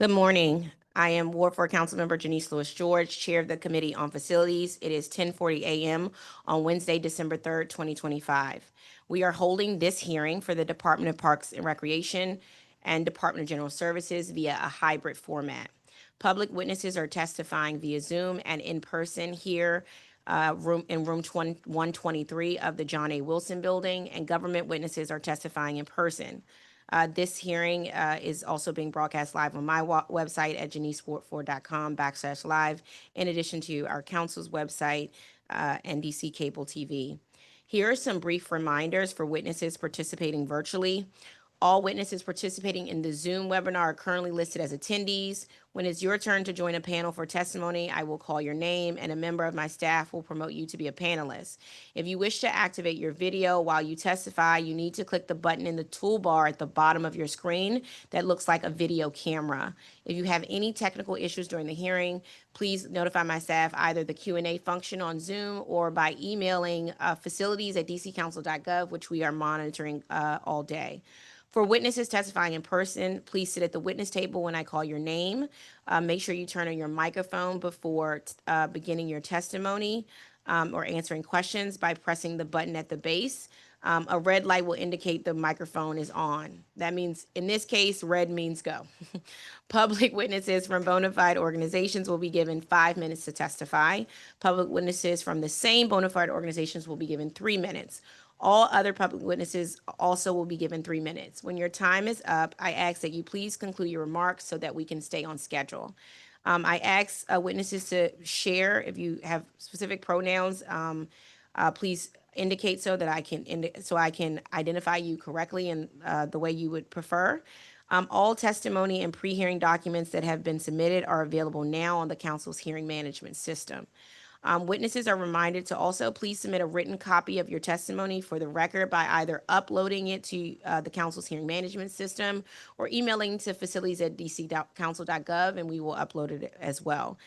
Good morning. I am Ward 4 Councilmember Janeese Lewis George, Chair of the Committee on Facilities. It is 10:40 a.m. on Wednesday, December 3rd, 2025. We are holding this hearing for the Department of Parks and Recreation and Department of General Services via a hybrid format. Public witnesses are testifying via Zoom and in person here in room 123 of the John A. Wilson Building, and government witnesses are testifying in person. This hearing is also being broadcast live on my website at janeeseward4.com/live, in addition to our council's website, NDC Cable TV. Here are some brief reminders for witnesses participating virtually. All witnesses participating in the Zoom webinar are currently listed as attendees. When it's your turn to join a panel for testimony, I will call your name and a member of my staff will promote you to be a panelist. If you wish to activate your video while you testify, you need to click the button in the toolbar at the bottom of your screen that looks like a video camera. If you have any technical issues during the hearing, please notify my staff either the Q&A function on Zoom or by emailing facilities@dccouncil.gov, which we are monitoring all day. For witnesses testifying in person, please sit at the witness table when I call your name. Make sure you turn on your microphone before beginning your testimony or answering questions by pressing the button at the base. A red light will indicate the microphone is on. That means, in this case, red means go. Public witnesses from bona fide organizations will be given 5 minutes to testify. Public witnesses from the same bona fide organizations will be given 3 minutes. All other public witnesses also will be given 3 minutes. When your time is up, I ask that you please conclude your remarks so that we can stay on schedule. I ask witnesses to share if you have specific pronouns. Please indicate so that I can identify you correctly in the way you would prefer. All testimony and pre-hearing documents that have been submitted are available now on the council's hearing management system. Witnesses are reminded to also please submit a written copy of your testimony for the record by either uploading it to the council's hearing management system or emailing to facilities@dccouncil.gov, and we will upload it as well.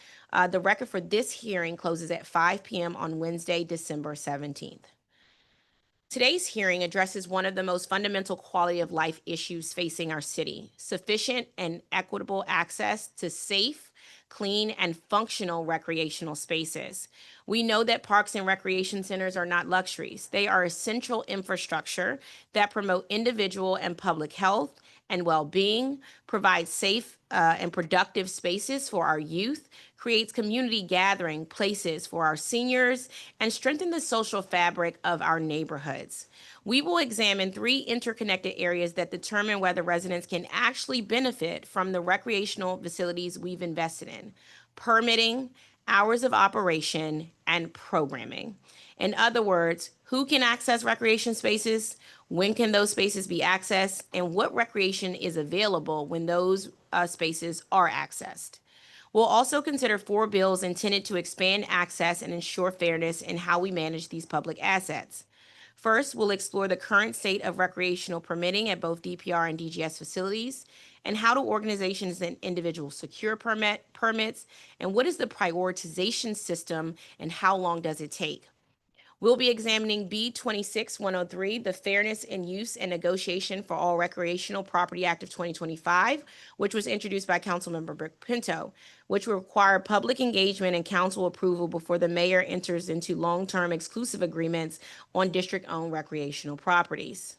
The record for this hearing closes at 5 p.m. on Wednesday, December 17th. Today's hearing addresses one of the most fundamental quality of life issues facing our city: sufficient and equitable access to safe, clean, and functional recreational spaces. We know that parks and recreation centers are not luxuries. They are essential infrastructure that promote individual and public health and well-being, provide safe and productive spaces for our youth, creates community gathering places for our seniors, and strengthen the social fabric of our neighborhoods. We will examine 3 interconnected areas that determine whether residents can actually benefit from the recreational facilities we've invested in: permitting, hours of operation, and programming. In other words, who can access recreation spaces, when can those spaces be accessed, and what recreation is available when those spaces are accessed. We'll also consider 4 bills intended to expand access and ensure fairness in how we manage these public assets. First, we'll explore the current state of recreational permitting at both DPR and DGS facilities, and how do organizations and individuals secure permits, and what is the prioritization system, and how long does it take? We'll be examining B26-103, the Fairness in Use and Negotiation for All Recreational Property Act of 2025, which was introduced by Councilmember Brick Pinto, which will require public engagement and council approval before the mayor enters into long-term exclusive agreements on district-owned recreational properties.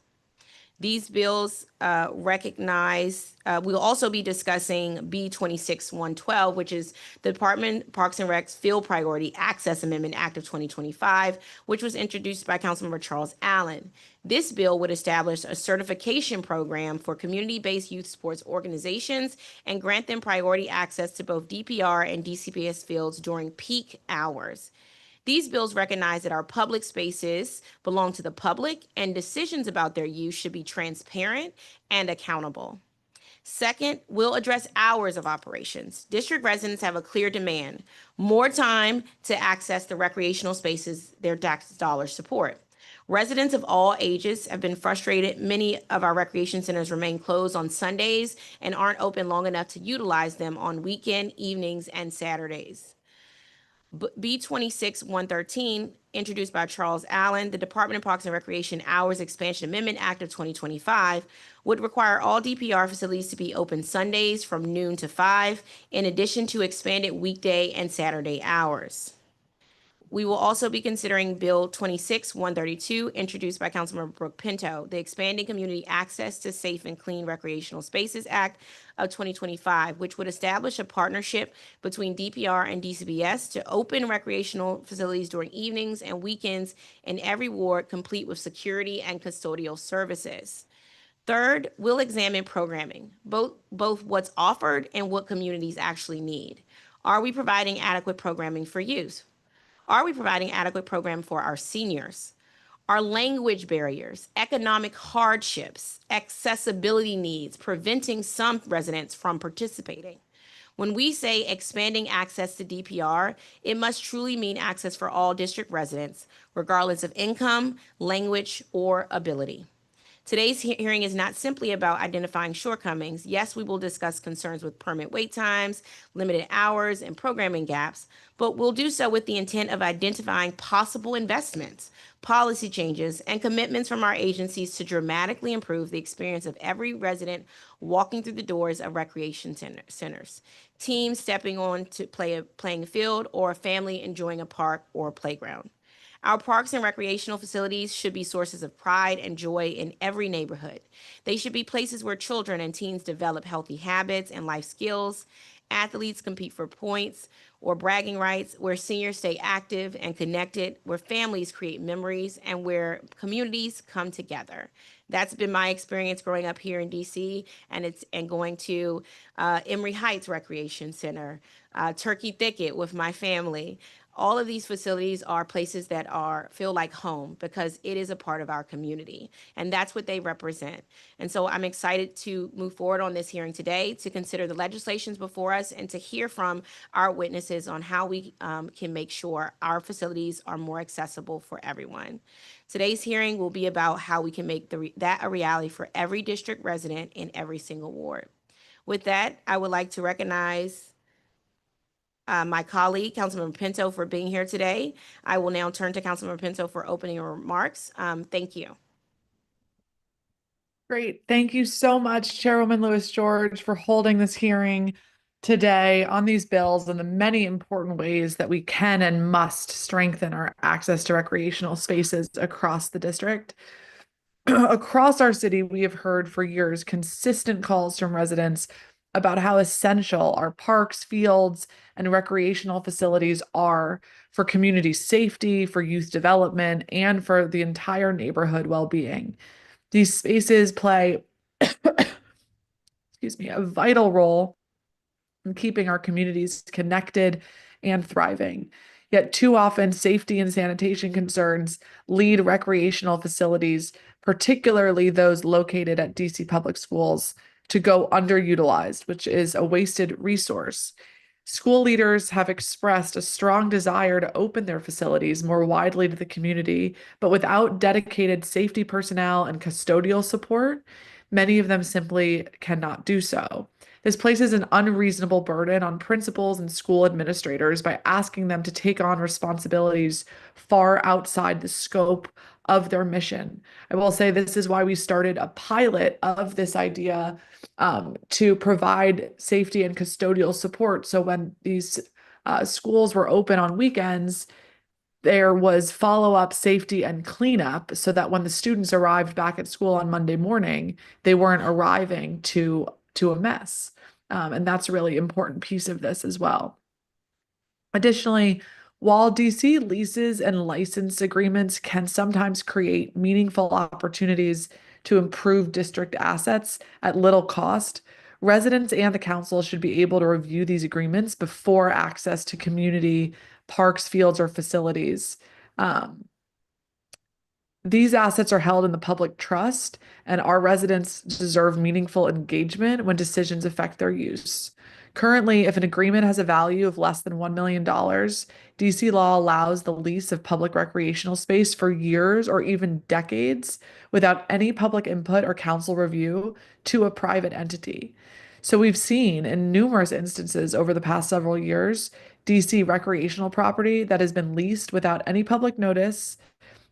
These bills recognize, we'll also be discussing B26-112, which is the Department Parks and Rec's Field Priority Access Amendment Act of 2025, which was introduced by Councilmember Charles Allen. This bill would establish a certification program for community-based youth sports organizations and grant them priority access to both DPR and DCPS fields during peak hours. These bills recognize that our public spaces belong to the public, and decisions about their use should be transparent and accountable. Second, we'll address hours of operations. District residents have a clear demand: more time to access the recreational spaces their tax dollars support. Residents of all ages have been frustrated. Many of our recreation centers remain closed on Sundays and aren't open long enough to utilize them on weekend evenings and Saturdays. B26-113, introduced by Charles Allen, the Department of Parks and Recreation Hours Expansion Amendment Act of 2025, would require all DPR facilities to be open Sundays from noon to 5, in addition to expanded weekday and Saturday hours. We will also be considering Bill 26-132, introduced by Councilmember Brooke Pinto, the Expanding Community Access to Safe and Clean Recreational Spaces Act of 2025, which would establish a partnership between DPR and DCBS to open recreational facilities during evenings and weekends in every ward, complete with security and custodial services. Third, we'll examine programming, both what's offered and what communities actually need. Are we providing adequate programming for youth? Are we providing adequate program for our seniors? Are language barriers, economic hardships, accessibility needs preventing some residents from participating? When we say expanding access to DPR, it must truly mean access for all district residents, regardless of income, language, or ability. Today's hearing is not simply about identifying shortcomings. Yes, we will discuss concerns with permit wait times, limited hours, and programming gaps, but we'll do so with the intent of identifying possible investments, policy changes, and commitments from our agencies to dramatically improve the experience of every resident walking through the doors of recreation centers, teams stepping on to playing field, or a family enjoying a park or playground. Our parks and recreational facilities should be sources of pride and joy in every neighborhood. They should be places where children and teens develop healthy habits and life skills, athletes compete for points or bragging rights, where seniors stay active and connected, where families create memories, and where communities come together. That's been my experience growing up here in DC, and going to Emory Heights Recreation Center, Turkey Thicket with my family. All of these facilities are places that feel like home because it is a part of our community, and that's what they represent. And so I'm excited to move forward on this hearing today, to consider the legislations before us, and to hear from our witnesses on how we can make sure our facilities are more accessible for everyone. Today's hearing will be about how we can make that a reality for every district resident in every single ward. With that, I would like to recognize my colleague, Councilmember Pinto, for being here today. I will now turn to Councilmember Pinto for opening remarks. Thank you. Great. Thank you so much, Chairwoman Lewis George, for holding this hearing today on these bills and the many important ways that we can and must strengthen our access to recreational spaces across the district. Across our city, we have heard for years consistent calls from residents about how essential our parks, fields, and recreational facilities are for community safety, for youth development, and for the entire neighborhood well-being. These spaces play, excuse me, a vital role in keeping our communities connected and thriving. Yet too often, safety and sanitation concerns lead recreational facilities, particularly those located at DC public schools, to go underutilized, which is a wasted resource. School leaders have expressed a strong desire to open their facilities more widely to the community, but without dedicated safety personnel and custodial support, many of them simply cannot do so. This places an unreasonable burden on principals and school administrators by asking them to take on responsibilities far outside the scope of their mission. I will say this is why we started a pilot of this idea to provide safety and custodial support. So when these schools were open on weekends, there was follow-up safety and cleanup so that when the students arrived back at school on Monday morning, they weren't arriving to a mess. And that's a really important piece of this as well. Additionally, while DC leases and license agreements can sometimes create meaningful opportunities to improve district assets at little cost, residents and the council should be able to review these agreements before access to community parks, fields, or facilities. These assets are held in the public trust, and our residents deserve meaningful engagement when decisions affect their use. Currently, if an agreement has a value of less than $1 million, DC law allows the lease of public recreational space for years or even decades without any public input or council review to a private entity. So we've seen in numerous instances over the past several years, DC recreational property that has been leased without any public notice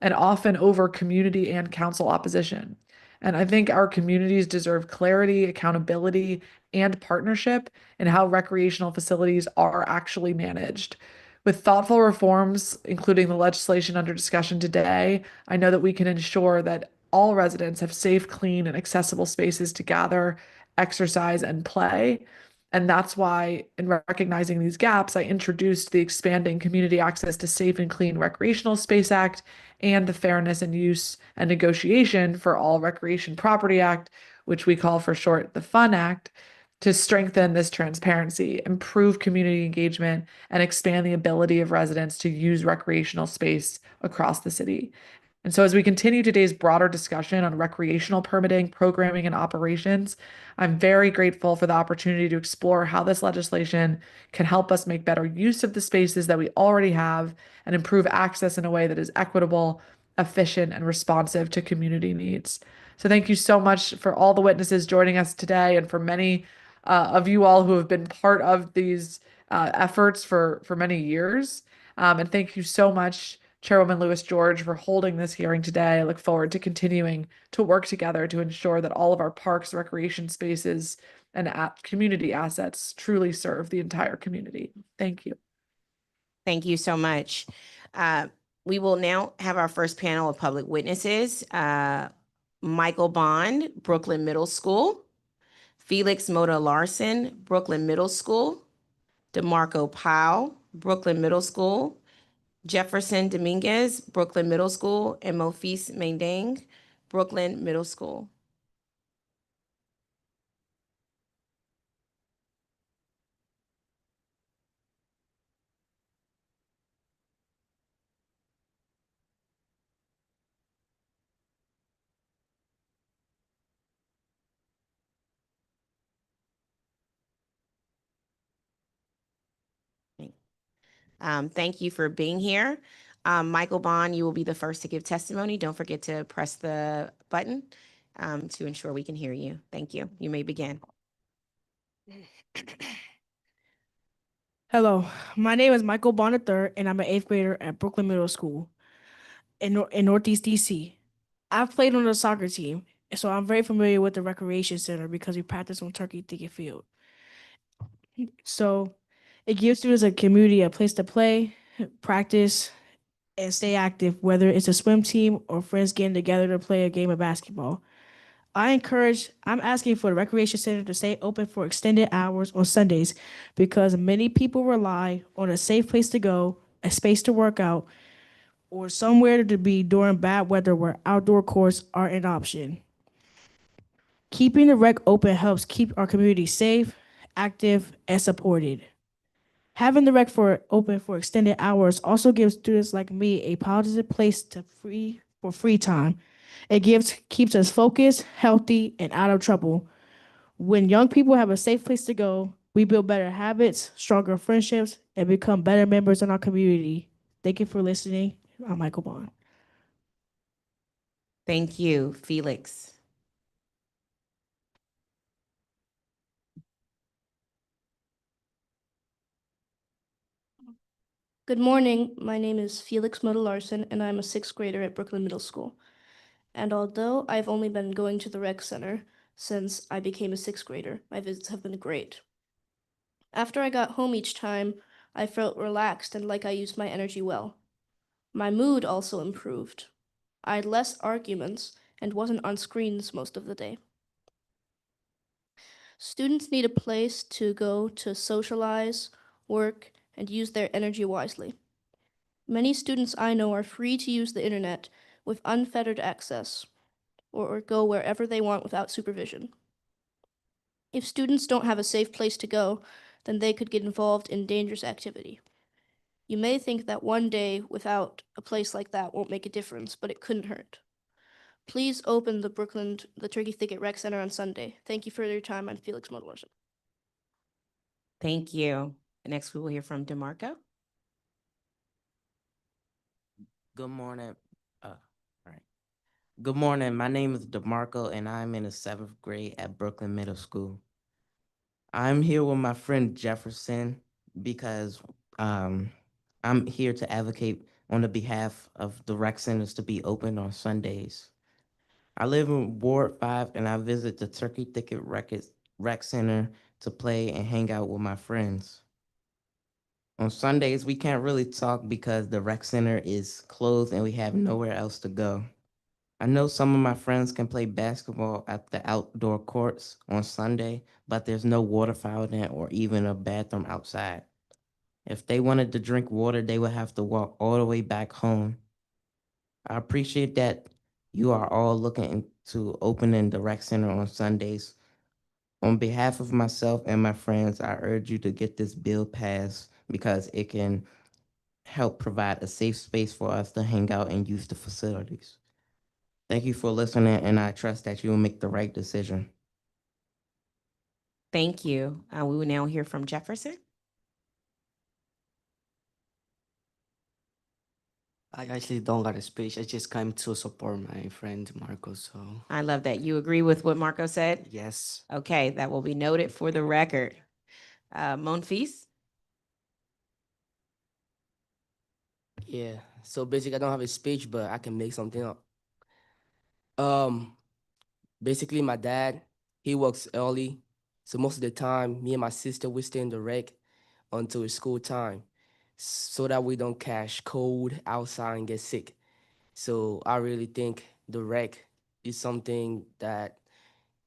and often over community and council opposition. And I think our communities deserve clarity, accountability, and partnership in how recreational facilities are actually managed. With thoughtful reforms, including the legislation under discussion today, I know that we can ensure that all residents have safe, clean, and accessible spaces to gather, exercise, and play. And that's why, in recognizing these gaps, I introduced the Expanding Community Access to Safe and Clean Recreational Space Act and the Fairness and Use and Negotiation for All Recreation Property Act, which we call for short the FUN Act, to strengthen this transparency, improve community engagement, and expand the ability of residents to use recreational space across the city. And so, as we continue today's broader discussion on recreational permitting, programming, and operations, I'm very grateful for the opportunity to explore how this legislation can help us make better use of the spaces that we already have and improve access in a way that is equitable, efficient, and responsive to community needs. So, thank you so much for all the witnesses joining us today and for many of you all who have been part of these efforts for many years. And thank you so much, Chairwoman Lewis George, for holding this hearing today. I look forward to continuing to work together to ensure that all of our parks, recreation spaces, and community assets truly serve the entire community. Thank you. Thank you so much. We will now have our first panel of public witnesses. Michael Bond, Brooklyn Middle School. Felix Moda Larson, Brooklyn Middle School. DeMarco Powell, Brooklyn Middle School. Jefferson Dominguez, Brooklyn Middle School. And Mofis Mendang, Brooklyn Middle School. Thank you for being here. Michael Bond, you will be the first to give testimony. Don't forget to press the button to ensure we can hear you. Thank you. You may begin. Hello, my name is Michael Bond III, and I'm an 8th grader at Brooklyn Middle School in Northeast DC. I've played on the soccer team, so I'm very familiar with the recreation center because we practice on Turkey Thicket Field. So it gives students a community, a place to play, practice, and stay active, whether it's a swim team or friends getting together to play a game of basketball. I'm asking for the recreation center to stay open for extended hours on Sundays because many people rely on a safe place to go, a space to work out, or somewhere to be during bad weather where outdoor courts are an option. Keeping the rec open helps keep our community safe, active, and supported. Having the rec open for extended hours also gives students like me a positive place for free time. It keeps us focused, healthy, and out of trouble. When young people have a safe place to go, we build better habits, stronger friendships, and become better members in our community. Thank you for listening. I'm Michael Bond. Thank you, Felix. Good morning. My name is Felix Moda Larson, and I'm a 6th grader at Brooklyn Middle School. And although I've only been going to the rec center since I became a 6th grader, my visits have been great. After I got home each time, I felt relaxed and like I used my energy well. My mood also improved. I had less arguments and wasn't on screens most of the day. Students need a place to go to socialize, work, and use their energy wisely. Many students I know are free to use the internet with unfettered access or go wherever they want without supervision. If students don't have a safe place to go, then they could get involved in dangerous activity. You may think that one day without a place like that won't make a difference, but it couldn't hurt. Please open the Turkey Thicket Rec Center on Sunday. Thank you for your time. I'm Felix Moda Larson. Thank you. Next, we will hear from DeMarco. Good morning. All right. Good morning. My name is DeMarco, and I'm in the 7th grade at Brooklyn Middle School. I'm here with my friend Jefferson because um, I'm here to advocate on the behalf of the rec centers to be open on Sundays. I live in Ward 5 and I visit the Turkey Thicket Rec Center to play and hang out with my friends. On Sundays, we can't really talk because the rec center is closed and we have nowhere else to go. I know some of my friends can play basketball at the outdoor courts on Sunday, but there's no water fountain or even a bathroom outside. If they wanted to drink water, they would have to walk all the way back home. I appreciate that you are all looking into opening the rec center on Sundays. On behalf of myself and my friends, I urge you to get this bill passed because it can help provide a safe space for us to hang out and use the facilities. Thank you for listening, and I trust that you will make the right decision. Thank you. We will now hear from Jefferson. I actually don't got a speech. I just came to support my friend Marco. So I love that. You agree with what Marco said? yes, Okay, that will be noted for the record. Monfils? Yeah. So basically, I don't have a speech, but I can make something up. Um, Basically, my dad, he works early, so most of the time, me and my sister we stay in the rec until it's school time, so that we don't catch cold outside and get sick. So I really think the rec is something that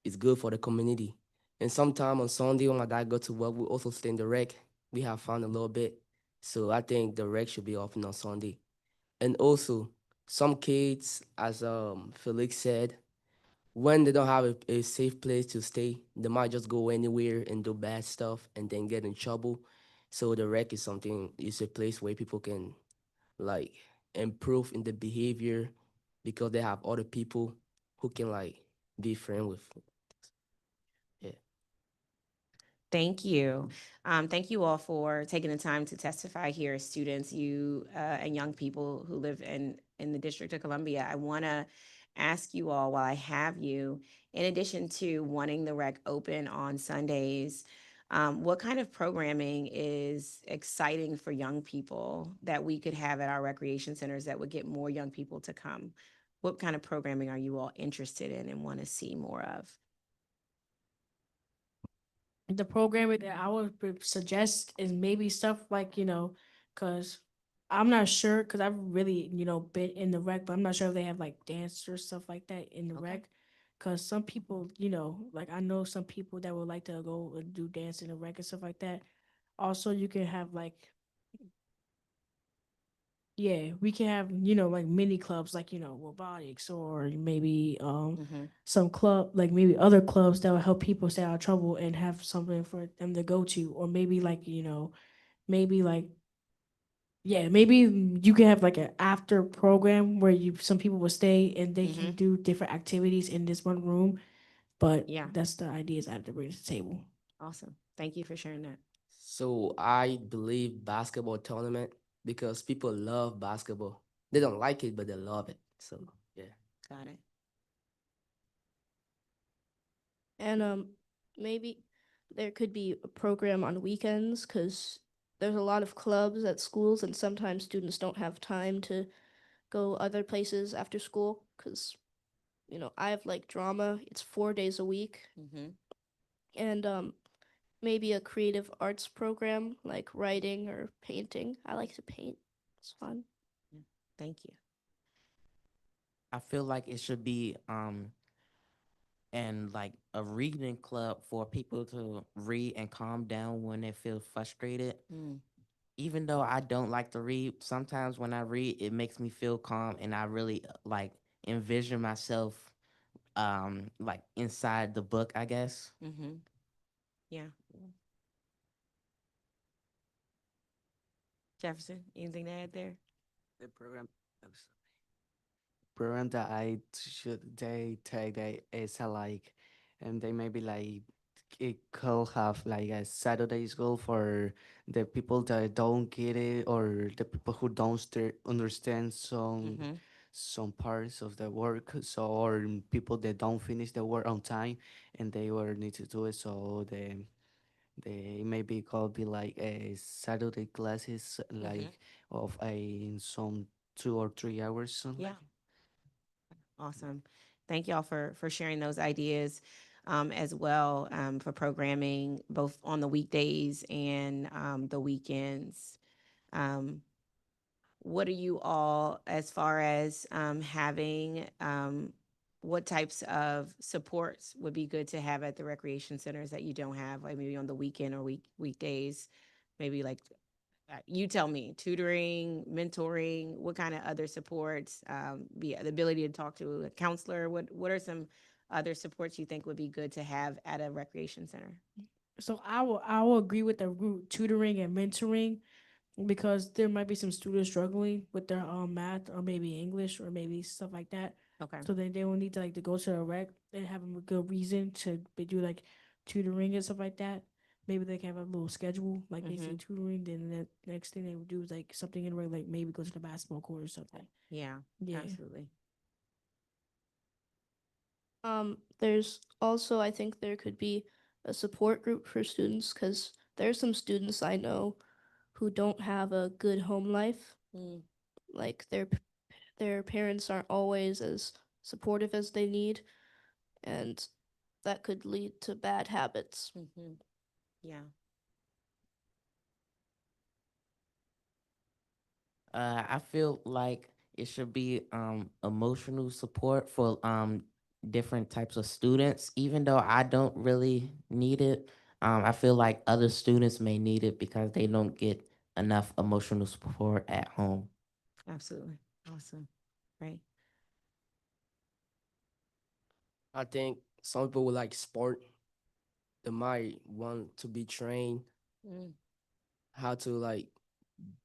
is good for the community. And sometime on Sunday when my dad go to work, we also stay in the rec. We have fun a little bit. So I think the rec should be open on Sunday. And also, some kids, as Felix said, when they don't have a safe place to stay, they might just go anywhere and do bad stuff and then get in trouble. So the rec is something, it's a place where people can like improve in the behavior because they have other people who can like be friend with. Yeah. Thank you. Thank you all for taking the time to testify here, students, you and young people who live in the District of Columbia. I want to ask you all while I have you, in addition to wanting the rec open on Sundays, what kind of programming is exciting for young people that we could have at our recreation centers that would get more young people to come? What kind of programming are you all interested in and want to see more of? The programming that I would suggest is maybe stuff like, because I'm not sure, because I've really, been in the rec, but I'm not sure if they have like dance or stuff like that in the Okay. rec. Because some people, like I know some people that would like to go and do dance in the rec and stuff like that. Also, you can have like, yeah, we can have, like mini clubs like, robotics or maybe Mhm. some club, like maybe other clubs that will help people stay out of trouble and have something for them to go to. Or maybe like, maybe like, yeah, maybe you can have like an after program where some people will stay and they can Mhm. do different activities in this one room. But Yeah. that's the ideas I have to bring to the table. Awesome. Thank you for sharing that. So I believe basketball tournament because people love basketball. They don't like it, but they love it. So yeah. Got it. And maybe there could be a program on weekends because there's a lot of clubs at schools, and sometimes students don't have time to go other places after school because I have like drama. It's 4 days a week, Mm-hmm. and maybe a creative arts program like writing or painting. I like to paint. It's fun. Thank you. I feel like it should be and like a reading club for people to read and calm down when they feel frustrated. Mm. Even though I don't like to read, sometimes when I read, it makes me feel calm, and I really like envision myself like inside the book, I guess. Mm-hmm. Yeah. Jefferson, anything to add there? the program that I should they take that is like, and they maybe like it could have like a Saturday school for the people that don't get it or the people who don't understand Mm-hmm. some parts of the work, so or people that don't finish the work on time and they will need to do it, so They maybe could be like a Saturday classes, like of a some 2 or 3 hours. Something Yeah. like Awesome. Thank y'all for sharing those ideas as well for programming both on the weekdays and the weekends. Um, what are you all, as far as having, what types of supports would be good to have at the recreation centers that you don't have, like maybe on the weekend or weekdays? Maybe like you tell me, tutoring, mentoring, what kind of other supports, the ability to talk to a counselor, what are some other supports you think would be good to have at a recreation center? So I will agree with the tutoring and mentoring, because there might be some students struggling with their math or maybe English or maybe stuff like that. Okay. So then they will need to like to go to a rec and have a good reason to do like tutoring and stuff like that. Maybe they can have a little schedule, like they say tutoring. Then the next thing they would do is like something in like maybe go to the basketball court or something. Yeah, Yeah. absolutely. There's also, I think there could be a support group for students, because there's some students I know who don't have a good home life. Mm. Like their parents aren't always as supportive as they need, and that could lead to bad habits. Yeah. I feel like it should be emotional support for different types of students. Even though I don't really need it, I feel like other students may need it because they don't get enough emotional support at home. Absolutely. Awesome. Right. I think some people would like sport. They might want to be trained Mm. how to like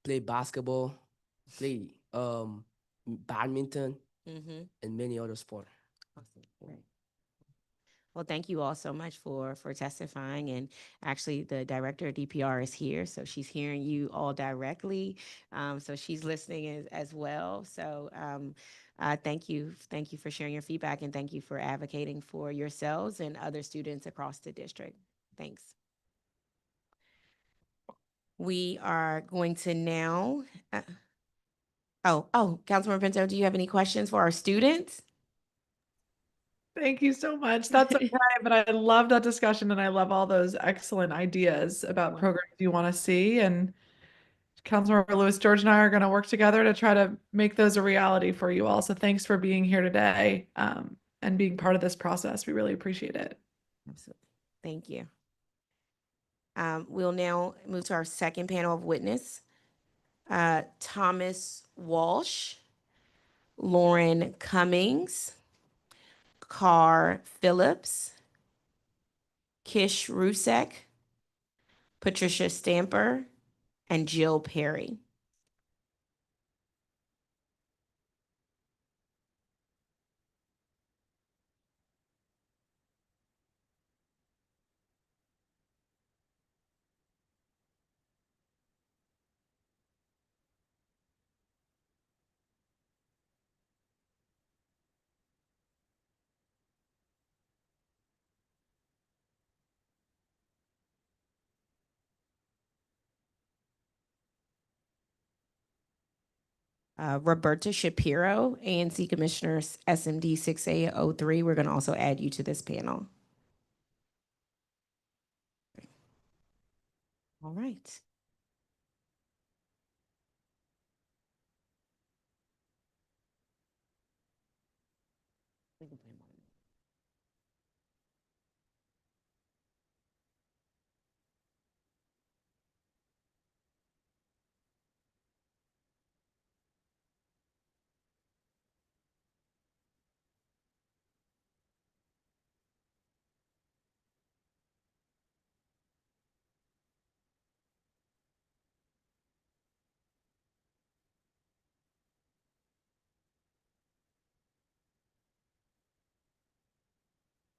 play basketball, play badminton, Mm-hmm. and many other sports. Awesome. Right. Well, thank you all so much for testifying. And actually, the director of DPR is here, so she's hearing you all directly. So she's listening as well. So thank you for sharing your feedback, and thank you for advocating for yourselves and other students across the district. Thanks. We are going to now. Councilmember Pinto, do you have any questions for our students? Thank you so much. That's okay, but I love that discussion and I love all those excellent ideas about programs you want to see. And Councilmember Lewis George and I are going to work together to try to make those a reality for you all. So thanks for being here today and being part of this process. We really appreciate it. Absolutely. Thank you. We'll now move to our second panel of witness. Thomas Walsh, Lauren Cummings, Carr Phillips, Kish Rusek, Patricia Stamper, and Jill Perry. Roberta Shapiro, ANC Commissioner, SMD 6A03. We're going to also add you to this panel. All right.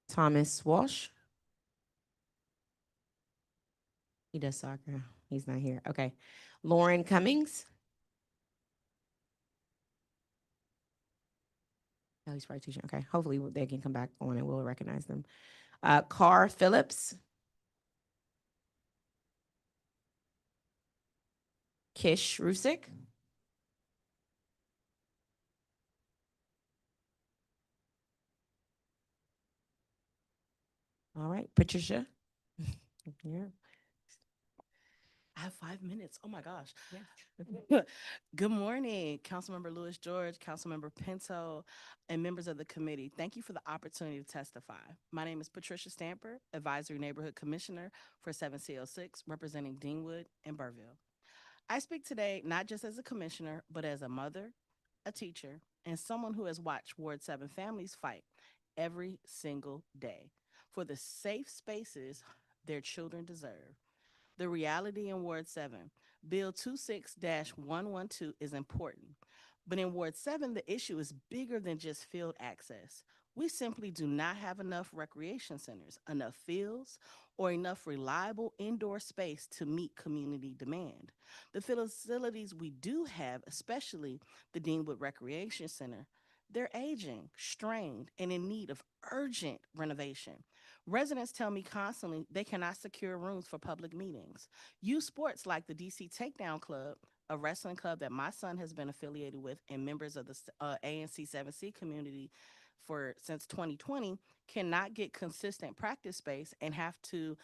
Thomas Walsh. He does soccer. He's not here. Okay. Lauren Cummings. Oh, he's probably teaching. Okay. Hopefully they can come back on and we'll recognize them. Carr Phillips. Kish Rusick. All right, Patricia. Yeah. I have 5 minutes. Oh my gosh. Yeah. Good morning, Councilmember Lewis George, Councilmember Pinto, and members of the committee. Thank you for the opportunity to testify. My name is Patricia Stamper, Advisory Neighborhood Commissioner for 7C06, representing Deanwood and Burville. I speak today not just as a commissioner, but as a mother, a teacher, and someone who has watched Ward 7 families fight every single day for the safe spaces their children deserve. The reality in Ward 7, Bill 26-112 is important. But in Ward 7, the issue is bigger than just field access. We simply do not have enough recreation centers, enough fields, or enough reliable indoor space to meet community demand. The facilities we do have, especially the Deanwood Recreation Center, they're aging, strained, and in need of urgent renovation. Residents tell me constantly they cannot secure rooms for public meetings. Youth sports like the DC Takedown Club, a wrestling club that my son has been affiliated with, and members of the ANC 7C community for since 2020, cannot get consistent practice space and have to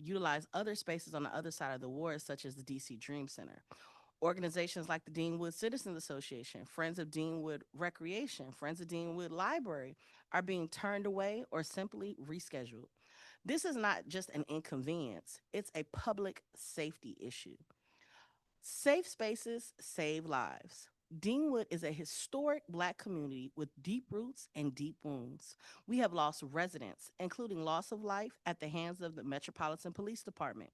utilize other spaces on the other side of the ward, such as the DC Dream Center. Organizations like the Deanwood Citizens Association, Friends of Deanwood Recreation, Friends of Deanwood Library are being turned away or simply rescheduled. This is not just an inconvenience, it's a public safety issue. Safe spaces save lives. Deanwood is a historic Black community with deep roots and deep wounds. We have lost residents, including loss of life at the hands of the Metropolitan Police Department.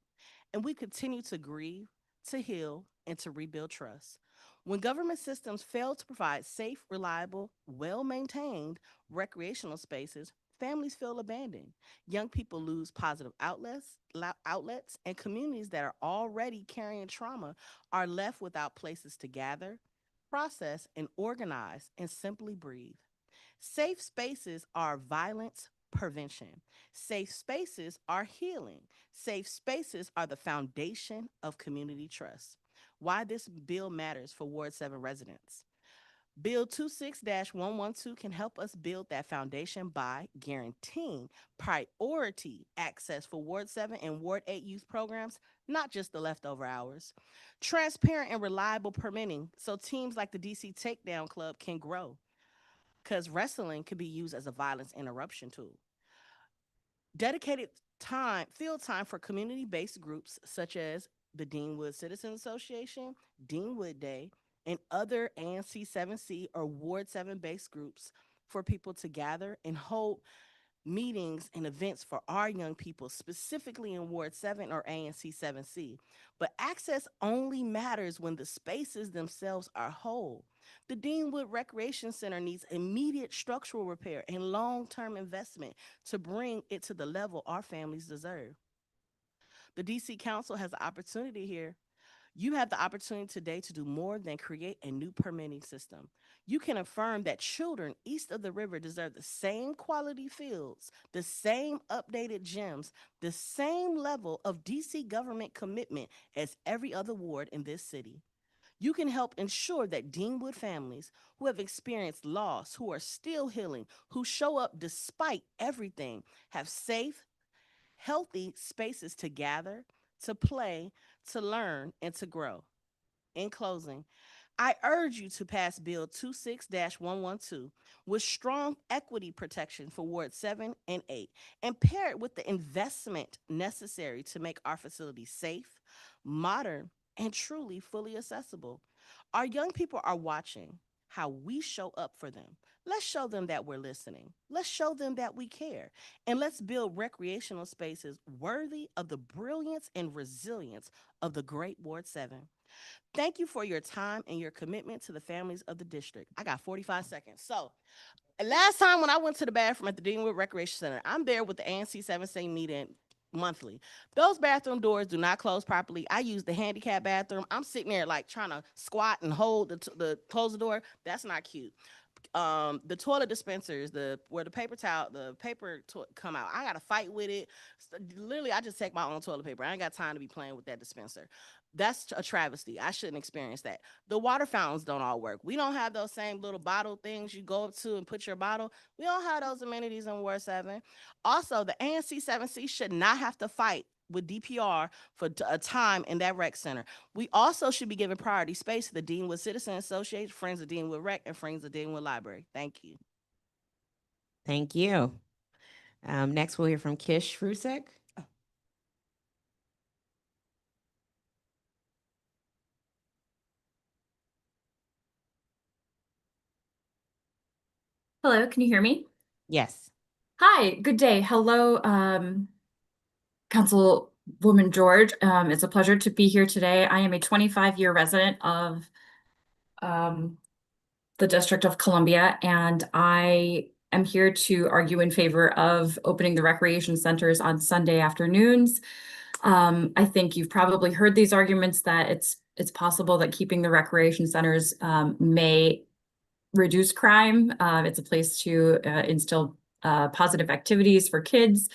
And we continue to grieve, to heal, and to rebuild trust. When government systems fail to provide safe, reliable, well maintained recreational spaces, families feel abandoned. Young people lose positive outlets, and communities that are already carrying trauma are left without places to gather, process, and organize, and simply breathe. Safe spaces are violence prevention. Safe spaces are healing. Safe spaces are the foundation of community trust. Why this bill matters for Ward 7 residents. Bill 26-112 can help us build that foundation by guaranteeing priority access for Ward 7 and Ward 8 youth programs, not just the leftover hours. Transparent and reliable permitting so teams like the DC Takedown Club can grow, because wrestling can be used as a violence interruption tool. Dedicated time, field time for community-based groups such as the Deanwood Citizens Association, Deanwood Day, and other ANC 7C or Ward 7 based groups for people to gather and hold meetings and events for our young people, specifically in Ward 7 or ANC 7C. But access only matters when the spaces themselves are whole. The Deanwood Recreation Center needs immediate structural repair and long-term investment to bring it to the level our families deserve. The DC Council has the opportunity here. You have the opportunity today to do more than create a new permitting system. You can affirm that children east of the river deserve the same quality fields, the same updated gyms, the same level of DC government commitment as every other ward in this city. You can help ensure that Deanwood families who have experienced loss, who are still healing, who show up despite everything, have safe, healthy spaces to gather, to play, to learn, and to grow. In closing, I urge you to pass Bill 26-112 with strong equity protection for Ward 7 and 8 and pair it with the investment necessary to make our facilities safe, modern, and truly fully accessible. Our young people are watching how we show up for them. Let's show them that we're listening. Let's show them that we care. And let's build recreational spaces worthy of the brilliance and resilience of the great Ward 7. Thank you for your time and your commitment to the families of the district. I got 45 seconds. So, last time when I went to the bathroom at the Deanwood Recreation Center, I'm there with the ANC 7C meeting monthly. Those bathroom doors do not close properly. I use the handicap bathroom. I'm sitting there like trying to squat and hold the close the door. That's not cute. the toilet dispensers, where the paper towel, the paper come out. I got to fight with it. Literally, I just take my own toilet paper. I ain't got time to be playing with that dispenser. That's a travesty. I shouldn't experience that. The water fountains don't all work. We don't have those same little bottle things you go up to and put your bottle. We don't have those amenities in Ward 7. Also, the ANC 7C should not have to fight with DPR for a time in that rec center. We also should be giving priority space to the Deanwood Citizen Association, Friends of Deanwood Rec, and Friends of Deanwood Library. Thank you. Thank you. Next, we'll hear from Kish Frusek. Hello, can you hear me? Yes. Hi, good day. Hello, Councilwoman George. It's a pleasure to be here today. I am a 25-year resident of the District of Columbia, and I am here to argue in favor of opening the recreation centers on Sunday afternoons. I think you've probably heard these arguments that it's possible that keeping the recreation centers may reduce crime. It's a place to instill positive activities for kids.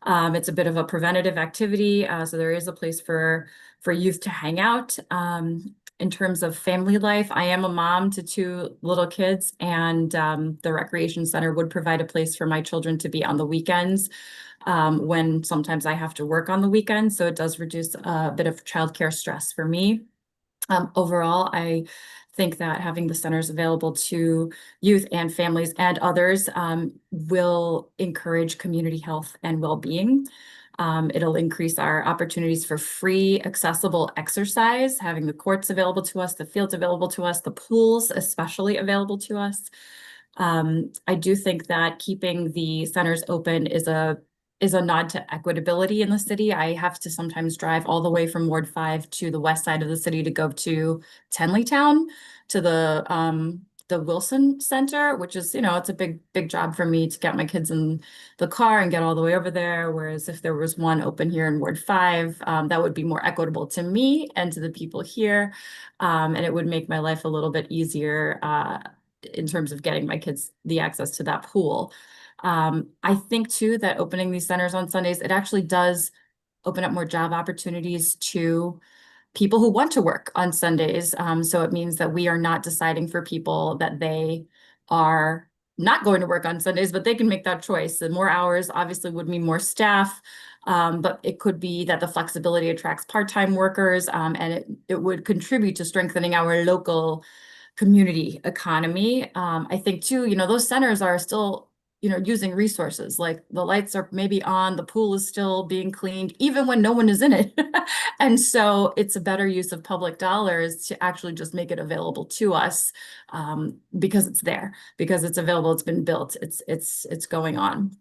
It's a bit of a preventative activity, so there is a place for youth to hang out. In terms of family life, I am a mom to 2 little kids, and the recreation center would provide a place for my children to be on the weekends when sometimes I have to work on the weekends, so it does reduce a bit of childcare stress for me. Overall, I think that having the centers available to youth and families and others will encourage community health and well-being. It'll increase our opportunities for free, accessible exercise, having the courts available to us, the fields available to us, the pools especially available to us. I do think that keeping the centers open is a nod to equitability in the city. I have to sometimes drive all the way from Ward 5 to the west side of the city to go to Tenleytown, to the Wilson Center, which is, it's a big job for me to get my kids in the car and get all the way over there. Whereas if there was one open here in Ward 5, that would be more equitable to me and to the people here. And it would make my life a little bit easier in terms of getting my kids the access to that pool. I think too that opening these centers on Sundays, it actually does open up more job opportunities to people who want to work on Sundays. So it means that we are not deciding for people that they are not going to work on Sundays, but they can make that choice. The more hours obviously would mean more staff, but it could be that the flexibility attracts part-time workers, and it would contribute to strengthening our local community economy. I think too, those centers are still using resources, like the lights are maybe on, the pool is still being cleaned, even when no one is in it. And so it's a better use of public dollars to actually just make it available to us because it's there, because it's available, it's been built, it's going on.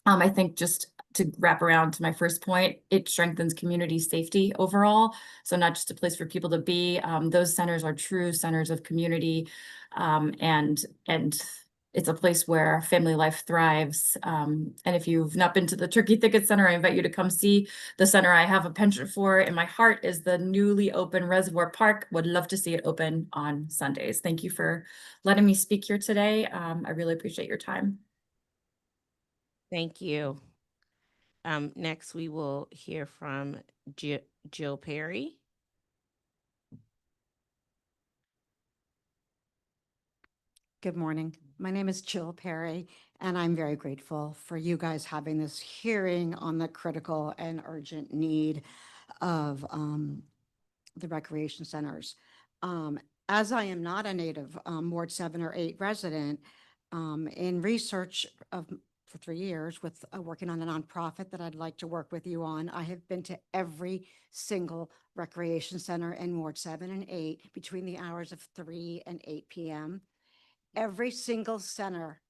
I think just to wrap around to my first point, it strengthens community safety overall. So not just a place for people to be, those centers are true centers of community, and it's a place where family life thrives. And if you've not been to the Turkey Thicket Center, I invite you to come see the center I have a penchant for in my heart is the newly open Reservoir Park. Would love to see it open on Sundays. Thank you for letting me speak here today. I really appreciate your time. Thank you. Next, we will hear from Jill Perry. Good morning. My name is Jill Perry, and I'm very grateful for you guys having this hearing on the critical and urgent need of the recreation centers. As I am not a native Ward 7 or 8 resident, in research for 3 years with working on a nonprofit that I'd like to work with you on, I have been to every single recreation center in Ward 7 and 8 between the hours of 3 and 8 p.m. Every single center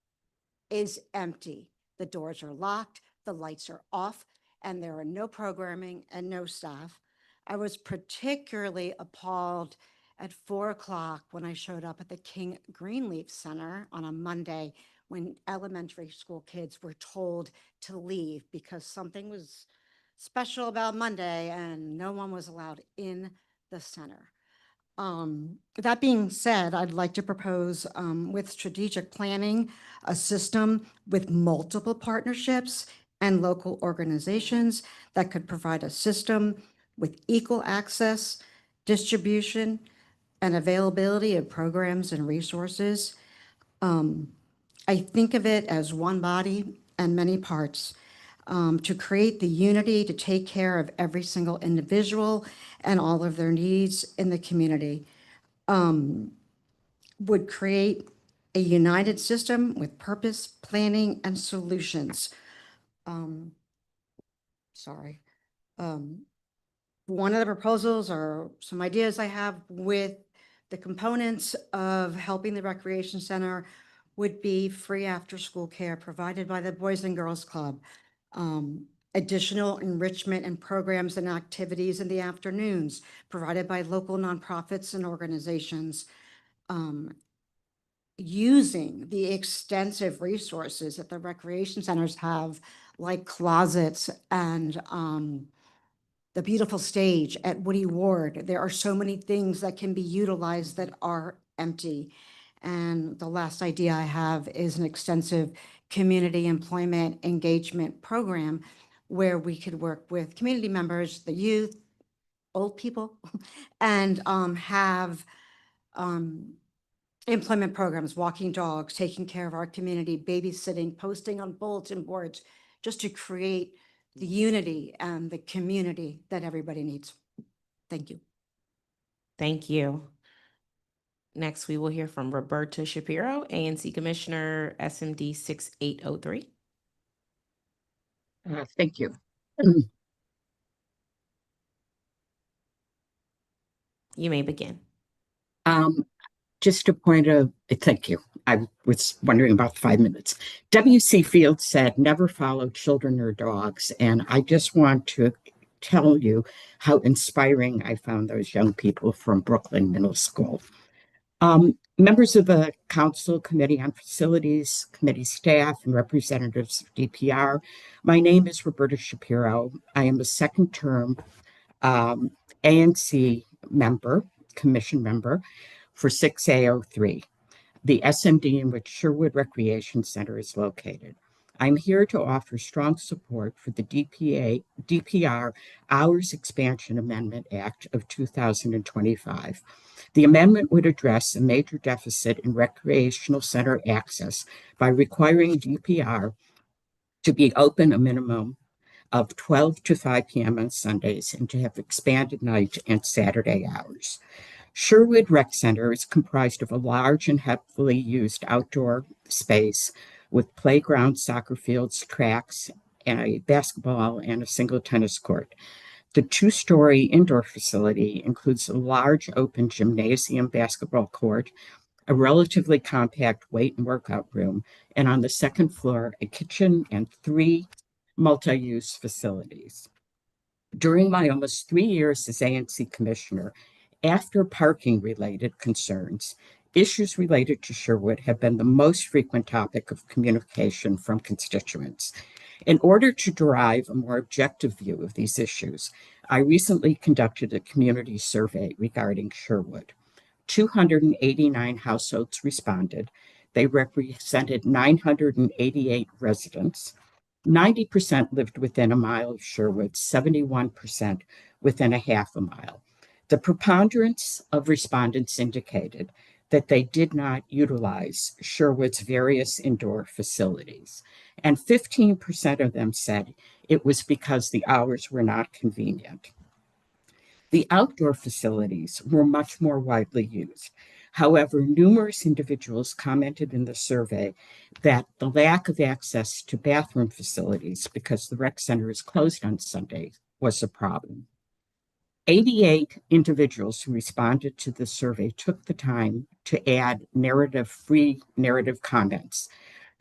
is empty. The doors are locked, the lights are off, and there are no programming and no staff. I was particularly appalled at 4 o'clock when I showed up at the King Greenleaf Center on a Monday when elementary school kids were told to leave because something was special about Monday and no one was allowed in the center. That being said, I'd like to propose with strategic planning, a system with multiple partnerships and local organizations that could provide a system with equal access, distribution, and availability of programs and resources. I think of it as one body and many parts, to create the unity to take care of every single individual and all of their needs in the community. Would create a united system with purpose, planning, and solutions. Sorry. One of the proposals or some ideas I have with the components of helping the Recreation Center would be free after-school care provided by the Boys and Girls Club, additional enrichment and programs and activities in the afternoons provided by local nonprofits and organizations, using the extensive resources that the recreation centers have, like closets and the beautiful stage at Woody Ward. There are so many things that can be utilized that are empty. And the last idea I have is an extensive community employment engagement program where we could work with community members, the youth, old people, and have employment programs, walking dogs, taking care of our community, babysitting, posting on bulletin boards, just to create the unity and the community that everybody needs. Thank you. Thank you. Next, we will hear from Roberta Shapiro, ANC Commissioner, SMD 6803. Thank you. You may begin. Just a point of thank you. I was wondering about 5 minutes. W.C. Fields said, never follow children or dogs. And I just want to tell you how inspiring I found those young people from Brooklyn Middle School. Members of the Council Committee on Facilities, committee staff, and representatives of DPR, my name is Roberta Shapiro. I am a second-term ANC member, commission member for 6A03, the SMD in which Sherwood Recreation Center is located. I'm here to offer strong support for the DPR Hours Expansion Amendment Act of 2025. The amendment would address a major deficit in recreational center access by requiring DPR to be open a minimum of 12 to 5 p.m. on Sundays and to have expanded night and Saturday hours. Sherwood Rec Center is comprised of a large and heavily used outdoor space with playground, soccer fields, tracks, and a basketball and a single tennis court. The two-story indoor facility includes a large open gymnasium basketball court, a relatively compact weight and workout room, and on the second floor, a kitchen and 3 multi-use facilities. During my almost 3 years as ANC Commissioner, after parking-related concerns, issues related to Sherwood have been the most frequent topic of communication from constituents. In order to derive a more objective view of these issues, I recently conducted a community survey regarding Sherwood. 289 households responded. They represented 988 residents. 90% lived within a mile of Sherwood, 71% within a half a mile. The preponderance of respondents indicated that they did not utilize Sherwood's various indoor facilities, and 15% of them said it was because the hours were not convenient. The outdoor facilities were much more widely used. However, numerous individuals commented in the survey that the lack of access to bathroom facilities because the rec center is closed on Sunday was a problem. 88 individuals who responded to the survey took the time to add free narrative comments.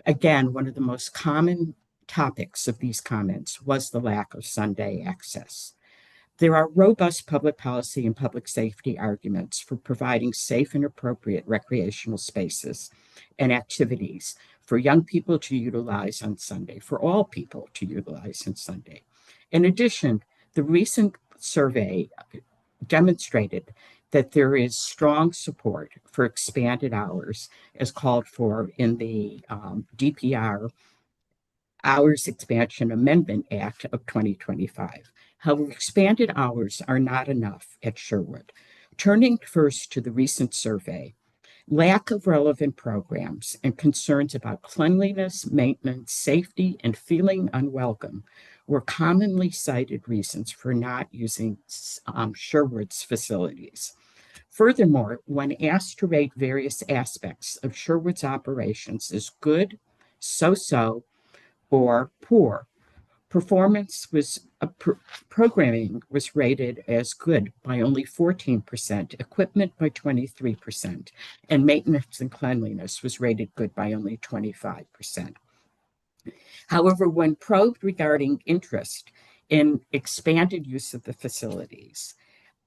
Again, one of the most common topics of these comments was the lack of Sunday access. There are robust public policy and public safety arguments for providing safe and appropriate recreational spaces and activities for young people to utilize on Sunday, for all people to utilize on Sunday. In addition, the recent survey demonstrated that there is strong support for expanded hours as called for in the DPR Hours Expansion Amendment Act of 2025. However, expanded hours are not enough at Sherwood. Turning first to the recent survey, lack of relevant programs and concerns about cleanliness, maintenance, safety, and feeling unwelcome were commonly cited reasons for not using Sherwood's facilities. Furthermore, when asked to rate various aspects of Sherwood's operations as good, so-so, or poor, programming was rated as good by only 14%, equipment by 23%, and maintenance and cleanliness was rated good by only 25%. However, when probed regarding interest in expanded use of the facilities,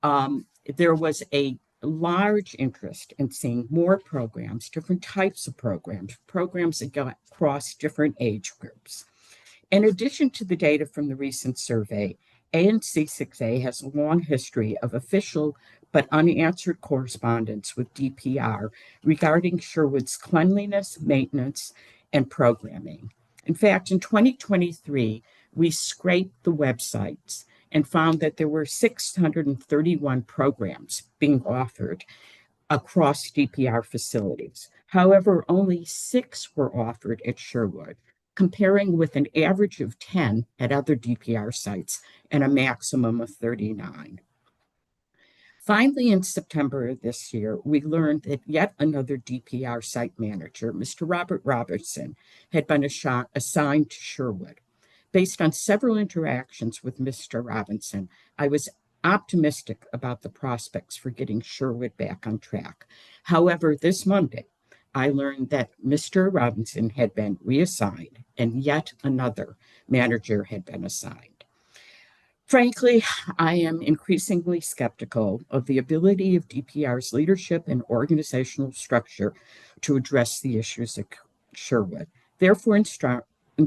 there was a large interest in seeing more programs, different types of programs that go across different age groups. In addition to the data from the recent survey, ANC6A has a long history of official but unanswered correspondence with DPR regarding Sherwood's cleanliness, maintenance, and programming. In fact, in 2023, we scraped the websites and found that there were 631 programs being offered across DPR facilities. However, only 6 were offered at Sherwood, comparing with an average of 10 at other DPR sites and a maximum of 39. Finally, in September of this year, we learned that yet another DPR site manager, Mr. Robert Robertson, had been assigned to Sherwood. Based on several interactions with Mr. Robinson, I was optimistic about the prospects for getting Sherwood back on track. However, this Monday, I learned that Mr. Robinson had been reassigned and yet another manager had been assigned. Frankly, I am increasingly skeptical of the ability of DPR's leadership and organizational structure to address the issues at Sherwood. Therefore, in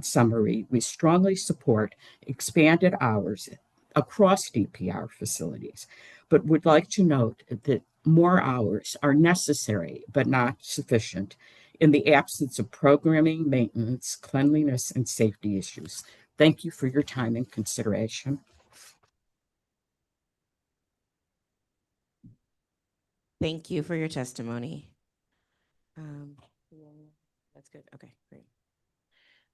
summary, we strongly support expanded hours across DPR facilities, but would like to note that more hours are necessary but not sufficient in the absence of programming, maintenance, cleanliness, and safety issues. Thank you for your time and consideration. Thank you for your testimony. That's good. Okay, great.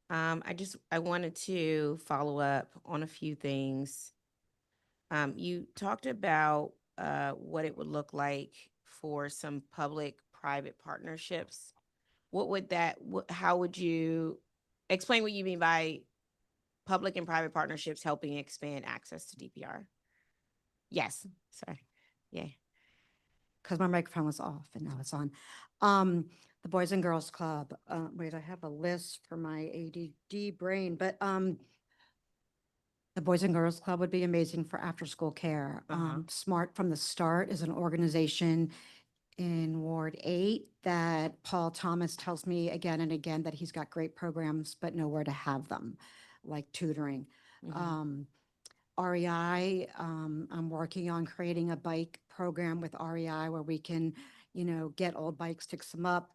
I wanted to follow up on a few things. You talked about what it would look like for some public-private partnerships. How would you explain what you mean by public and private partnerships helping expand access to DPR? Yes, sorry. Yeah. Because my microphone was off and now it's on. The Boys and Girls Club. Wait, I have a list for my ADD brain, but the Boys and Girls Club would be amazing for after-school care. Smart from the Start is an organization in Ward 8 that Paul Thomas tells me again and again that he's got great programs, but nowhere to have them, like tutoring. REI, I'm working on creating a bike program with REI where we can, get old bikes, fix them up,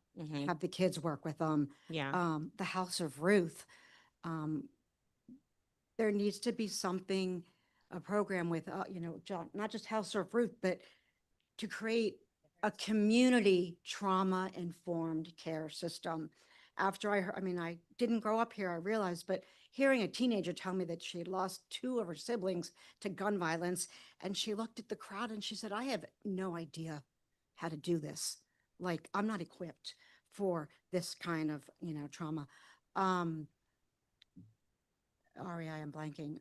have the kids work with them. Yeah. The House of Ruth, there needs to be something, a program with, not just House of Ruth, but to create a community trauma-informed care system. After I didn't grow up here, I realized, but hearing a teenager tell me that she lost 2 of her siblings to gun violence, and she looked at the crowd and she said, I have no idea how to do this. Like, I'm not equipped for this kind of, trauma. REI, I'm blanking.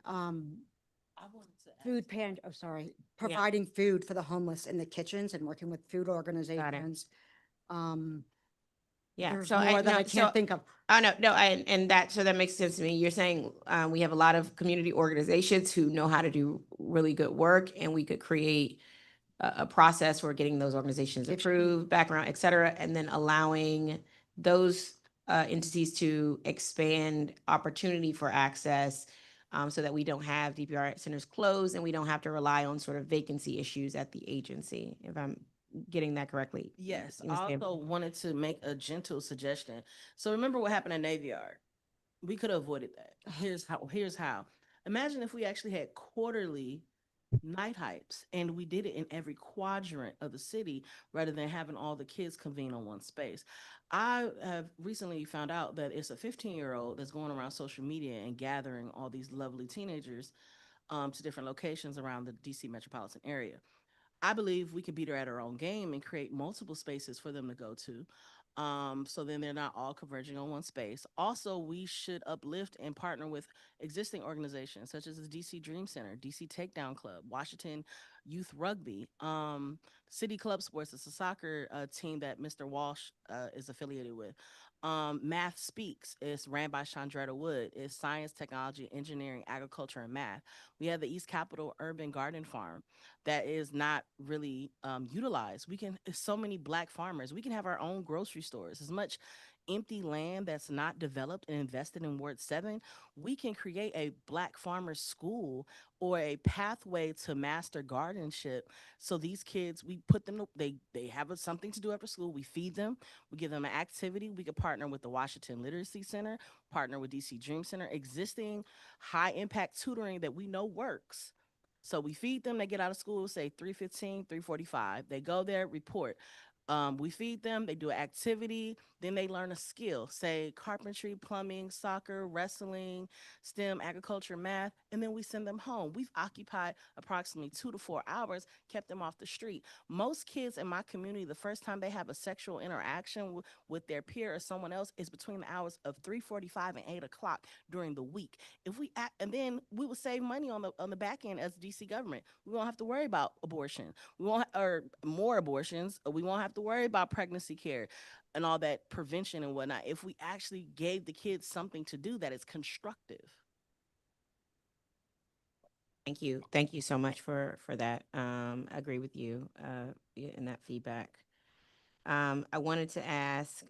Providing food for the homeless in the kitchens and working with food organizations. Yeah, There's so more that I can't think of. Oh, no, so that makes sense to me. You're saying we have a lot of community organizations who know how to do really good work, and we could create a process for getting those organizations approved, background, et cetera, and then allowing those entities to expand opportunity for access so that we don't have DPR centers closed and we don't have to rely on sort of vacancy issues at the agency, if I'm getting that correctly. Yes, Ms. I Stamper. also wanted to make a gentle suggestion. So remember what happened at Navy Yard? We could have avoided that. Here's how. Imagine if we actually had quarterly night hypes and we did it in every quadrant of the city rather than having all the kids convene on one space. I have recently found out that it's a 15-year-old that's going around social media and gathering all these lovely teenagers to different locations around the DC metropolitan area. I believe we could beat her at her own game and create multiple spaces for them to go to. So then they're not all converging on one space. Also, we should uplift and partner with existing organizations such as the DC Dream Center, DC Takedown Club, Washington Youth Rugby, City Club Sports. It's a soccer team that Mr. Walsh is affiliated with. Math Speaks is ran by Chandretta Wood. It's science, technology, engineering, agriculture, and math. We have the East Capitol Urban Garden Farm that is not really utilized. So many Black farmers. We can have our own grocery stores. As much empty land that's not developed and invested in Ward 7, we can create a Black farmer school or a pathway to master guardianship. So these kids, we put them, they have something to do after school. We feed them, we give them an activity. We could partner with the Washington Literacy Center, partner with DC Dream Center, existing high impact tutoring that we know works. So we feed them, they get out of school, say 3:15, 3:45. They go there, report. We feed them, they do an activity, then they learn a skill, say carpentry, plumbing, soccer, wrestling, STEM, agriculture, math, and then we send them home. We've occupied approximately 2 to 4 hours, kept them off the street. Most kids in my community, the first time they have a sexual interaction with their peer or someone else is between the hours of 3:45 and 8 o'clock during the week. If we act, and then we will save money on the back end as DC government. We won't have to worry about abortion. We won't or more abortions. We won't have to worry about pregnancy care and all that prevention and whatnot if we actually gave the kids something to do that is constructive. Thank you. Thank you so much for that. I agree with you in that feedback. I wanted to ask,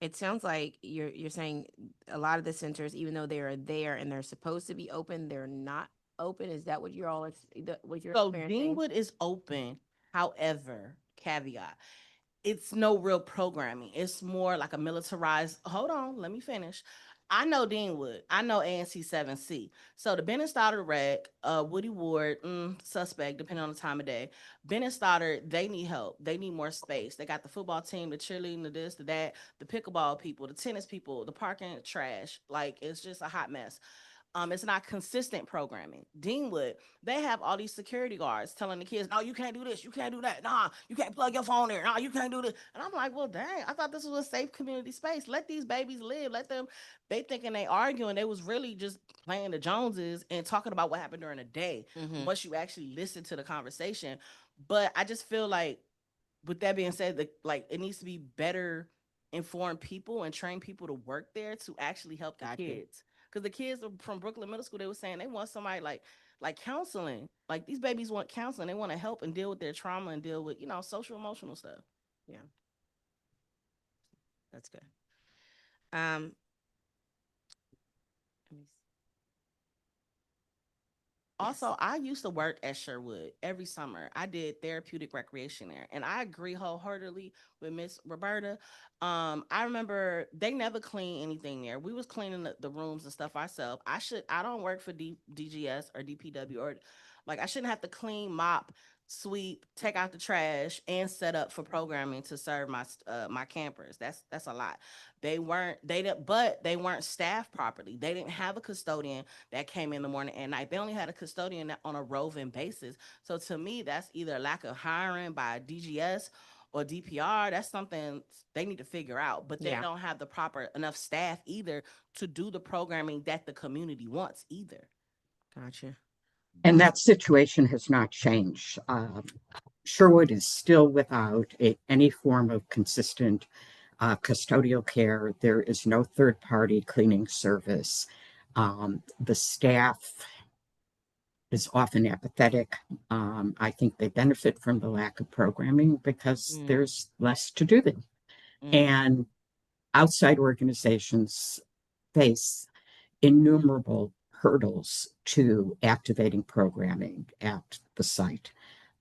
it sounds like you're saying a lot of the centers, even though they are there and they're supposed to be open, they're not open. Is that what you're all what you're So experiencing? Deanwood is open, however, caveat, it's no real programming. It's more like a militarized. Hold on, let me finish. I know Deanwood. I know ANC 7C. So the Bennett Stoddard Rec, Woody Ward, suspect, depending on the time of day. Bennett Stoddard, they need help. They need more space. They got the football team, the cheerleading, the this, the that, the pickleball people, the tennis people, the parking trash. Like, it's just a hot mess. It's not consistent programming. Deanwood, they have all these security guards telling the kids, no, you can't do this, you can't do that, nah, you can't plug your phone there, nah, you can't do this. And I'm like, well, dang, I thought this was a safe community space. Let these babies live. Let them, they thinking they arguing. They was really just playing the Joneses and talking about what happened during the day once you actually listen to the conversation. But I just feel like, with that being said, like it needs to be better informed people and train people to work there to actually help the kids. Because the kids from Brooklyn Middle School, they were saying they want somebody like counseling. Like these babies want counseling. They want to help and deal with their trauma and deal with, social emotional stuff. Yeah, that's good. Let me see. Also, I used to work at Sherwood every summer. I did therapeutic recreation there, and I agree wholeheartedly with Miss Roberta. I remember they never clean anything there. We was cleaning the rooms and stuff ourselves. I don't work for DGS or DPW or like I shouldn't have to clean, mop, sweep, take out the trash, and set up for programming to serve my campers. That's a lot. They weren't staffed properly. They didn't have a custodian that came in the morning and night. They only had a custodian on a roving basis. So to me, that's either lack of hiring by DGS or DPR. That's something they need to figure out. But they don't have the proper enough staff either to do the programming that the community wants either. Gotcha. And that situation has not changed. Sherwood is still without any form of consistent custodial care. There is no third-party cleaning service. The staff is often apathetic. I think they benefit from the lack of programming because there's less to do them. And outside organizations face innumerable hurdles to activating programming at the site.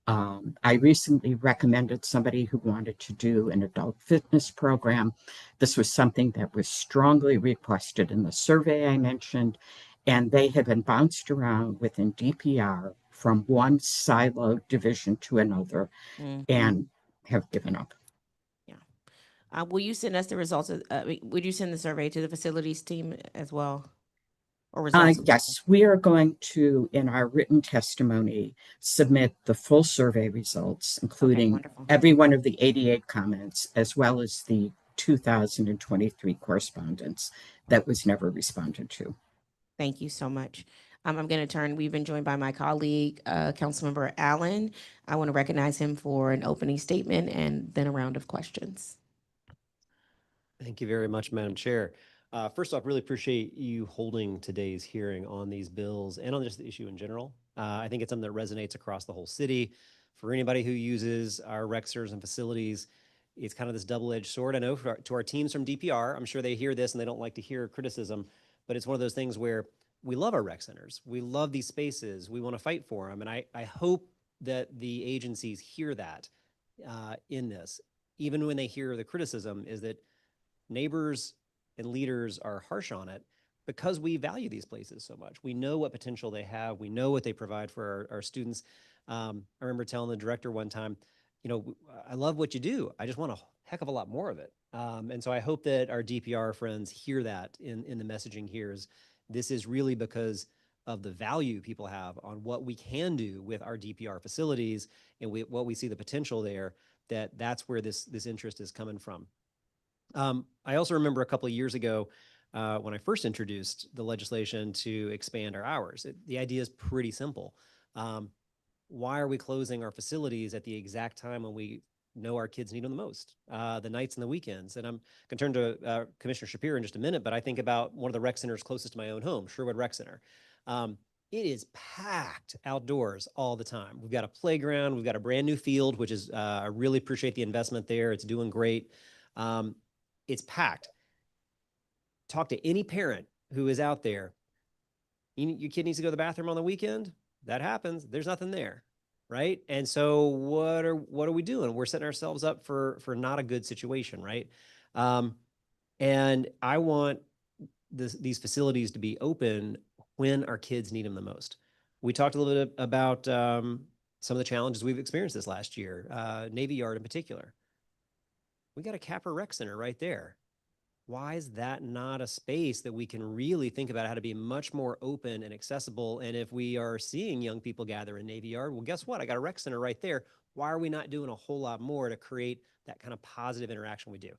I recently recommended somebody who wanted to do an adult fitness program. This was something that was strongly requested in the survey I mentioned, and they have been bounced around within DPR from one siloed division to another and have given up. Yeah. Will you send us the results of, would you send the survey to the facilities team as well? Or results? Yes, we are going to, in our written testimony, submit the full survey results, including wonderful. every one of the 88 comments, as well as the 2023 correspondence that was never responded to. Thank you so much. I'm going to turn, we've been joined by my colleague, Councilmember Allen. I want to recognize him for an opening statement and then a round of questions. Thank you very much, Madam Chair. First off, really appreciate you holding today's hearing on these bills and on just the issue in general. I think it's something that resonates across the whole city. For anybody who uses our rec centers and facilities, it's kind of this double-edged sword. I know to our teams from DPR, I'm sure they hear this and they don't like to hear criticism, but it's one of those things where we love our rec centers. We love these spaces. We want to fight for them. And I hope that the agencies hear that in this, even when they hear the criticism, is that neighbors and leaders are harsh on it because we value these places so much. We know what potential they have. We know what they provide for our students. I remember telling the director one time, you know, I love what you do. I just want a heck of a lot more of it. And so I hope that our DPR friends hear that in the messaging here. This is really because of the value people have on what we can do with our DPR facilities and what we see the potential there, that's where this interest is coming from. I also remember a couple of years ago when I first introduced the legislation to expand our hours. The idea is pretty simple. Why are we closing our facilities at the exact time when we know our kids need them the most, the nights and the weekends? And I'm going to turn to Commissioner Shapiro in just a minute, but I think about one of the rec centers closest to my own home, Sherwood Rec Center. It is packed outdoors all the time. We've got a playground. We've got a brand new field, which is, I really appreciate the investment there. It's doing great. It's packed. Talk to any parent who is out there. Your kid needs to go to the bathroom on the weekend. That happens. There's nothing there, right? And so what are we doing? We're setting ourselves up for not a good situation, right? And I want these facilities to be open when our kids need them the most. We talked a little bit about some of the challenges we've experienced this last year, Navy Yard in particular. We got a Capper Rec Center right there. Why is that not a space that we can really think about how to be much more open and accessible? And if we are seeing young people gather in Navy Yard, well, guess what? I got a rec center right there. Why are we not doing a whole lot more to create that kind of positive interaction we do?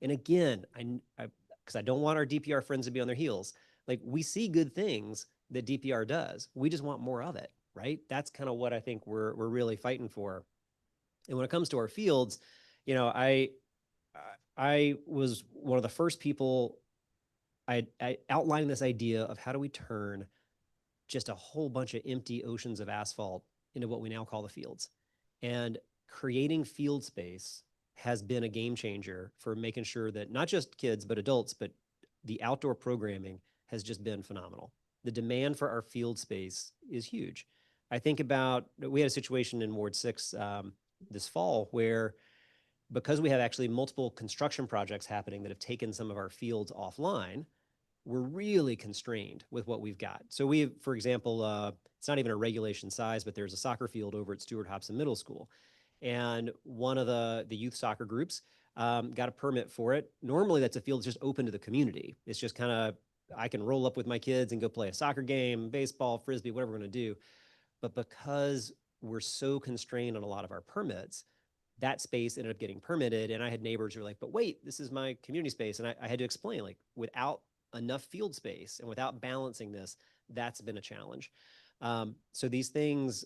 And again, because I don't want our DPR friends to be on their heels. Like, we see good things that DPR does. We just want more of it, right? That's kind of what I think we're really fighting for. And when it comes to our fields, you know, I was one of the first people I outlined this idea of how do we turn just a whole bunch of empty oceans of asphalt into what we now call the fields. And creating field space has been a game changer for making sure that not just kids, but adults, but the outdoor programming has just been phenomenal. The demand for our field space is huge. I think about, we had a situation in Ward 6 this fall where, because we have actually multiple construction projects happening that have taken some of our fields offline, we're really constrained with what we've got. So we have, for example, it's not even a regulation size, but there's a soccer field over at Stewart Hobson Middle School. And one of the youth soccer groups got a permit for it. Normally that's a field that's just open to the community. It's just kind of, I can roll up with my kids and go play a soccer game, baseball, frisbee, whatever we're gonna do. But because we're so constrained on a lot of our permits, that space ended up getting permitted. And I had neighbors who were like, but wait, this is my community space. And I had to explain, like, without enough field space and without balancing this, that's been a challenge. So these things,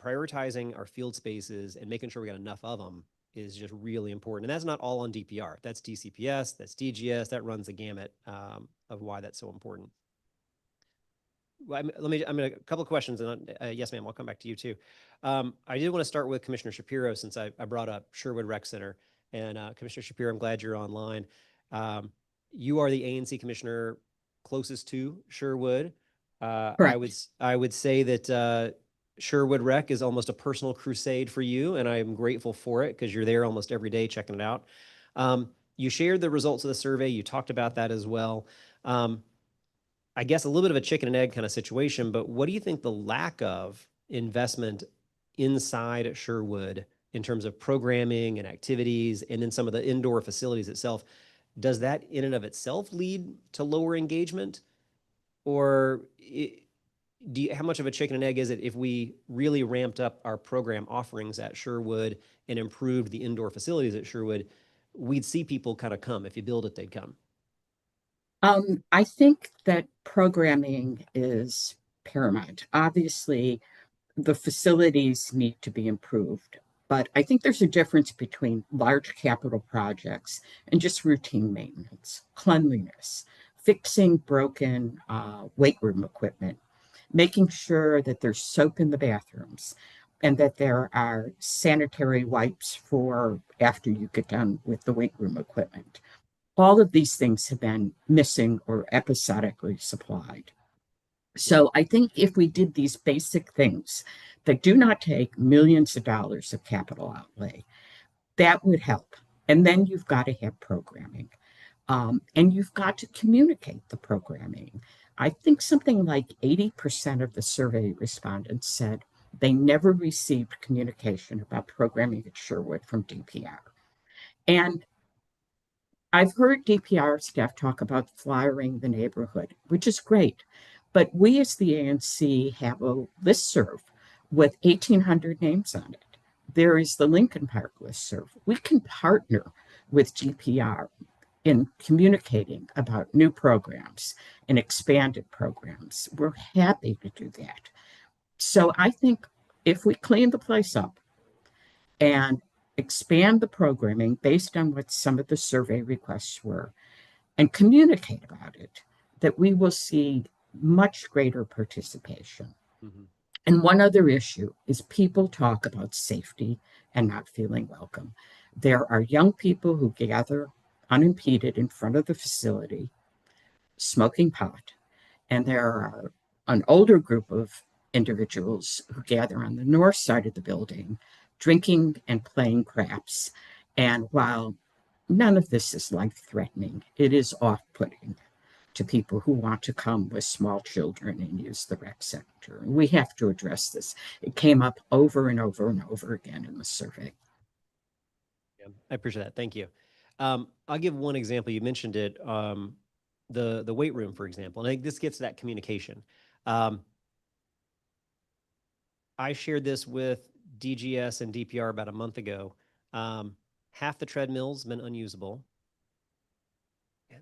prioritizing our field spaces and making sure we got enough of them is just really important. And that's not all on DPR. That's DCPS, that's DGS, that runs the gamut of why that's so important. Well, I'm gonna a couple of questions, and yes, ma'am, I'll come back to you too. I did want to start with Commissioner Shapiro, since I brought up Sherwood Rec Center. And Commissioner Shapiro, I'm glad you're online. You are the ANC commissioner closest to Sherwood. Correct. I would say that Sherwood Rec is almost a personal crusade for you, and I'm grateful for it because you're there almost every day checking it out. You shared the results of the survey. You talked about that as well. I guess a little bit of a chicken and egg kind of situation, but what do you think the lack of investment inside Sherwood in terms of programming and activities and then some of the indoor facilities itself, does that in and of itself lead to lower engagement? Or how much of a chicken and egg is it if we really ramped up our program offerings at Sherwood and improved the indoor facilities at Sherwood, we'd see people kind of come. If you build it, they'd come. I think that programming is paramount. Obviously, the facilities need to be improved, but I think there's a difference between large capital projects and just routine maintenance, cleanliness, fixing broken weight room equipment, making sure that there's soap in the bathrooms and that there are sanitary wipes for after you get done with the weight room equipment. All of these things have been missing or episodically supplied. So I think if we did these basic things that do not take millions of dollars of capital outlay, that would help. And then you've got to have programming. And you've got to communicate the programming. I think something like 80% of the survey respondents said they never received communication about programming at Sherwood from DPR. And I've heard DPR staff talk about flyering the neighborhood, which is great. But we as the ANC have a listserv with 1,800 names on it. There is the Lincoln Park listserv. We can partner with DPR in communicating about new programs and expanded programs. We're happy to do that. So I think if we clean the place up and expand the programming based on what some of the survey requests were and communicate about it, that we will see much greater participation. Mm-hmm. And one other issue is people talk about safety and not feeling welcome. There are young people who gather unimpeded in front of the facility, smoking pot, and there are an older group of individuals who gather on the north side of the building, drinking and playing craps. And while none of this is life-threatening, it is off-putting to people who want to come with small children and use the rec center. We have to address this. It came up over and over and over again in the survey. Yeah, I appreciate that. Thank you. I'll give one example. You mentioned it, the weight room, for example. And I think this gets to that communication. I shared this with DGS and DPR about a month ago. Half the treadmills been unusable.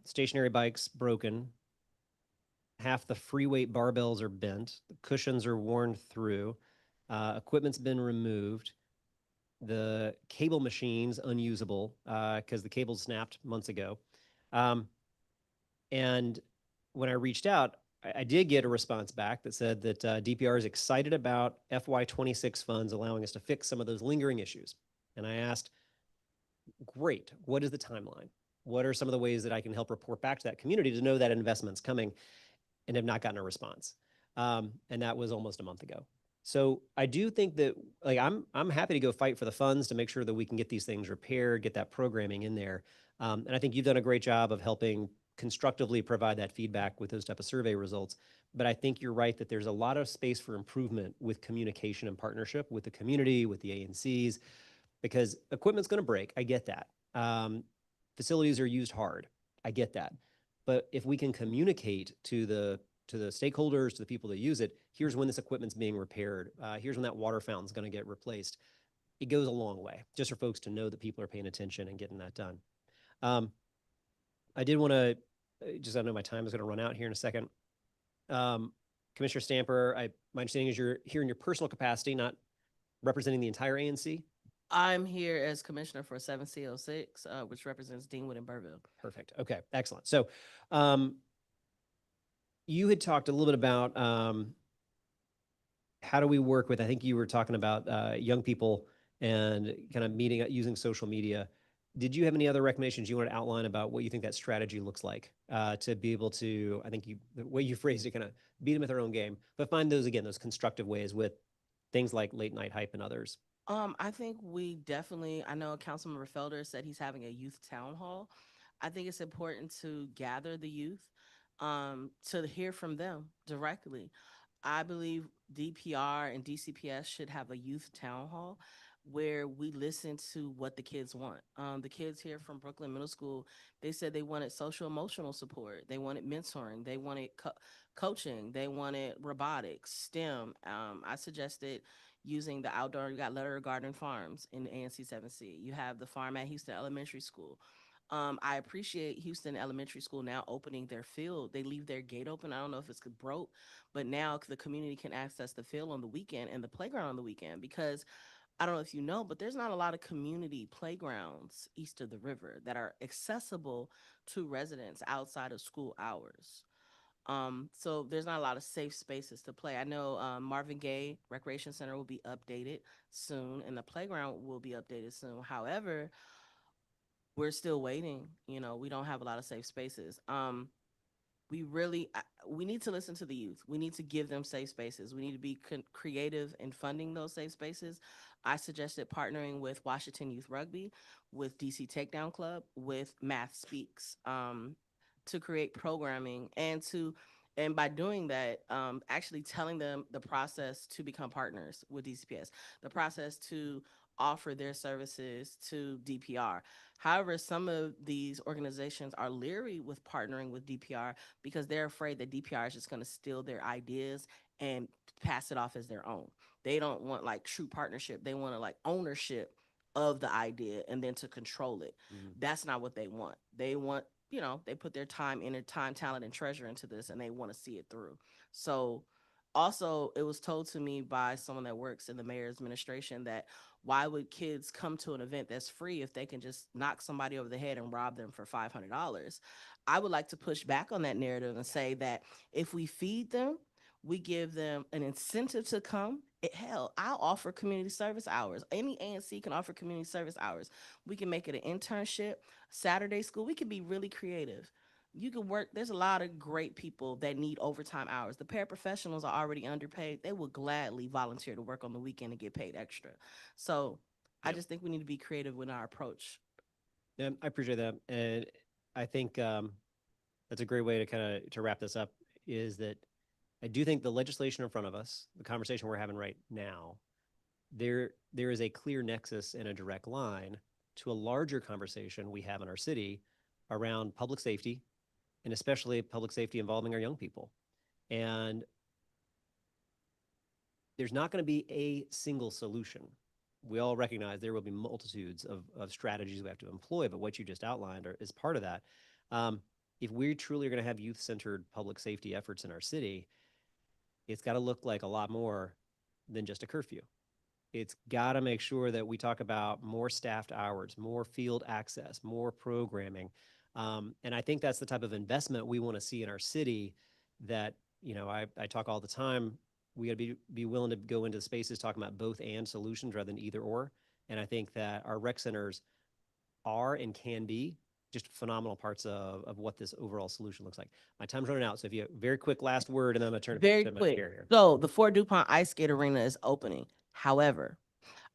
Stationary bikes broken. Half the free weight barbells are bent. The cushions are worn through. Equipment's been removed. The cable machine's unusable because the cable snapped months ago. And when I reached out, I did get a response back that said that DPR is excited about FY26 funds allowing us to fix some of those lingering issues. And I asked, great, what is the timeline? What are some of the ways that I can help report back to that community to know that investment's coming, and have not gotten a response. And that was almost a month ago. So I do think that, like, I'm happy to go fight for the funds to make sure that we can get these things repaired, get that programming in there. And I think you've done a great job of helping constructively provide that feedback with those type of survey results. But I think you're right that there's a lot of space for improvement with communication and partnership with the community, with the ANCs, because equipment's going to break. I get that. Facilities are used hard. I get that. But if we can communicate to the stakeholders, to the people that use it, here's when this equipment's being repaired. Here's when that water fountain's going to get replaced. It goes a long way just for folks to know that people are paying attention and getting that done. I did want to I know my time is going to run out here in a second. Commissioner Stamper, my understanding is you're here in your personal capacity, not representing the entire ANC. I'm here as commissioner for 7C06, which represents Deanwood and Burville. Perfect. Okay, excellent. So you had talked a little bit about how do we work with, I think you were talking about young people and kind of meeting, using social media. Did you have any other recommendations you want to outline about what you think that strategy looks like to be able to, I think the way you phrased it, kind of beat them at their own game, but find those, again, those constructive ways with things like late night hype and others? I think we definitely, I know Councilmember Felder said he's having a youth town hall. I think it's important to gather the youth, to hear from them directly. I believe DPR and DCPS should have a youth town hall where we listen to what the kids want. The kids here from Brooklyn Middle School, they said they wanted social emotional support. They wanted mentoring. They wanted coaching. They wanted robotics, STEM. I suggested using the outdoor, you got Letter Garden Farms in ANC 7C. You have the farm at Houston Elementary School. I appreciate Houston Elementary School now opening their field. They leave their gate open. I don't know if it's broke, but now the community can access the field on the weekend and the playground on the weekend, because I don't know if you know, but there's not a lot of community playgrounds east of the river that are accessible to residents outside of school hours. So there's not a lot of safe spaces to play. I know Marvin Gaye Recreation Center will be updated soon, and the playground will be updated soon. However, we're still waiting. You know, we don't have a lot of safe spaces. We need to listen to the youth. We need to give them safe spaces. We need to be creative in funding those safe spaces. I suggested partnering with Washington Youth Rugby, with DC Takedown Club, with Math Speaks, to create programming and by doing that, actually telling them the process to become partners with DCPS, the process to offer their services to DPR. However, some of these organizations are leery with partnering with DPR because they're afraid that DPR is just going to steal their ideas and pass it off as their own. They don't want like true partnership. They want to like ownership of the idea and then to control it. That's not what they want. They want, you know, they put their time, talent, and treasure into this, and they want to see it through. So also, it was told to me by someone that works in the mayor's administration that why would kids come to an event that's free if they can just knock somebody over the head and rob them for $500? I would like to push back on that narrative and say that if we feed them, we give them an incentive to come. Hell, I'll offer community service hours. Any ANC can offer community service hours. We can make it an internship, Saturday school. We can be really creative. You can work. There's a lot of great people that need overtime hours. The paraprofessionals are already underpaid. They will gladly volunteer to work on the weekend and get paid extra. So I just think we need to be creative with our approach. Yeah, I appreciate that. And I think that's a great way to kind of to wrap this up, is that I do think the legislation in front of us, the conversation we're having right now, there is a clear nexus and a direct line to a larger conversation we have in our city around public safety, and especially public safety involving our young people. And there's not going to be a single solution. We all recognize there will be multitudes of strategies we have to employ, but what you just outlined is part of that. If we truly are going to have youth-centered public safety efforts in our city, it's got to look like a lot more than just a curfew. It's got to make sure that we talk about more staffed hours, more field access, more programming. And I think that's the type of investment we want to see in our city that, you know, I talk all the time. We got to be willing to go into spaces talking about both and solutions rather than either or. And I think that our rec centers are and can be just phenomenal parts of what this overall solution looks like. My time's running out, so if you have a very quick last word, and then I'm going to turn Very to my quick. chair here. So the Fort DuPont Ice Skate Arena is opening. However,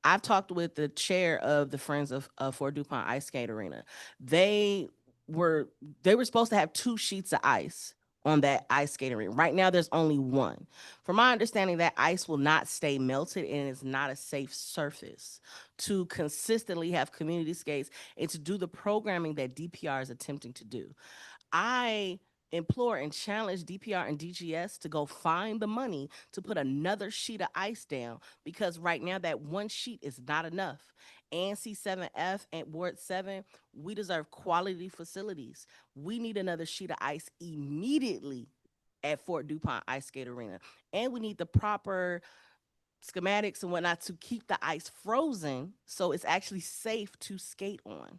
I've talked with the chair of the Friends of Fort DuPont Ice Skate Arena. They were supposed to have 2 sheets of ice on that ice skating rink. Right now, there's only 1. From my understanding, that ice will not stay melted, and it's not a safe surface to consistently have community skates and to do the programming that DPR is attempting to do. I implore and challenge DPR and DGS to go find the money to put another sheet of ice down, because right now that 1 sheet is not enough. ANC 7F and Ward 7, we deserve quality facilities. We need another sheet of ice immediately at Fort DuPont Ice Skate Arena. And we need the proper schematics and whatnot to keep the ice frozen so it's actually safe to skate on.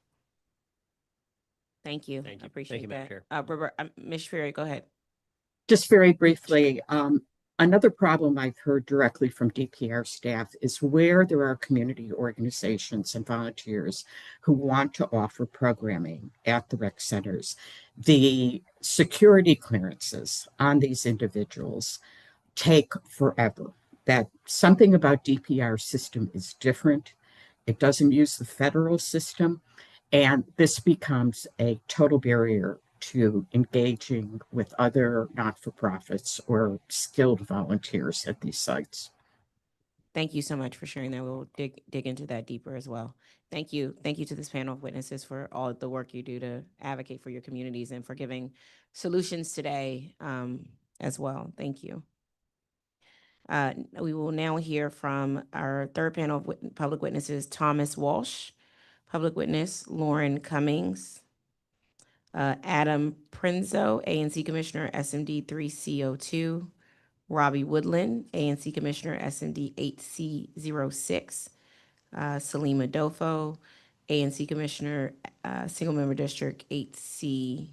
Thank you. Thank you. I appreciate Thank you, Madam that. Ms. Ferry, go ahead. Just very briefly, Another problem I've heard directly from DPR staff is where there are community organizations and volunteers who want to offer programming at the rec centers. The security clearances on these individuals take forever. That something about DPR system is different. It doesn't use the federal system, and this becomes a total barrier to engaging with other not-for-profits or skilled volunteers at these sites. Thank you so much for sharing that. We'll dig into that deeper as well. Thank you. Thank you to this panel of witnesses for all the work you do to advocate for your communities and for giving solutions today as well. Thank you. We will now hear from our third panel of public witnesses, Thomas Walsh, public witness, Lauren Cummings, Adam Prinzo, ANC Commissioner, SMD 3CO2, Robbie Woodland, ANC Commissioner, SMD 8C06, Salima Dofo, ANC Commissioner, Single Member District 8C07.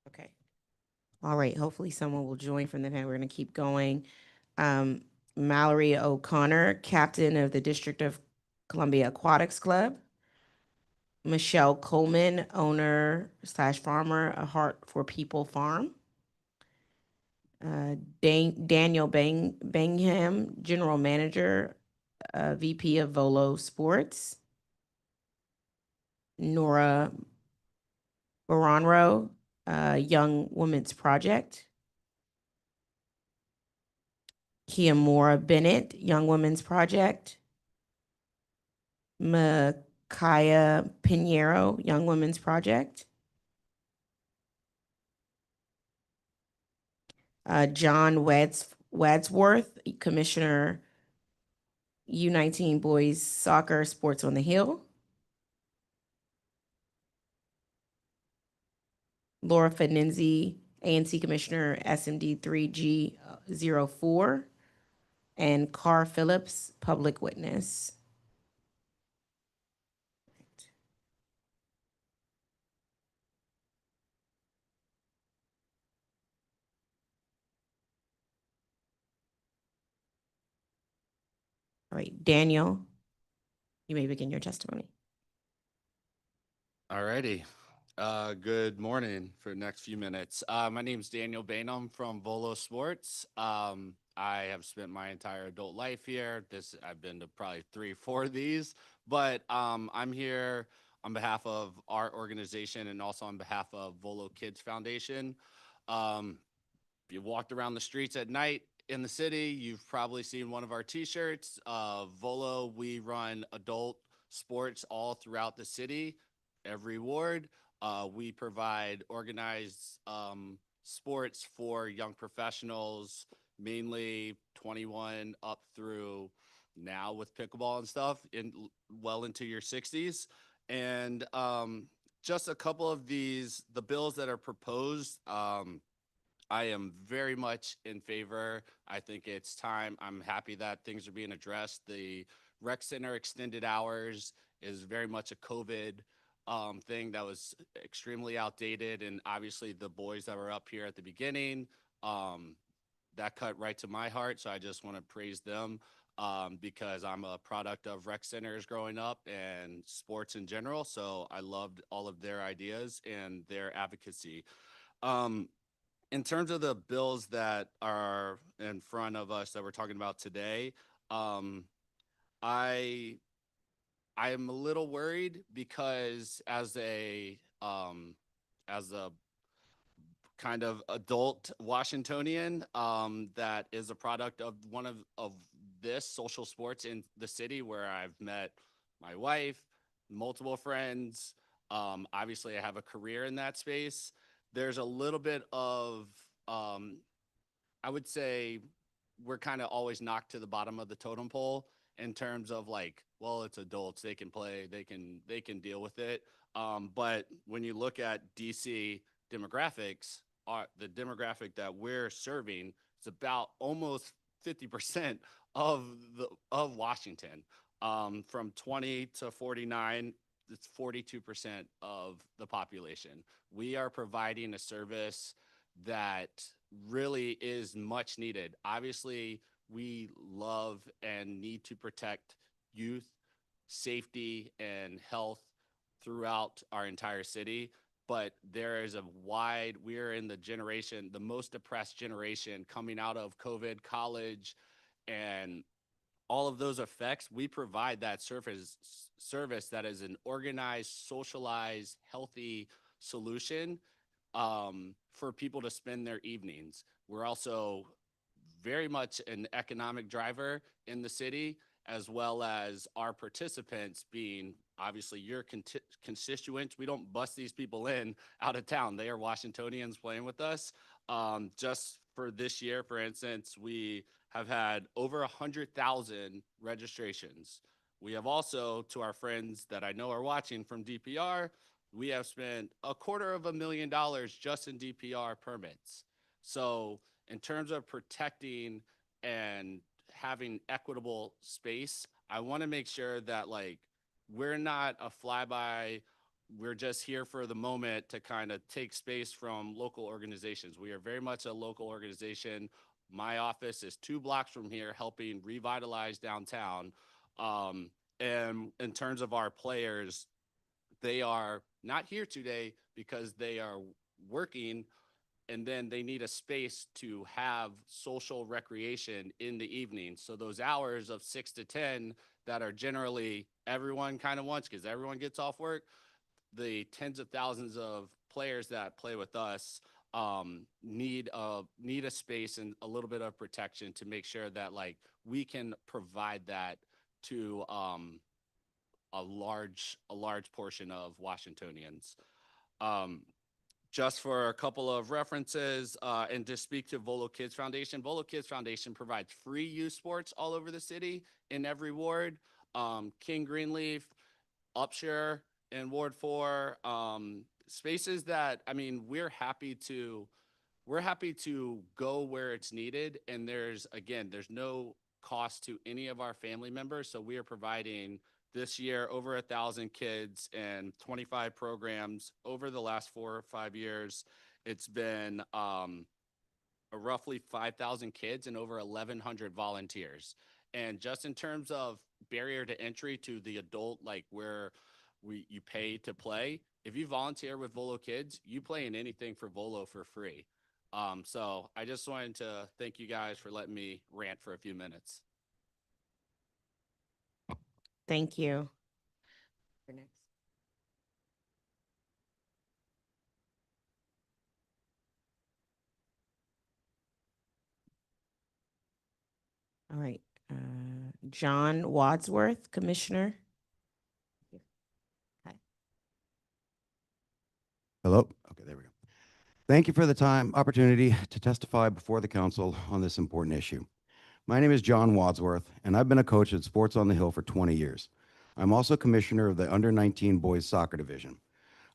Okay. All right. Hopefully someone will join from the panel. We're going to keep going. Mallory O'Connor, captain of the District of Columbia Aquatics Club. Michelle Coleman, owner / farmer, A Heart for People Farm. Daniel Bangham, general manager, VP of Volo Sports. Nora Baronro, Young Women's Project. Kiamora Bennett, Young Women's Project. Makaya Pinheiro, Young Women's Project. John Wadsworth, Commissioner, U19 Boys Soccer Sports on the Hill. Laura Fenenzi, ANC Commissioner, SMD 3G04. And Carr Phillips, public witness. All right, Daniel, you may begin your testimony. All righty. Good morning for the next few minutes. My name is Daniel Bainum from Volo Sports. I have spent my entire adult life here. I've been to probably 3 or 4 of these, but I'm here on behalf of our organization and also on behalf of Volo Kids Foundation. If you walked around the streets at night in the city, you've probably seen one of our t-shirts. Volo, we run adult sports all throughout the city, every ward. We provide organized sports for young professionals, mainly 21 up through now with pickleball and stuff, well into your 60s. And just a couple of the bills that are proposed, I am very much in favor. I think it's time. I'm happy that things are being addressed. The rec center extended hours is very much a COVID thing that was extremely outdated. And obviously the boys that were up here at the beginning, that cut right to my heart. So I just want to praise them because I'm a product of rec centers growing up and sports in general. So I loved all of their ideas and their advocacy. In terms of the bills that are in front of us that we're talking about today, I am a little worried because as a kind of adult Washingtonian that is a product of one of this social sports in the city where I've met my wife, multiple friends. Obviously, I have a career in that space. There's a little bit of I would say we're kind of always knocked to the bottom of the totem pole in terms of like, well, it's adults, they can play, they can deal with it. But when you look at DC demographics, the demographic that we're serving is about almost 50% of Washington. From 20 to 49, it's 42% of the population. We are providing a service that really is much needed. Obviously, we love and need to protect youth safety and health throughout our entire city. But there is we're in the most depressed generation coming out of COVID, college, and all of those effects. We provide that service that is an organized, socialized, healthy solution for people to spend their evenings. We're also very much an economic driver in the city, as well as our participants being obviously your constituents. We don't bust these people in out of town. They are Washingtonians playing with us. Just for this year, for instance, we have had over 100,000 registrations. We have also, to our friends that I know are watching from DPR, we have spent $250,000 just in DPR permits. So in terms of protecting and having equitable space, I want to make sure that like we're not a flyby. We're just here for the moment to kind of take space from local organizations. We are very much a local organization. My office is 2 blocks from here, helping revitalize downtown. And in terms of our players, they are not here today because they are working, and then they need a space to have social recreation in the evening. So those hours of 6 to 10 that are generally everyone kind of wants, because everyone gets off work, the tens of thousands of players that play with us need a space and a little bit of protection to make sure that like we can provide that to a large portion of Washingtonians. Just for a couple of references, and to speak to Volo Kids Foundation provides free youth sports all over the city in every ward. King Greenleaf, Upshur in Ward 4, spaces that, I mean, we're happy to go where it's needed. And there's no cost to any of our family members. So we are providing this year over 1,000 kids and 25 programs over the last 4 or 5 years. It's been roughly 5,000 kids and over 1,100 volunteers. And just in terms of barrier to entry to the adult, like where you pay to play, if you volunteer with Volo Kids, you play in anything for Volo for free. So I just wanted to thank you guys for letting me rant for a few minutes. Thank you. You're next. All right. John Wadsworth, Commissioner. Hi. Hello. Okay, there we go. Thank you for the opportunity to testify before the council on this important issue. My name is John Wadsworth, and I've been a coach at Sports on the Hill for 20 years. I'm also commissioner of the under-19 boys soccer division.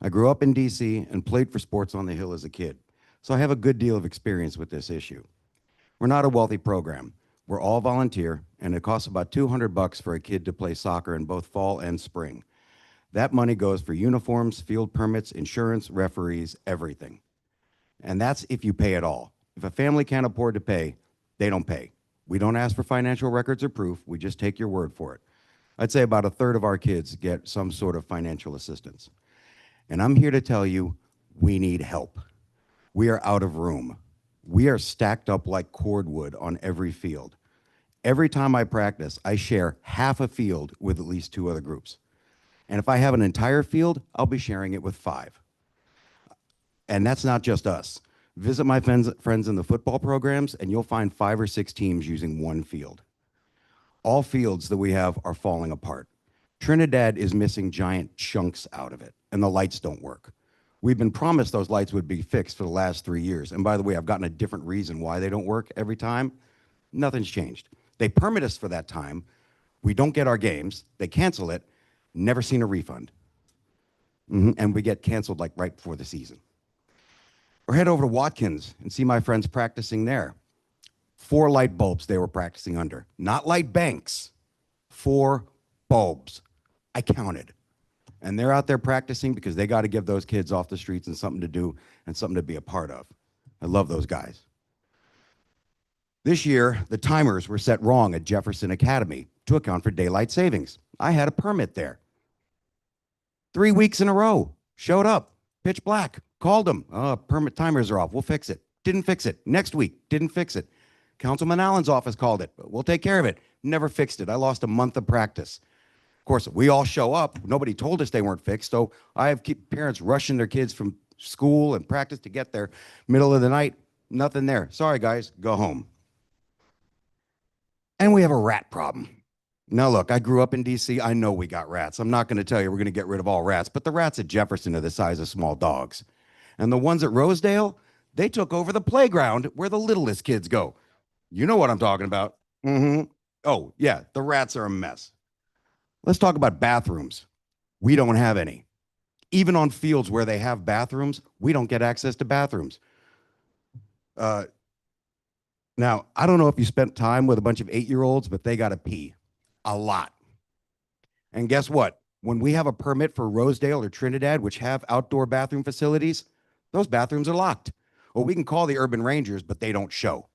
I grew up in DC and played for Sports on the Hill as a kid, so I have a good deal of experience with this issue. We're not a wealthy program. We're all volunteer, and it costs about $200 for a kid to play soccer in both fall and spring. That money goes for uniforms, field permits, insurance, referees, everything. And that's if you pay at all. If a family can't afford to pay, they don't pay. We don't ask for financial records or proof. We just take your word for it. I'd say about 1/3 of our kids get some sort of financial assistance. And I'm here to tell you, we need help. We are out of room. We are stacked up like cordwood on every field. Every time I practice, I share half a field with at least 2 other groups. And if I have an entire field, I'll be sharing it with 5. And that's not just us. Visit my friends in the football programs, and you'll find 5 or 6 teams using 1 field. All fields that we have are falling apart. Trinidad is missing giant chunks out of it, and the lights don't work. We've been promised those lights would be fixed for the last 3 years. And by the way, I've gotten a different reason why they don't work every time. Nothing's changed. They permit us for that time. We don't get our games. They cancel it. Never seen a refund. And we get canceled like right before the season. Or head over to Watkins and see my friends practicing there. 4 light bulbs they were practicing under. Not light banks. 4 bulbs. I counted. And they're out there practicing because they got to give those kids off the streets and something to do and something to be a part of. I love those guys. This year, the timers were set wrong at Jefferson Academy to account for daylight savings. I had a permit there. 3 weeks in a row. Showed up. Pitch black. Called them. Permit timers are off. We'll fix it. Didn't fix it. Next week. Didn't fix it. Councilman Allen's office called it. We'll take care of it. Never fixed it. I lost a month of practice. Of course, we all show up. Nobody told us they weren't fixed. So I have parents rushing their kids from school and practice to get there. Middle of the night, nothing there. Sorry, guys, go home. And we have a rat problem. Now, look, I grew up in D.C. I know we got rats. I'm not going to tell you we're going to get rid of all rats, but the rats at Jefferson are the size of small dogs. And the ones at Rosedale, they took over the playground where the littlest kids go. You know what I'm talking about. Oh, yeah, the rats are a mess. Let's talk about bathrooms. We don't have any. Even on fields where they have bathrooms, we don't get access to bathrooms. Now, I don't know if you spent time with a bunch of 8-year-olds, but they got to pee a lot. And guess what? When we have a permit for Rosedale or Trinidad, which have outdoor bathroom facilities, those bathrooms are locked. Well, we can call the urban rangers, but they don't show.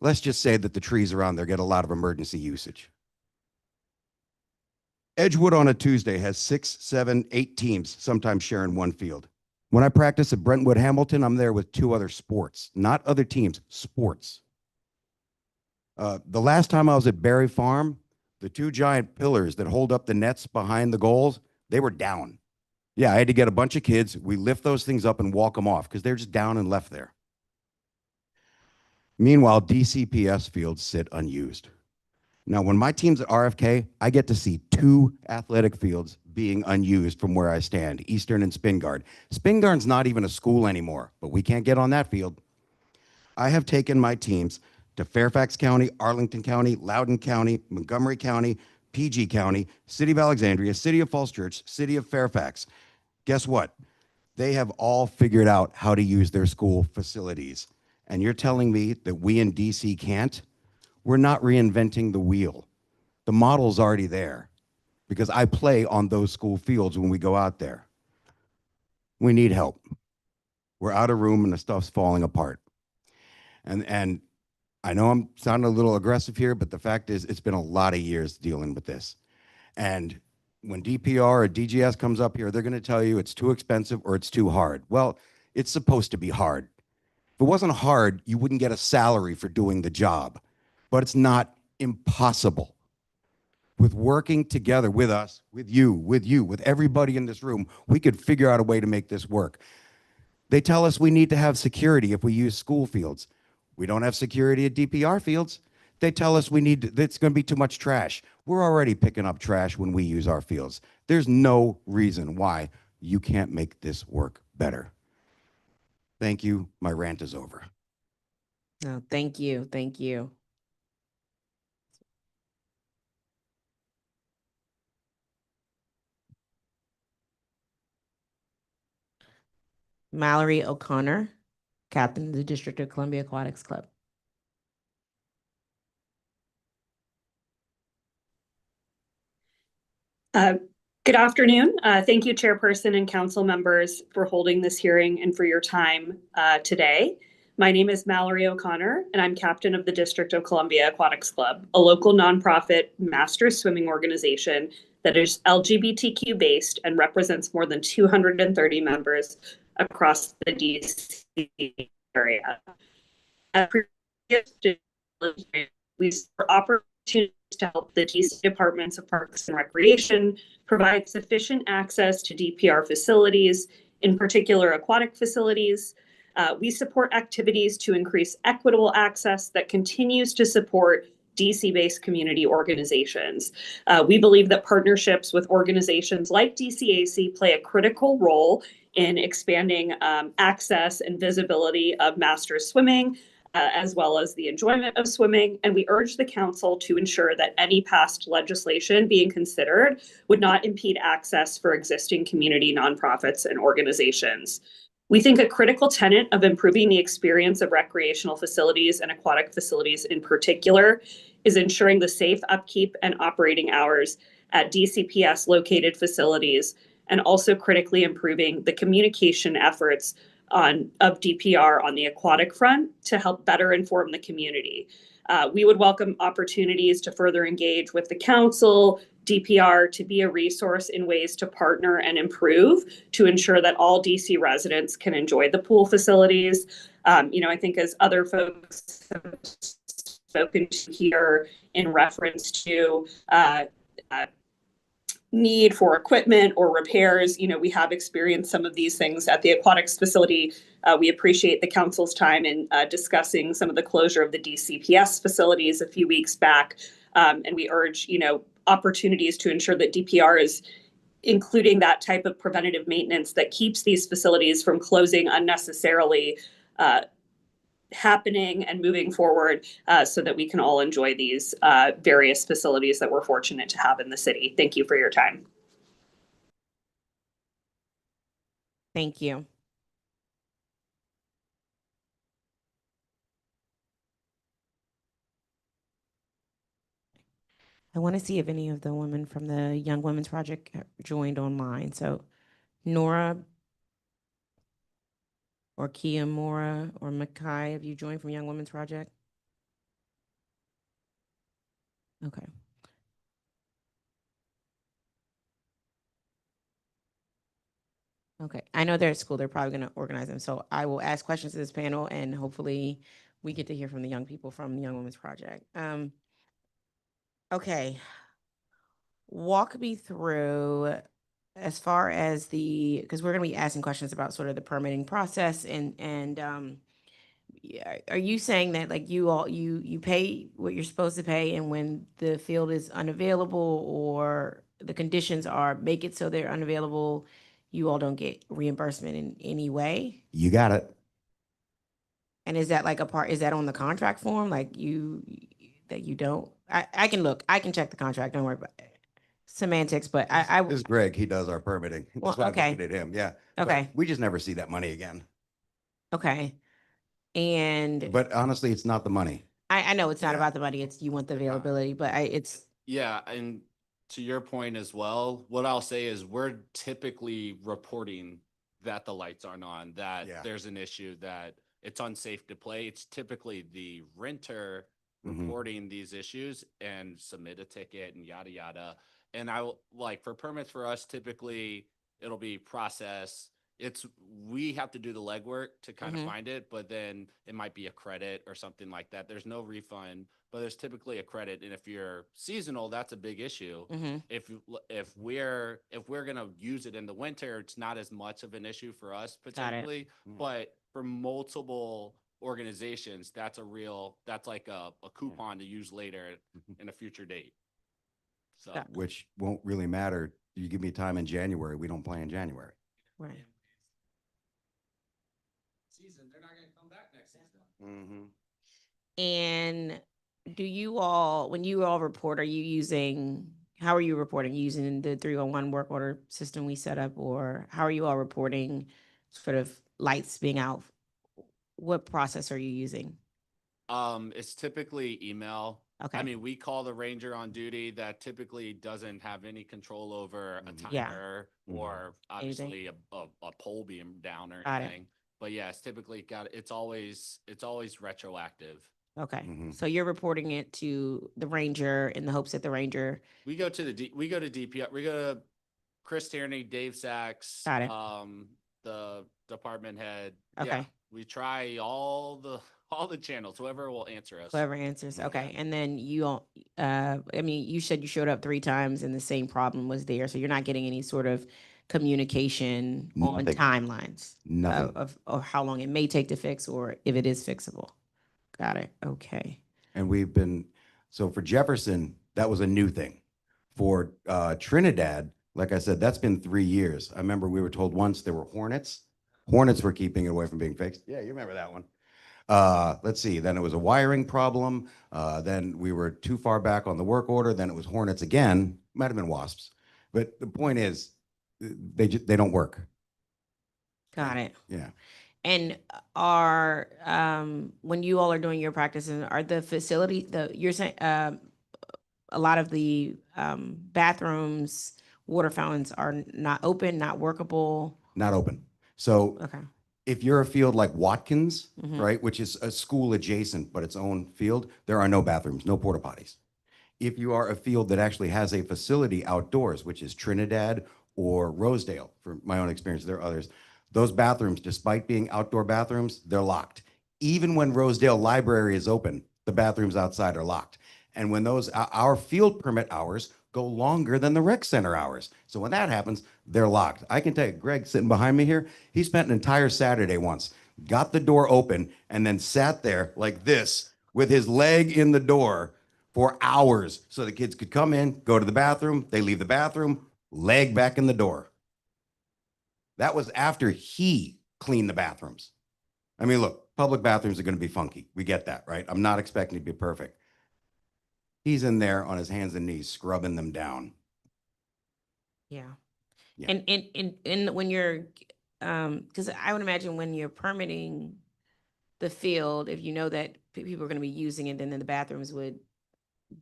Let's just say that the trees around there get a lot of emergency usage. Edgewood on a Tuesday has 6, 7, 8 teams, sometimes sharing one field. When I practice at Brentwood Hamilton, I'm there with 2 other sports, not other teams, sports. The last time I was at Berry Farm, the 2 giant pillars that hold up the nets behind the goals, they were down. Yeah, I had to get a bunch of kids. We lift those things up and walk them off because they're just down and left there. Meanwhile, DCPS fields sit unused. Now, when my team's at RFK, I get to see 2 athletic fields being unused from where I stand, Eastern and Spingard. Spingard's not even a school anymore, but we can't get on that field. I have taken my teams to Fairfax County, Arlington County, Loudoun County, Montgomery County, PG County, City of Alexandria, City of Falls Church, City of Fairfax. Guess what? They have all figured out how to use their school facilities. And you're telling me that we in DC can't? We're not reinventing the wheel. The model's already there because I play on those school fields when we go out there. We need help. We're out of room and the stuff's falling apart. And I know I'm sounding a little aggressive here, but the fact is it's been a lot of years dealing with this. And when DPR or DGS comes up here, they're going to tell you it's too expensive or it's too hard. Well, it's supposed to be hard. If it wasn't hard, you wouldn't get a salary for doing the job. But it's not impossible. With working together with us, with you, with everybody in this room, we could figure out a way to make this work. They tell us we need to have security if we use school fields. We don't have security at DPR fields. They tell us it's going to be too much trash. We're already picking up trash when we use our fields. There's no reason why you can't make this work better. Thank you. My rant is over. No, thank you. Thank you. Mallory O'Connor, captain of the District of Columbia Aquatics Club. Good afternoon. Thank you, Chairperson and Council members, for holding this hearing and for your time today. My name is Mallory O'Connor, and I'm captain of the District of Columbia Aquatics Club, a local nonprofit master swimming organization that is LGBTQ based and represents more than 230 members across the DC area. We support opportunities to help the DC Departments of Parks and Recreation provide sufficient access to DPR facilities, in particular aquatic facilities. We support activities to increase equitable access that continues to support DC-based community organizations. We believe that partnerships with organizations like DCAC play a critical role in expanding access and visibility of masters swimming, as well as the enjoyment of swimming. And we urge the council to ensure that any past legislation being considered would not impede access for existing community nonprofits and organizations. We think a critical tenet of improving the experience of recreational facilities and aquatic facilities in particular is ensuring the safe upkeep and operating hours at DCPS located facilities, and also critically improving the communication efforts of DPR on the aquatic front to help better inform the community. We would welcome opportunities to further engage with the council, DPR, to be a resource in ways to partner and improve to ensure that all DC residents can enjoy the pool facilities. I think as other folks have spoken to here in reference to need for equipment or repairs, we have experienced some of these things at the aquatics facility. We appreciate the council's time in discussing some of the closure of the DCPS facilities a few weeks back. And we urge, opportunities to ensure that DPR is including that type of preventative maintenance that keeps these facilities from closing unnecessarily, happening and moving forward, so that we can all enjoy these various facilities that we're fortunate to have in the city. Thank you for your time. Thank you. I want to see if any of the women from the Young Women's Project joined online. So Nora or Kia Mora or Makai, have you joined from Young Women's Project? Okay. Okay, I know they're at school. They're probably going to organize them. So I will ask questions to this panel, and hopefully we get to hear from the young people from the Young Women's Project. Okay. Walk me through as far as because we're going to be asking questions about sort of the permitting process and yeah, are you saying that like you pay what you're supposed to pay, and when the field is unavailable or the conditions are make it so they're unavailable, you all don't get reimbursement in any way? You got it. And is that like is that on the contract form? Like that you don't? I can look, I can check the contract. Don't worry about it. Semantics, but This is Greg. He does our permitting. Well, That's why okay. I'm looking at him. Yeah. Okay. But we just never see that money again. Okay. And But honestly, it's not the money. I know it's not about the money. It's you want the availability, but it's Yeah, and to your point as well, what I'll say is we're typically reporting that the lights aren't on, that there's an issue, that it's unsafe to play. It's typically the renter reporting these issues and submit a ticket and yada yada. And for permits for us, typically it'll be process. We have to do the legwork to kind of find it, but then it might be a credit or something like that. There's no refund, but there's typically a credit. And if you're seasonal, that's a big issue. If we're gonna use it in the winter, it's not as much of an issue for us potentially. But for multiple organizations, that's like a coupon to use later in a future date. So Which won't really matter. You give me time in January, we don't play in January. right. Season, they're not gonna come back next season. And do you all, when you all report, how are you reporting? Using the 301 work order system we set up, or how are you all reporting sort of lights being out? What process are you using? It's typically email. Okay. I mean, we call the ranger on duty that typically doesn't have any control over a timer or obviously a pole being down or anything. But yeah, it's typically it's always retroactive. Okay. So you're reporting it to the ranger in the hopes that the ranger. We go to DPR. We go to Chris Tierney, Dave Sachs, the department head. Okay. Yeah, we try all the channels, whoever will answer us. Whoever answers. Okay. And then you said you showed up 3 times and the same problem was there. So you're not getting any sort of communication on timelines of how long it may take to fix or if it is fixable. Got it. Okay. And we've been So for Jefferson, that was a new thing. For Trinidad, like I said, that's been 3 years. I remember we were told once there were hornets. Hornets were keeping it away from being fixed. Yeah, you remember that one. Let's see, then it was a wiring problem. Then we were too far back on the work order. Then it was hornets again. Might have been wasps. But the point is, they don't work. Got it. Yeah. And are when you all are doing your practices, are the facility you're saying a lot of the bathrooms, water fountains are not open, not workable? Not open. So Okay. if you're a field like Watkins, Mhm. right, which is a school adjacent but its own field, there are no bathrooms, no porta potties. If you are a field that actually has a facility outdoors, which is Trinidad or Rosedale, from my own experience, there are others, those bathrooms, despite being outdoor bathrooms, they're locked. Even when Rosedale Library is open, the bathrooms outside are locked. And when those, our field permit hours go longer than the rec center hours. So when that happens, they're locked. I can tell you, Greg sitting behind me here, he spent an entire Saturday once, got the door open and then sat there like this with his leg in the door for hours so the kids could come in, go to the bathroom, they leave the bathroom, leg back in the door. That was after he cleaned the bathrooms. I mean, look, public bathrooms are going to be funky. We get that, right? I'm not expecting it to be perfect. He's in there on his hands and knees, scrubbing them down. Yeah. Yeah. And when you're, because I would imagine when you're permitting the field, if you know that people are going to be using it, then the bathrooms would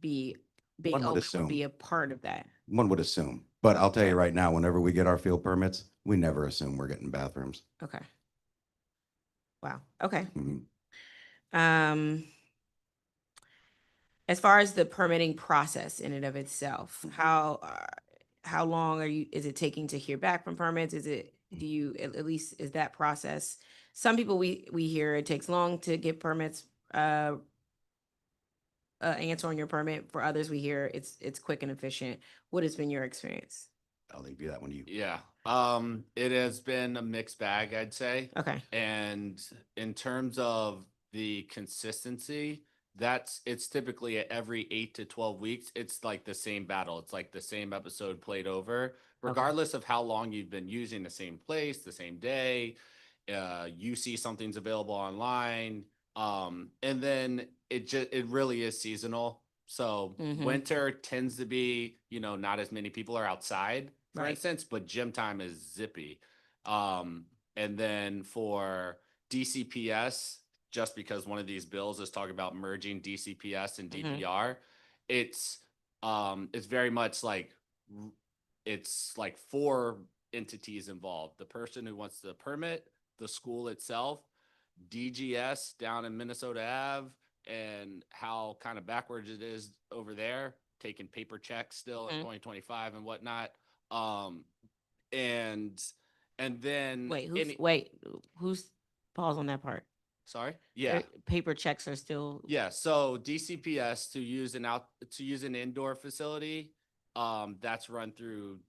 be being One would open assume. would be a part of that. One would assume. But I'll tell you right now, whenever we get our field permits, we never assume we're getting bathrooms. Okay. Wow. Okay. Mhm. As far as the permitting process in and of itself, how long is it taking to hear back from permits? Do you, at least is that process? Some people we hear it takes long to get permits, answer on your permit. For others, we hear it's quick and efficient. What has been your experience? I'll leave that one to you. Yeah. It has been a mixed bag, I'd say. Okay. And in terms of the consistency, it's typically at every 8 to 12 weeks. It's like the same battle. It's like the same episode played over, regardless of how long you've been using the same place, the same day. You see something's available online. And then it really is seasonal. So winter tends to be, not as many people are outside, for instance, but gym time is zippy. And then for DCPS, just because one of these bills is talking about merging DCPS and DPR, it's very much like it's like 4 entities involved: the person who wants the permit, the school itself, DGS down in Minnesota Ave, and how kind of backwards it is over there, taking paper checks still in 2025 and whatnot. And then who's pause on that part? Sorry. Yeah. Paper checks are still. Yeah. So DCPS to use an indoor facility, that's run through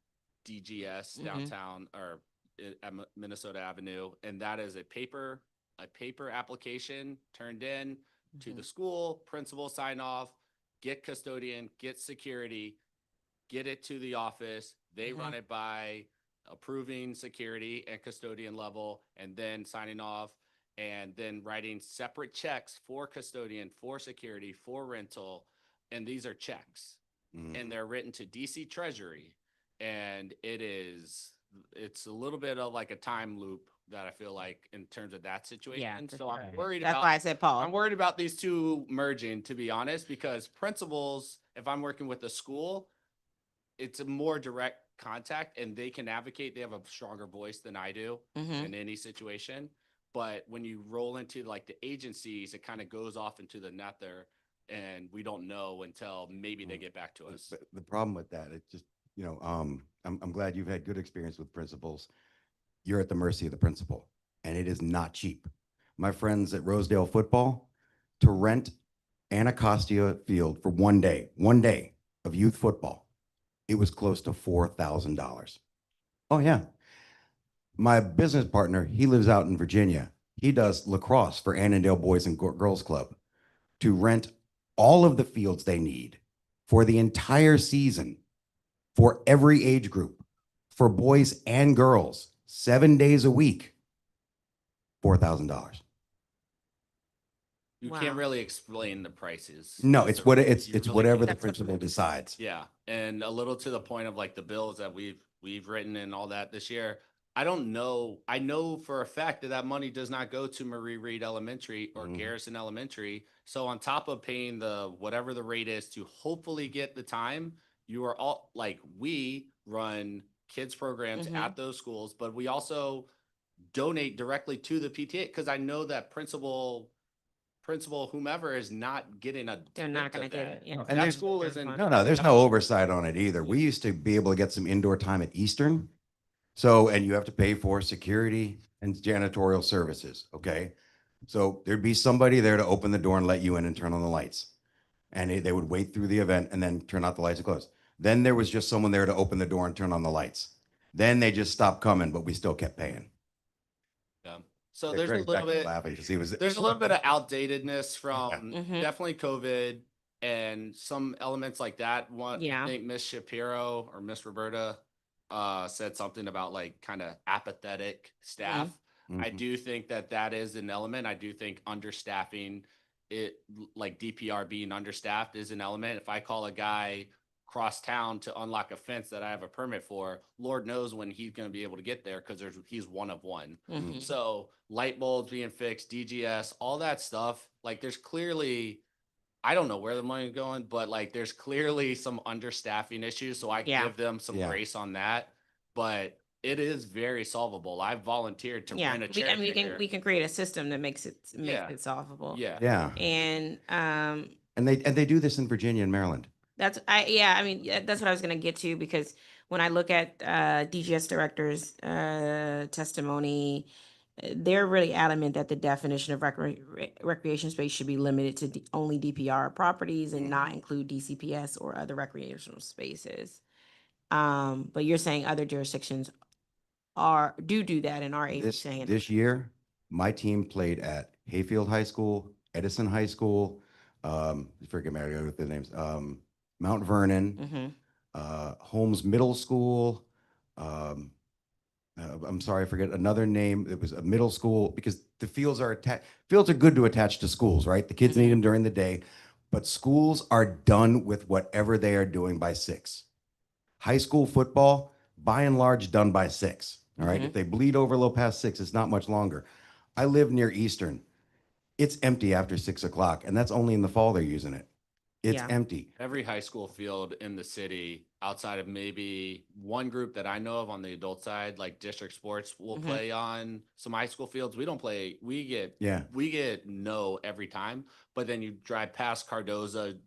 DGS downtown or at Minnesota Avenue, and that is a paper application turned in to the school, principal sign off, get custodian, get security, get it to the office. They run it by approving security and custodian level, and then signing off, and then writing separate checks for custodian, for security, for rental. And these are checks, and they're written to DC Treasury. And it's a little bit of like a time loop that I feel like in terms of that situation. Yeah, so I'm worried That's about, why I said pause. I'm worried about these two merging, to be honest, because principals, if I'm working with a school, it's a more direct contact and they can advocate. They have a stronger voice than I do in any situation. But when you roll into like the agencies, it kind of goes off into the nether, and we don't know until maybe they get back to us. But the problem with that, it's just, I'm glad you've had good experience with principals. You're at the mercy of the principal, and it is not cheap. My friends at Rosedale football, to rent Anacostia Field for one day of youth football, it was close to $4,000. Oh yeah. My business partner, he lives out in Virginia. He does lacrosse for Annandale Boys and Girls Club. To rent all of the fields they need for the entire season, for every age group, for boys and girls, 7 days a week, $4,000. You Wow. can't really explain the prices. No, it's what it's You really whatever the can't. principal decides. Yeah, and a little to the point of like the bills that we've written and all that this year. I don't know. I know for a fact that that money does not go to Marie Reed Elementary or Garrison Elementary. So on top of paying the whatever the rate is to hopefully get the time, you are all like we run kids programs at those schools, but we also donate directly to the PTA because I know that principal whomever is not getting a They're not tip gonna of get that. it, yeah. And That there's school isn't. no, there's no oversight on it either. We used to be able to get some indoor time at Eastern. So, and you have to pay for security and janitorial services. Okay. So there'd be somebody there to open the door and let you in and turn on the lights. And they would wait through the event and then turn out the lights and close. Then there was just someone there to open the door and turn on the lights. Then they just stopped coming, but we still kept paying. Yeah. So Yeah, there's a Greg's little back there bit. laughing because he was. There's a little bit of outdatedness from Mhm. definitely COVID and some elements like that. One, Yeah. I think Miss Shapiro or Miss Roberta said something about like kind of apathetic staff. I do think that that is an element. I do think understaffing it, like DPR being understaffed, is an element. If I call a guy cross town to unlock a fence that I have a permit for, Lord knows when he's going to be able to get there because he's one of one. So light bulbs being fixed, DGS, all that stuff. Like there's clearly, I don't know where the money is going, but like there's clearly some understaffing issues. So I give them some grace on that, but it is very solvable. I've volunteered to Yeah, rent a chair. we can create a system that makes it solvable. Yeah. Yeah. And And they do this in Virginia and Maryland. that's that's what I was gonna get to, because when I look at DGS director's testimony, they're really adamant that the definition of recreation space should be limited to only DPR properties and not include DCPS or other recreational spaces. But you're saying other jurisdictions do that and are able to handle. This year, my team played at Hayfield High School, Edison High School, forget me with the names, Mount Vernon, Holmes Middle School. I'm sorry, I forget another name. It was a middle school because the fields are attached. Fields are good to attach to schools, right? The kids need them during the day, but schools are done with whatever they are doing by 6. High school football, by and large, done by 6. All right. If they bleed over a little past 6, it's not much longer. I live near Eastern. It's empty after 6 o'clock, and that's only in the fall they're using it. It's empty. Every high school field in the city, outside of maybe one group that I know of on the adult side, like district sports, will play on some high school fields. We don't play. We get no every time. But then you drive past Cardoza,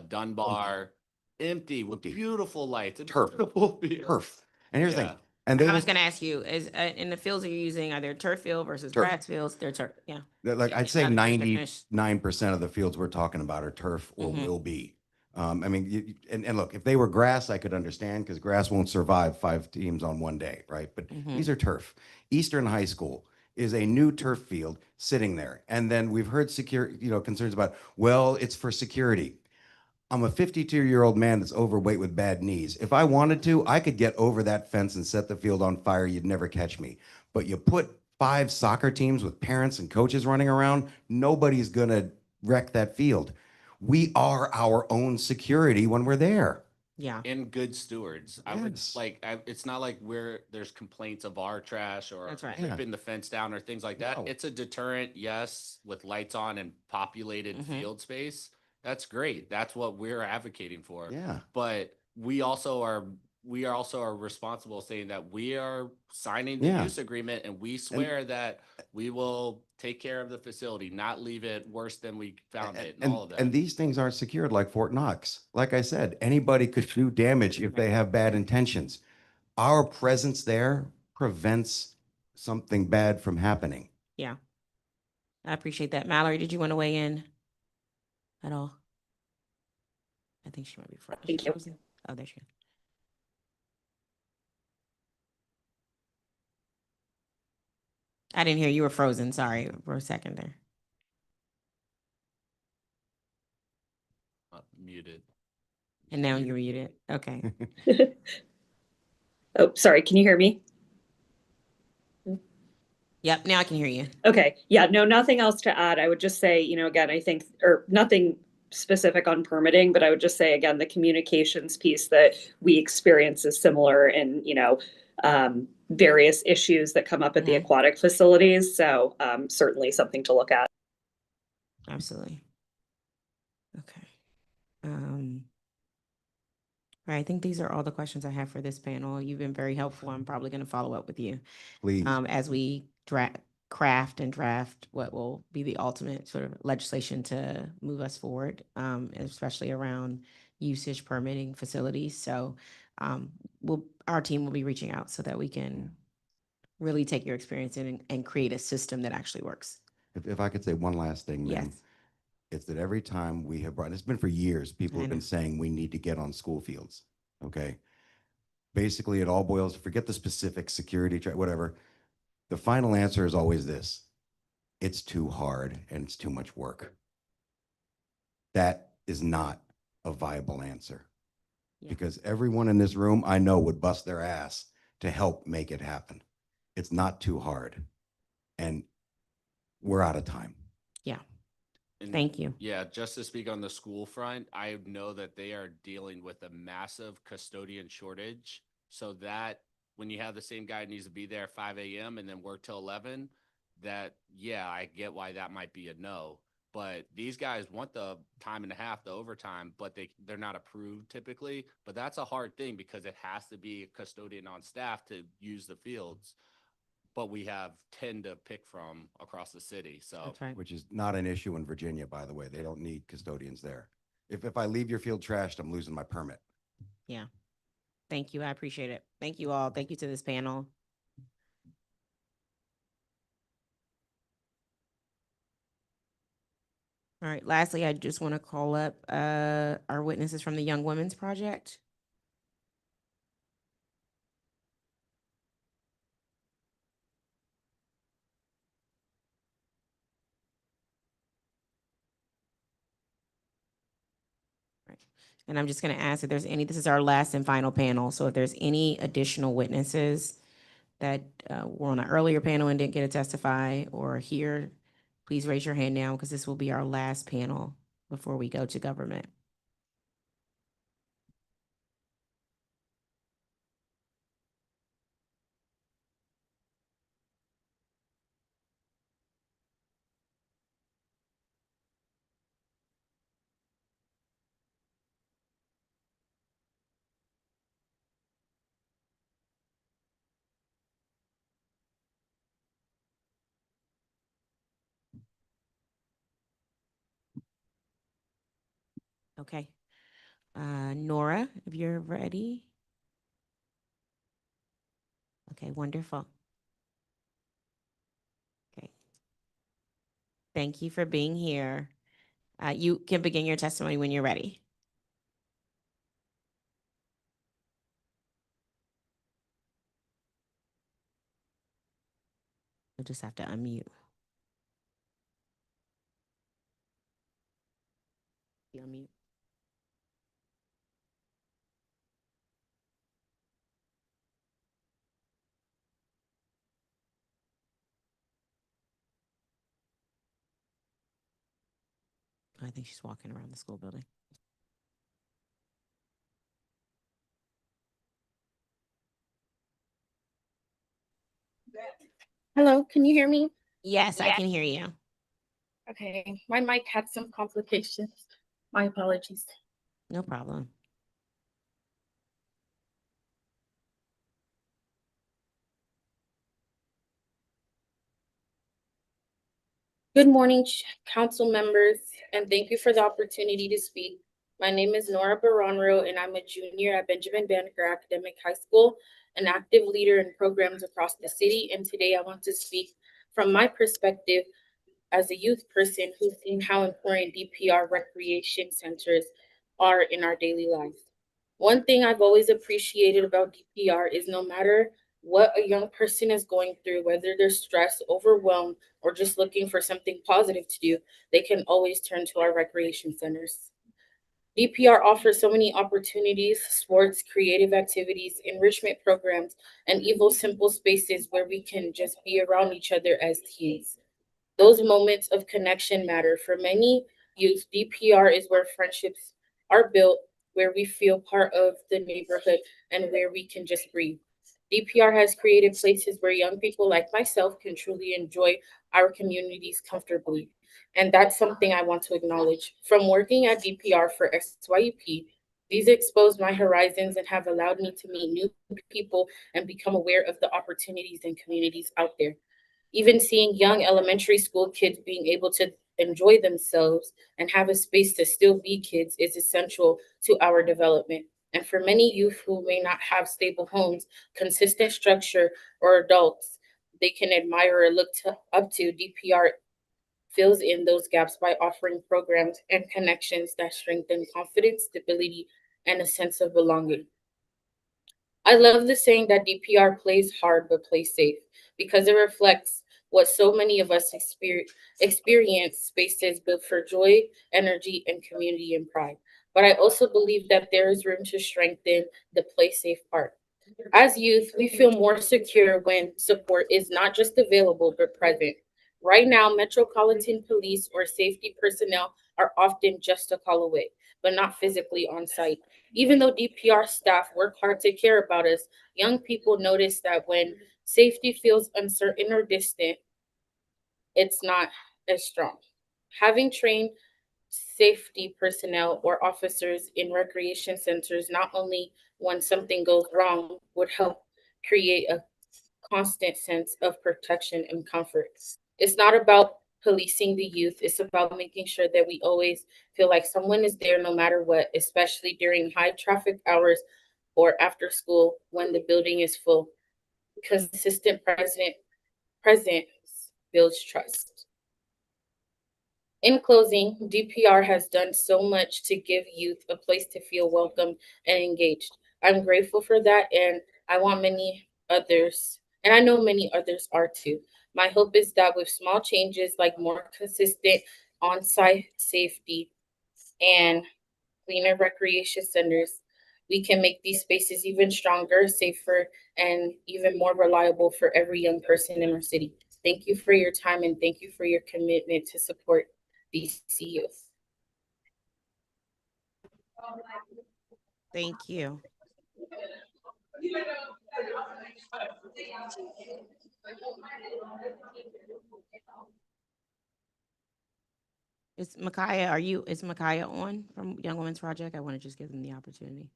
Dunbar, empty with beautiful lights, and Turf. Turf. And here's the thing. And I was going to ask you, is in the fields that you're using, are there turf field versus grass fields? They're turf, yeah. Like I'd say Not- 99% of the fields we're talking about are turf or will be. I mean, and look, if they were grass, I could understand because grass won't survive 5 teams on one day, right? But these are turf. Eastern High School is a new turf field sitting there. And then we've heard concerns about, well, it's for security. I'm a 52-year-old man that's overweight with bad knees. If I wanted to, I could get over that fence and set the field on fire. You'd never catch me. But you put 5 soccer teams with parents and coaches running around, nobody's going to wreck that field. We are our own security when we're there. Yeah. And good stewards. I would it's not like there's complaints of our trash or That's right. ripping the fence down or things like that. No. It's a deterrent, yes, with lights on and populated field space. That's great. That's what we're advocating for. Yeah. But we also are responsible saying that we are signing the use agreement and we swear that we will take care of the facility, not leave it worse than we found it and all of that. And these things aren't secured like Fort Knox. Like I said, anybody could do damage if they have bad intentions. Our presence there prevents something bad from happening. Yeah. I appreciate that. Mallory, did you want to weigh in at all? I think she might be frozen. Thank you. Oh, there she is. I didn't hear you were frozen. Sorry for a second there. muted. And now you're muted. Okay. Oh, sorry. Can you hear me? Yep, now I can hear you. Okay. Yeah, no, nothing else to add. I would just say, you know, again, I think, or nothing specific on permitting, but I would just say, again, the communications piece that we experience is similar in, you know, various issues that come up at the aquatic facilities. So certainly something to look at. Absolutely. Okay. All right, I think these are all the questions I have for this panel. You've been very helpful. I'm probably going to follow up with you. Please. As we craft and draft what will be the ultimate sort of legislation to move us forward, especially around usage permitting facilities. So our team will be reaching out so that we can really take your experience in and create a system that actually works. If I could say one last thing, ma'am. Yes. It's that every time we have brought, it's been for years, people I have been know. saying we need to get on school fields, okay? Basically, it all boils, forget the specific security, whatever. The final answer is always this: it's too hard and it's too much work. That is not a viable answer. Yeah. Because everyone in this room I know would bust their ass to help make it happen. It's not too hard. And we're out of time. Yeah. And Thank you. Yeah, just to speak on the school front, I know that they are dealing with a massive custodian shortage. So that when you have the same guy who needs to be there at 5 a.m. and then work till 11, that, yeah, I get why that might be a no. But these guys want the time and a half, the overtime, but they're not approved typically. But that's a hard thing because it has to be a custodian on staff to use the fields. But we have 10 to pick from across the city. So That's right. Which is not an issue in Virginia, by the way. They don't need custodians there. If I leave your field trashed, I'm losing my permit. Yeah. Thank you. I appreciate it. Thank you all. Thank you to this panel. All right. Lastly, I just want to call up our witnesses from the Young Women's Project. Right. And I'm just going to ask if there's any, this is our last and final panel. So if there's any additional witnesses that were on an earlier panel and didn't get to testify or here, please raise your hand now because this will be our last panel before we go to government. Okay. Nora, if you're ready. Okay, wonderful. Okay. Thank you for being here. You can begin your testimony when you're ready. You'll just have to unmute. You unmute. I think she's walking around the school building. Hello, can you hear me? Yes, I can hear you. Okay, my mic had some complications. My apologies. No problem. Good morning, council members, and thank you for the opportunity to speak. My name is Nora Baronro, and I'm a junior at Benjamin Banneker Academic High School, an active leader in programs across the city. And today I want to speak from my perspective as a youth person who's seen how important DPR recreation centers are in our daily lives. One thing I've always appreciated about DPR is no matter what a young person is going through, whether they're stressed, overwhelmed, or just looking for something positive to do, they can always turn to our recreation centers. DPR offers so many opportunities, sports, creative activities, enrichment programs, and even simple spaces where we can just be around each other as teens. Those moments of connection matter. For many youth, DPR is where friendships are built, where we feel part of the neighborhood, and where we can just breathe. DPR has created places where young people like myself can truly enjoy our communities comfortably. And that's something I want to acknowledge. From working at DPR for SYUP, these expose my horizons and have allowed me to meet new people and become aware of the opportunities and communities out there. Even seeing young elementary school kids being able to enjoy themselves and have a space to still be kids is essential to our development. And for many youth who may not have stable homes, consistent structure, or adults they can admire or up to, DPR fills in those gaps by offering programs and connections that strengthen confidence, stability, and a sense of belonging. I love the saying that DPR plays hard but plays safe because it reflects what so many of us experience spaces built for joy, energy, and community and pride. But I also believe that there is room to strengthen the play safe part. As youth, we feel more secure when support is not just available but present. Right now, Metropolitan Police or safety personnel are often just a call away, but not physically on site. Even though DPR staff work hard to care about us, young people notice that when safety feels uncertain or distant, it's not as strong. Having trained safety personnel or officers in recreation centers, not only when something goes wrong, would help create a constant sense of protection and comfort. It's not about policing the youth, it's about making sure that we always feel like someone is there no matter what, especially during high traffic hours or after school when the building is full. Consistent presence builds trust. In closing, DPR has done so much to give youth a place to feel welcome and engaged. I'm grateful for that, and I want many others, and I know many others are too. My hope is that with small changes like more consistent on site safety and cleaner recreation centers, we can make these spaces even stronger, safer, and even more reliable for every young person in our city. Thank you for your time and thank you for your commitment to support DC youth. Thank you. Is Micaiah on from Young Women's Project? I want to just give them the opportunity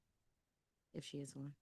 if she is on.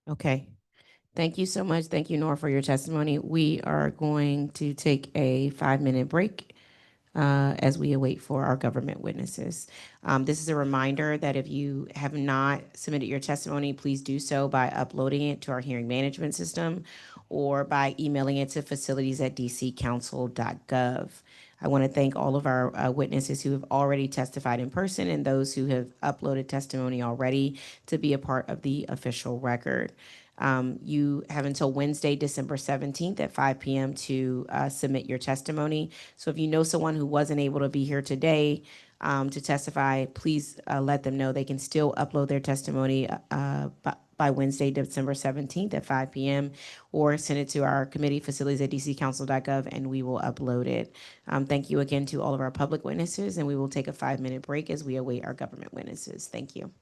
Okay. Thank you so much. Thank you, Nora, for your testimony. We are going to take a 5-minute break as we await for our government witnesses. This is a reminder that if you have not submitted your testimony, please do so by uploading it to our hearing management system or by emailing it to facilities@dccouncil.gov. I want to thank all of our witnesses who have already testified in person and those who have uploaded testimony already to be a part of the official record. You have until Wednesday, December 17th at 5 p.m. to submit your testimony. So if you know someone who wasn't able to be here today to testify, please let them know they can still upload their testimony by Wednesday, December 17th at 5 p.m., or send it to our committee facilities at dccouncil.gov and we will upload it. Thank you again to all of our public witnesses, and we will take a 5-minute break as we await our government witnesses. Thank you.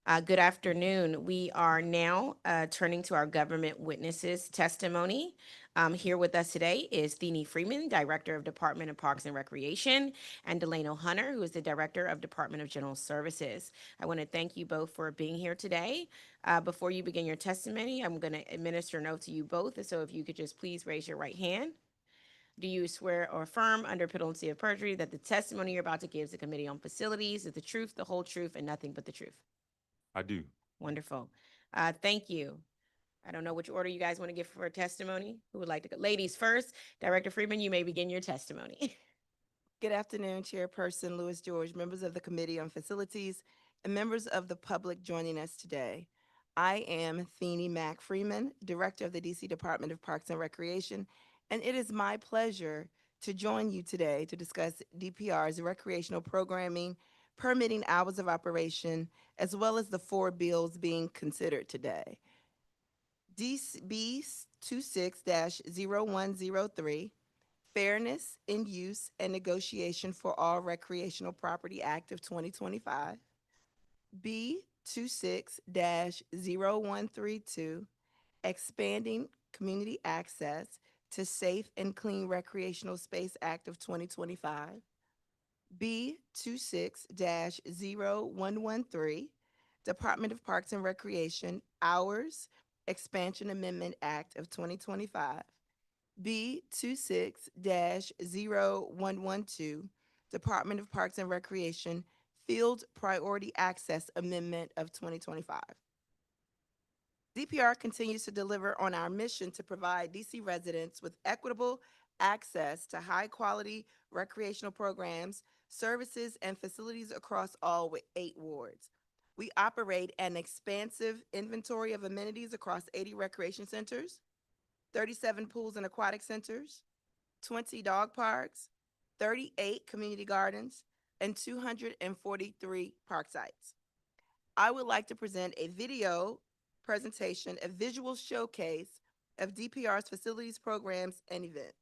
Good afternoon. We are now turning to our government witnesses testimony. Here with us today is Thene Freeman, Director of Department of Parks and Recreation, and Delano Hunter, who is the Director of Department of General Services. I want to thank you both for being here today. Before you begin your testimony, I'm going to administer an oath to you both. So if you could just please raise your right hand. Do you swear or affirm under penalty of perjury that the testimony you're about to give to the Committee on Facilities is the truth, the whole truth, and nothing but the truth? I do. Wonderful. Thank you. I don't know which order you guys want to give for testimony. Who would like to go? Ladies first. Director Freeman, you may begin your testimony. Good afternoon, Chairperson Lewis George, members of the Committee on Facilities, and members of the public joining us today. I am Thene Mack Freeman, Director of the DC Department of Parks and Recreation, and it is my pleasure to join you today to discuss DPR's recreational programming, permitting hours of operation, as well as the 4 bills being considered today. B26-103, Fairness in Use and Negotiation for All Recreational Property Act of 2025. B26-0132, Expanding Community Access to Safe and Clean Recreational Space Act of 2025. B26-0113, Department of Parks and Recreation Hours Expansion Amendment Act of 2025. B26-0112, Department of Parks and Recreation Field Priority Access Amendment of 2025. DPR continues to deliver on our mission to provide DC residents with equitable access to high-quality recreational programs, services, and facilities across all 8 wards. We operate an expansive inventory of amenities across 80 recreation centers, 37 pools and aquatic centers, 20 dog parks, 38 community gardens, and 243 park sites. I would like to present a video presentation, a visual showcase of DPR's facilities, programs, and events.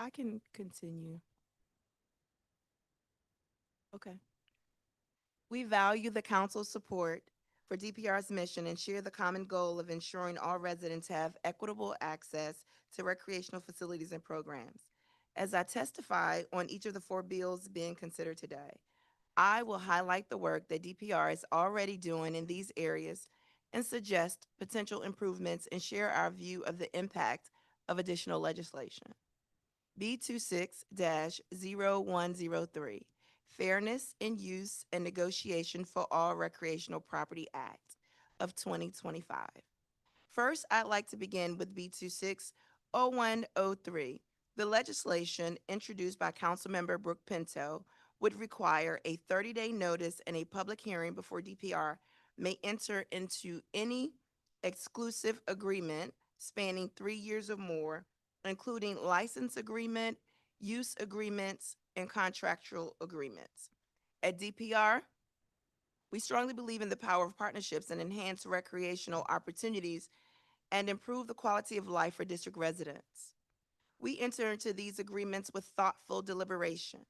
I can continue. Okay. We value the council's support for DPR's mission and share the common goal of ensuring all residents have equitable access to recreational facilities and programs. As I testify on each of the 4 bills being considered today, I will highlight the work that DPR is already doing in these areas and suggest potential improvements and share our view of the impact of additional legislation. B26-103, Fairness in Use and Negotiation for All Recreational Property Act of 2025. First, I'd like to begin with B26-103. The legislation introduced by Councilmember Brooke Pinto would require a 30-day notice and a public hearing before DPR may enter into any exclusive agreement spanning 3 years or more, including license agreement, use agreements, and contractual agreements. At DPR, we strongly believe in the power of partnerships and enhance recreational opportunities and improve the quality of life for district residents. We enter into these agreements with thoughtful deliberation,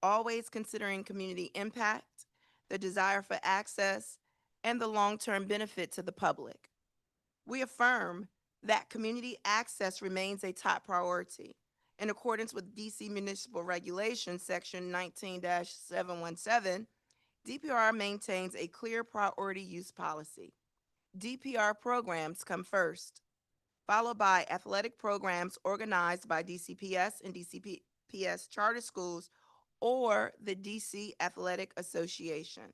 always considering community impact, the desire for access, and the long-term benefit to the public. We affirm that community access remains a top priority. In accordance with DC Municipal Regulations, Section 19-717, DPR maintains a clear priority use policy. DPR programs come first, followed by athletic programs organized by DCPS and DCPS charter schools or the DC Athletic Association,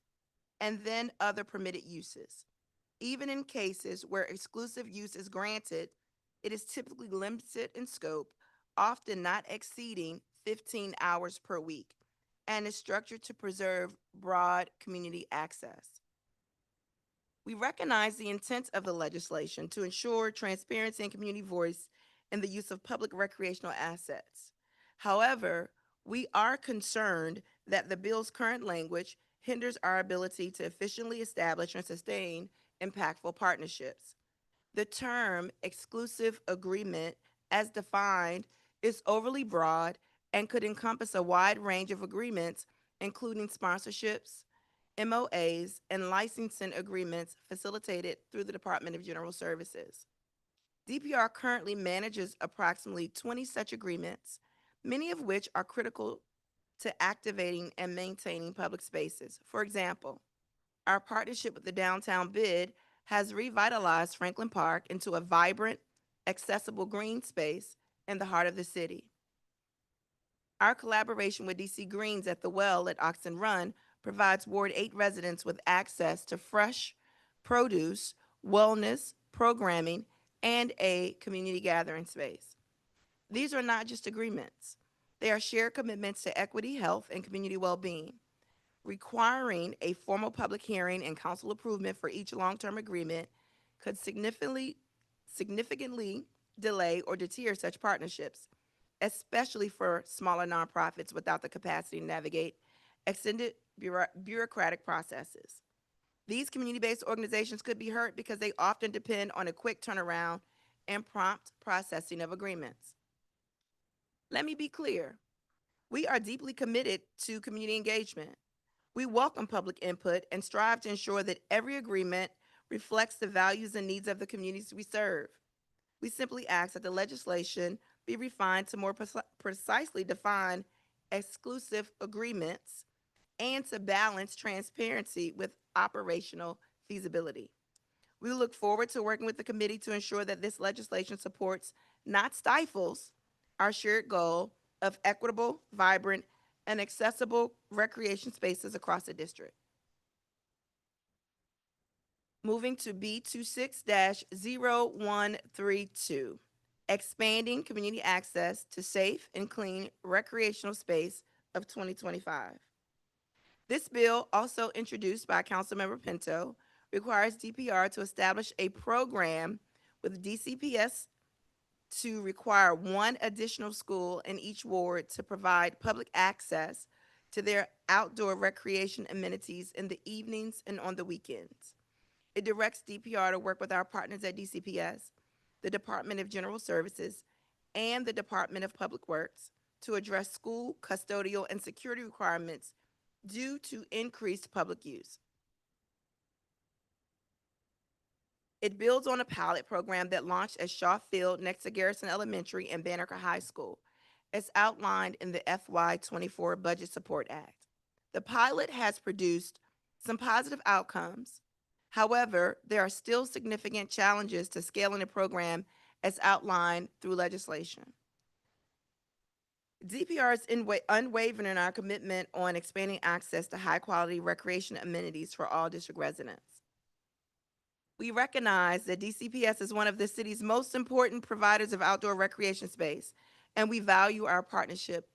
and then other permitted uses. Even in cases where exclusive use is granted, it is typically limited in scope, often not exceeding 15 hours per week, and is structured to preserve broad community access. We recognize the intent of the legislation to ensure transparency and community voice in the use of public recreational assets. However, we are concerned that the bill's current language hinders our ability to efficiently establish and sustain impactful partnerships. The term exclusive agreement, as defined, is overly broad and could encompass a wide range of agreements, including sponsorships, MOAs, and licensing agreements facilitated through the Department of General Services. DPR currently manages approximately 20 such agreements, many of which are critical to activating and maintaining public spaces. For example, our partnership with the Downtown Bid has revitalized Franklin Park into a vibrant, accessible green space in the heart of the city. Our collaboration with DC Greens at the Well at Oxon Run provides Ward 8 residents with access to fresh produce, wellness, programming, and a community gathering space. These are not just agreements. They are shared commitments to equity, health, and community well-being. Requiring a formal public hearing and council approval for each long-term agreement could significantly delay or deter such partnerships, especially for smaller nonprofits without the capacity to navigate extended bureaucratic processes. These community-based organizations could be hurt because they often depend on a quick turnaround and prompt processing of agreements. Let me be clear. We are deeply committed to community engagement. We welcome public input and strive to ensure that every agreement reflects the values and needs of the communities we serve. We simply ask that the legislation be refined to more precisely define exclusive agreements and to balance transparency with operational feasibility. We look forward to working with the committee to ensure that this legislation supports, not stifles, our shared goal of equitable, vibrant, and accessible recreation spaces across the district. Moving to B26-0132, expanding community access to safe and clean recreational space of 2025. This bill, also introduced by Councilmember Pinto, requires DPR to establish a program with DCPS to require one additional school in each ward to provide public access to their outdoor recreation amenities in the evenings and on the weekends. It directs DPR to work with our partners at DCPS, the Department of General Services, and the Department of Public Works to address school, custodial, and security requirements due to increased public use. It builds on a pilot program that launched at Shaw Field next to Garrison Elementary and Banneker High School, as outlined in the FY24 Budget Support Act. The pilot has produced some positive outcomes. However, there are still significant challenges to scaling the program as outlined through legislation. DPR is unwavering in our commitment on expanding access to high-quality recreation amenities for all district residents. We recognize that DCPS is one of the city's most important providers of outdoor recreation space, and we value our partnership.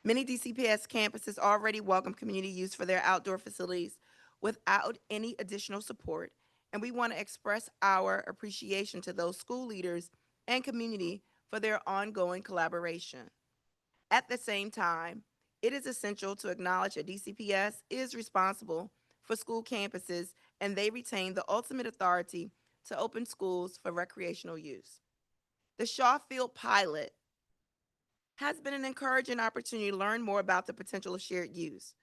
Many DCPS campuses already welcome community use for their outdoor facilities without any additional support, and we want to express our appreciation to those school leaders and community for their ongoing collaboration. At the same time, it is essential to acknowledge that DCPS is responsible for school campuses, and they retain the ultimate authority to open schools for recreational use. The Shaw Field pilot has been an encouraging opportunity to learn more about the potential of shared use.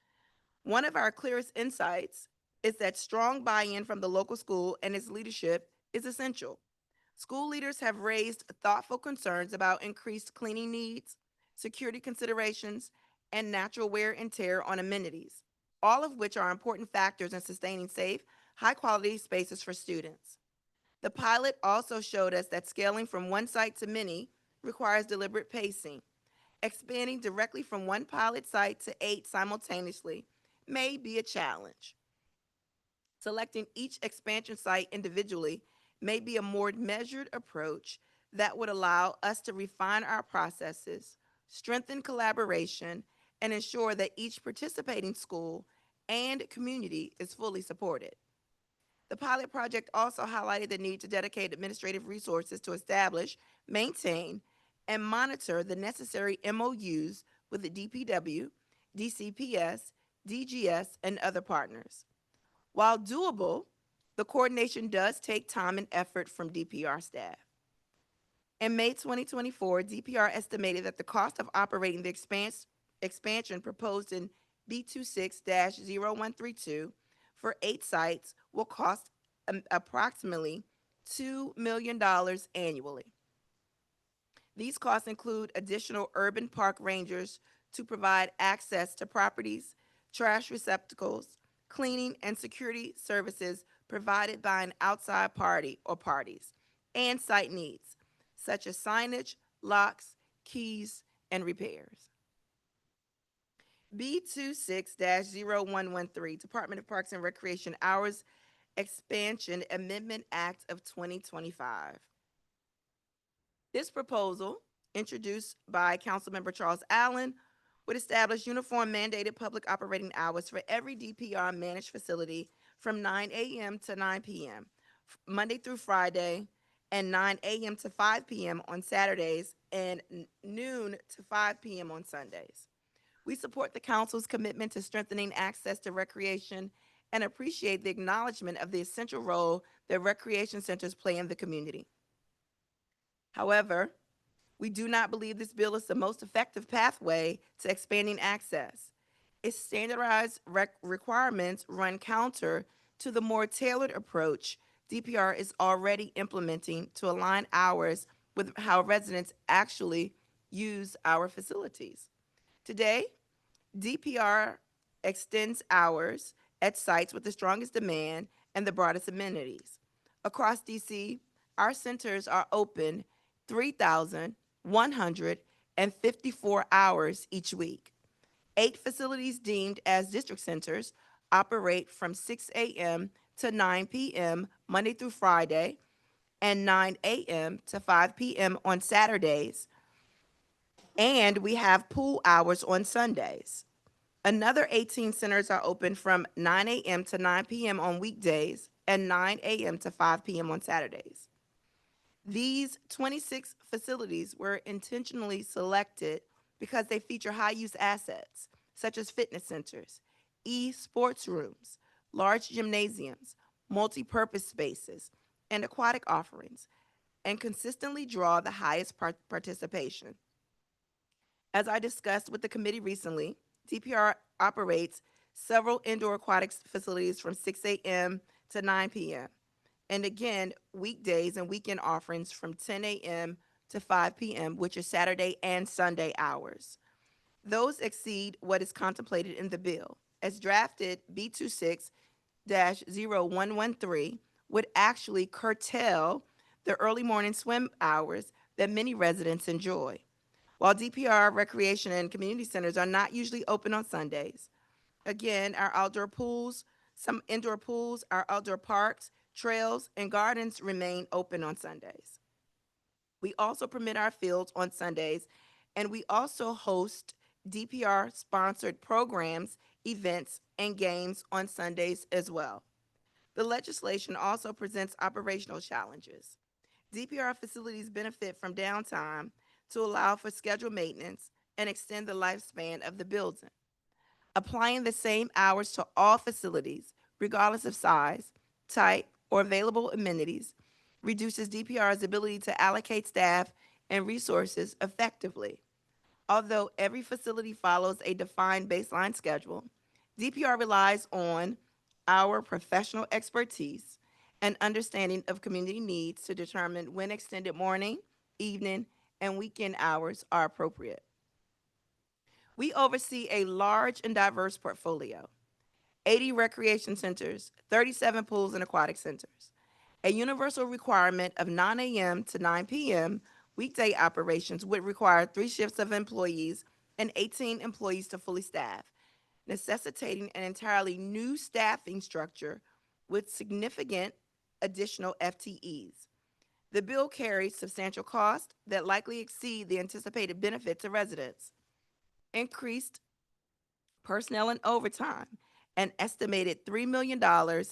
One of our clearest insights is that strong buy-in from the local school and its leadership is essential. School leaders have raised thoughtful concerns about increased cleaning needs, security considerations, and natural wear and tear on amenities, all of which are important factors in sustaining safe, high-quality spaces for students. The pilot also showed us that scaling from one site to many requires deliberate pacing. Expanding directly from one pilot site to 8 simultaneously may be a challenge. Selecting each expansion site individually may be a more measured approach that would allow us to refine our processes, strengthen collaboration, and ensure that each participating school and community is fully supported. The pilot project also highlighted the need to dedicate administrative resources to establish, maintain, and monitor the necessary MOUs with the DPW, DCPS, DGS, and other partners. While doable, the coordination does take time and effort from DPR staff. In May 2024, DPR estimated that the cost of operating the expansion proposed in B26-132 for 8 sites will cost approximately $2 million annually. These costs include additional urban park rangers to provide access to properties, trash receptacles, cleaning and security services provided by an outside party or parties, and site needs, such as signage, locks, keys, and repairs. B26-0113, Department of Parks and Recreation Hours Expansion Amendment Act of 2025. This proposal, introduced by Councilmember Charles Allen, would establish uniform mandated public operating hours for every DPR managed facility from 9 a.m. to 9 p.m., Monday through Friday, and 9 a.m. to 5 p.m. on Saturdays, and noon to 5 p.m. on Sundays. We support the council's commitment to strengthening access to recreation and appreciate the acknowledgement of the essential role that recreation centers play in the community. However, we do not believe this bill is the most effective pathway to expanding access. Its standardized requirements run counter to the more tailored approach DPR is already implementing to align hours with how residents actually use our facilities. Today, DPR extends hours at sites with the strongest demand and the broadest amenities. Across DC, our centers are open 3,154 hours each week. 8 facilities deemed as district centers operate from 6 a.m. to 9 p.m. Monday through Friday, and 9 a.m. to 5 p.m. on Saturdays, and we have pool hours on Sundays. Another 18 centers are open from 9 a.m. to 9 p.m. on weekdays and 9 a.m. to 5 p.m. on Saturdays. These 26 facilities were intentionally selected because they feature high-use assets, such as fitness centers, e-sports rooms, large gymnasiums, multi-purpose spaces, and aquatic offerings, and consistently draw the highest participation. As I discussed with the committee recently, DPR operates several indoor aquatics facilities from 6 a.m. to 9 p.m. And again, weekdays and weekend offerings from 10 a.m. to 5 p.m., which is Saturday and Sunday hours. Those exceed what is contemplated in the bill. As drafted, B26-113 would actually curtail the early morning swim hours that many residents enjoy. While DPR, recreation, and community centers are not usually open on Sundays, again, our outdoor pools, some indoor pools, our outdoor parks, trails, and gardens remain open on Sundays. We also permit our fields on Sundays, and we also host DPR-sponsored programs, events, and games on Sundays as well. The legislation also presents operational challenges. DPR facilities benefit from downtime to allow for scheduled maintenance and extend the lifespan of the building. Applying the same hours to all facilities, regardless of size, type, or available amenities, reduces DPR's ability to allocate staff and resources effectively. Although every facility follows a defined baseline schedule, DPR relies on our professional expertise and understanding of community needs to determine when extended morning, evening, and weekend hours are appropriate. We oversee a large and diverse portfolio: 80 recreation centers, 37 pools and aquatic centers. A universal requirement of 9 a.m. to 9 p.m. weekday operations would require 3 shifts of employees and 18 employees to fully staff, necessitating an entirely new staffing structure with significant additional FTEs. The bill carries substantial costs that likely exceed the anticipated benefit to residents. Increased personnel and overtime, an estimated $3 million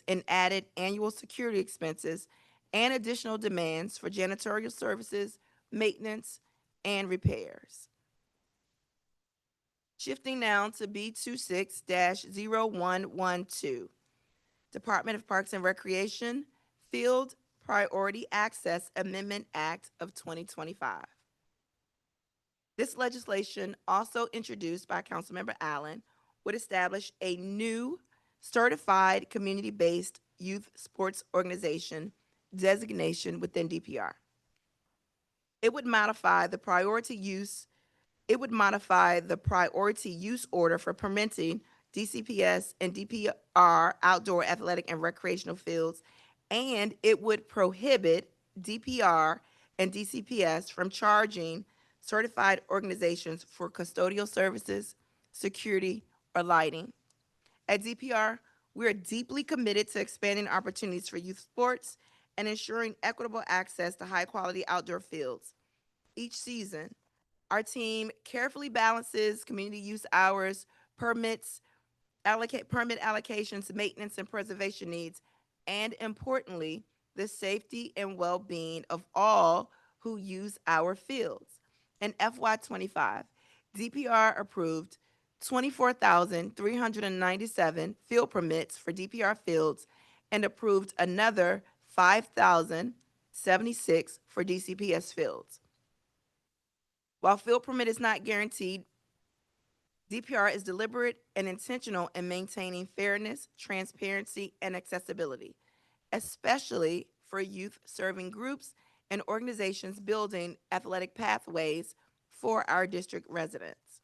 in added annual security expenses, and additional demands for janitorial services, maintenance, and repairs. Shifting now to B26-0112, Department of Parks and Recreation, Field Priority Access Amendment Act of 2025. This legislation, also introduced by Councilmember Allen, would establish a new certified community-based youth sports organization designation within DPR. It would modify the priority use order for permitting DCPS and DPR outdoor athletic and recreational fields, and it would prohibit DPR and DCPS from charging certified organizations for custodial services, security, or lighting. At DPR, we are deeply committed to expanding opportunities for youth sports and ensuring equitable access to high-quality outdoor fields. Each season, our team carefully balances community use hours, permit allocations, maintenance and preservation needs, and importantly, the safety and well-being of all who use our fields. In FY25, DPR approved 24,397 field permits for DPR fields and approved another 5,076 for DCPS fields. While field permit is not guaranteed, DPR is deliberate and intentional in maintaining fairness, transparency, and accessibility, especially for youth-serving groups and organizations building athletic pathways for our district residents.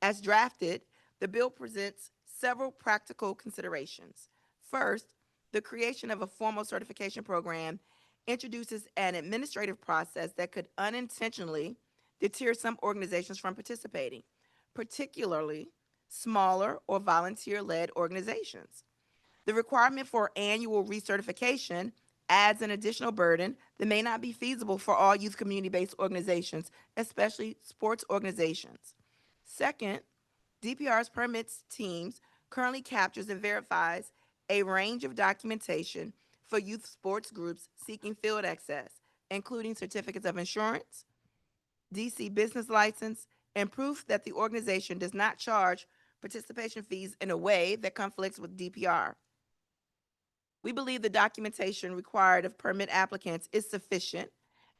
As drafted, the bill presents several practical considerations. First, the creation of a formal certification program introduces an administrative process that could unintentionally deter some organizations from participating, particularly smaller or volunteer-led organizations. The requirement for annual recertification adds an additional burden that may not be feasible for all youth community-based organizations, especially sports organizations. Second, DPR's permits teams currently captures and verifies a range of documentation for youth sports groups seeking field access, including certificates of insurance, DC business license, and proof that the organization does not charge participation fees in a way that conflicts with DPR. We believe the documentation required of permit applicants is sufficient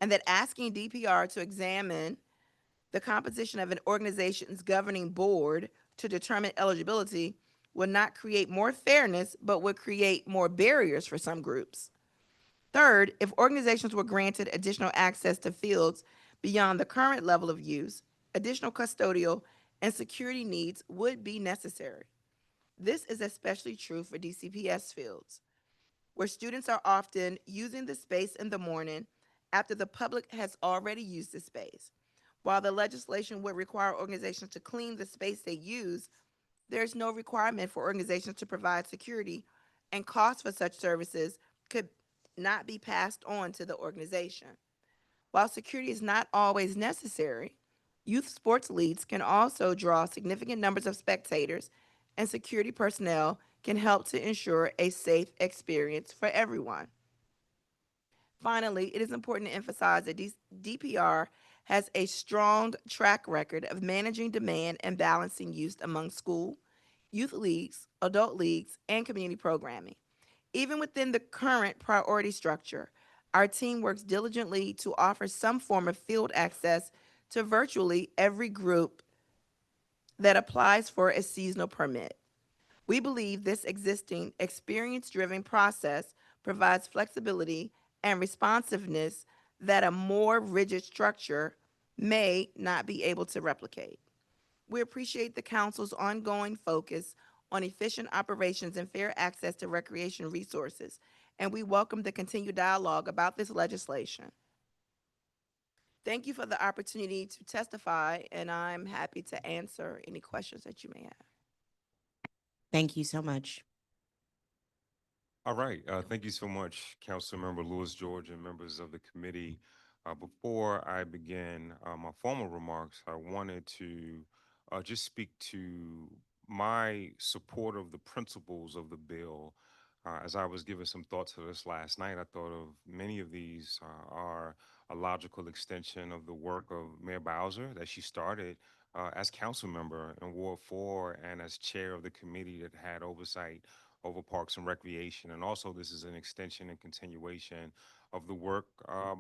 and that asking DPR to examine the composition of an organization's governing board to determine eligibility would not create more fairness, but would create more barriers for some groups. Third, if organizations were granted additional access to fields beyond the current level of use, additional custodial and security needs would be necessary. This is especially true for DCPS fields, where students are often using the space in the morning after the public has already used the space. While the legislation would require organizations to clean the space they use, there's no requirement for organizations to provide security, and costs for such services could not be passed on to the organization. While security is not always necessary, youth sports leagues can also draw significant numbers of spectators, and security personnel can help to ensure a safe experience for everyone. Finally, it is important to emphasize that DPR has a strong track record of managing demand and balancing use among school, youth leagues, adult leagues, and community programming. Even within the current priority structure, our team works diligently to offer some form of field access to virtually every group that applies for a seasonal permit. We believe this existing experience-driven process provides flexibility and responsiveness that a more rigid structure may not be able to replicate. We appreciate the council's ongoing focus on efficient operations and fair access to recreation resources, and we welcome the continued dialogue about this legislation. Thank you for the opportunity to testify, and I'm happy to answer any questions that you may have. Thank you so much. All right. Thank you so much, Councilmember Lewis George and members of the committee. Before I begin my formal remarks, I wanted to just speak to my support of the principles of the bill. As I was giving some thoughts to this last night, I thought of many of these are a logical extension of the work of Mayor Bowser that she started as council member in Ward 4 and as chair of the committee that had oversight over Parks and Recreation. And also this is an extension and continuation of the work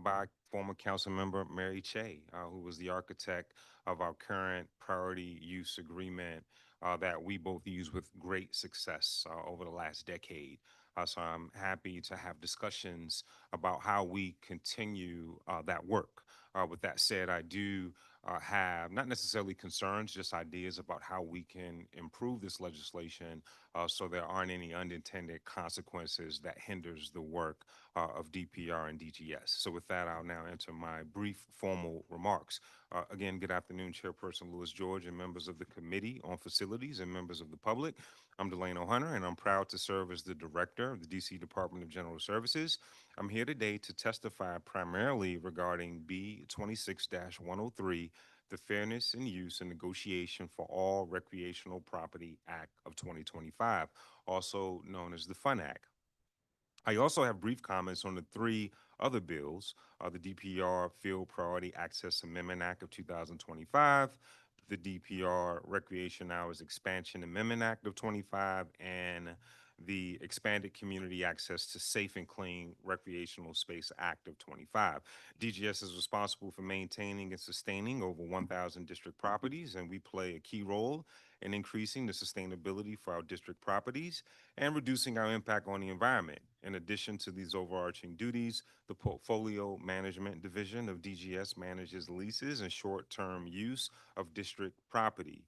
by former council member Mary Che, who was the architect of our current priority use agreement that we both use with great success over the last decade. So I'm happy to have discussions about how we continue that work. With that said, I do have not necessarily concerns, just ideas about how we can improve this legislation so there aren't any unintended consequences that hinders the work of DPR and DGS. So with that, I'll now enter my brief formal remarks. Again, good afternoon, Chairperson Lewis George and members of the Committee on Facilities and members of the public. I'm Delano Hunter, and I'm proud to serve as the Director of the DC Department of General Services. I'm here today to testify primarily regarding B26-103, the Fairness in Use and Negotiation for All Recreational Property Act of 2025, also known as the FUN Act. I also have brief comments on the three other bills, the DPR Field Priority Access Amendment Act of 2025, the DPR Recreation Hours Expansion Amendment Act of 25, and the Expanded Community Access to Safe and Clean Recreational Space Act of 25. DGS is responsible for maintaining and sustaining over 1,000 district properties, and we play a key role in increasing the sustainability for our district properties and reducing our impact on the environment. In addition to these overarching duties, the Portfolio Management Division of DGS manages leases and short-term use of district property.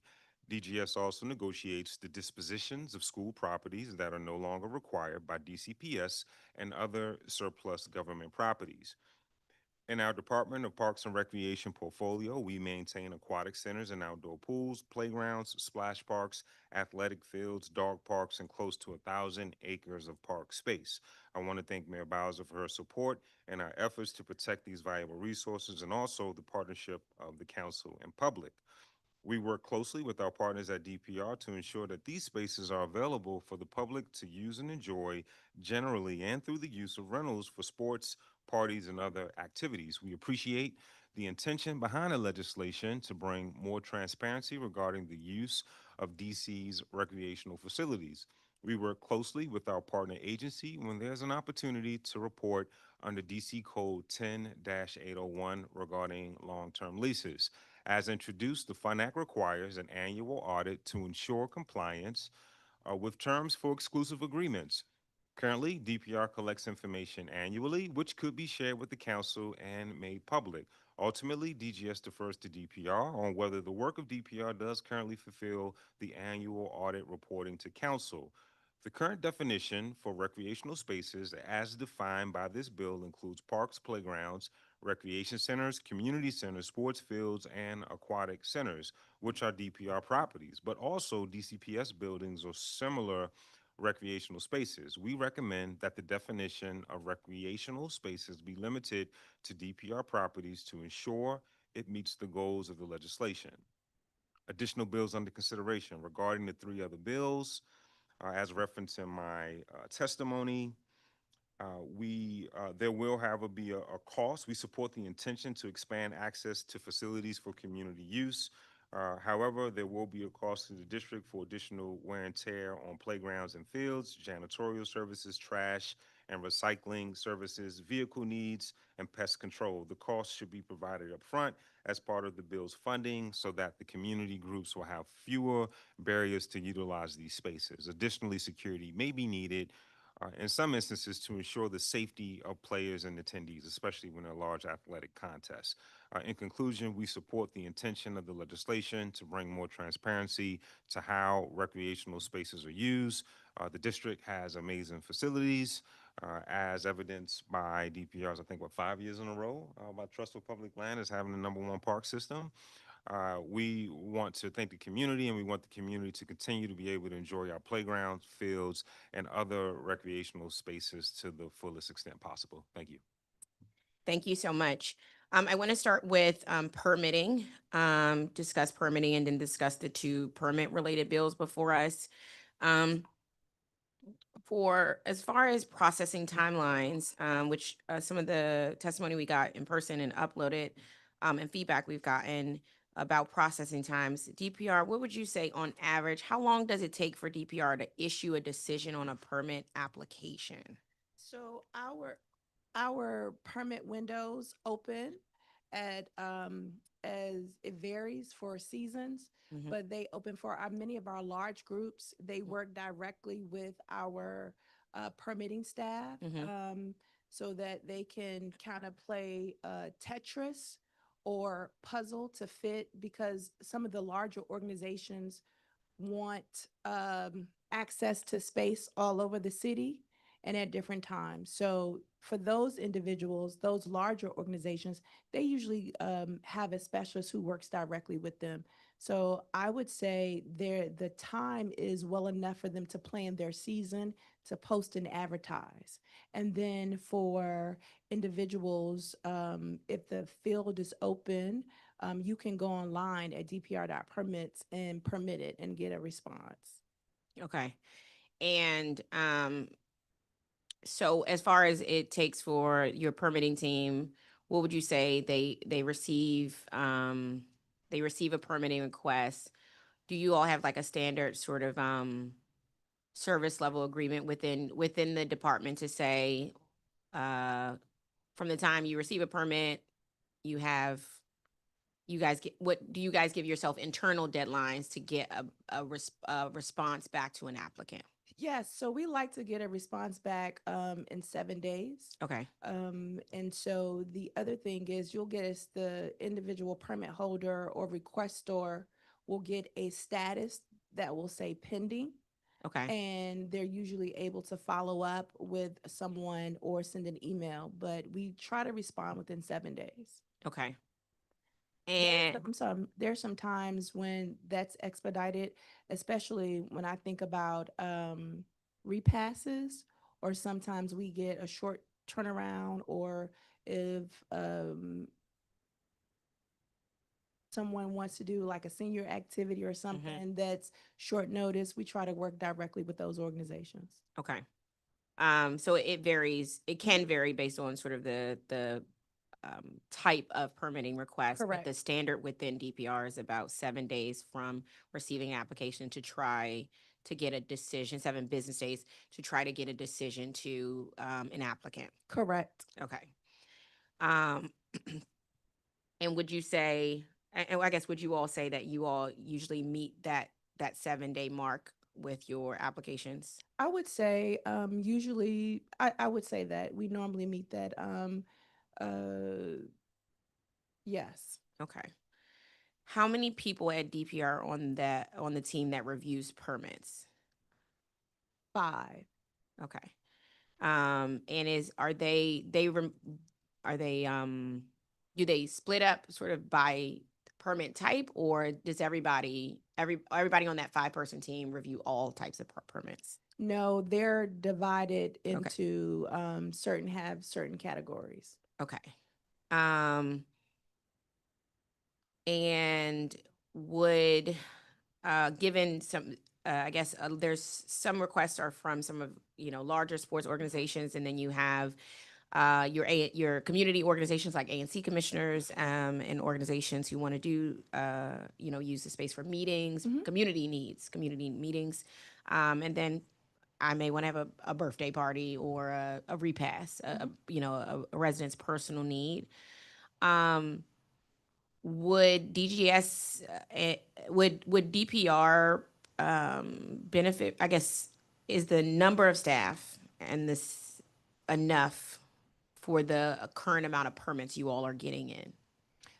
DGS also negotiates the dispositions of school properties that are no longer required by DCPS and other surplus government properties. In our Department of Parks and Recreation portfolio, we maintain aquatic centers and outdoor pools, playgrounds, splash parks, athletic fields, dog parks, and close to 1,000 acres of park space. I want to thank Mayor Bowser for her support and our efforts to protect these valuable resources, and also the partnership of the council and public. We work closely with our partners at DPR to ensure that these spaces are available for the public to use and enjoy generally and through the use of rentals for sports, parties, and other activities. We appreciate the intention behind the legislation to bring more transparency regarding the use of DC's recreational facilities. We work closely with our partner agency when there's an opportunity to report under DC Code 10-801 regarding long-term leases. As introduced, the Fund Act requires an annual audit to ensure compliance with terms for exclusive agreements. Currently, DPR collects information annually, which could be shared with the council and made public. Ultimately, DGS defers to DPR on whether the work of DPR does currently fulfill the annual audit reporting to council. The current definition for recreational spaces as defined by this bill includes parks, playgrounds, recreation centers, community centers, sports fields, and aquatic centers, which are DPR properties, but also DCPS buildings or similar recreational spaces. We recommend that the definition of recreational spaces be limited to DPR properties to ensure it meets the goals of the legislation. Additional bills under consideration regarding the three other bills, as referenced in my testimony, there will be a cost. We support the intention to expand access to facilities for community use. However, there will be a cost to the district for additional wear and tear on playgrounds and fields, janitorial services, trash and recycling services, vehicle needs, and pest control. The cost should be provided up front as part of the bill's funding so that the community groups will have fewer barriers to utilize these spaces. Additionally, security may be needed in some instances to ensure the safety of players and attendees, especially when they're large athletic contests. In conclusion, we support the intention of the legislation to bring more transparency to how recreational spaces are used. The district has amazing facilities, as evidenced by DPR's, I think, 5 years in a row, by Trust for Public Land as having the #1 park system. We want to thank the community, and we want the community to continue to be able to enjoy our playgrounds, fields, and other recreational spaces to the fullest extent possible. Thank you. Thank you so much. I want to start with permitting, discuss permitting, and then discuss the two permit-related bills before us. For as far as processing timelines, which some of the testimony we got in person and uploaded, and feedback we've gotten about processing times, DPR, what would you say on average, how long does it take for DPR to issue a decision on a permit application? So our permit windows open at as it varies for seasons, but they open for many of our large groups. They work directly with our permitting staff so that they can kind of play Tetris or puzzle to fit, because some of the larger organizations want access to space all over the city and at different times. So for those individuals, those larger organizations, they usually have a specialist who works directly with them. So I would say the time is well enough for them to plan their season, to post and advertise. And then for individuals, if the field is open, you can go online at dpr.permits and permit it and get a response. Okay. And so as far as it takes for your permitting team, what would you say they receive a permitting request? Do you all have like a standard sort of service level agreement within the department to say from the time you receive a permit, you guys do you guys give yourself internal deadlines to get a response back to an applicant? Yes, so we like to get a response back in 7 days. Okay. And so the other thing is you'll get the individual permit holder or requestor will get a status that will say pending. Okay. And they're usually able to follow up with someone or send an email, but we try to respond within 7 days. Okay. And there's some times when that's expedited, especially when I think about repasses, or sometimes we get a short turnaround, or if someone wants to do like a senior activity or something that's short notice, we try to work directly with those organizations. Okay. So it varies. It can vary based on sort of the type of permitting request. Correct. But the standard within DPR is about 7 days from receiving application to try to get a decision, 7 business days to try to get a decision to an applicant. Correct. Okay. Um, and would you say, and I guess would you all say that you all usually meet that 7-day mark with your applications? I would say usually I would say that we normally meet that yes. Okay. How many people at DPR on the team that reviews permits? 5. Okay. And do they split up sort of by permit type, or does everybody on that 5-person team review all types of permits? No, they're divided into certain categories. Okay. And would given some I guess there's some requests are from some of larger sports organizations, and then you have your community organizations like ANC commissioners and organizations who want to do use the space for meetings, community meetings, and then I may want to have a birthday party or a repass, a resident's personal need. Would DGS would DPR benefit? I guess, is the number of staff and this enough for the current amount of permits you all are getting in?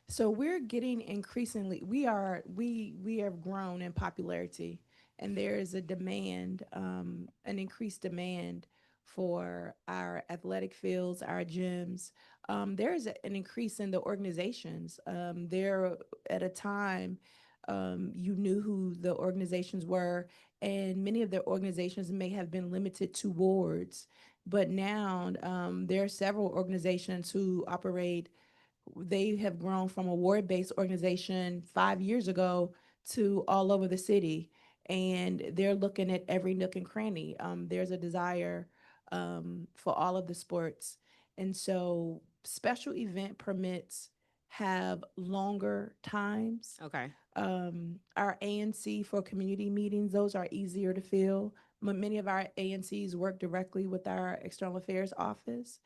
So we're getting increasingly, we have grown in popularity, and there is a demand, an increased demand for our athletic fields, our gyms. There is an increase in the organizations. There at a time, you knew who the organizations were, and many of the organizations may have been limited to wards. But now there are several organizations who operate. They have grown from a ward-based organization 5 years ago to all over the city, and they're looking at every nook and cranny. There's a desire for all of the sports, and so special event permits have longer times. Okay. Our ANC for community meetings, those are easier to fill. Many of our ANCs work directly with our external affairs office.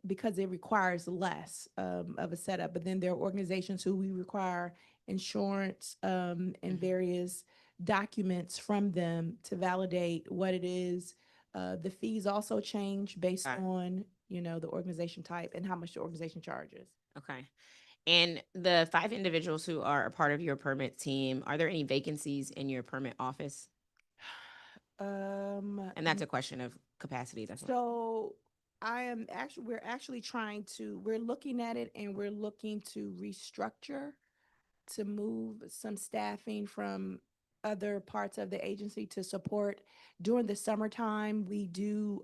Because it requires less of a setup. But then there are organizations who we require insurance and various documents from them to validate what it is. The fees also change based on, the organization type and how much the organization charges. Okay. And the 5 individuals who are a part of your permit team, are there any vacancies in your permit office? And that's a question of capacity. That's So we're actually we're looking at it, and we're looking to restructure, to move some staffing from other parts of the agency to support. During the summertime, we do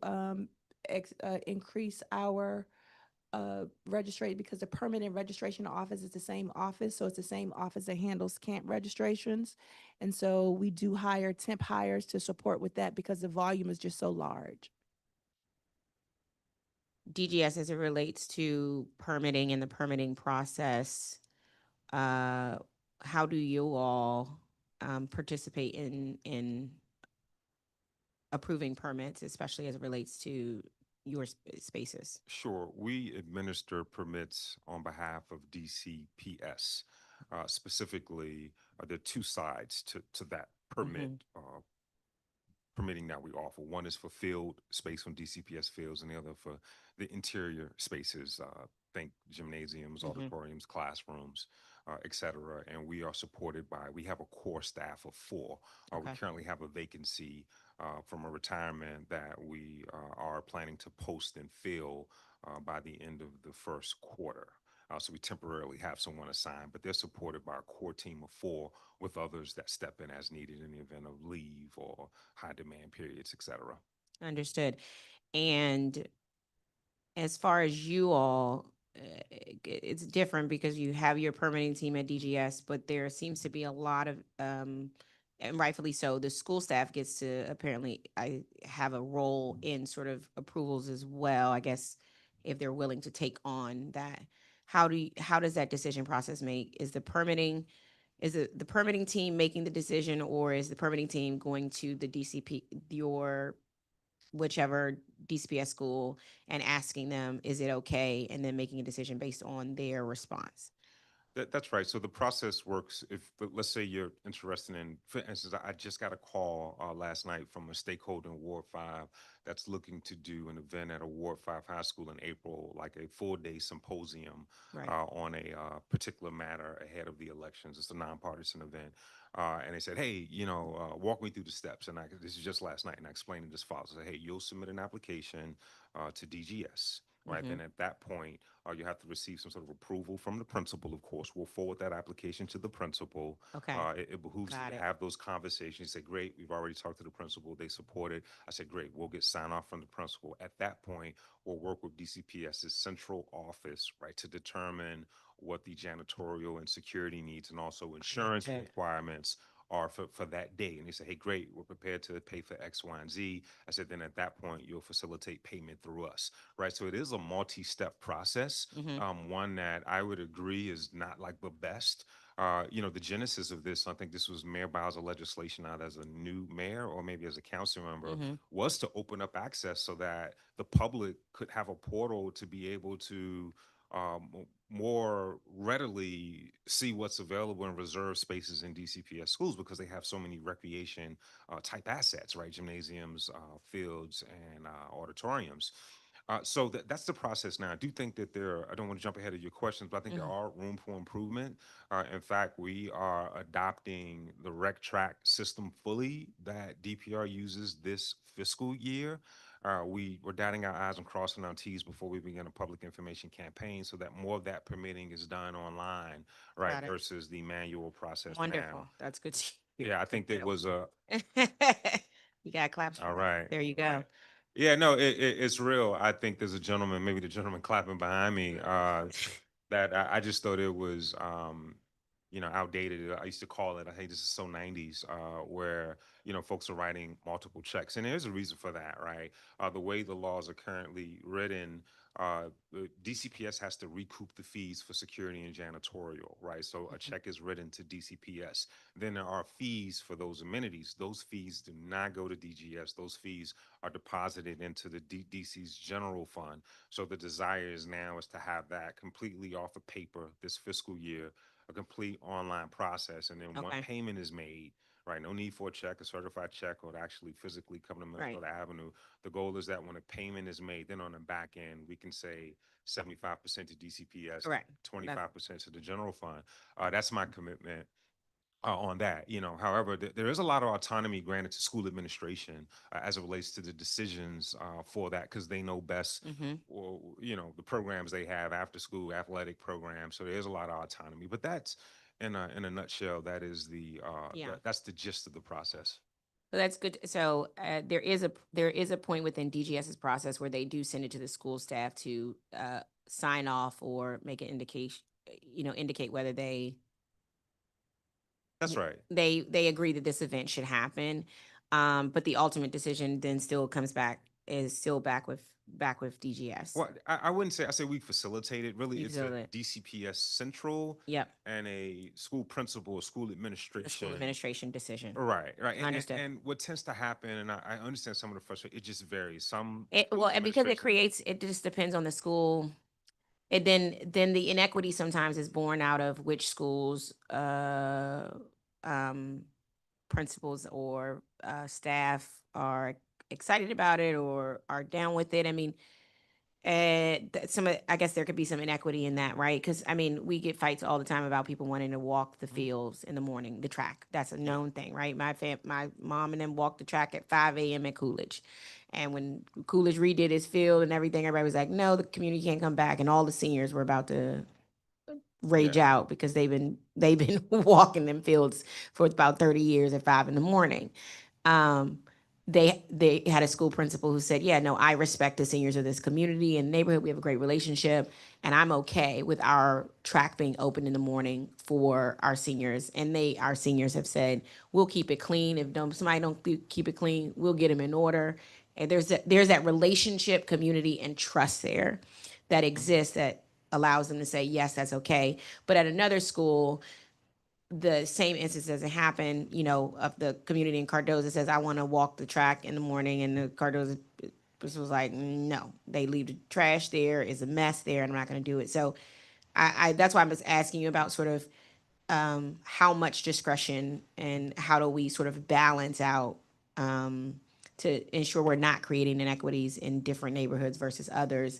increase our registration, because the permit and registration office is the same office. So it's the same office that handles camp registrations. And so we do hire temp hires to support with that because the volume is just so large. DGS, as it relates to permitting and the permitting process, how do you all participate in approving permits, especially as it relates to your spaces? Sure. We administer permits on behalf of DCPS. Specifically, there are 2 sides to that permit permitting that we offer. One is for field space on DCPS fields, and the other for the interior spaces, think gymnasiums, auditoriums, classrooms, et cetera. And we are supported by, we have a core staff of 4. We currently have a vacancy from a retirement that we are planning to post and fill by the end of the first quarter. So we temporarily have someone assigned, but they're supported by a core team of 4 with others that step in as needed in the event of leave or high demand periods, et cetera. Understood. And as far as you all, it's different because you have your permitting team at DGS, but there seems to be a lot of, and rightfully so, the school staff gets to apparently have a role in sort of approvals as well, I guess, if they're willing to take on that. How does that decision process make? Is the permitting is it the permitting team making the decision, or is the permitting team going to the DCP, your whichever DCPS school, and asking them, is it okay? And then making a decision based on their response. That's right. So the process works if, let's say you're interested in, for instance, I just got a call last night from a stakeholder in Ward 5 that's looking to do an event at a Ward 5 high school in April, like a full-day symposium Right. on a particular matter ahead of the elections. It's a nonpartisan event. And they said, hey, walk me through the steps. And this is just last night, and I explained it as follows. I said, hey, you'll submit an application to DGS. Right. Mhm. Then at that point, you have to receive some sort of approval from the principal, of course. We'll forward that application to the principal. Okay. It behooves you Got to it. have those conversations. Say, great, we've already talked to the principal. They support it. I said, great, we'll get sign off from the principal. At that point, we'll work with DCPS's central office, right, to determine what the janitorial and security needs and also insurance Okay. requirements are for that day. And they say, hey, great, we're prepared to pay for X, Y, and Z. I said, then at that point, you'll facilitate payment through us, right? So it is a multi-step process, Mhm. one that I would agree is not like the best. The genesis of this, I think this was Mayor Bowser legislation out as a new mayor or maybe as a council member, Mhm. was to open up access so that the public could have a portal to be able to more readily see what's available in reserve spaces in DCPS schools because they have so many recreation type assets, right? Gymnasiums, fields, and auditoriums. So that's the process now. I do think that I don't want to jump ahead of your questions, but I think there are room for improvement. In fact, we are adopting the rec track system fully that DPR uses this fiscal year. We're dotting our I's and crossing our T's before we begin a public information campaign so that more of that permitting is done online, right, Got it. versus the manual process Wonderful. now. That's good to hear. Yeah, I think there was a, You got claps for all that. right. There you go. Right. Yeah, no, it's real. I think there's a gentleman, maybe the gentleman clapping behind me, that I just thought it was, outdated. I used to call it, hey, this is so 90s, where, folks are writing multiple checks. And there's a reason for that, right? The way the laws are currently written, the DCPS has to recoup the fees for security and janitorial, right? So a check is written to DCPS. Then there are fees for those amenities. Those fees do not go to DGS. Those fees are deposited into the DC's general fund. So the desire is now is to have that completely off of paper this fiscal year, a complete online process. And then one Okay. payment is made, right? No need for a check, a certified check, or to actually physically come to Minnesota Avenue. The goal is that when a payment is made, then on the back end, we can say 75% to DCPS, Correct. 25% to the general fund. That's my commitment on that. However, there is a lot of autonomy granted to school administration as it relates to the decisions for that because they know best, Mhm. or, the programs they have after school athletic programs. So there's a lot of autonomy, but that's in a nutshell. That is Yeah. that's the gist of the process. So that's good. So there is a point within DGS's process where they do send it to the school staff to sign off or make an indication, indicate whether That's right. they agree that this event should happen. But the ultimate decision then still is still back with DGS. Well, I wouldn't say, I say we facilitate it. Really, You it's a facilitate. DCPS central Yep. and a school principal or school The administration. school administration decision. Right. And, Understood. and what tends to happen, and I understand some of the frustration, it just varies. Some And school because administrations- it just depends on the school. And then the inequity sometimes is born out of which schools principals or staff are excited about it or are down with it. I mean, I guess there could be some inequity in that, right? Because I mean, we get fights all the time about people wanting to walk the fields in the morning, the track. That's a known thing, right? My mom and them walked the track at 5 a.m. at Coolidge, and when Coolidge redid his field and everything, everybody was like, "No, the community can't come back," and all the seniors were about to rage out because they've been walking them fields for about 30 years at 5 a.m. They had a school principal who said, yeah, no, I respect the seniors of this community and neighborhood. We have a great relationship, and I'm okay with our track being open in the morning for our seniors. And our seniors have said, we'll keep it clean. If somebody don't keep it clean, we'll get them in order. And there's that relationship, community, and trust there that exists that allows them to say, yes, that's okay. But at another school, the same instance doesn't happen, you know, of the community in Cardozo says, I want to walk the track in the morning, and the Cardozo person was like, no, they leave the trash there, is a mess there, and I'm not going to do it. So I that's why I was asking you about sort of how much discretion and how do we sort of balance out to ensure we're not creating inequities in different neighborhoods versus others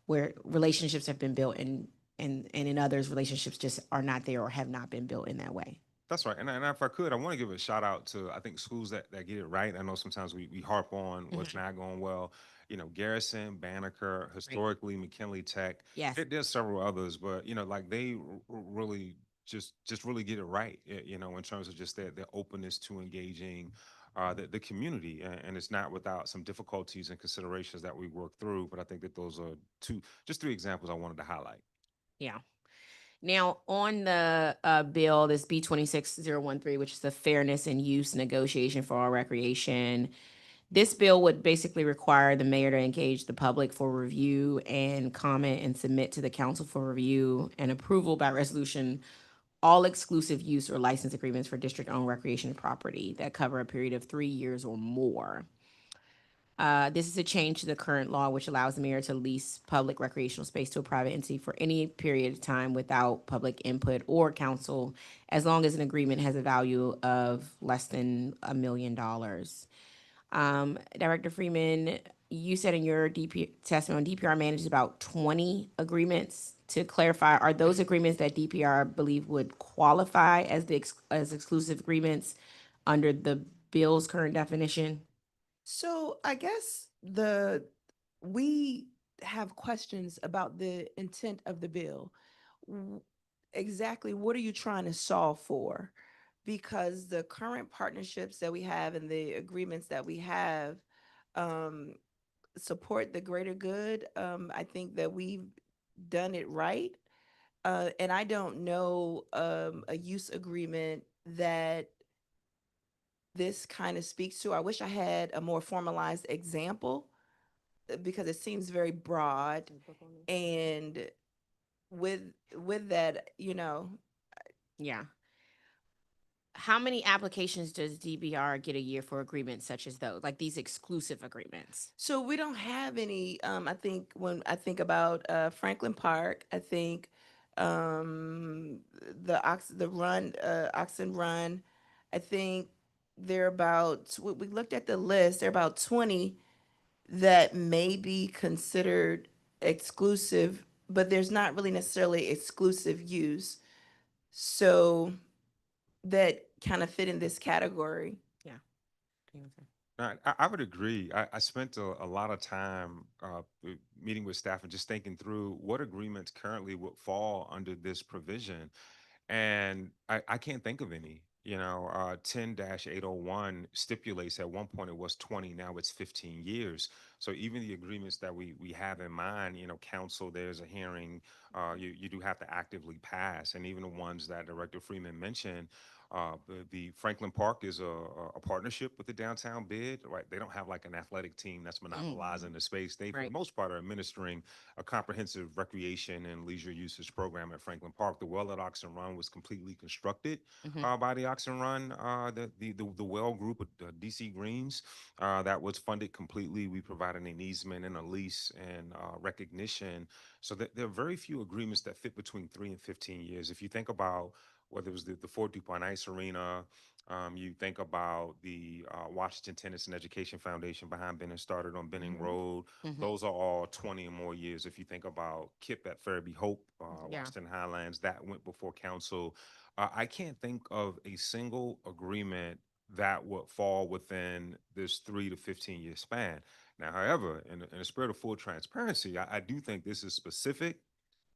where relationships have been built and in others relationships just are not there or have not been built in that way. That's right. And if I could, I want to give a shout out to, I think, schools that get it right. I know sometimes we harp on what's not going well. You know, Garrison, Banneker, historically, McKinley Tech. Yes. There's several others, but, you know, like they really just really get it right, you know, in terms of just their openness to engaging the community. And it's not without some difficulties and considerations that we work through. But I think that those are three examples I wanted to highlight. Yeah. Now, on the bill, this B26-013, which is the Fairness and Use Negotiation for All Recreation, this bill would basically require the mayor to engage the public for review and comment and submit to the council for review and approval by resolution all exclusive use or license agreements for district-owned recreation property that cover a period of 3 years or more. This is a change to the current law, which allows the mayor to lease public recreational space to a private entity for any period of time without public input or council, as long as an agreement has a value of less than $1 million. Director Freeman, you said in your testimony, DPR manages about 20 agreements. To clarify, are those agreements that DPR believe would qualify as as exclusive agreements under the bill's current definition? So I guess we have questions about the intent of the bill. Exactly what are you trying to solve for? Because the current partnerships that we have and the agreements that we have um, support the greater good. I think that we've done it right. And I don't know a use agreement that this kind of speaks to. I wish I had a more formalized example because it seems very broad. And with that, you know, Yeah. How many applications does DBR get a year for agreements such as those, like these exclusive agreements? so we don't have any. I think when I think about Franklin Park, I think the run Oxen Run. I think there are about we looked at the list. There are about 20 that may be considered exclusive, but there's not really necessarily exclusive use. So that kind of fit in this category. Yeah. I would agree. I spent a lot of time meeting with staff and just thinking through what agreements currently would fall under this provision. And I can't think of any. You know, 10-801 stipulates at one point it was 20, now it's 15 years. So even the agreements that we have in mind, you know, council, there's a hearing, you do have to actively pass. And even the ones that Director Freeman mentioned, the Franklin Park is a partnership with the downtown bid, right? They don't have like an athletic team that's monopolizing the space. They, for the most part, are administering a comprehensive recreation and leisure usage program at Franklin Park. The well at Oxen Run was completely constructed by the Oxen Run, the well group of DC Greens that was funded completely. We provided an easement and a lease and recognition. So that there are very few agreements that fit between 3 and 15 years. If you think about whether it was the Fort DuPont Ice Arena, you think about the Washington Tennis and Education Foundation behind Benning started on Benning Road. Those are all 20 or more years. If you think about KIP at Fairby Hope, Washington Highlands, that went before council. I can't think of a single agreement that would fall within this 3 to 15 year span. Now, however, in the spirit of full transparency, I do think this is specific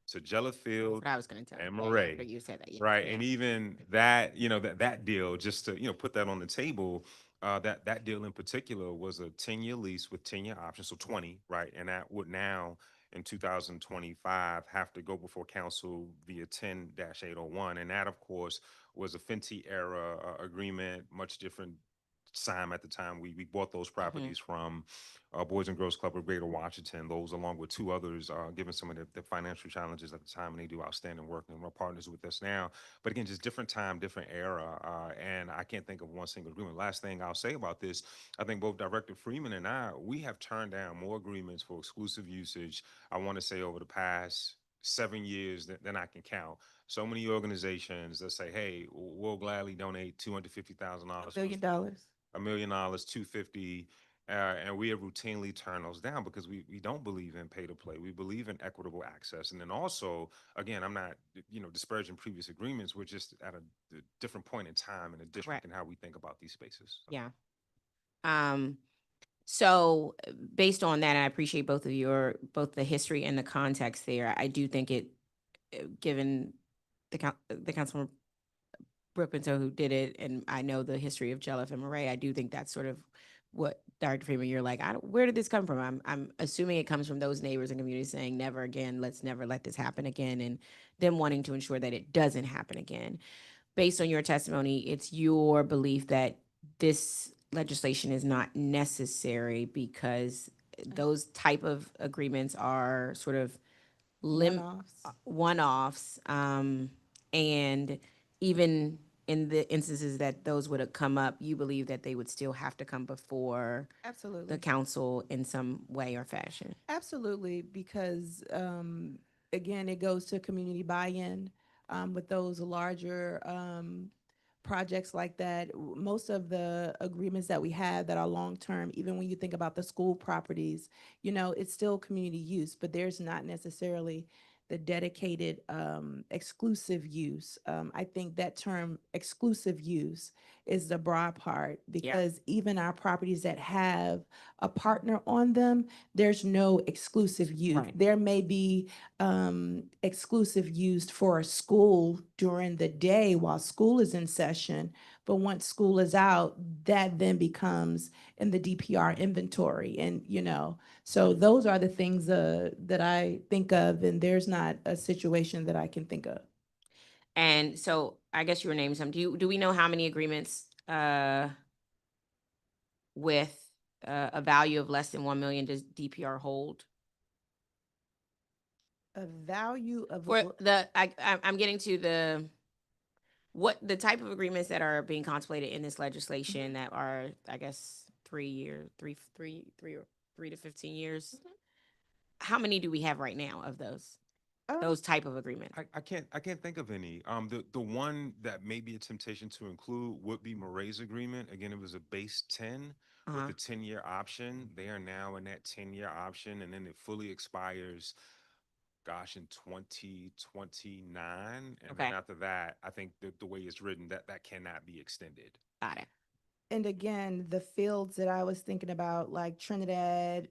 to Jellifield I was going to tell and you. Murray. After you said that, yeah. Right. Yeah. And even that, you know, that deal, just to, you know, put that on the table, that deal in particular was a 10-year lease with 10-year options, so 20, right? And that would now in 2025 have to go before council via 10-801. And that, of course, was a Fenty era agreement, much different SIME at the time. We bought those properties from Boys and Girls Club of Greater Washington. Those, along with two others, given some of the financial challenges at the time, and they do outstanding work and are partners with us now. But again, just different time, different era, and I can't think of one single agreement. Last thing I'll say about this, I think both Director Freeman and I, we have turned down more agreements for exclusive usage, I want to say, over the past 7 years than I can count. So many organizations that say, hey, we'll gladly donate $250,000. $1 million. $1 million, 250, and we have routinely turned those down because we don't believe in pay to play. We believe in equitable access. And then also, again, I'm not, disparaging previous agreements. We're just at a different point in time in a district and how we think about these spaces. So. Yeah. So based on that, and I appreciate both the history and the context there. I do think it, given the Councilman Brooke Pinto who did it, and I know the history of Jelliff and Murray, I do think that's sort of what, Dr. Freeman, you're like, where did this come from? I'm assuming it comes from those neighbors and communities saying, never again, let's never let this happen again, and them wanting to ensure that it doesn't happen again. Based on your testimony, it's your belief that this legislation is not necessary because those type of agreements are sort of one-offs, and even in the instances that those would have come up, you believe that they would still have to come before Absolutely. the council in some way or fashion. Absolutely, because again, it goes to community buy-in with those larger projects like that. Most of the agreements that we have that are long-term, even when you think about the school properties, it's still community use, but there's not necessarily the dedicated exclusive use. I think that term exclusive use is the broad part, because even our properties that have a partner on them, there's no exclusive use. Right. There may be exclusive use for a school during the day while school is in session, but once school is out, that then becomes in the DPR inventory. And, so those are the things that I think of, and there's not a situation that I can think of. And so I guess you were naming some. Do we know how many agreements with a value of less than 1 million does DPR hold? A value of For I'm getting to the type of agreements that are being contemplated in this legislation that are, I guess, 3 to 15 years. How many do we have right now of those type of agreements? I can't think of any. The one that may be a temptation to include would be Murray's agreement. Again, it was a base 10 with the 10-year option. They are now in that 10-year option, and then it fully expires, gosh, in 2029. And then after that, I think the way it's written, that cannot be extended. Got it. And again, the fields that I was thinking about, like Trinidad,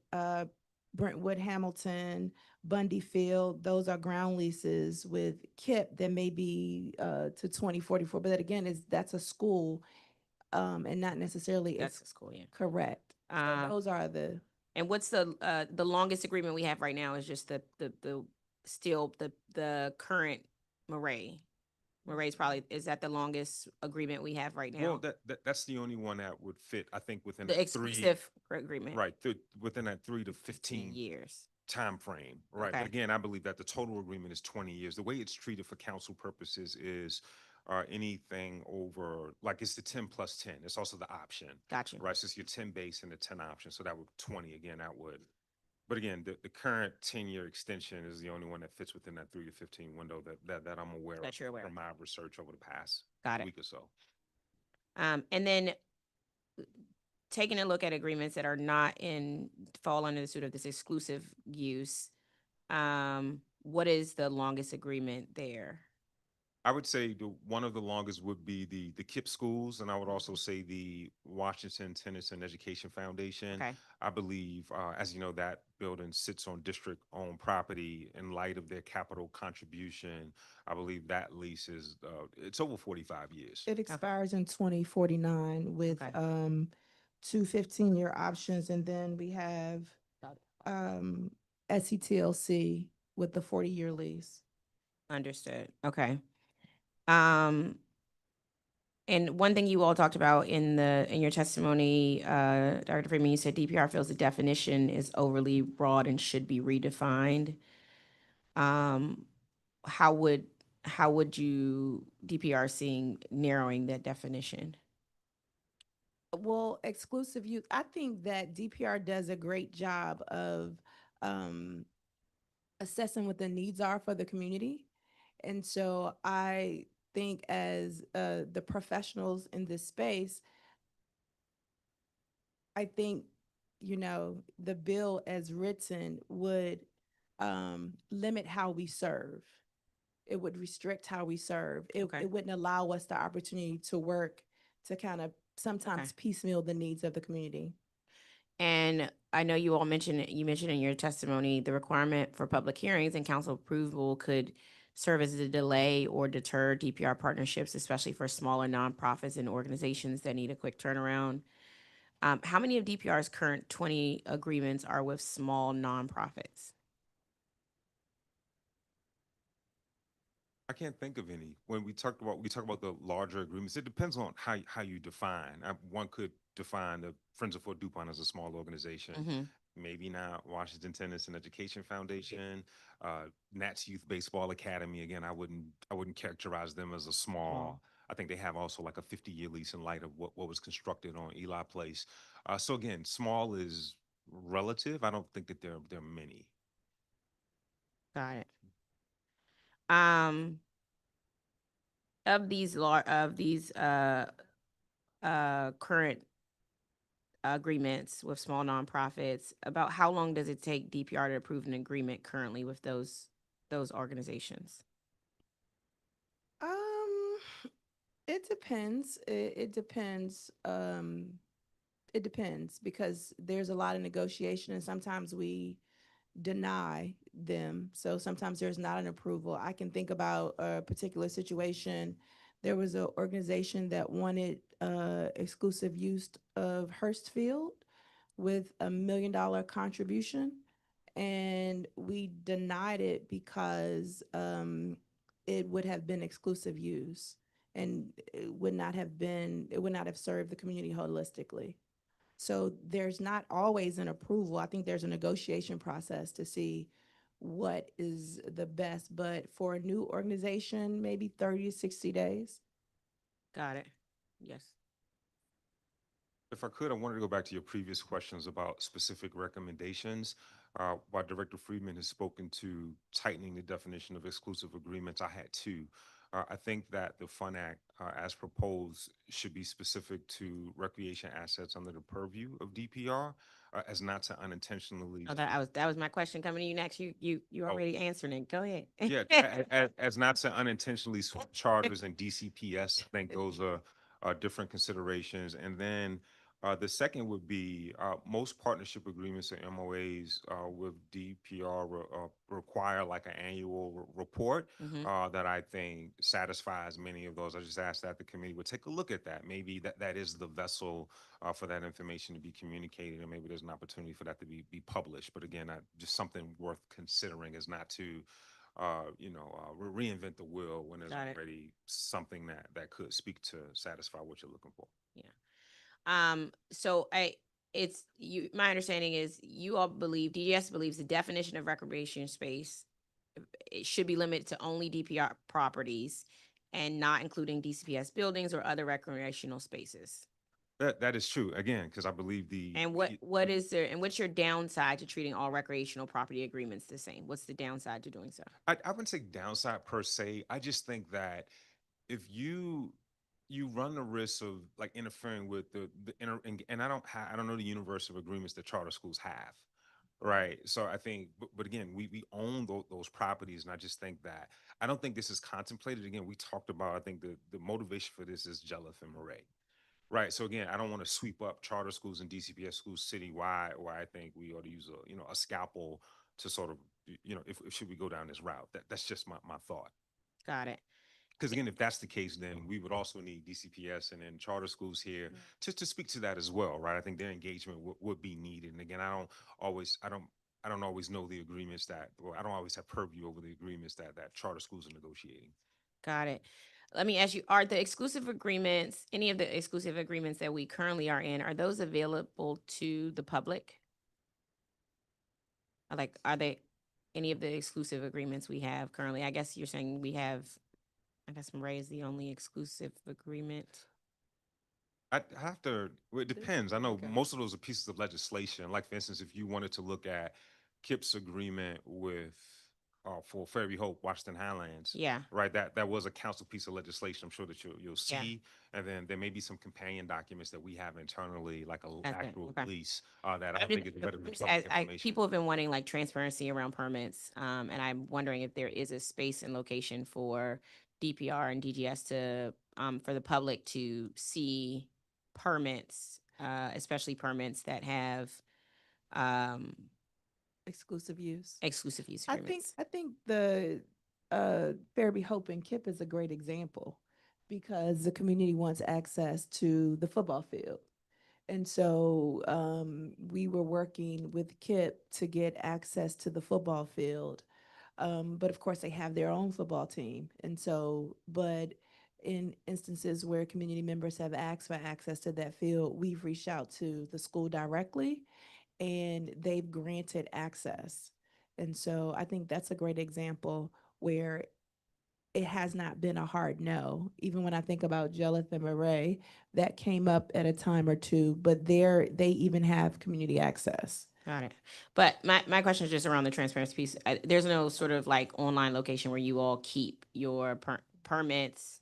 Brentwood, Hamilton, Bundy Field, those are ground leases with KIP that may be to 2044. But that again that's a school, and not necessarily That's a school, yeah. correct. So those are the. And what's the longest agreement we have right now is just the current Murray. Murray's probably, is that the longest agreement we have right now? Well, that's the only one that would fit, I think, within the exclusive agreement. Right, within that 3 to 15 years time frame. Right. Okay. But again, I believe that the total agreement is 20 years. The way it's treated for council purposes is anything over, like it's the 10 plus 10. It's also the option. Gotcha. Right. So it's your 10 base and the 10 option. So that would 20 again, that would. But again, the current 10-year extension is the only one that fits within that 3 to 15 window that I'm aware That you're aware from my research over the past week or so. And then taking a look at agreements that are not fall under the suit of this exclusive use, what is the longest agreement there? I would say one of the longest would be the KIP schools, and I would also say the Washington Tennyson Education Foundation. Okay. I believe, as you know, that building sits on district-owned property. In light of their capital contribution, I believe that lease is it's over 45 years. It expires in 2049 with 2 15-year options, and then we have SETLC with the 40-year lease. Understood. Okay. And one thing you all talked about in your testimony, Dr. Freeman, you said DPR feels the definition is overly broad and should be redefined. How would you DPR seeing narrowing that definition? Well, exclusive use, I think that DPR does a great job of um, assessing what the needs are for the community. And so I think as the professionals in this space, I think, the bill as written would limit how we serve. It would restrict how we serve. Okay. It wouldn't allow us the opportunity to work to kind of sometimes piecemeal the needs of the community. And I know you mentioned in your testimony the requirement for public hearings and council approval could serve as a delay or deter DPR partnerships, especially for smaller nonprofits and organizations that need a quick turnaround. How many of DPR's current 20 agreements are with small nonprofits? I can't think of any. When we talk about the larger agreements, it depends on how you define. One could define the Friends of Fort DuPont as a small organization. Maybe not Washington Tennis and Education Foundation, Nats Youth Baseball Academy. Again, I wouldn't characterize them as a small. I think they have also like a 50-year lease in light of what was constructed on Eli Place. So again, small is relative. I don't think that there are many. Got it. Of these current agreements with small nonprofits, about how long does it take DPR to approve an agreement currently with those organizations? It depends. It depends. It depends because there's a lot of negotiation and sometimes we deny them. So sometimes there's not an approval. I can think about a particular situation. There was an organization that wanted exclusive use of Hurst Field with $1 million contribution, and we denied it because it would have been exclusive use and it would not have served the community holistically. So there's not always an approval. I think there's a negotiation process to see what is the best, but for a new organization, maybe 30 to 60 days. Got it. Yes. If I could, I wanted to go back to your previous questions about specific recommendations. While Director Friedman has spoken to tightening the definition of exclusive agreements, I had two. I think that the Fund Act, as proposed, should be specific to recreation assets under the purview of DPR, as not to unintentionally. Oh, that was my question coming to you next. You already answered it. Go ahead. Yeah, as not to unintentionally swap charters and DCPS. I think those are different considerations. And then the second would be most partnership agreements or MOAs with DPR require like an annual report that I think satisfies many of those. I just asked that the committee would take a look at that. Maybe that is the vessel for that information to be communicated, and maybe there's an opportunity for that to be published. But again, just something worth considering is not to reinvent the wheel when there's already something that could speak to satisfy what you're looking for. Yeah. So my understanding is you all believe, DGS believes the definition of recreation space, it should be limited to only DPR properties and not including DCPS buildings or other recreational spaces. That is true. Again, because I believe And what's your downside to treating all recreational property agreements the same? What's the downside to doing so? I wouldn't say downside per se. I just think that if you run the risk of like interfering with the inner, and I don't know the universe of agreements that charter schools have, right? So I think, but again, we own those properties, and I just think that I don't think this is contemplated. Again, we talked about, I think the motivation for this is Jelliff and Murray. Right. So again, I don't want to sweep up charter schools and DCPS schools citywide, where I think we ought to use a scalpel to sort of, if should we go down this route. That's just my thought. Got it. Because again, if that's the case, then we would also need DCPS and then charter schools here to speak to that as well, right? I think their engagement would be needed. And again, I don't always know the agreements I don't always have purview over the agreements that charter schools are negotiating. Got it. let me ask you, are the exclusive agreements, any of the exclusive agreements that we currently are in, are those available to the public? Like, are they any of the exclusive agreements we have currently? I guess you're saying we have, I guess Murray is the only exclusive agreement. I have to, well, it depends. I know Okay. most of those are pieces of legislation. Like, for instance, if you wanted to look at KIP's agreement with, for Fairview Hope, Washington Highlands, Yeah. right? That was a council piece of legislation. I'm sure that you'll Yeah. see. And then there may be some companion documents that we have internally, like an Okay, actual okay. lease, that I don't think is better than Just public information. people have been wanting like transparency around permits, and I'm wondering if there is a space and location for DPR and DGS to, for the public to see permits, especially permits that have, exclusive use. exclusive use I agreements. think the Fairby Hope and KIP is a great example because the community wants access to the football field. And so we were working with KIP to get access to the football field. But of course, they have their own football team. And so, but in instances where community members have asked for access to that field, we've reached out to the school directly and they've granted access. And so I think that's a great example where it has not been a hard no. Even when I think about Jelith and Murray, that came up at a time or two, but they even have community access. Got it. But my question is just around the transparency piece. There's no sort of like online location where you all keep your permits,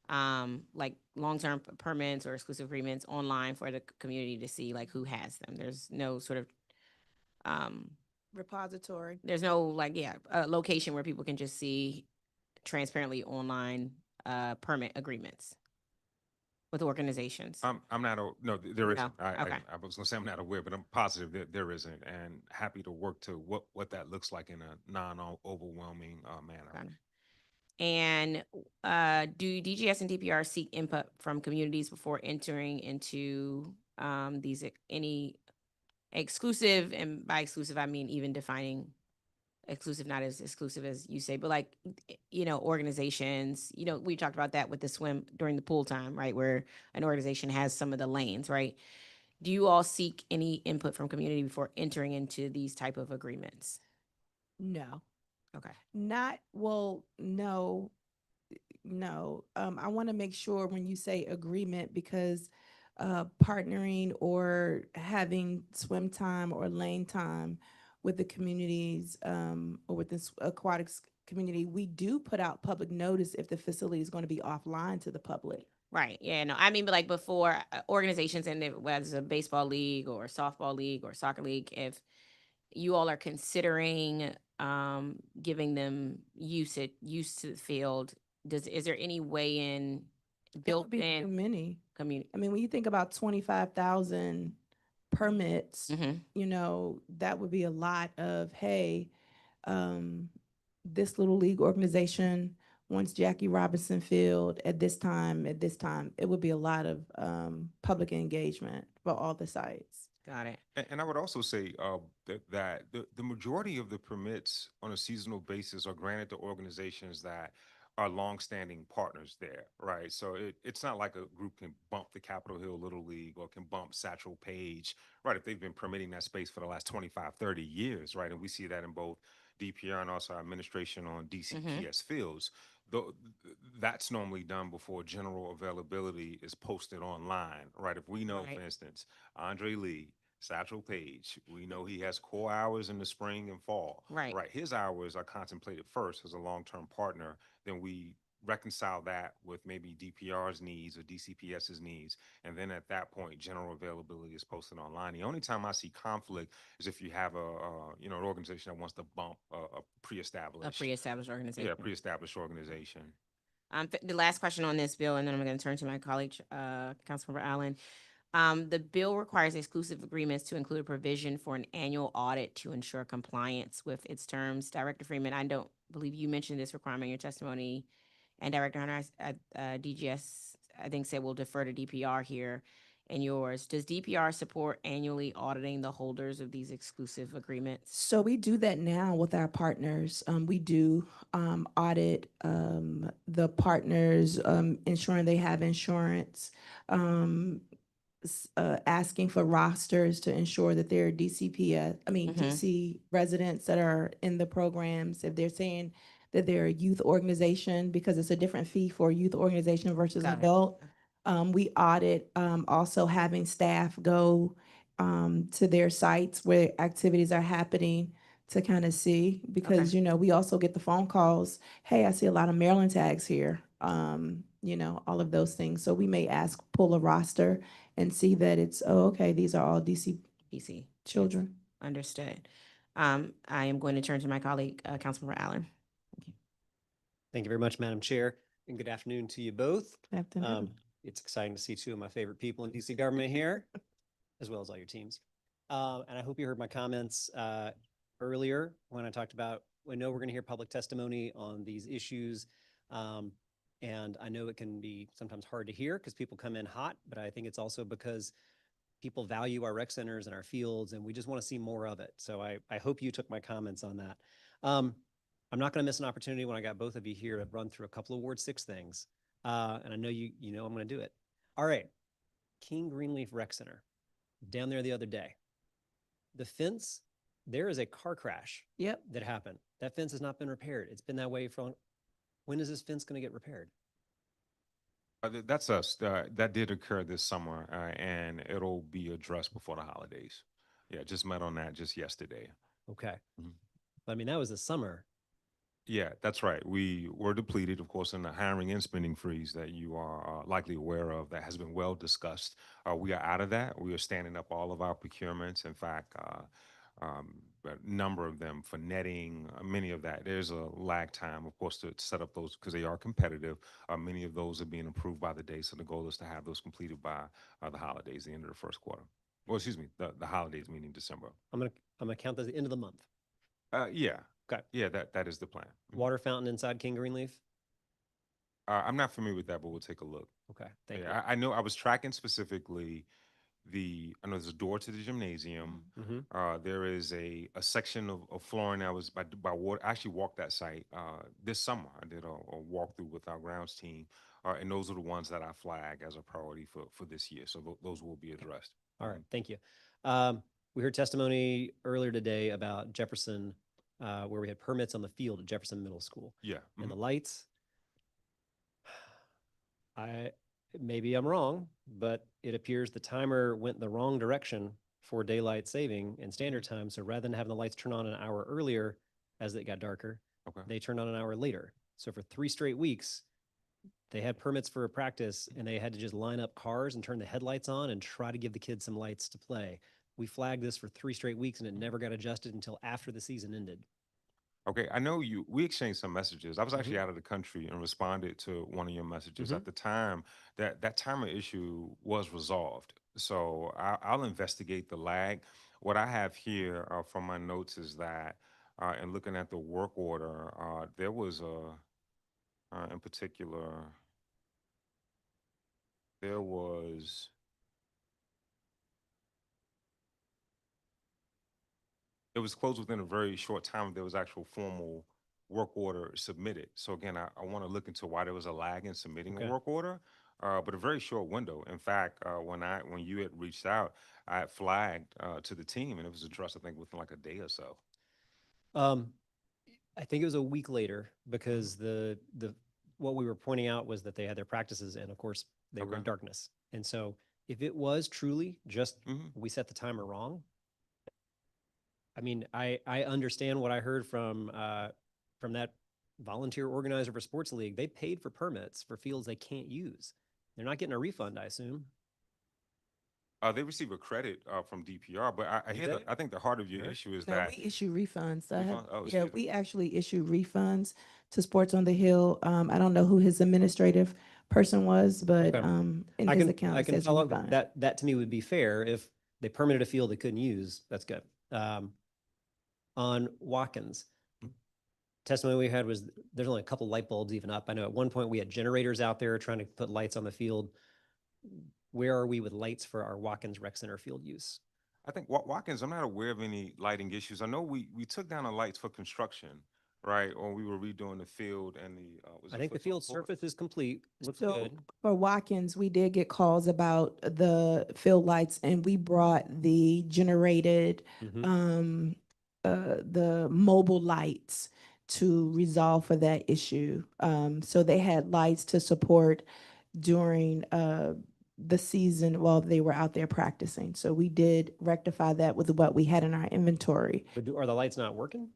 like long-term permits or exclusive agreements online for the community to see like who has them. There's no sort of, Repository. there's no like, yeah, location where people can just see transparently online, permit agreements with organizations. I'm not, no, there isn't. No? Okay. I was gonna say I'm not aware, but I'm positive that there isn't, and happy to work to what that looks like in a non-overwhelming manner. Got it. And do DGS and DPR seek input from communities before entering into these any exclusive, and by exclusive I mean even defining exclusive, not as exclusive as you say, but like, organizations, we talked about that with the swim during the pool time, right? Where an organization has some of the lanes, right? Do you all seek any input from community before entering into these type of agreements? No. Okay. No. I want to make sure when you say agreement, because partnering or having swim time or lane time with the communities or with this aquatics community, we do put out public notice if the facility is going to be offline to the public. Right. Yeah. No, I mean, but like before organizations, and whether it's a baseball league or softball league or soccer league, if you all are considering giving them use to the field, is there any way in built Too in many. community? I mean, when you think about 25,000 permits, Mm-hmm. that would be a lot of, hey, this little league organization wants Jackie Robinson Field at this time, it would be a lot of public engagement for all the sites. Got it. And I would also say that the majority of the permits on a seasonal basis are granted to organizations that are longstanding partners there, right? So it's not like a group can bump the Capitol Hill Little League or can bump Satchel Paige, right? If they've been permitting that space for the last 25, 30 years, right? And we see that in both DPR and also our administration on DCPS fields. That's normally done before general availability is posted online, right? If we know, Right. for instance, Andre Lee, Satchel Paige, we know he has core hours in the spring and fall. Right. Right. His hours are contemplated first as a long-term partner. Then we reconcile that with maybe DPR's needs or DCPS's needs. And then at that point, general availability is posted online. The only time I see conflict is if you have an organization that wants to bump a pre-established organization. yeah, pre-established organization. The last question on this bill, and then I'm going to turn to my colleague, Councilmember Allen. The bill requires exclusive agreements to include a provision for an annual audit to ensure compliance with its terms. Director Freeman, I don't believe you mentioned this requirement in your testimony, and Director Hunter, DGS, I think said we'll defer to DPR here. and yours. Does DPR support annually auditing the holders of these exclusive agreements? So we do that now with our partners. We do audit the partners, ensuring they have insurance, asking for rosters to ensure that they're DC residents that are in the programs. If they're saying that they're a youth organization, because it's a different fee for a youth organization versus Got it. adult. We audit also having staff go to their sites where activities are happening to kind of see, because, we also get the phone calls, hey, I see a lot of Maryland tags here, all of those things. So we may pull a roster and see that it's, oh, okay, these are all DC children. Understood. I am going to turn to my colleague, Councilmember Allen. Thank you very much, Madam Chair, and good afternoon to you both. Good afternoon. It's exciting to see two of my favorite people in DC government here, as well as all your teams. And I hope you heard my comments earlier when I talked about, I know we're going to hear public testimony on these issues. And I know it can be sometimes hard to hear because people come in hot, but I think it's also because people value our rec centers and our fields, and we just want to see more of it. So I hope you took my comments on that. I'm not going to miss an opportunity when I got both of you here to run through a couple of Ward 6 things. And I know you know I'm going to do it. All right. King Greenleaf Rec Center. Down there the other day. The fence, there is a car crash that happened. That fence has not been repaired. It's been that way from, when is this fence going to get repaired? That's us. That did occur this summer, and it'll be addressed before the holidays. Yeah, just met on that just yesterday. Okay. I mean, that was the summer. Yeah, that's right. We were depleted, of course, in the hiring and spending freeze that you are likely aware of that has been well discussed. We are out of that. We are standing up all of our procurements. In fact, a number of them for netting, many of that. There's a lag time, of course, to set up those because they are competitive. Many of those are being approved by the day. So the goal is to have those completed by the holidays, the end of the first quarter. Well, excuse me, the holidays, meaning December. I'm gonna count that at the end of the month. Yeah. Okay. Yeah, that is the plan. Water fountain inside King Greenleaf? I'm not familiar with that, but we'll take a look. Okay, thank you. I know I was tracking specifically I know there's a door to the gymnasium. There is a section of flooring that was by water. I actually walked that site this summer. I did a walkthrough with our grounds team. And those are the ones that I flag as a priority for this year. So those will be addressed. All right, thank you. We heard testimony earlier today about Jefferson, where we had permits on the field at Jefferson Middle School. Yeah. And the lights, maybe I'm wrong, but it appears the timer went the wrong direction for daylight saving and standard time. So rather than having the lights turn on an hour earlier as it got darker, they turned on an hour later. So for 3 straight weeks, they had permits for a practice and they had to just line up cars and turn the headlights on and try to give the kids some lights to play. We flagged this for 3 straight weeks and it never got adjusted until after the season ended. Okay, I know we exchanged some messages. I was actually out of the country and responded to one of your messages at the time. That timer issue was resolved. So I'll investigate the lag. What I have here from my notes is that, in looking at the work order, there was in particular, there was. It was closed within a very short time. There was actual formal work order submitted. So again, I want to look into why there was a lag in submitting a work order, but a very short window. In fact, when you had reached out, I had flagged to the team, and it was addressed, I think, within like a day or so. I think it was a week later because what we were pointing out was that they had their practices, and of course they were in darkness. And so if it was truly just we set the timer wrong. I mean, I understand what I heard from that volunteer organizer for Sports League. They paid for permits for fields they can't use. They're not getting a refund, I assume. They receive a credit from DPR, but I think the heart of your issue is that we issue refunds. Refund? We actually issue refunds to Sports on the Hill. I don't know who his administrative person was, but in his account it says follow refund. that to me would be fair. If they permitted a field they couldn't use, that's good. On Watkins, testimony we had was there's only a couple light bulbs even up. I know at one point we had generators out there trying to put lights on the field. where are we with lights for our Watkins Rec Center field use? I think Watkins, I'm not aware of any lighting issues. I know we took down the lights for construction, right? Or we were redoing the field and I think the field surface is complete, looks So good. for Watkins, we did get calls about the field lights, and we brought the generated, Mhm. the mobile lights to resolve for that issue. So they had lights to support during the season while they were out there practicing. So we did rectify that with what we had in our inventory. But are the lights not working?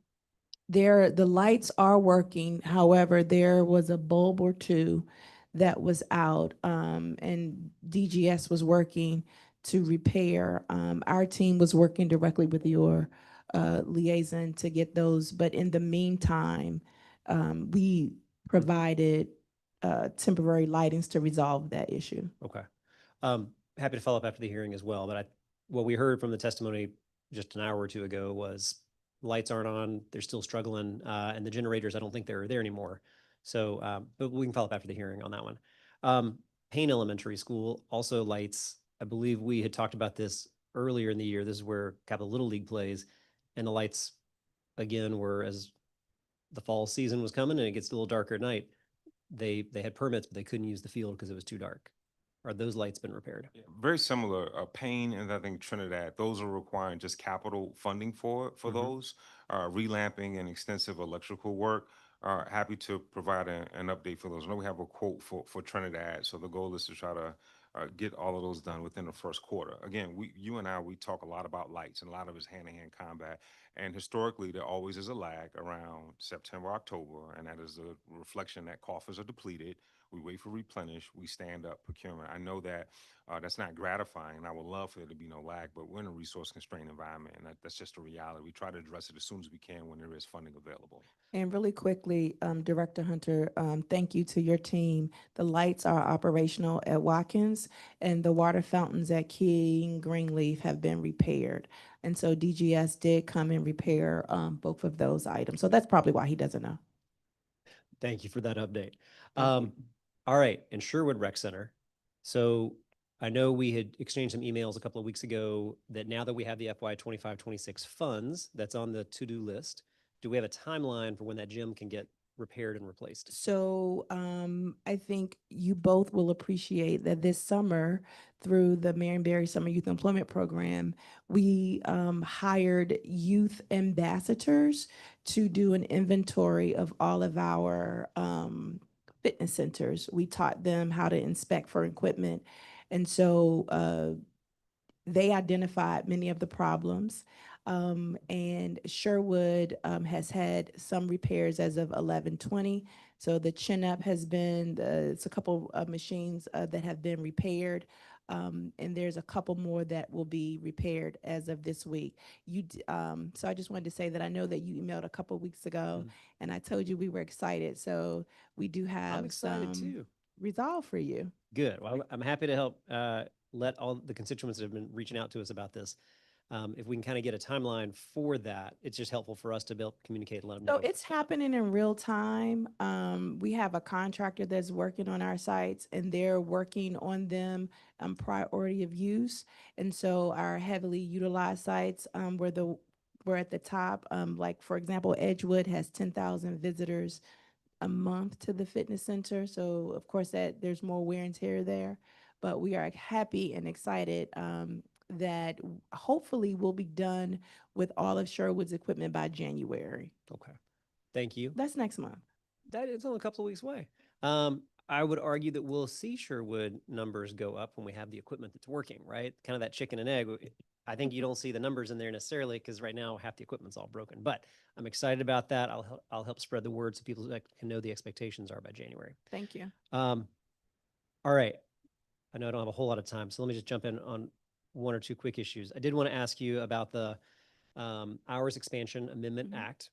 The lights are working. However, there was a bulb or two that was out, and DGS was working to repair. Our team was working directly with your liaison to get those, but in the meantime, we provided temporary lightings to resolve that issue. Okay. Happy to follow up after the hearing as well, but what we heard from the testimony just an hour or two ago was lights aren't on, they're still struggling, and the generators, I don't think they're there anymore. So, but we can follow up after the hearing on that one. Payne Elementary School, also lights. I believe we had talked about this earlier in the year. This is where Capital Little League plays, and the lights, again, were as the fall season was coming and it gets a little darker at night. They had permits, but they couldn't use the field because it was too dark. Are those lights been repaired? Very similar. Payne and I think Trinidad, those are requiring just capital funding for those. Relamping and extensive electrical work. Happy to provide an update for those. I know we have a quote for Trinidad, so the goal is to try to get all of those done within the first quarter. Again, you and I, we talk a lot about lights, and a lot of it's hand-to-hand combat. And historically, there always is a lag around September, October, and that is a reflection that coffers are depleted. We wait for replenish, we stand up procurement. I know that that's not gratifying, and I would love for there to be no lag, but we're in a resource-constrained environment, and that's just a reality. We try to address it as soon as we can when there is funding available. And really quickly, Director Hunter, thank you to your team. The lights are operational at Watkins, and the water fountains at King Greenleaf have been repaired. And so DGS did come and repair both of those items. So that's probably why he doesn't know. Thank you for that update. All right, and Sherwood Rec Center. So I know we had exchanged some emails a couple of weeks ago that now that we have the FY 25-26 funds that's on the to-do list, do we have a timeline for when that gym can get repaired and replaced? So I think you both will appreciate that this summer, through the Marion Barry Summer Youth Employment Program, we hired youth ambassadors to do an inventory of all of our fitness centers. We taught them how to inspect for equipment. And so they identified many of the problems. And Sherwood has had some repairs as of 11/20. So the chin up has been, it's a couple of machines that have been repaired. And there's a couple more that will be repaired as of this week. So I just wanted to say that I know that you emailed a couple of weeks ago, and I told you we were excited. So we do have I'm excited some too. resolve for you. Good. Well, I'm happy to help let all the constituents that have been reaching out to us about this. If we can kind of get a timeline for that, it's just helpful for us to be able to communicate and let them know. So it's happening in real time. We have a contractor that's working on our sites, and they're working on them priority of use. And so our heavily utilized sites, we're at the top. Like for example, Edgewood has 10,000 visitors a month to the fitness center. So of course that there's more wear and tear there, but we are happy and excited that hopefully we'll be done with all of Sherwood's equipment by January. Okay. Thank you. That's next month. That is only a couple of weeks away. I would argue that we'll see Sherwood numbers go up when we have the equipment that's working, right? Kind of that chicken and egg. I think you don't see the numbers in there necessarily because right now half the equipment's all broken. But I'm excited about that. I'll help spread the word so people can know the expectations are by January. Thank you. All right. I know I don't have a whole lot of time, so let me just jump in on one or two quick issues. I did want to ask you about the Hours Expansion Amendment Act.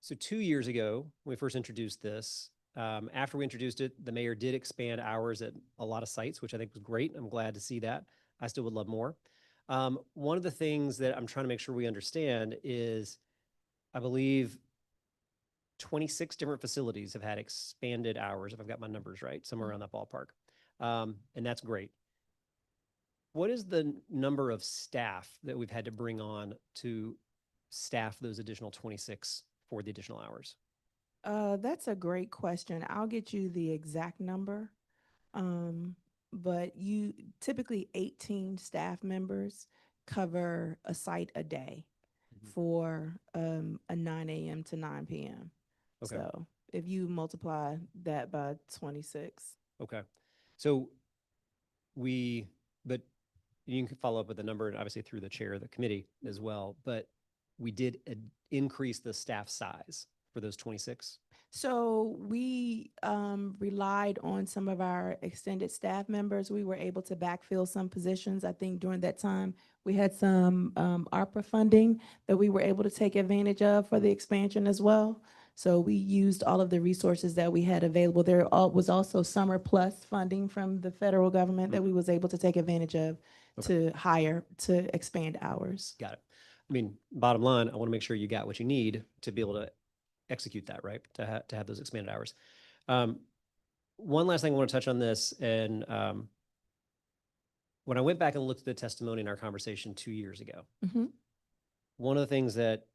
So 2 years ago, when we first introduced this, after we introduced it, the mayor did expand hours at a lot of sites, which I think was great. I'm glad to see that. I still would love more. One of the things that I'm trying to make sure we understand is, I believe 26 different facilities have had expanded hours, if I've got my numbers right, somewhere around that ballpark. And that's great. What is the number of staff that we've had to bring on to staff those additional 26 for the additional hours? That's a great question. I'll get you the exact number. But you typically 18 staff members cover a site a day for a 9 a.m. to 9 p.m. Okay. So if you multiply that by 26. Okay. So but you can follow up with the number, and obviously through the chair of the committee as well, but we did increase the staff size for those 26. So we relied on some of our extended staff members. We were able to backfill some positions. I think during that time, we had some ARPA funding that we were able to take advantage of for the expansion as well. So we used all of the resources that we had available. There was also Summer Plus funding from the federal government that we was able to take advantage of to hire, to expand hours. Got it. I mean, bottom line, I want to make sure you got what you need to be able to execute that, right? To have those expanded hours. One last thing I want to touch on this, and when I went back and looked at the testimony in our conversation 2 years ago, one of the things that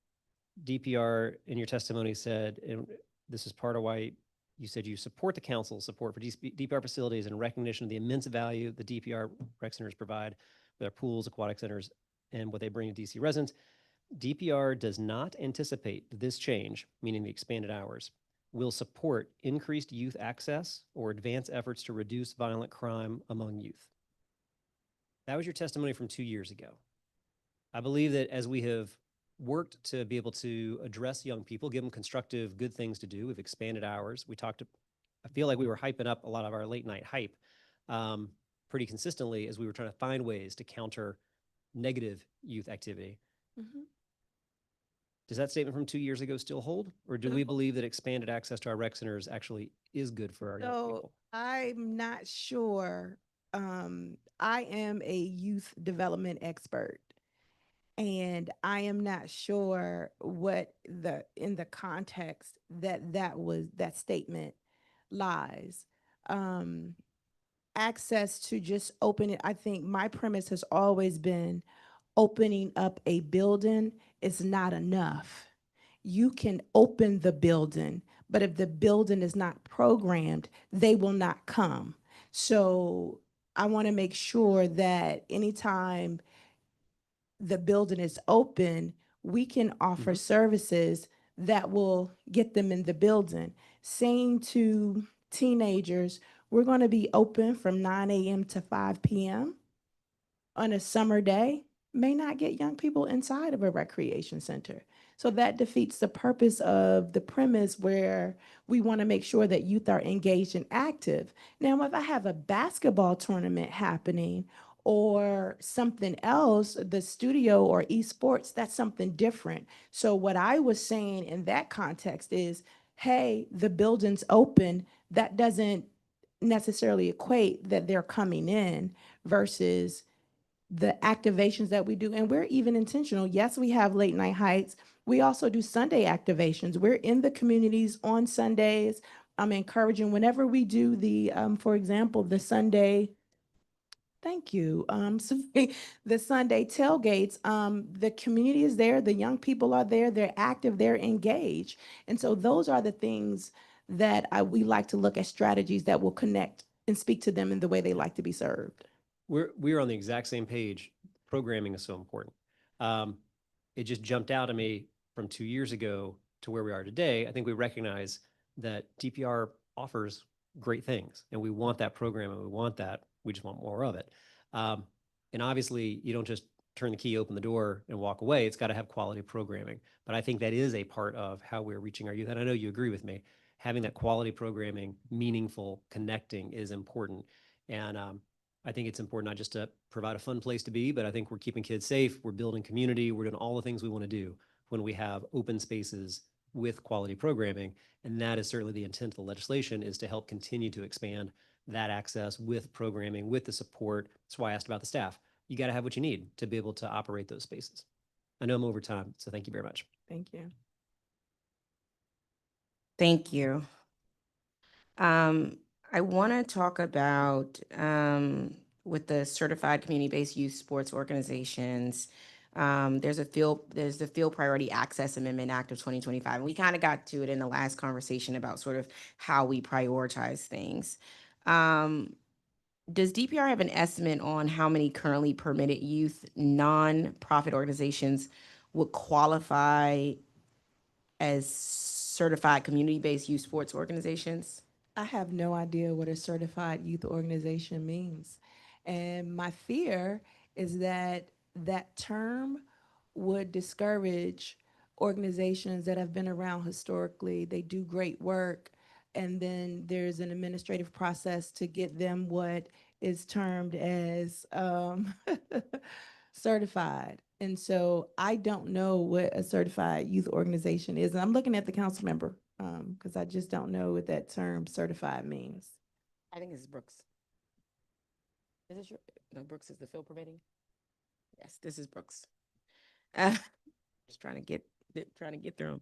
DPR in your testimony said, and this is part of why you said you support the council's support for DPR facilities and recognition of the immense value the DPR rec centers provide with their pools, aquatic centers, and what they bring to DC residents. DPR does not anticipate this change, meaning the expanded hours, will support increased youth access or advance efforts to reduce violent crime among youth. That was your testimony from 2 years ago. I believe that as we have worked to be able to address young people, give them constructive, good things to do, we've expanded hours. I feel like we were hyping up a lot of our late night hype pretty consistently as we were trying to find ways to counter negative youth activity. Does that statement from 2 years ago still hold? Or do we believe that expanded access to our rec centers actually is good for our young people? I'm not sure. I am a youth development expert, and I am not sure what in the context that statement lies. Access to just open it. I think my premise has always been opening up a building is not enough. You can open the building, but if the building is not programmed, they will not come. So I want to make sure that anytime the building is open, we can offer services that will get them in the building. Saying to teenagers, we're going to be open from 9 a.m. to 5 p.m. on a summer day may not get young people inside of a recreation center. So that defeats the purpose of the premise where we want to make sure that youth are engaged and active. Now, if I have a basketball tournament happening or something else, the studio or esports, that's something different. So what I was saying in that context is, hey, the building's open. That doesn't necessarily equate that they're coming in versus the activations that we do. And we're even intentional. Yes, we have late night hikes. We also do Sunday activations. We're in the communities on Sundays. I'm encouraging whenever we do the, for example, the Sunday, thank you. So the Sunday tailgates, the community is there, the young people are there, they're active, they're engaged. And so those are the things that we like to look at, strategies that will connect and speak to them in the way they like to be served. We're on the exact same page. Programming is so important. It just jumped out at me from 2 years ago to where we are today. I think we recognize that DPR offers great things, and we want that program, and we want that. We just want more of it. And obviously, you don't just turn the key, open the door, and walk away. It's got to have quality programming. But I think that is a part of how we're reaching our youth. And I know you agree with me. Having that quality programming, meaningful, connecting is important. And I think it's important not just to provide a fun place to be, but I think we're keeping kids safe. We're building community. We're doing all the things we want to do when we have open spaces with quality programming. And that is certainly the intent of the legislation, is to help continue to expand that access with programming, with the support. That's why I asked about the staff. You got to have what you need to be able to operate those spaces. I know I'm over time, so thank you very much. Thank you. Thank you. I want to talk about with the certified community-based youth sports organizations. There's the Field Priority Access Amendment Act of 2025. And we kind of got to it in the last conversation about sort of how we prioritize things. Does DPR have an estimate on how many currently permitted youth nonprofit organizations would qualify as certified community-based youth sports organizations? I have no idea what a certified youth organization means. And my fear is that that term would discourage organizations that have been around historically. They do great work, and then there's an administrative process to get them what is termed as certified. And so I don't know what a certified youth organization is. And I'm looking at the council member because I just don't know what that term certified means. I think it's Brooks. Is this your, no, Brooks is the field permitting? Yes, this is Brooks. Just trying to get through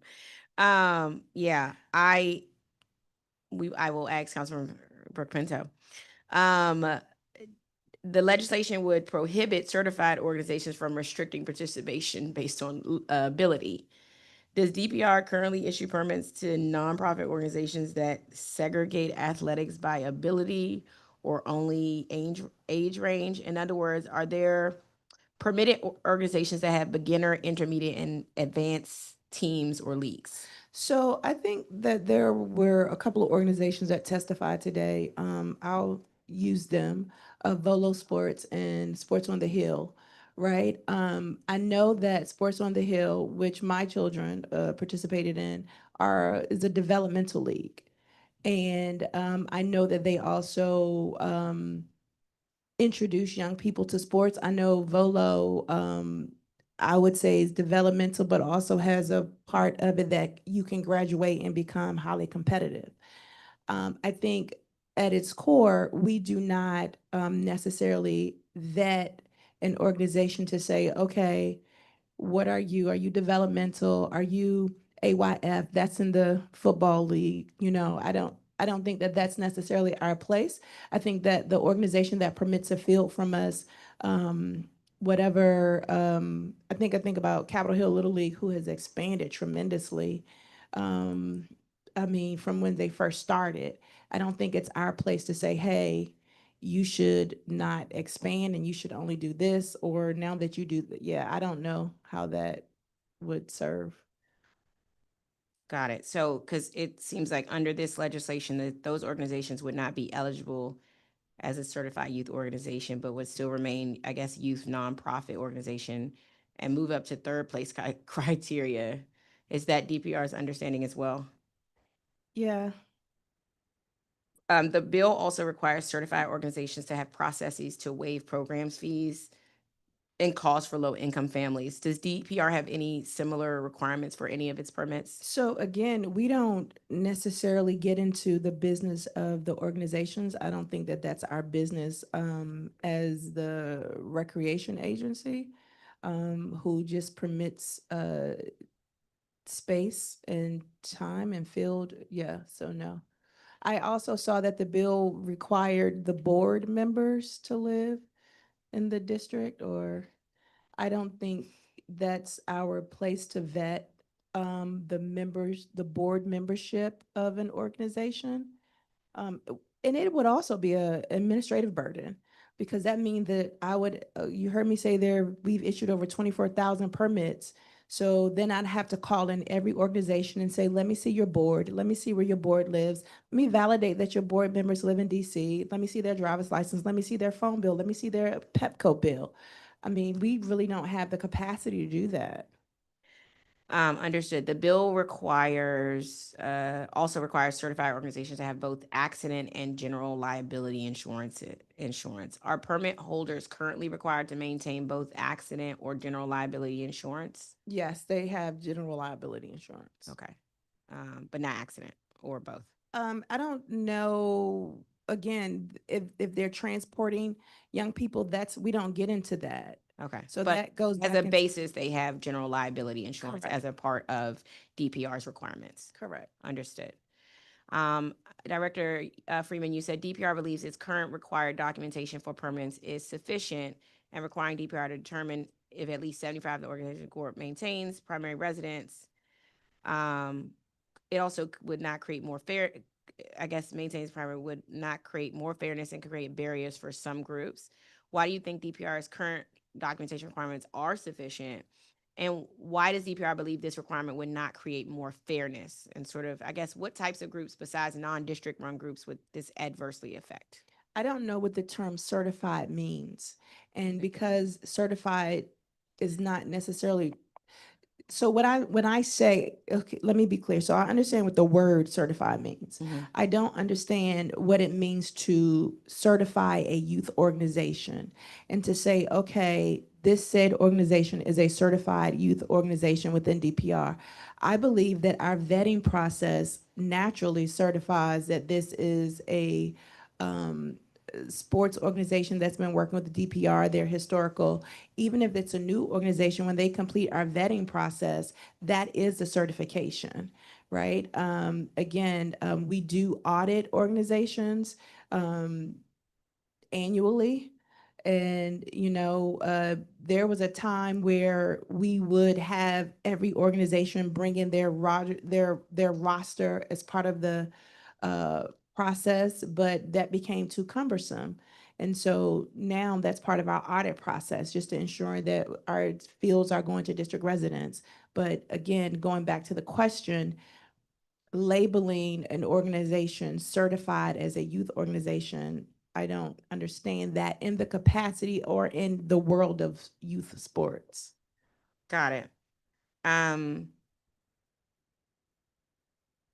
them. Yeah, I will ask Councilmember Brooke Pinto. The legislation would prohibit certified organizations from restricting participation based on ability. Does DPR currently issue permits to nonprofit organizations that segregate athletics by ability or only age range? In other words, are there permitted organizations that have beginner, intermediate, and advanced teams or leagues? So I think that there were a couple of organizations that testified today. I'll use them, Volo Sports and Sports on the Hill, right? I know that Sports on the Hill, which my children participated in, is a developmental league. And I know that they also introduce young people to sports. I know Volo, I would say is developmental, but also has a part of it that you can graduate and become highly competitive. I think at its core, we do not necessarily vet an organization to say, okay, what are you? Are you developmental? Are you AYF? That's in the football league. You know, I don't think that that's necessarily our place. I think that the organization that permits a field from us, whatever, I think about Capitol Hill Little League, who has expanded tremendously. I mean, from when they first started, I don't think it's our place to say, hey, you should not expand and you should only do this, or now that you do, yeah, I don't know how that would serve. Got it. So, because it seems like under this legislation, that those organizations would not be eligible as a certified youth organization, but would still remain, I guess, youth nonprofit organization and move up to third place criteria. Is that DPR's understanding as well? Yeah. The bill also requires certified organizations to have processes to waive programs fees and costs for low-income families. Does DPR have any similar requirements for any of its permits? So again, we don't necessarily get into the business of the organizations. I don't think that that's our business as the recreation agency who just permits space and time and field. Yeah, so no. I also saw that the bill required the board members to live in the district, or I don't think that's our place to vet the members, the board membership of an organization. And it would also be an administrative burden because that means that I would, you heard me say we've issued over 24,000 permits. So then I'd have to call in every organization and say, let me see your board. Let me see where your board lives. Let me validate that your board members live in DC. Let me see their driver's license. Let me see their phone bill. Let me see their Pepco bill. I mean, we really don't have the capacity to do that. Understood. The bill also requires certified organizations to have both accident and general liability insurance. Are permit holders currently required to maintain both accident or general liability insurance? Yes, they have general liability insurance. Okay. But not accident or both? I don't know, again, if they're transporting young people, we don't get into that. Okay. So but that goes as back a into- basis, they have general liability insurance Correct. as a part of DPR's requirements. Correct. Understood. Director Freeman, you said DPR believes its current required documentation for permits is sufficient and requiring DPR to determine if at least 75 of the organization core maintains primary residence. It also would not create more fair, I guess maintains primary would not create more fairness and create barriers for some groups. Why do you think DPR's current documentation requirements are sufficient? And why does DPR believe this requirement would not create more fairness? And sort of, I guess, what types of groups besides non-district run groups would this adversely affect? I don't know what the term certified means. And because certified is not necessarily, so when I say, okay, let me be clear. So I understand what the word certified means. I don't understand what it means to certify a youth organization and to say, okay, this said organization is a certified youth organization within DPR. I believe that our vetting process naturally certifies that this is a sports organization that's been working with the DPR, they're historical. Even if it's a new organization, when they complete our vetting process, that is the certification, right? Again, we do audit organizations annually. And, you know, there was a time where we would have every organization bring in their roster as part of the process, but that became too cumbersome. And so now that's part of our audit process, just to ensure that our fields are going to district residents. But again, going back to the question, labeling an organization certified as a youth organization, I don't understand that in the capacity or in the world of youth sports. Got it.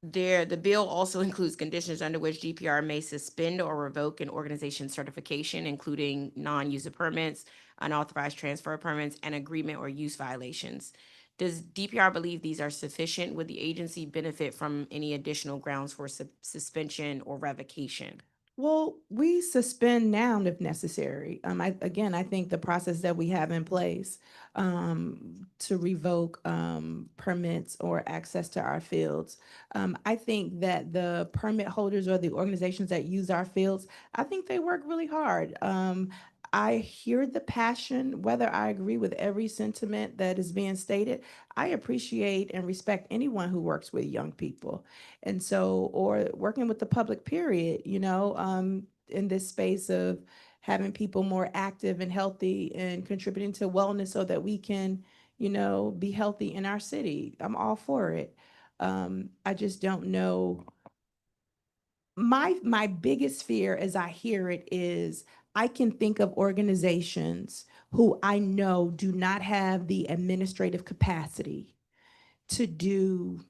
The bill also includes conditions under which DPR may suspend or revoke an organization's certification, including non-user permits, unauthorized transfer permits, and agreement or use violations. Does DPR believe these are sufficient? Would the agency benefit from any additional grounds for suspension or revocation? Well, we suspend now if necessary. I think the process that we have in place to revoke permits or access to our fields. I think that the permit holders or the organizations that use our fields, I think they work really hard. I hear the passion, whether I agree with every sentiment that is being stated. I appreciate and respect anyone who works with young people. And so, or working with the public, period, you know, in this space of having people more active and healthy and contributing to wellness so that we can, you know, be healthy in our city. I'm all for it. I just don't know. My biggest fear as I hear it is I can think of organizations who I know do not have the administrative capacity to do.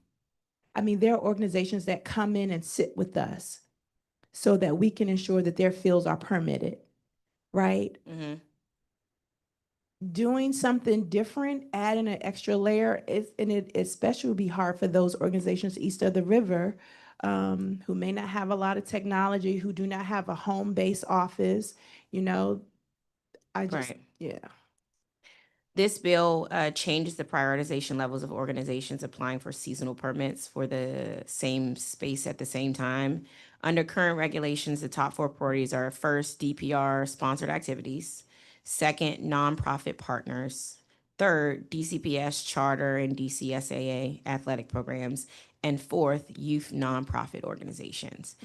I mean, there are organizations that come in and sit with us so that we can ensure that their fields are permitted, right? Doing something different, adding an extra layer, and it especially would be hard for those organizations east of the river who may not have a lot of technology, who do not have a home-based office, you know, yeah. This bill changes the prioritization levels of organizations applying for seasonal permits for the same space at the same time. Under current regulations, the top four priorities are: first, DPR sponsored activities; second, nonprofit partners; third, DCPS charter and DCSAA athletic programs; and fourth, youth nonprofit organizations.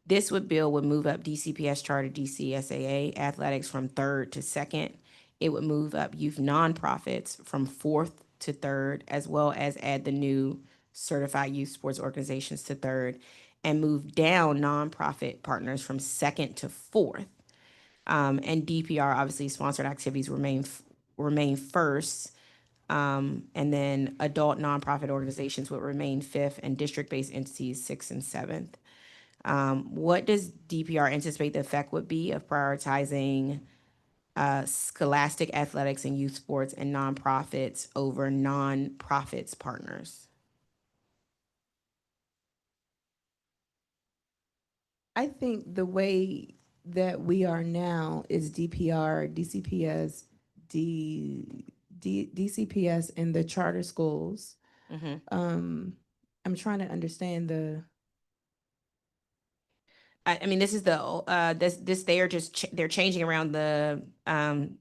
This bill would move up DCPS charter, DCSAA athletics from third to second. It would move up youth nonprofits from fourth to third, as well as add the new certified youth sports organizations to third, and move down nonprofit partners from second to fourth. And DPR, obviously, sponsored activities remain first. And then adult nonprofit organizations would remain fifth, and district-based entities sixth and seventh. What does DPR anticipate the effect would be of prioritizing scholastic athletics and youth sports and nonprofits over nonprofits partners? I think the way that we are now is DPR, DCPS, DCPS in the charter schools. I'm trying to understand I mean, this is they are just, they're changing around the, in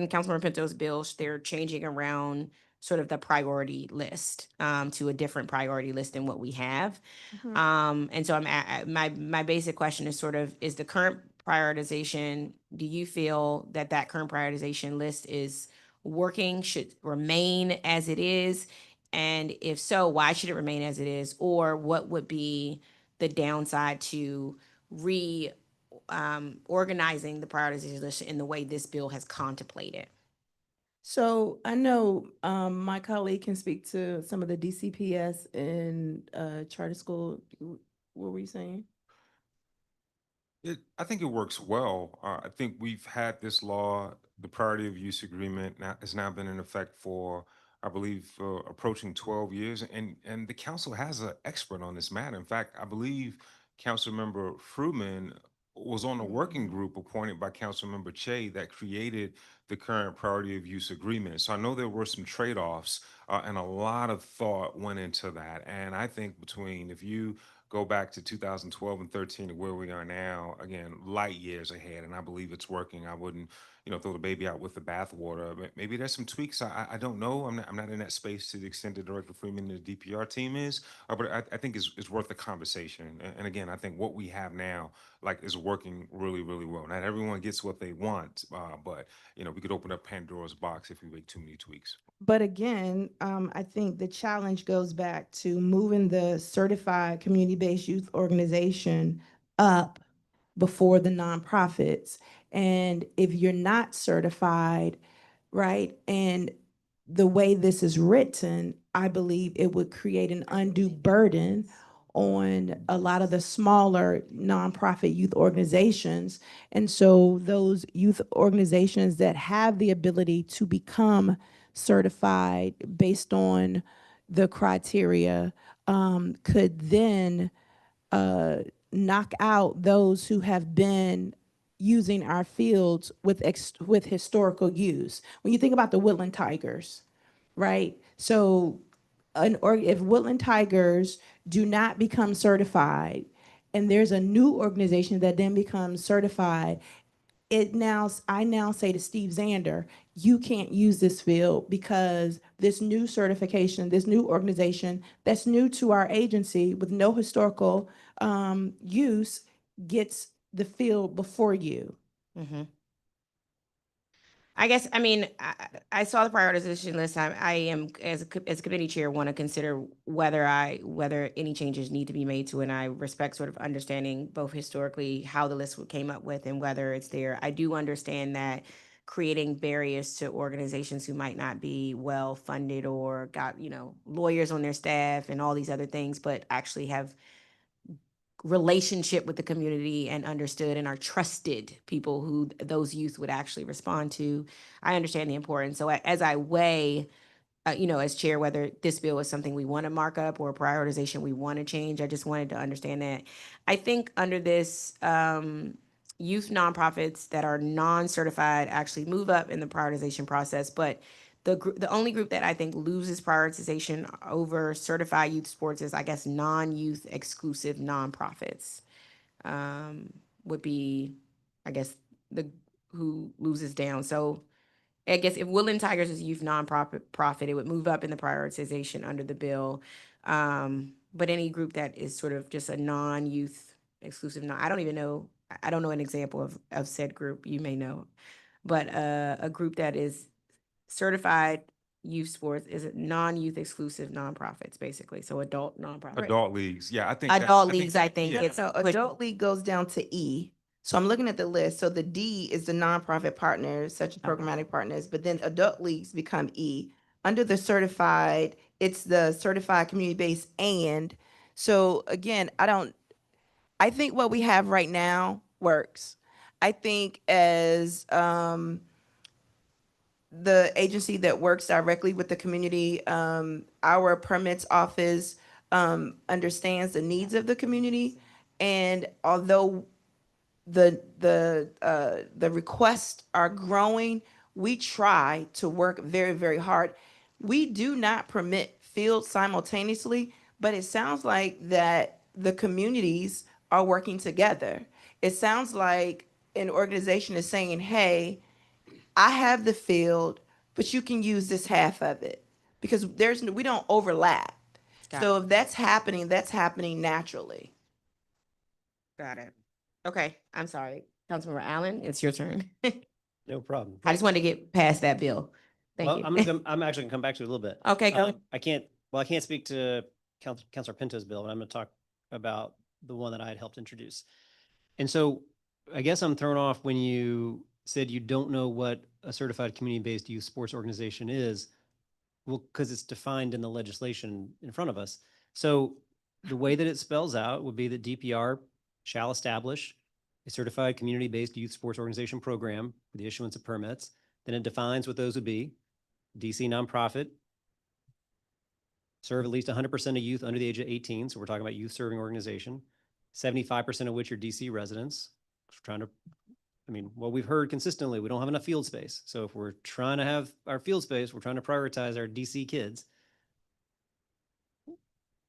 Councilmember Pinto's bill, they're changing around sort of the priority list, to a different priority list than what we have. And so my basic question is sort of, is the current prioritization, do you feel that that current prioritization list is working, should remain as it is? And if so, why should it remain as it is? Or what would be the downside to organizing the prioritization list in the way this bill has contemplated? So I know my colleague can speak to some of the DCPS and charter school. What were you saying? I think it works well. I think we've had this law, the priority of use agreement, has now been in effect for, I believe, approaching 12 years, and the council has an expert on this matter. In fact, I believe Councilmember Fruman was on a working group appointed by Councilmember Che that created the current priority of use agreement. So I know there were some trade-offs, and a lot of thought went into that. And I think between, if you go back to 2012 and 13 to where we are now, again, light years ahead, and I believe it's working. I wouldn't, throw the baby out with the bathwater. Maybe there's some tweaks. I don't know. I'm not in that space to the extent that Director Freeman and the DPR team is, but I think it's worth the conversation. And again, I think what we have now, like, is working really, really well. Not everyone gets what they want, but we could open up Pandora's box if we make too many tweaks. But again, I think the challenge goes back to moving the certified community-based youth organization up before the nonprofits. And if you're not certified, right, and the way this is written, I believe it would create an undue burden on a lot of the smaller nonprofit youth organizations. And so those youth organizations that have the ability to become certified based on the criteria could then knock out those who have been using our fields with historical use. When you think about the Woodland Tigers, right? So if Woodland Tigers do not become certified, and there's a new organization that then becomes certified, I now say to Steve Zander, you can't use this field because this new certification, this new organization that's new to our agency with no historical use gets the field before you. I guess, I mean, I saw the prioritization list. I am, as a committee chair, want to consider whether any changes need to be made to it. And I respect sort of understanding both historically how the list came up with and whether it's there. I do understand that creating barriers to organizations who might not be well funded or got, lawyers on their staff and all these other things, but actually have relationship with the community and understood and are trusted people who those youth would actually respond to. I understand the importance. So as I weigh, as chair, whether this bill is something we want to mark up or a prioritization we want to change, I just wanted to understand that. I think under this, youth nonprofits that are non-certified actually move up in the prioritization process, but the only group that I think loses prioritization over certified youth sports is, I guess, non-youth exclusive nonprofits, would be, I guess, who loses down. So I guess if Woodland Tigers is youth nonprofit, it would move up in the prioritization under the bill. But any group that is sort of just a non-youth exclusive, I don't even know, I don't know an example of said group, you may know, but a group that is certified youth sports is non-youth exclusive nonprofits, basically. So adult nonprofits. Adult leagues, yeah, I think Adult leagues, I think yeah. it's No, adult league goes down to E. So I'm looking at the list. So the D is the nonprofit partners, such as programmatic partners, but then adult leagues become E. Under the certified, it's the certified community-based and. So again, I think what we have right now works. I think as the agency that works directly with the community, our permits office understands the needs of the community. And although the requests are growing, we try to work very, very hard. We do not permit fields simultaneously, but it sounds like that the communities are working together. It sounds like an organization is saying, hey, I have the field, but you can use this half of it because we don't overlap. So if that's happening naturally. Got it. Okay, I'm sorry. Councilmember Allen, it's your turn. No problem. I just wanted to get past that bill. Thank Well, you. I'm actually gonna come back to it a little bit. Okay, go ahead. I can't speak to Councilor Pinto's bill, but I'm gonna talk about the one that I had helped introduce. And so I guess I'm thrown off when you said you don't know what a certified community-based youth sports organization is. Well, because it's defined in the legislation in front of us. So the way that it spells out would be that DPR shall establish a certified community-based youth sports organization program for the issuance of permits. Then it defines what those would be. DC nonprofit, serve at least 100% of youth under the age of 18. So we're talking about youth serving organization, 75% of which are DC residents. We're trying to, what we've heard consistently, we don't have enough field space. So if we're trying to have our field space, we're trying to prioritize our DC kids.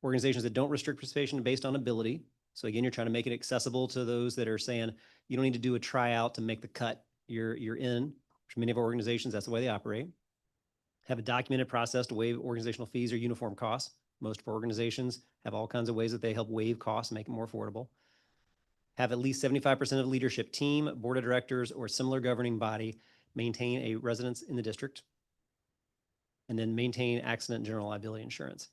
Organizations that don't restrict participation based on ability. So again, you're trying to make it accessible to those that are saying, you don't need to do a tryout to make the cut. You're in. For many of our organizations, that's the way they operate. Have a documented process to waive organizational fees or uniform costs. Most of our organizations have all kinds of ways that they help waive costs and make it more affordable. Have at least 75% of leadership team, board of directors, or similar governing body maintain a residence in the district. And then maintain accident and general liability insurance.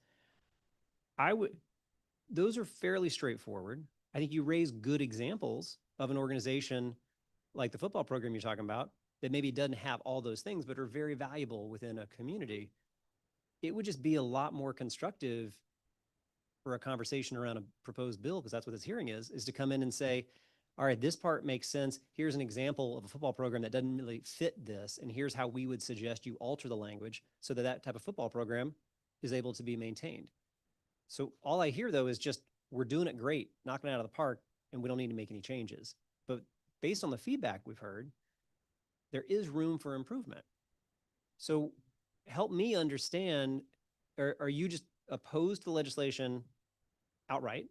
Those are fairly straightforward. I think you raise good examples of an organization like the football program you're talking about that maybe doesn't have all those things, but are very valuable within a community. It would just be a lot more constructive for a conversation around a proposed bill, because that's what this hearing is to come in and say, all right, this part makes sense. Here's an example of a football program that doesn't really fit this. And here's how we would suggest you alter the language so that that type of football program is able to be maintained. So all I hear though is just, we're doing it great, knocking it out of the park, and we don't need to make any changes. But based on the feedback we've heard, there is room for improvement. So help me understand, are you just opposed to the legislation outright?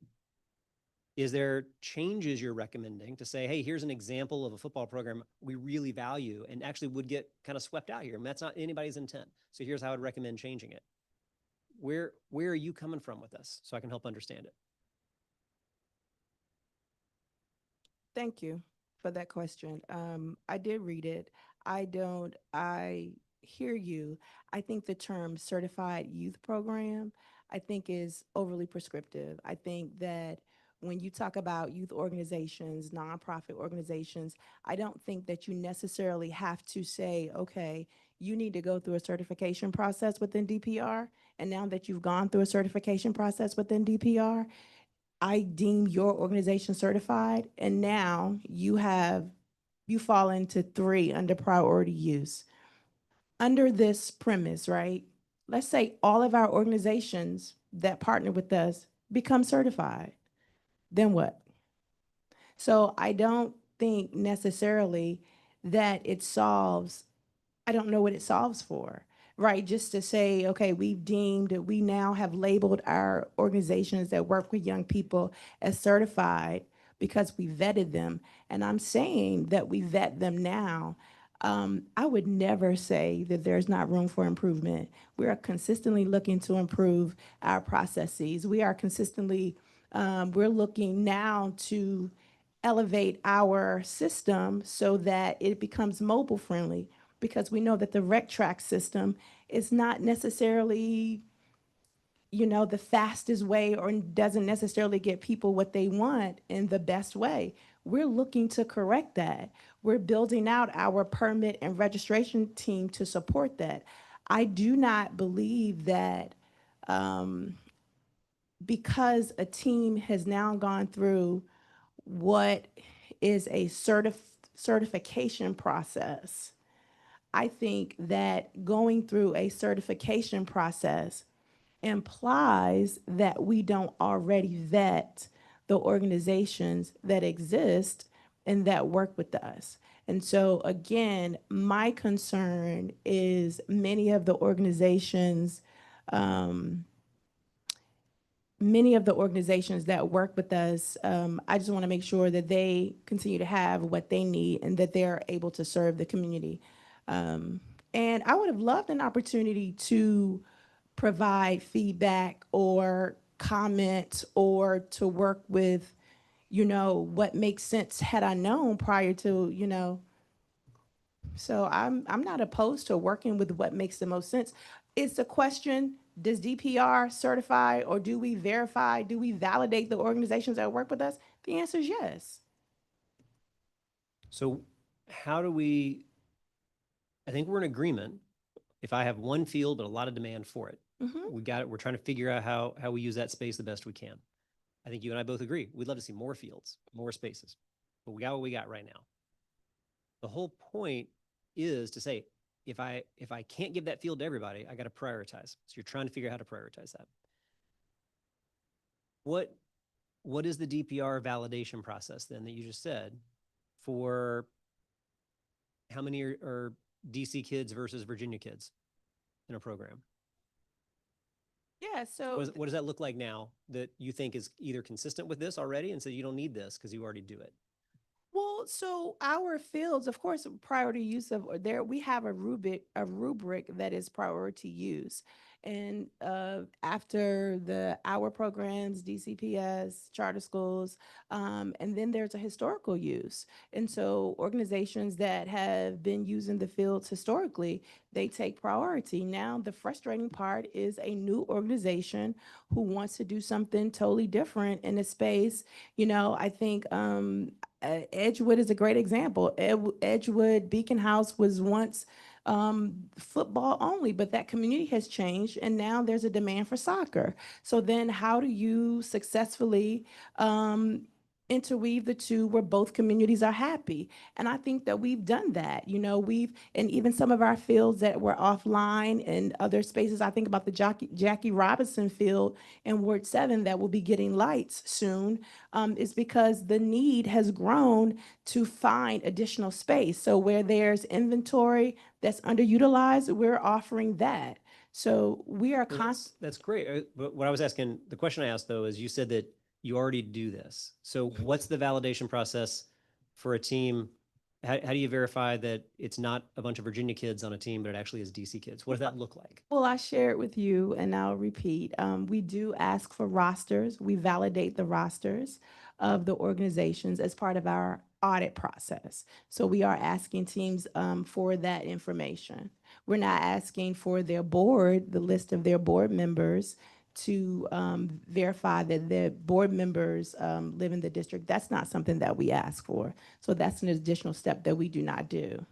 Is there changes you're recommending to say, hey, here's an example of a football program we really value and actually would get kind of swept out here? And that's not anybody's intent. So here's how I'd recommend changing it. Where are you coming from with this so I can help understand it? Thank you for that question. I did read it. I hear you. I think the term certified youth program, I think is overly prescriptive. I think that when you talk about youth organizations, nonprofit organizations, I don't think that you necessarily have to say, okay, you need to go through a certification process within DPR. And now that you've gone through a certification process within DPR, I deem your organization certified, and now you fall into 3 under priority use. Under this premise, right? Let's say all of our organizations that partner with us become certified. Then what? So I don't think necessarily that it solves, I don't know what it solves for, right? Just to say, okay, we now have labeled our organizations that work with young people as certified because we vetted them. And I'm saying that we vet them now. I would never say that there's not room for improvement. We are consistently looking to improve our processes. We are consistently, we're looking now to elevate our system so that it becomes mobile friendly, because we know that the rec track system is not necessarily, the fastest way, or doesn't necessarily get people what they want in the best way. We're looking to correct that. We're building out our permit and registration team to support that. I do not believe that because a team has now gone through what is a certification process, I think that going through a certification process implies that we don't already vet the organizations that exist and that work with us. And so again, my concern is many of the organizations many of the organizations that work with us, I just want to make sure that they continue to have what they need and that they're able to serve the community. And I would have loved an opportunity to provide feedback or comment or to work with, what makes sense had I known prior to. So I'm not opposed to working with what makes the most sense. It's a question, does DPR certify or do we verify, do we validate the organizations that work with us? The answer is yes. So how do we, I think we're in agreement. If I have one field, but a lot of demand for it, we got it. We're trying to figure out how we use that space the best we can. I think you and I both agree. We'd love to see more fields, more spaces, but we got what we got right now. The whole point is to say, if I can't give that field to everybody, I got to prioritize. So you're trying to figure out how to prioritize that. What is the DPR validation process then that you just said for how many are DC kids versus Virginia kids in a program? Yeah, so What does that look like now that you think is either consistent with this already and so you don't need this because you already do it? Well, so our fields, of course, priority use of there, we have a rubric that is priority use. And after our programs, DCPS, charter schools, and then there's a historical use. And so organizations that have been using the fields historically, they take priority. Now, the frustrating part is a new organization who wants to do something totally different in a space. I think Edgewood is a great example. Edgewood Beacon House was once football only, but that community has changed and now there's a demand for soccer. So then how do you successfully interweave the two where both communities are happy? And I think that we've done that. And even some of our fields that were offline and other spaces, I think about the Jackie Robinson field in Ward 7 that will be getting lights soon, is because the need has grown to find additional space. So where there's inventory that's underutilized, we're offering that. So we are That's great. But what I was asking, the question I asked though, is you said that you already do this. So what's the validation process for a team? How do you verify that it's not a bunch of Virginia kids on a team, but it actually is DC kids? What does that look like? Well, I shared with you, and I'll repeat. We do ask for rosters. We validate the rosters of the organizations as part of our audit process. So we are asking teams for that information. We're not asking for their board, the list of their board members, to verify that their board members live in the district. That's not something that we ask for. So that's an additional step that we do not do.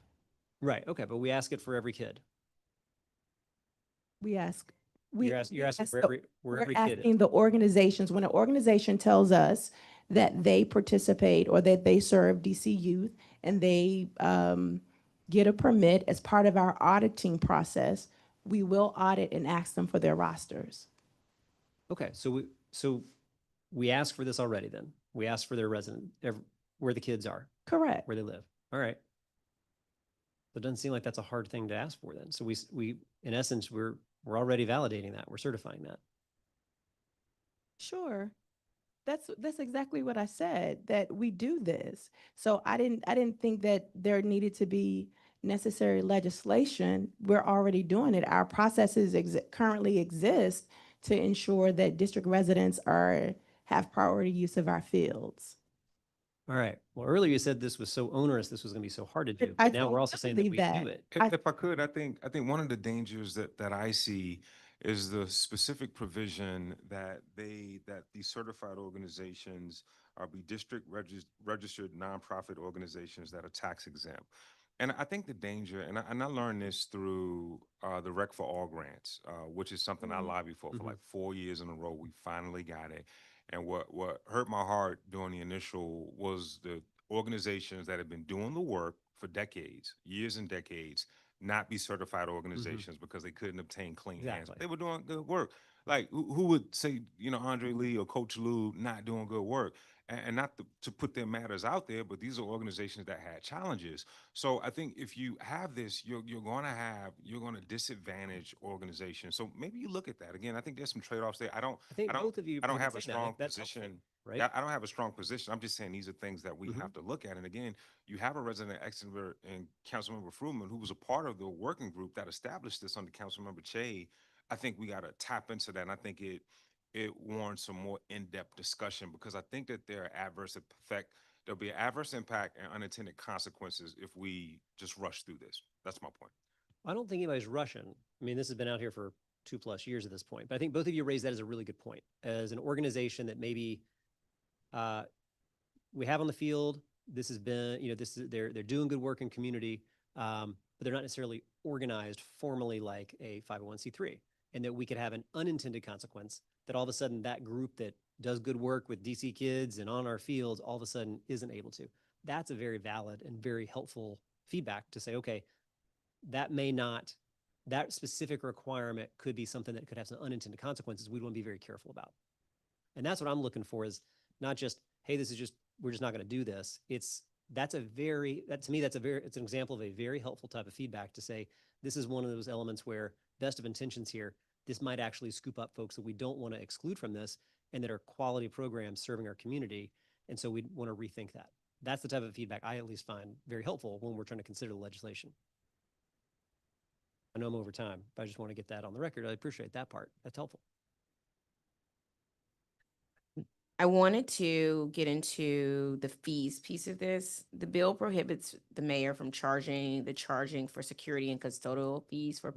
Right. Okay. But we ask it for every kid. You're asking for every kid is. asking the organizations, when an organization tells us that they participate or that they serve DC youth and they get a permit as part of our auditing process, we will audit and ask them for their rosters. Okay. So we ask for this already then. We ask for their where the kids are. Correct. Where they live. All right. It doesn't seem like that's a hard thing to ask for then. So we in essence, we're already validating that. We're certifying that. Sure. That's exactly what I said, that we do this. So I didn't think that there needed to be necessary legislation. We're already doing it. Our processes currently exist to ensure that district residents have priority use of our fields. All right. Well, earlier you said this was so onerous, this was going to be so hard to do. But now we're also saying that we do it. If I could, I think one of the dangers that I see is the specific provision that these certified organizations be district registered nonprofit organizations that are tax exempt. And I think the danger, and I learned this through the Rec for All grants, which is something I lobbied for like 4 years in a row. We finally got it. And what hurt my heart during the initial was the organizations that have been doing the work for decades, years and decades, not be certified organizations because they couldn't obtain clean hands. They were doing good work. Like who would say, Andre Lee or Coach Lou not doing good work? and not to put their matters out there, but these are organizations that had challenges. So I think if you have this, you're going to disadvantage organizations. So maybe you look at that again. I think there's some trade-offs there. I think both of you I don't maybe have a take that. strong That's helpful, position. right? Yeah, I don't have a strong position. I'm just saying these are things that we have to look at. And again, you have a resident expert and Councilmember Fruman, who was a part of the working group that established this under Councilmember Che. I think we got to tap into that. And I think it warrants some more in-depth discussion, because I think that there'll be an adverse impact and unintended consequences if we just rush through this. That's my point. I don't think anybody's rushing. I mean, this has been out here for 2+ years at this point, but I think both of you raised that as a really good point. As an organization that maybe we have on the field, this has been, they're doing good work in community, but they're not necessarily organized formally like a 501c3, and that we could have an unintended consequence that all of a sudden that group that does good work with DC kids and on our fields all of a sudden isn't able to. That's a very valid and very helpful feedback to say, okay, that specific requirement could be something that could have some unintended consequences we'd want to be very careful about. And that's what I'm looking for, is not just, hey, we're just not going to do this. It's an example of a very helpful type of feedback to say, this is one of those elements where best of intentions here, this might actually scoop up folks that we don't want to exclude from this and that are quality programs serving our community. And so we want to rethink that. That's the type of feedback I at least find very helpful when we're trying to consider the legislation. I know I'm over time, but I just want to get that on the record. I appreciate that part. That's helpful. I wanted to get into the fees piece of this. The bill prohibits the mayor from charging for security and custodial fees for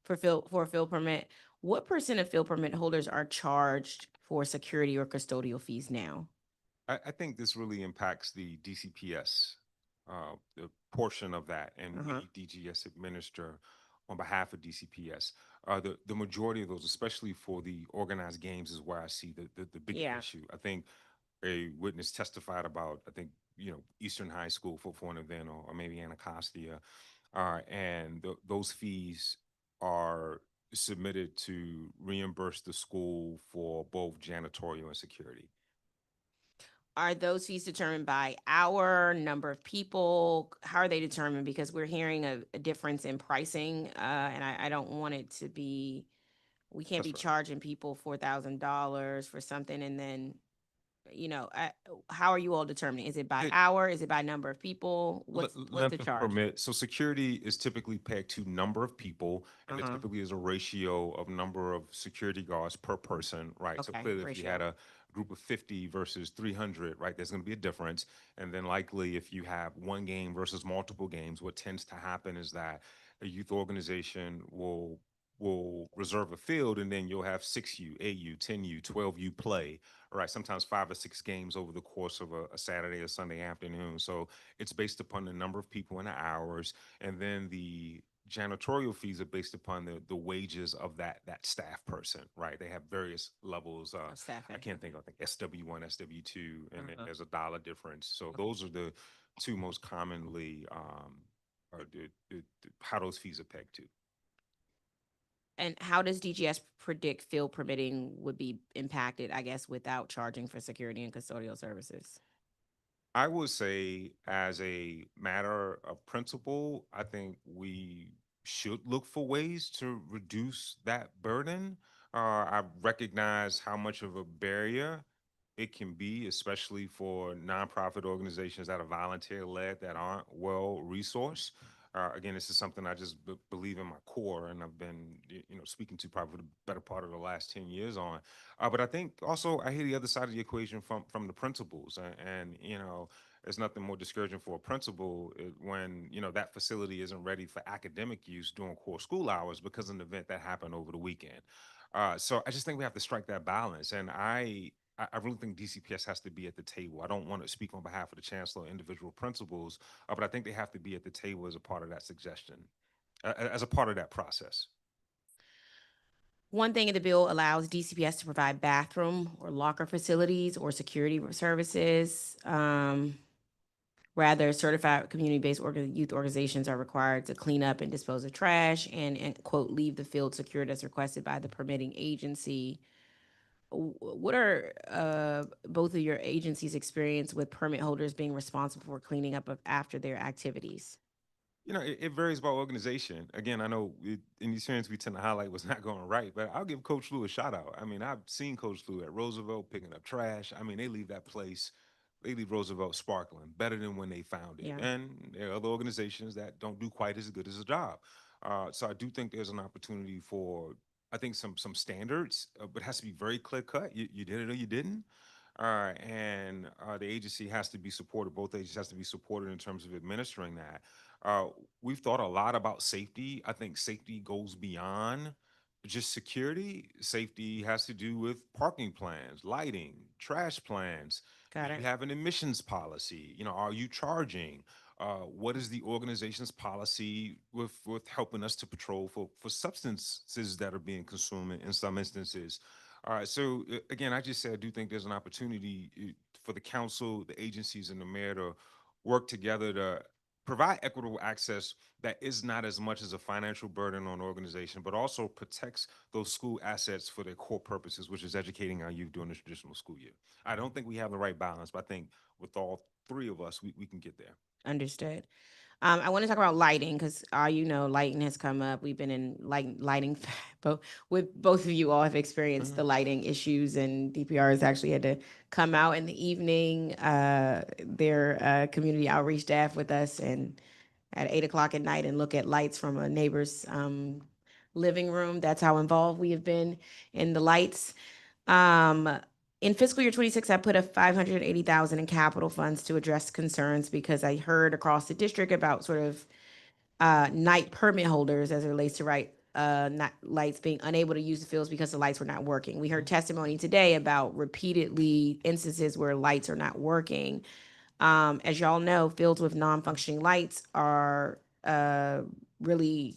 a field permit. What percent of field permit holders are charged for security or custodial fees now? I think this really impacts the DCPS, the portion of that, and we DGS administer on behalf of DCPS. The majority of those, especially for the organized games, is where I see the big issue. I think a witness testified about, Eastern High School for an event, or maybe Anacostia, and those fees are submitted to reimburse the school for both janitorial and security. Are those fees determined by hour, number of people? How are they determined? Because we're hearing a difference in pricing, and I don't want it to be, we can't be charging people $4,000 for something and then, how are you all determining? Is it by hour? Is it by number of people? What's the charge? Permit. So security is typically pegged to number of people, and it typically is a ratio of number of security guards per person, right? So clearly, if you had a group of 50 versus 300, right, there's going to be a difference. And then likely, if you have one game versus multiple games, what tends to happen is that a youth organization will reserve a field, and then you'll have 6U, 8U, 10U, 12U play, right? Sometimes 5 or 6 games over the course of a Saturday or Sunday afternoon. So it's based upon the number of people and the hours, and then the janitorial fees are based upon the wages of that staff person, right? They have various levels. I can't think of SW1, SW2, and then there's a dollar difference. So those are the two most commonly how those fees are pegged to. And how does DGS predict field permitting would be impacted, I guess, without charging for security and custodial services? I would say, as a matter of principle, I think we should look for ways to reduce that burden. I recognize how much of a barrier it can be, especially for nonprofit organizations that are volunteer-led, that aren't well-resourced. Again, this is something I just believe in my core, and I've been, speaking to probably the better part of the last 10 years on. But I think also I hear the other side of the equation from the principals, and there's nothing more discouraging for a principal when that facility isn't ready for academic use during core school hours because of an event that happened over the weekend. So I just think we have to strike that balance, and I really think DCPS has to be at the table. I don't want to speak on behalf of the chancellor or individual principals, but I think they have to be at the table as a part of that suggestion, as a part of that process. One thing in the bill allows DCPS to provide bathroom or locker facilities or security services. Rather, certified community-based youth organizations are required to clean up and dispose of trash and quote, leave the field secured as requested by the permitting agency. what are both of your agencies' experience with permit holders being responsible for cleaning up after their activities? You know, it varies by organization. Again, I know in these hearings we tend to highlight what's not going right, but I'll give Coach Lou a shout out. I mean, I've seen Coach Lou at Roosevelt picking up trash. I mean, they leave that place, they leave Roosevelt sparkling, better than when they found it. Yeah. And there are other organizations that don't do quite as good as a job. So I do think there's an opportunity for, I think, some standards, but it has to be very clear cut. You did it or you didn't. And the agency has to be supported. Both agencies has to be supported in terms of administering that. Uh, we've thought a lot about safety. I think safety goes beyond just security. Safety has to do with parking plans, lighting, trash plans. Got Do it. you have an emissions policy? You know, are you charging? What is the organization's policy with helping us to patrol for substances that are being consumed in some instances? All right. So again, I just said I do think there's an opportunity for the council, the agencies, and the mayor to work together to provide equitable access that is not as much as a financial burden on the organization, but also protects those school assets for their core purposes, which is educating our youth during the traditional school year. I don't think we have the right balance, but I think with all three of us, we can get there. Understood. I want to talk about lighting because, you know, lighting has come up. We've been in lighting, but with both of you all have experienced the lighting issues, and DPR has actually had to come out in the evening. Their community outreach staff with us, and at 8 o'clock at night, and look at lights from a neighbor's living room. That's how involved we have been in the lights. In fiscal year 26, I put a 580,000 in capital funds to address concerns because I heard across the district about sort of night permit holders as it relates to not lights being unable to use the fields because the lights were not working. We heard testimony today about repeatedly instances where lights are not working. As y'all know, fields with non-functioning lights are really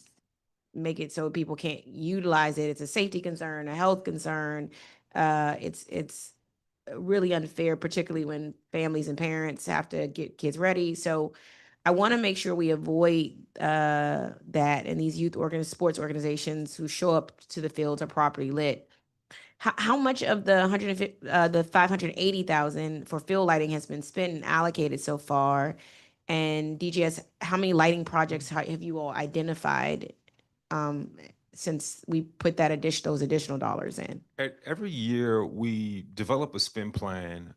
make it so people can't utilize it. It's a safety concern, a health concern. It's really unfair, particularly when families and parents have to get kids ready. So I want to make sure we avoid that, and these sports organizations who show up to the fields are properly lit. How much of the 150, the 580,000 for field lighting has been spent and allocated so far? And DGS, how many lighting projects have you all identified um, since we put those additional dollars in? Every year, we develop a spend plan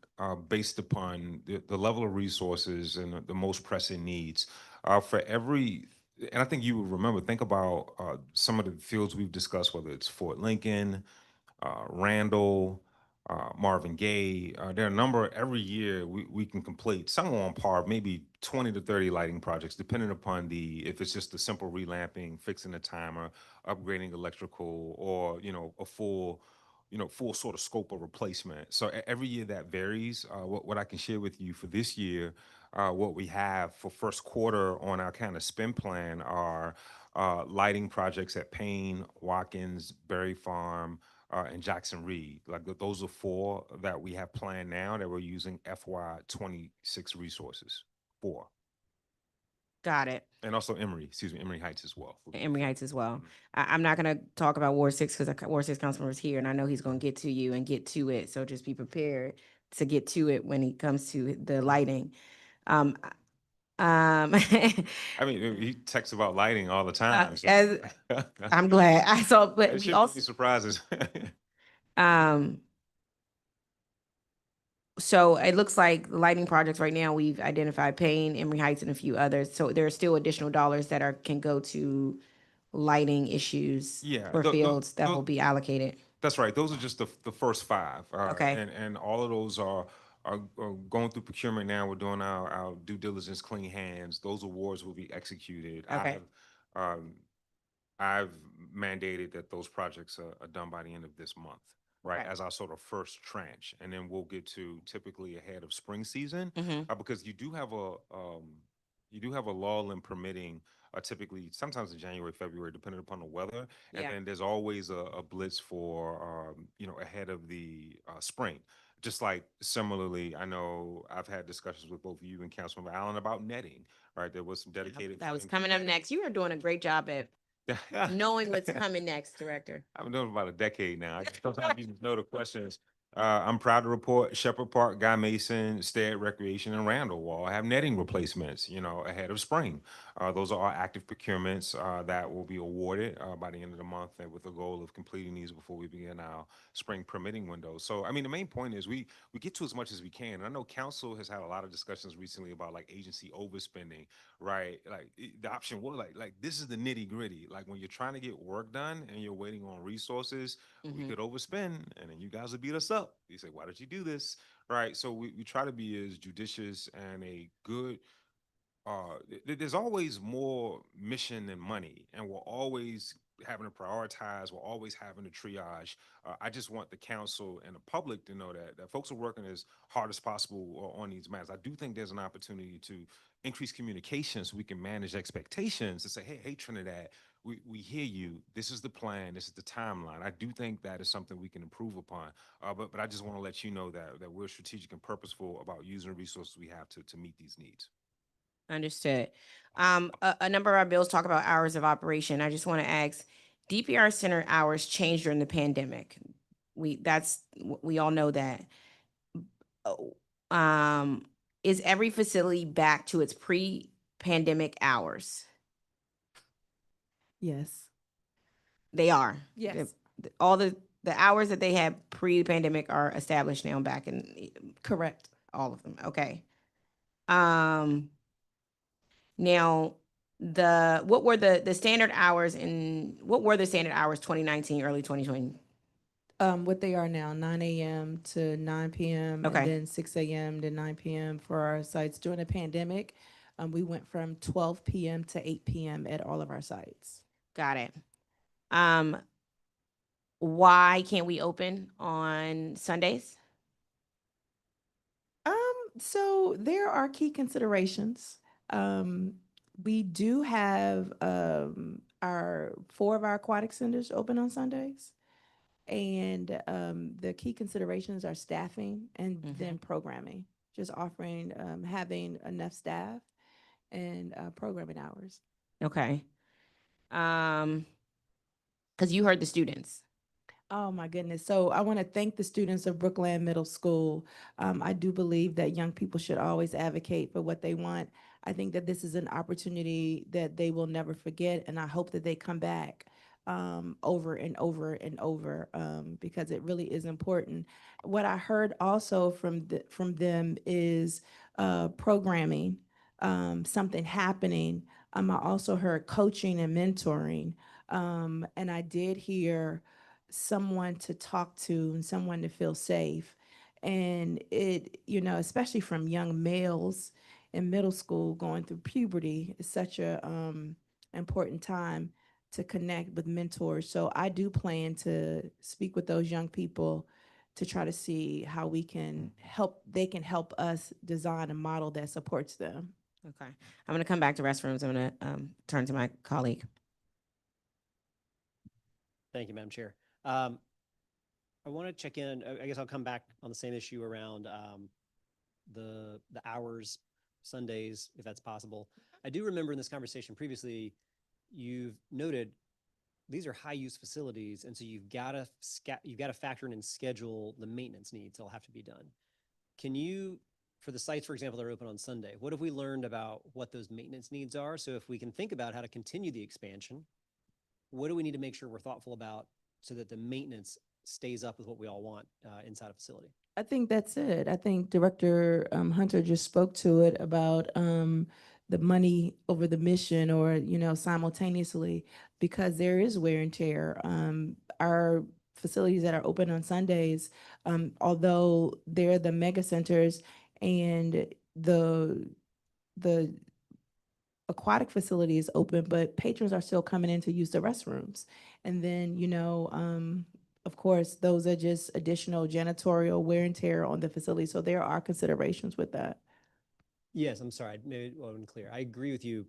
based upon the level of resources and the most pressing needs. For every, and I think you would remember, think about some of the fields we've discussed, whether it's Fort Lincoln, Randall, Marvin Gaye. There are a number every year we can complete, some on par, maybe 20 to 30 lighting projects, depending upon if it's just a simple relamping, fixing a timer, upgrading electrical, or, you know, a full sort of scope of replacement. So every year that varies. What I can share with you for this year, what we have for first quarter on our kind of spend plan are lighting projects at Payne, Watkins, Berry Farm, and Jackson Reed. Like those are four that we have planned now that we're using FY26 resources for. Got it. And also Emory Heights as well. Emory Heights as well. I'm not going to talk about Ward 6 because Ward 6 councilman is here, and I know he's going to get to you and get to it. So just be prepared to get to it when he comes to the lighting. I mean, he texts about lighting all the time. So. I'm glad. I saw, but it we should also be surprises. So it looks like the lighting projects right now, we've identified Payne, Emory Heights, and a few others. So there are still additional dollars that can go to lighting issues for fields that will be allocated. That's right. Those are just the first five. Okay. And all of those are going through procurement now. We're doing our due diligence, clean hands. Those awards will be executed. Okay. I've mandated that those projects are done by the end of this month, right? Okay. As our sort of first tranche, and then we'll get to typically ahead of spring season, because you do have a lull in permitting. Typically, sometimes in January, February, depending upon the weather, and then there's always a blitz for ahead of the spring. Just like similarly, I know I've had discussions with both you and Councilmember Allen about netting. Right, there was some dedicated. That was coming up next. You are doing a great job at knowing what's coming next, Director. I've been doing it about a decade now. Sometimes you just know the questions. I'm proud to report Shepherd Park, Guy Mason, Stead Recreation, and Randall will have netting replacements, ahead of spring. Those are all active procurements that will be awarded by the end of the month, and with the goal of completing these before we begin our spring permitting window. So, I mean, the main point is we get to as much as we can. And I know council has had a lot of discussions recently about like agency overspending, right? Like the option was like this is the nitty gritty. Like when you're trying to get work done and you're waiting on resources, we could overspend, and then you guys would beat us up. You say, why did you do this? Right. So we try to be as judicious and a good there's always more mission than money, and we're always having to prioritize. We're always having to triage. I just want the council and the public to know that folks are working as hard as possible on these matters. I do think there's an opportunity to increase communication so we can manage expectations and say, hey, Trinidad, we hear you. This is the plan. This is the timeline. I do think that is something we can improve upon. But I just want to let you know that we're strategic and purposeful about using the resources we have to meet these needs. Understood. A number of our bills talk about hours of operation. I just want to ask, DPR center hours changed during the pandemic. We all know that. Oh, is every facility back to its pre-pandemic hours? Yes. They are. Yes. All the hours that they had pre-pandemic are established now back in. Correct. All of them. Okay. Now, what were the standard hours 2019, early 2020? What they are now, 9 a.m. to 9 p.m. Okay. and then 6 a.m. to 9 p.m. for our sites. During the pandemic, we went from 12 p.m. to 8 p.m. at all of our sites. Got it. Why can't we open on Sundays? So there are key considerations. We do have four of our aquatic centers open on Sundays. And the key considerations are staffing and then programming, just offering, having enough staff and programming hours. Okay. Because you heard the students. Oh my goodness. So I want to thank the students of Brookland Middle School. I do believe that young people should always advocate for what they want. I think that this is an opportunity that they will never forget, and I hope that they come back over and over and over because it really is important. What I heard also from them is programming, something happening. I also heard coaching and mentoring, and I did hear someone to talk to and someone to feel safe. And it, especially from young males in middle school going through puberty, is such a important time to connect with mentors. So I do plan to speak with those young people to try to see how they can help us design a model that supports them. Okay. I'm going to come back to restrooms. I'm going to turn to my colleague. Thank you, Madam Chair. I want to check in. I guess I'll come back on the same issue around the hours, Sundays, if that's possible. I do remember in this conversation previously, you've noted these are high-use facilities, and so you've got to factor in and schedule the maintenance needs that'll have to be done. Can you, for the sites, for example, that are open on Sunday, what have we learned about what those maintenance needs are? So if we can think about how to continue the expansion, what do we need to make sure we're thoughtful about so that the maintenance stays up with what we all want inside a facility? I think that's it. I think Director Hunter just spoke to it about the money over the mission, or simultaneously, because there is wear and tear. Our facilities that are open on Sundays, although they're the mega centers and the aquatic facility is open, but patrons are still coming in to use the restrooms. And then, of course, those are just additional janitorial wear and tear on the facility. So there are considerations with that. Yes, I'm sorry, maybe it wasn't clear. I agree with you.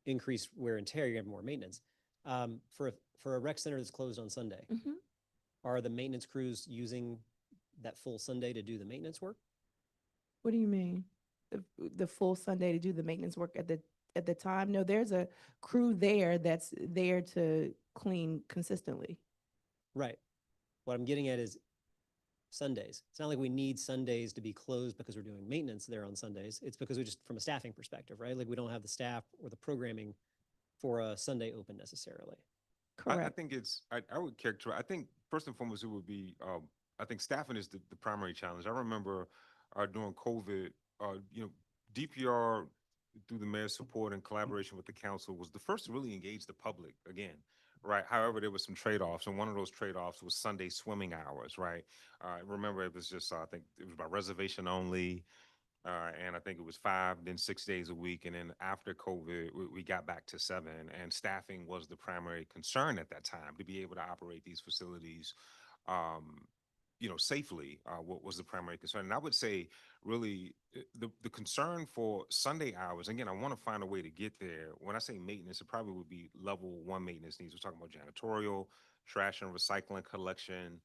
Increased wear and tear, you have more maintenance. For a rec center that's closed on Sunday, are the maintenance crews using that full Sunday to do the maintenance work? What do you mean? the full Sunday to do the maintenance work at the time. No, there's a crew there that's there to clean consistently. Right. What I'm getting at is Sundays. It's not like we need Sundays to be closed because we're doing maintenance there on Sundays. It's because we just, from a staffing perspective, right? Like we don't have the staff or the programming for a Sunday open necessarily. I think I would characterize, I think first and foremost, it would be, I think staffing is the primary challenge. I remember during COVID, DPR through the mayor's support and collaboration with the council was the first to really engage the public again. Right. However, there was some trade-offs, and one of those trade-offs was Sunday swimming hours. Right. Remember, it was just I think it was by reservation only, and I think it was 5, then 6 days a week, and then after COVID, we got back to 7. And staffing was the primary concern at that time to be able to operate these facilities, safely. What was the primary concern? And I would say, really, the concern for Sunday hours. Again, I want to find a way to get there. When I say maintenance, it probably would be level 1 maintenance needs. We're talking about janitorial, trash and recycling collection,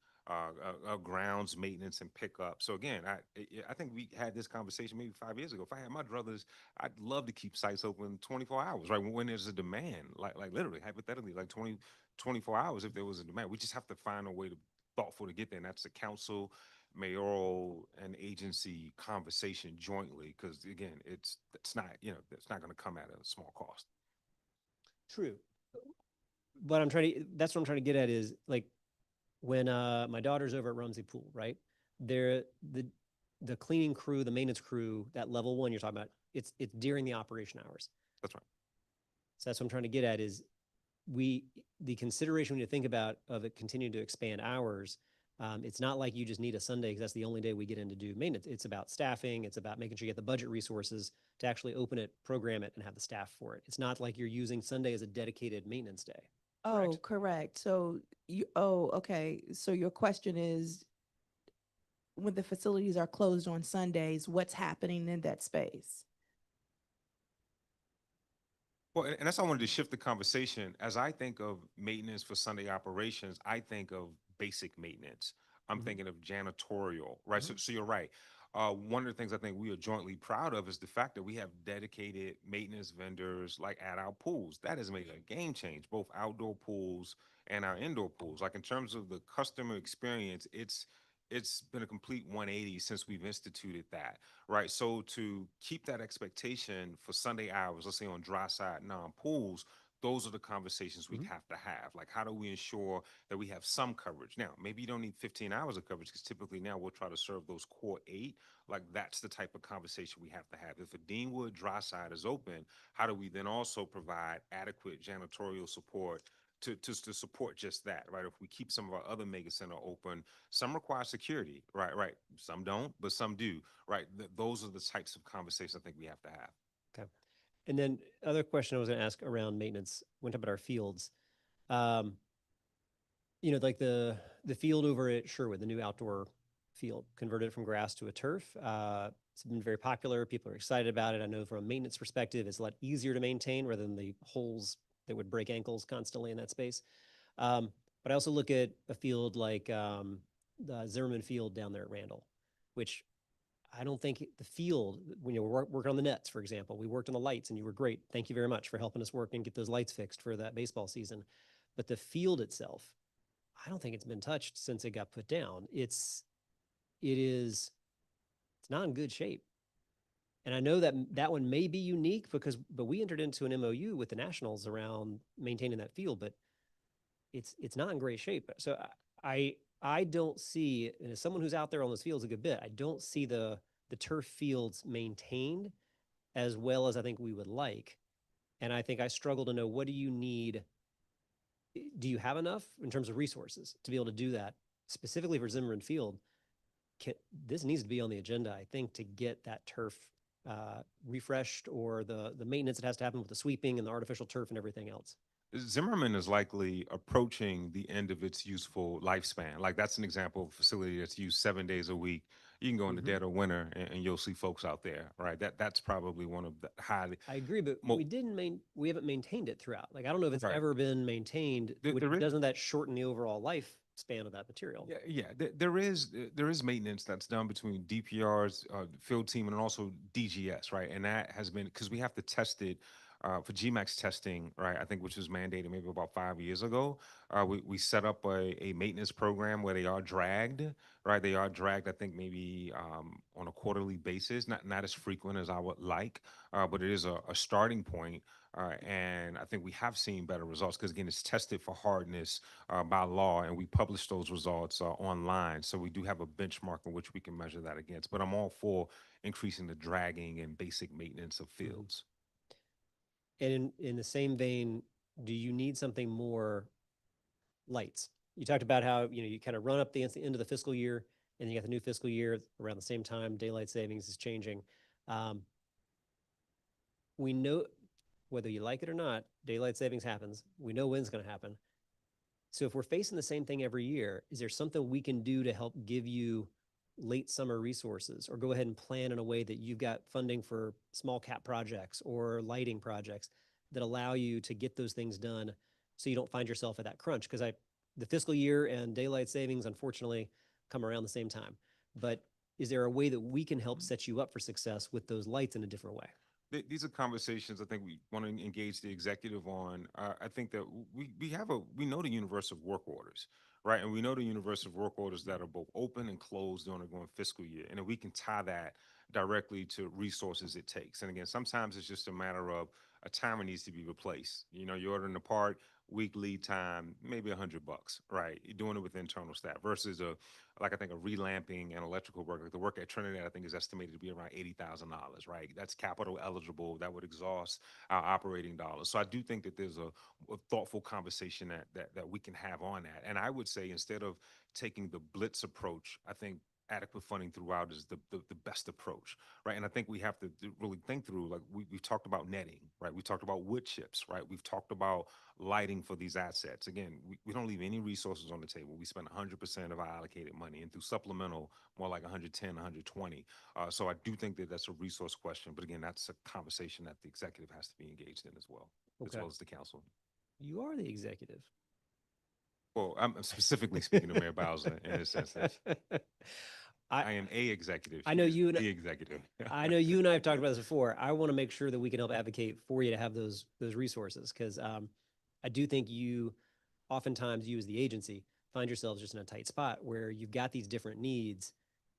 grounds maintenance and pickup. So again, I think we had this conversation maybe 5 years ago. If I had my druthers, I'd love to keep sites open 24 hours, right? When there's a demand, like literally, hypothetically, like 24 hours if there was a demand. We just have to find a way to thoughtful to get there. And that's a council, mayoral, and agency conversation jointly. Because again, it's not going to come at a small cost. True. But that's what I'm trying to get at is like when my daughter's over at Rumsey Pool, right? The cleaning crew, the maintenance crew, that level 1 you're talking about, it's during the operation hours. That's right. So that's what I'm trying to get at is the consideration when you think about of it continuing to expand hours, it's not like you just need a Sunday because that's the only day we get in to do maintenance. It's about staffing. It's about making sure you get the budget resources to actually open it, program it, and have the staff for it. It's not like you're using Sunday as a dedicated maintenance day. Oh, correct. So okay. So your question is, when the facilities are closed on Sundays, what's happening in that space? Well, and that's why I wanted to shift the conversation. As I think of maintenance for Sunday operations, I think of basic maintenance. I'm thinking of janitorial, right? So you're right. One of the things I think we are jointly proud of is the fact that we have dedicated maintenance vendors like at our pools. That has made a game change, both outdoor pools and our indoor pools. Like in terms of the customer experience, it's been a complete 180 since we've instituted that, right? So to keep that expectation for Sunday hours, let's say on dry side non-pools, those are the conversations we'd have to have. Like, how do we ensure that we have some coverage? Now, maybe you don't need 15 hours of coverage because typically now we'll try to serve those core 8. Like, that's the type of conversation we have to have. If a Deanwood dry side is open, how do we then also provide adequate janitorial support to support just that, right? If we keep some of our other mega center open, some require security, right? Some don't, but some do, right? Those are the types of conversations I think we have to have. Okay. And then other question I was going to ask around maintenance, went up at our fields. Like the field over at Sherwood, the new outdoor field, converted from grass to a turf. It's been very popular. People are excited about it. I know from a maintenance perspective, it's a lot easier to maintain rather than the holes that would break ankles constantly in that space. But I also look at a field like the Zimmerman Field down there at Randall, which I don't think the field, when you were working on the nets, for example, we worked on the lights and you were great. Thank you very much for helping us work and get those lights fixed for that baseball season. But the field itself, I don't think it's been touched since it got put down. It's not in good shape. And I know that one may be unique but we entered into an MOU with the Nationals around maintaining that field, but it's not in great shape. So I don't see, and as someone who's out there on those fields a good bit, I don't see the turf fields maintained as well as I think we would like. And I think I struggle to know, what do you need? Do you have enough in terms of resources to be able to do that? Specifically for Zimmerman Field, this needs to be on the agenda, I think, to get that turf refreshed, or the maintenance that has to happen with the sweeping and the artificial turf and everything else. Zimmerman is likely approaching the end of its useful lifespan. Like, that's an example of a facility that's used 7 days a week. You can go in the dead of winter and you'll see folks out there, right? That's probably one of the highly. I agree, but we haven't maintained it throughout. Like, I don't know if it's ever been maintained. Doesn't that shorten the overall life span of that material. There is maintenance that's done between DPRs, field team, and also DGS, right? And that has been because we have to test it for GMAX testing, right? I think which was mandated maybe about 5 years ago. We set up a maintenance program where they are dragged, right? They are dragged, I think maybe on a quarterly basis, not as frequent as I would like, but it is a starting point. And I think we have seen better results because again, it's tested for hardness by law, and we publish those results online. So we do have a benchmark in which we can measure that against. But I'm all for increasing the dragging and basic maintenance of fields. And in the same vein, do you need something more lights? You talked about how, you kind of run up the end of the fiscal year, and you got the new fiscal year around the same time, daylight savings is changing. We know, whether you like it or not, daylight savings happens. We know when it's going to happen. So if we're facing the same thing every year, is there something we can do to help give you late summer resources, or go ahead and plan in a way that you've got funding for small cap projects or lighting projects that allow you to get those things done so you don't find yourself at that crunch? Because the fiscal year and daylight savings, unfortunately, come around the same time. But is there a way that we can help set you up for success with those lights in a different way? These are conversations I think we want to engage the executive on. I think that we know the universe of work orders, right? And we know the universe of work orders that are both open and closed during a going fiscal year. And if we can tie that directly to resources it takes. And again, sometimes it's just a matter of a timer needs to be replaced. You're ordering a part, week lead time, maybe $100, right? You're doing it with internal staff versus I think a relamping and electrical work. Like the work at Trinidad, I think is estimated to be around $80,000, right? That's capital eligible. That would exhaust our operating dollars. So I do think that there's a thoughtful conversation that we can have on that. And I would say instead of taking the blitz approach, I think adequate funding throughout is the best approach, right? And I think we have to really think through, like we've talked about netting, right? We talked about wood chips, right? We've talked about lighting for these assets. Again, we don't leave any resources on the table. We spend 100% of our allocated money, and through supplemental, more like 110, 120. So I do think that that's a resource question. But again, that's a conversation that the executive has to be engaged in as well, as well as the council. You are the executive. Well, I'm specifically speaking to Mayor Bowser in this instance. I am a executive. I know you and the executive. I know you and I have talked about this before. I want to make sure that we can help advocate for you to have those resources, because I do think oftentimes you as the agency find yourselves just in a tight spot where you've got these different needs,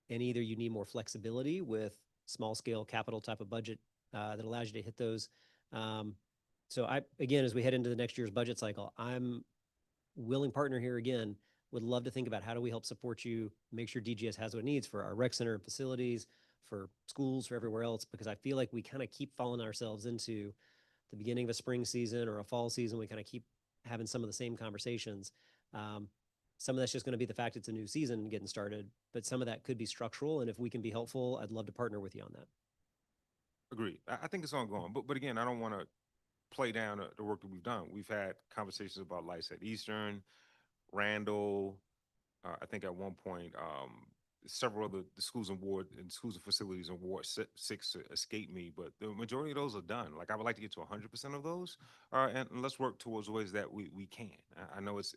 and either you need more flexibility with small scale capital type of budget that allows you to hit those. So again, as we head into the next year's budget cycle, I'm willing partner here again. Would love to think about how do we help support you, make sure DGS has what it needs for our rec center and facilities, for schools, for everywhere else, because I feel like we kind of keep falling ourselves into the beginning of a spring season or a fall season. We kind of keep having some of the same conversations. Some of that's just going to be the fact it's a new season getting started, but some of that could be structural. And if we can be helpful, I'd love to partner with you on that. Agreed. I think it's ongoing, but again, I don't want to play down the work that we've done. We've had conversations about lights at Eastern, Randall. I think at one point, several of the schools and schools and facilities in Ward 6 escaped me, but the majority of those are done. Like I would like to get to 100% of those, and let's work towards ways that we can. I know it's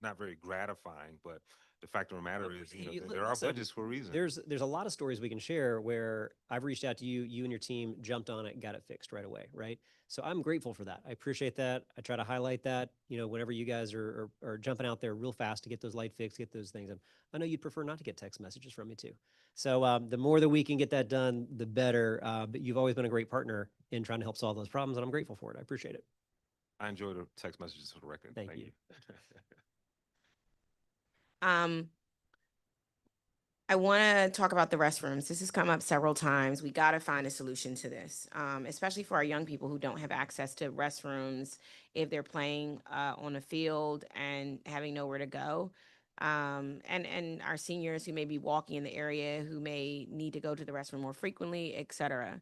not very gratifying, but the fact of the matter is, there are budgets for a reason. There's a lot of stories we can share where I've reached out to you, you and your team jumped on it and got it fixed right away, right? So I'm grateful for that. I appreciate that. I try to highlight that, whenever you guys are jumping out there real fast to get those light fixed, get those things. And I know you'd prefer not to get text messages from me too. So the more that we can get that done, the better. But you've always been a great partner in trying to help solve those problems, and I'm grateful for it. I appreciate it. I enjoy the text messages for the record. Thank you. I want to talk about the restrooms. This has come up several times. We got to find a solution to this, especially for our young people who don't have access to restrooms if they're playing on a field and having nowhere to go. And our seniors who may be walking in the area who may need to go to the restroom more frequently, et cetera.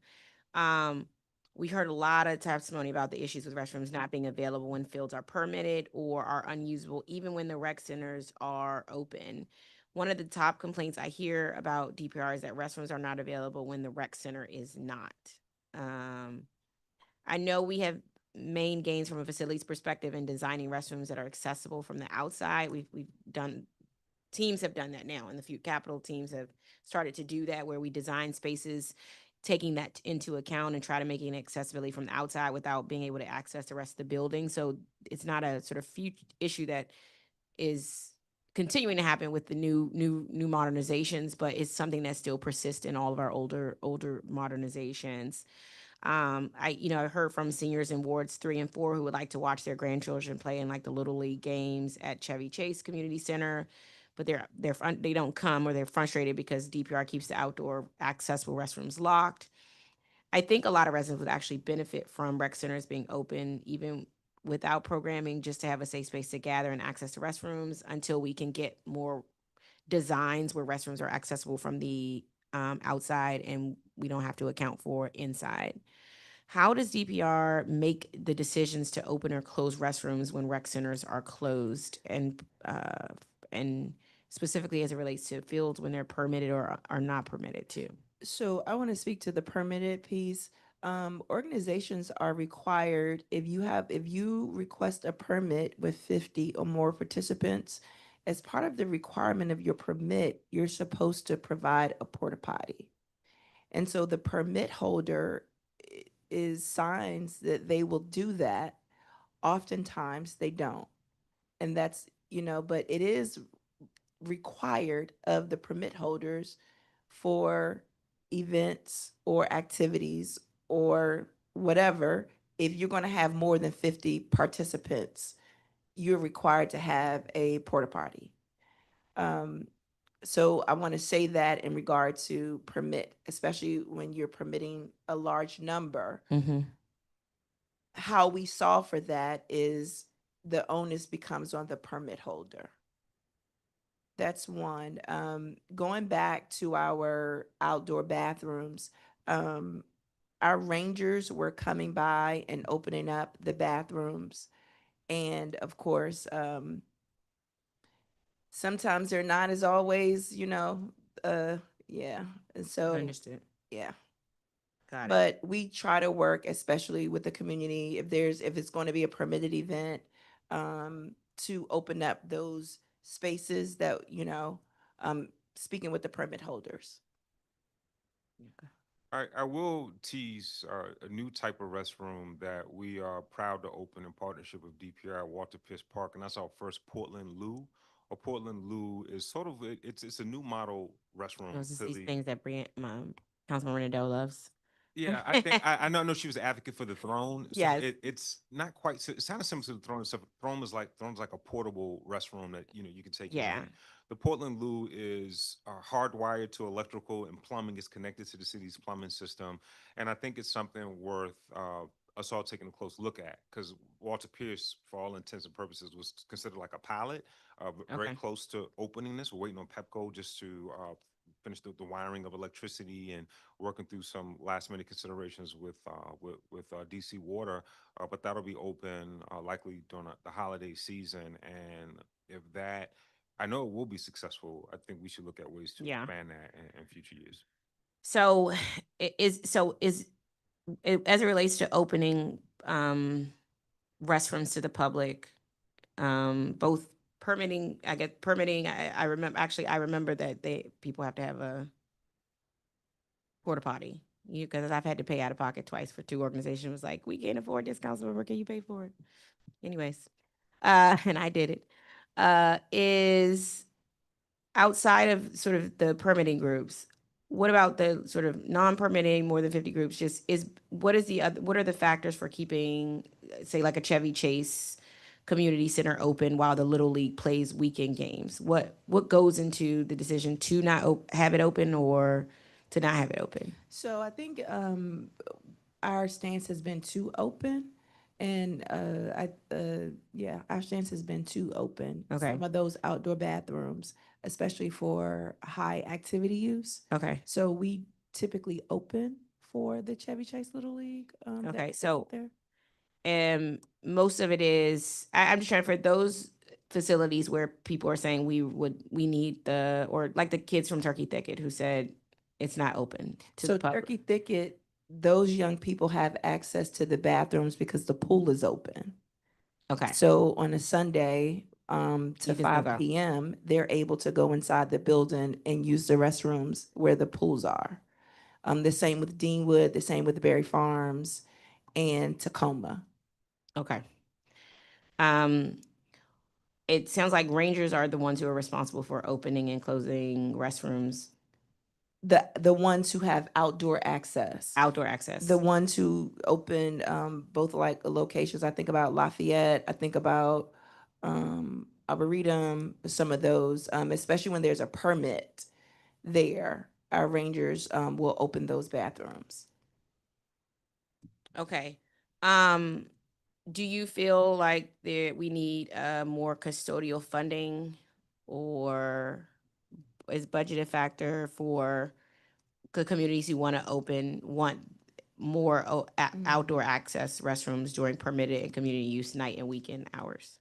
We heard a lot of testimony about the issues with restrooms not being available when fields are permitted or are unusable, even when the rec centers are open. One of the top complaints I hear about DPR is that restrooms are not available when the rec center is not. I know we have main gains from a facilities perspective in designing restrooms that are accessible from the outside. We've done, teams have done that now, and the few capital teams have started to do that, where we design spaces taking that into account and try to make it accessibility from the outside without being able to access the rest of the building. So it's not a sort of future issue that is continuing to happen with the new modernizations, but it's something that still persists in all of our older modernizations. I heard from seniors in wards 3 and 4 who would like to watch their grandchildren play in like the Little League games at Chevy Chase Community Center, but they don't come, or they're frustrated because DPR keeps the outdoor accessible restrooms locked. I think a lot of residents would actually benefit from rec centers being open, even without programming, just to have a safe space to gather and access to restrooms until we can get more designs where restrooms are accessible from the outside and we don't have to account for inside. How does DPR make the decisions to open or close restrooms when rec centers are closed, and specifically as it relates to fields when they're permitted or are not permitted to? So I want to speak to the permitted piece. Organizations are required, if you request a permit with 50 or more participants, as part of the requirement of your permit, you're supposed to provide a porta potty. And so the permit holder is signs that they will do that. Oftentimes they don't. And that's, but it is required of the permit holders for events or activities or whatever. If you're going to have more than 50 participants, you're required to have a porta potty. So I want to say that in regard to permit, especially when you're permitting a large number. How we solve for that is the onus becomes on the permit holder. That's one. Going back to our outdoor bathrooms, our rangers were coming by and opening up the bathrooms. And of course, sometimes they're not as always, yeah. And so, Understood. yeah. Got it. But we try to work, especially with the community, if it's going to be a permitted event, to open up those spaces that, speaking with the permit holders. I will tease a new type of restroom that we are proud to open in partnership with DPR at Walter Pierce Park, and that's our first Portland Loo. A Portland Loo is sort of it's a new model restroom. Those are these facility. things that Councilmember Nadeau loves. Yeah, I think I know she was an advocate for the throne. So Yes. It's not quite. It's kind of similar to the throne. So throne's like a portable restroom that you can take. Yeah. In. The Portland Loo is hardwired to electrical, and plumbing is connected to the city's plumbing system. And I think it's something worth us all taking a close look at, because Walter Pierce, for all intents and purposes, was considered like a pilot, very Okay. close to opening this. We're waiting on Pepco just to finish the wiring of electricity and working through some last minute considerations with DC Water, but that'll be open likely during the holiday season. And if that, I know it will be successful, I think we should look at ways to Yeah. expand that in future years. So as it relates to opening restrooms to the public, both permitting, I remember that people have to have a porta potty, because I've had to pay out of pocket twice for two organizations. It was like, we can't afford this, Councilmember, can you pay for it? Anyways, and I did it. Is outside of sort of the permitting groups, what about the sort of non-permitting more than 50 groups? What are the factors for keeping, say, like a Chevy Chase Community Center open while the Little League plays weekend games? What goes into the decision to not have it open or to not have it open? So I think our stance has been too open. And our stance has been too open. Okay. Some of those outdoor bathrooms, especially for high activity use. Okay. So we typically open for the Chevy Chase Little League. Okay, that's so there. most of it is, I'm just trying for those facilities where people are saying we need or like the kids from Turkey Thicket who said it's not open to So the public. Turkey Thicket those young people have access to the bathrooms because the pool is open. Okay. So on a Sunday, to You can still 5 go. p.m., they're able to go inside the building and use the restrooms where the pools are. The same with Deanwood, the same with Berry Farms and Tacoma. Okay. It sounds like rangers are the ones who are responsible for opening and closing restrooms, The ones who have outdoor access. outdoor access. The ones who open both like locations. I think about Lafayette, I think about Arboretum, some of those, especially when there's a permit there, our rangers will open those bathrooms. Okay. Do you feel like we need more custodial funding, or is budget a factor for the communities who want more outdoor access restrooms during permitted and community use night and weekend hours?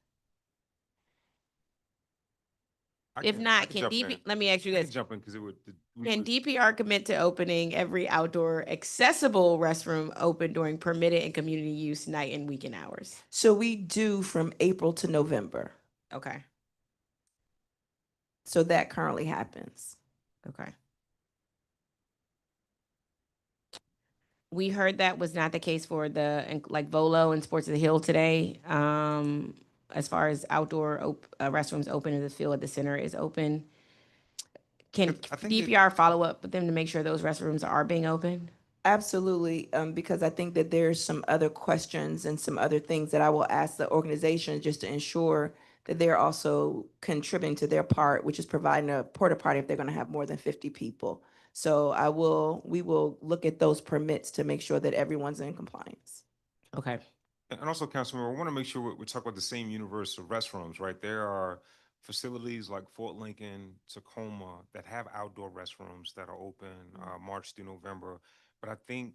If not, can DP, let me ask you I this. can jump in because it would. Can DPR commit to opening every outdoor accessible restroom open during permitted and community use night and weekend hours? So we do from April to November. Okay. So that currently happens. Okay. We heard that was not the case for like Volo and Sports of the Hill today. As far as outdoor restrooms open and the field at the center is open. Can I think DPR follow up with them to make sure those restrooms are being open? Absolutely, because I think that there's some other questions and some other things that I will ask the organization just to ensure that they're also contributing to their part, which is providing a porta potty if they're going to have more than 50 people. So we will look at those permits to make sure that everyone's in compliance. Okay. And also, Councilmember, I want to make sure we talk about the same universe of restrooms, right? There are facilities like Fort Lincoln, Tacoma that have outdoor restrooms that are open March through November. But I think,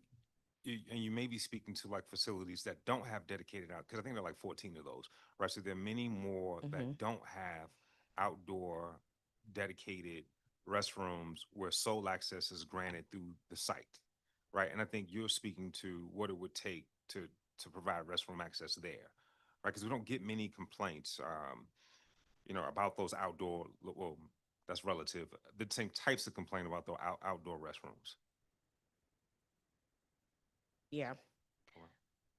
and you may be speaking to like facilities that don't have dedicated out, because I think there are like 14 of those, right? So there are many more that don't have outdoor dedicated restrooms where sole access is granted through the site, right? And I think you're speaking to what it would take to provide restroom access there, right? Because we don't get many complaints, about those outdoor. Well, that's relative. The same types of complaint about the outdoor restrooms. Yeah.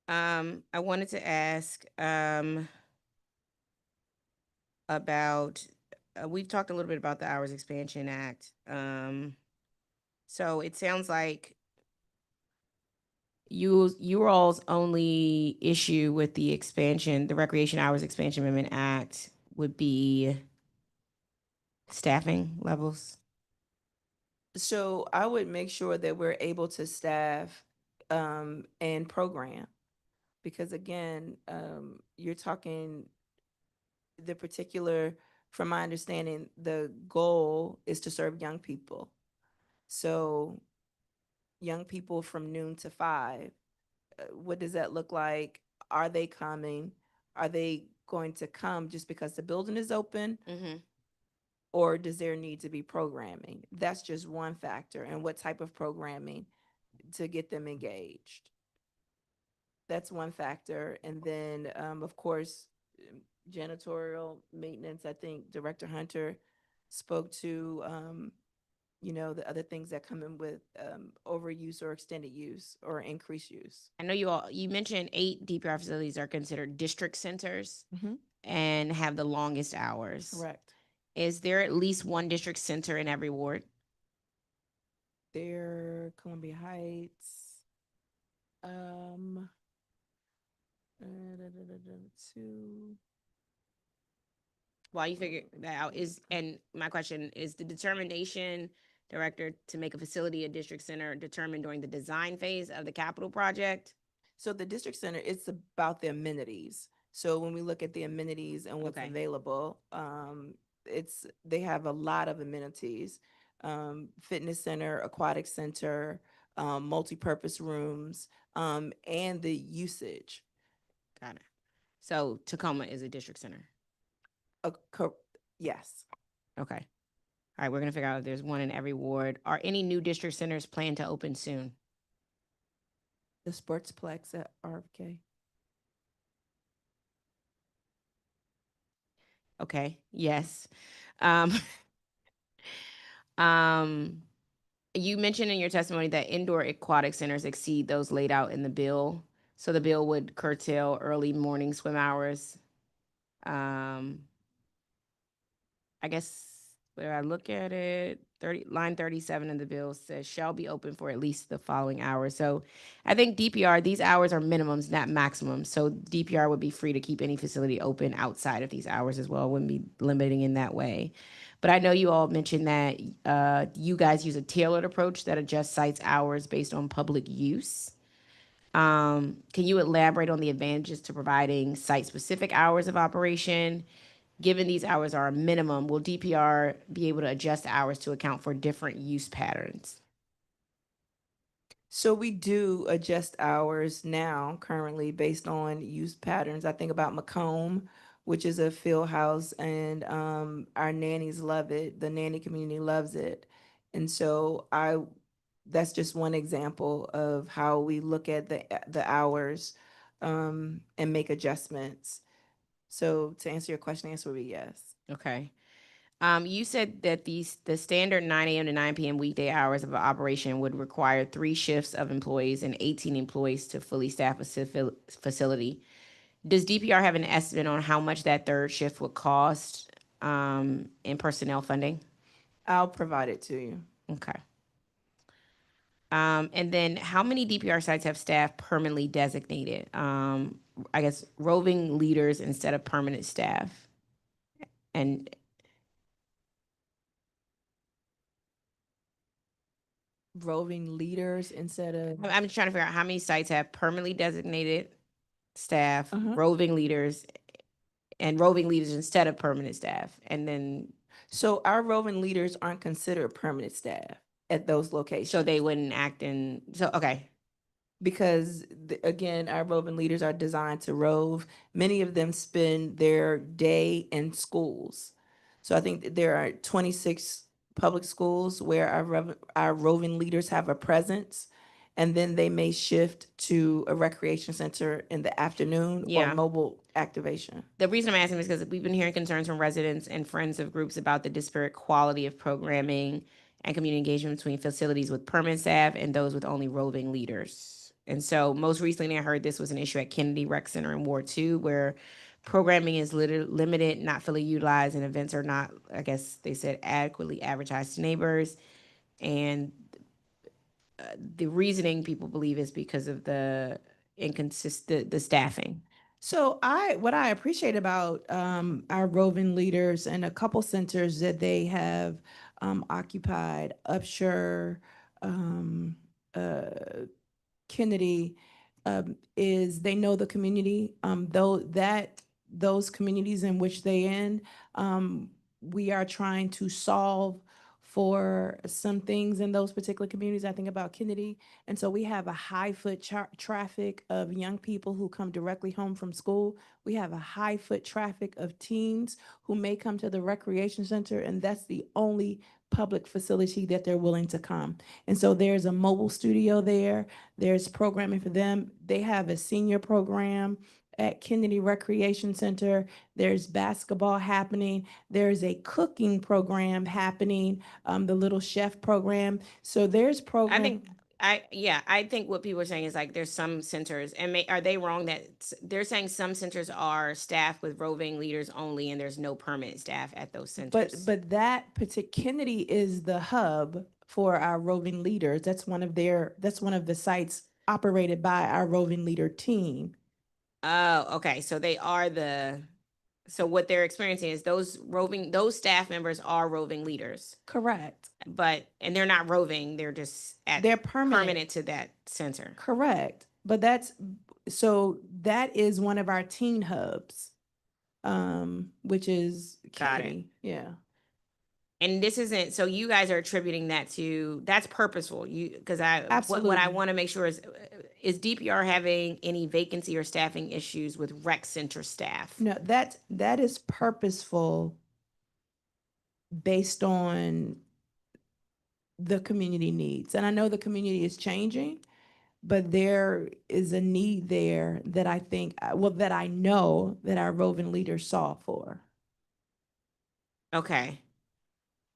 I wanted to ask about. We've talked a little bit about the Hours Expansion Act. So it sounds like you all's only issue with the Recreation Hours Expansion Amendment Act would be staffing levels. So I would make sure that we're able to staff and program, because again, you're talking the particular, from my understanding, the goal is to serve young people. So young people from noon to 5, what does that look like? Are they coming? Are they going to come just because the building is open? Or does there need to be programming? That's just one factor. And what type of programming to get them engaged? That's one factor. And then, of course, janitorial maintenance. I think Director Hunter spoke to, the other things that come in with overuse or extended use or increased use. I know you mentioned 8 DPR facilities are considered district centers and have the longest hours. Correct. Is there at least one district center in every ward? There, Columbia Heights, 2. While you figure that out, and my question is, the determination, Director, to make a facility a district center determined during the design phase of the capital project? So the district center, it's about the amenities. So when we look at the amenities and what's available, they have a lot of amenities. Fitness center, aquatic center, multi-purpose rooms, and the usage. Got it. So Tacoma is a district center. Yes. Okay. All right, we're gonna figure out if there's one in every ward. Are any new district centers planned to open soon? The Sportsplex at RFK. Okay, yes. Um, um, you mentioned in your testimony that indoor aquatic centers exceed those laid out in the bill. So the bill would curtail early morning swim hours. I guess where I look at it, line 37 in the bill says shall be open for at least the following hours. So I think DPR, these hours are minimums, not maximums. So DPR would be free to keep any facility open outside of these hours as well. Wouldn't be limiting in that way. But I know you all mentioned that you guys use a tailored approach that adjusts sites hours based on public use. Can you elaborate on the advantages to providing site-specific hours of operation? Given these hours are a minimum, will DPR be able to adjust hours to account for different use patterns? So we do adjust hours now currently based on use patterns. I think about Macomb, which is a field house, and our nannies love it. The nanny community loves it. And so that's just one example of how we look at the hours and make adjustments. So to answer your question, the answer would be yes. Okay. You said that the standard 9 a.m. to 9 p.m. weekday hours of operation would require 3 shifts of employees and 18 employees to fully staff a facility. Does DPR have an estimate on how much that third shift would cost in personnel funding? I'll provide it to you. Okay. And then how many DPR sites have staff permanently designated? I guess roving leaders instead of permanent staff. And Roving leaders instead of I'm just trying to figure out how many sites have permanently designated staff, Uh-huh. roving leaders, and roving leaders instead of permanent staff. And then, So our roving leaders aren't considered permanent staff at those locations. so they wouldn't act in, so, okay. Because again, our roving leaders are designed to rove. Many of them spend their day in schools. So I think that there are 26 public schools where our roving leaders have a presence. And then they may shift to a recreation center in the afternoon Yeah. or mobile activation. The reason I'm asking is because we've been hearing concerns from residents and friends of groups about the disparate quality of programming and community engagement between facilities with permanent staff and those with only roving leaders. And so most recently I heard this was an issue at Kennedy Rec Center in Ward 2 where programming is limited, not fully utilized, and events are not, I guess they said, adequately advertised to neighbors. And the reasoning people believe is because of the the staffing. So what I appreciate about our roving leaders and a couple centers that they have occupied, Upshur, Kennedy, is they know the community. Those communities in which they in, we are trying to solve for some things in those particular communities. I think about Kennedy. And so we have a high foot traffic of young people who come directly home from school. We have a high foot traffic of teens who may come to the recreation center, and that's the only public facility that they're willing to come. And so there's a mobile studio there. There's programming for them. They have a senior program at Kennedy Recreation Center. There's basketball happening. There's a cooking program happening, the Little Chef program. So there's program. I think what people are saying is like there's some centers, and are they wrong that they're saying some centers are staffed with roving leaders only, and there's no permanent staff at those centers. But that particular Kennedy is the hub for our roving leaders. That's one of the sites operated by our roving leader team. Oh, okay. So they are so what they're experiencing is those staff members are roving leaders. Correct. And they're not roving, they're just they're permanent to that center. Correct. But that is one of our teen hubs, which is Kennedy. Yeah. And this isn't, so you guys are attributing that's purposeful. Because what I want to make sure is DPR having any vacancy or staffing issues with rec center staff? No, that is purposeful based on the community needs. And I know the community is changing. but there is a need there that I think, that I know that our roving leaders saw for. Okay.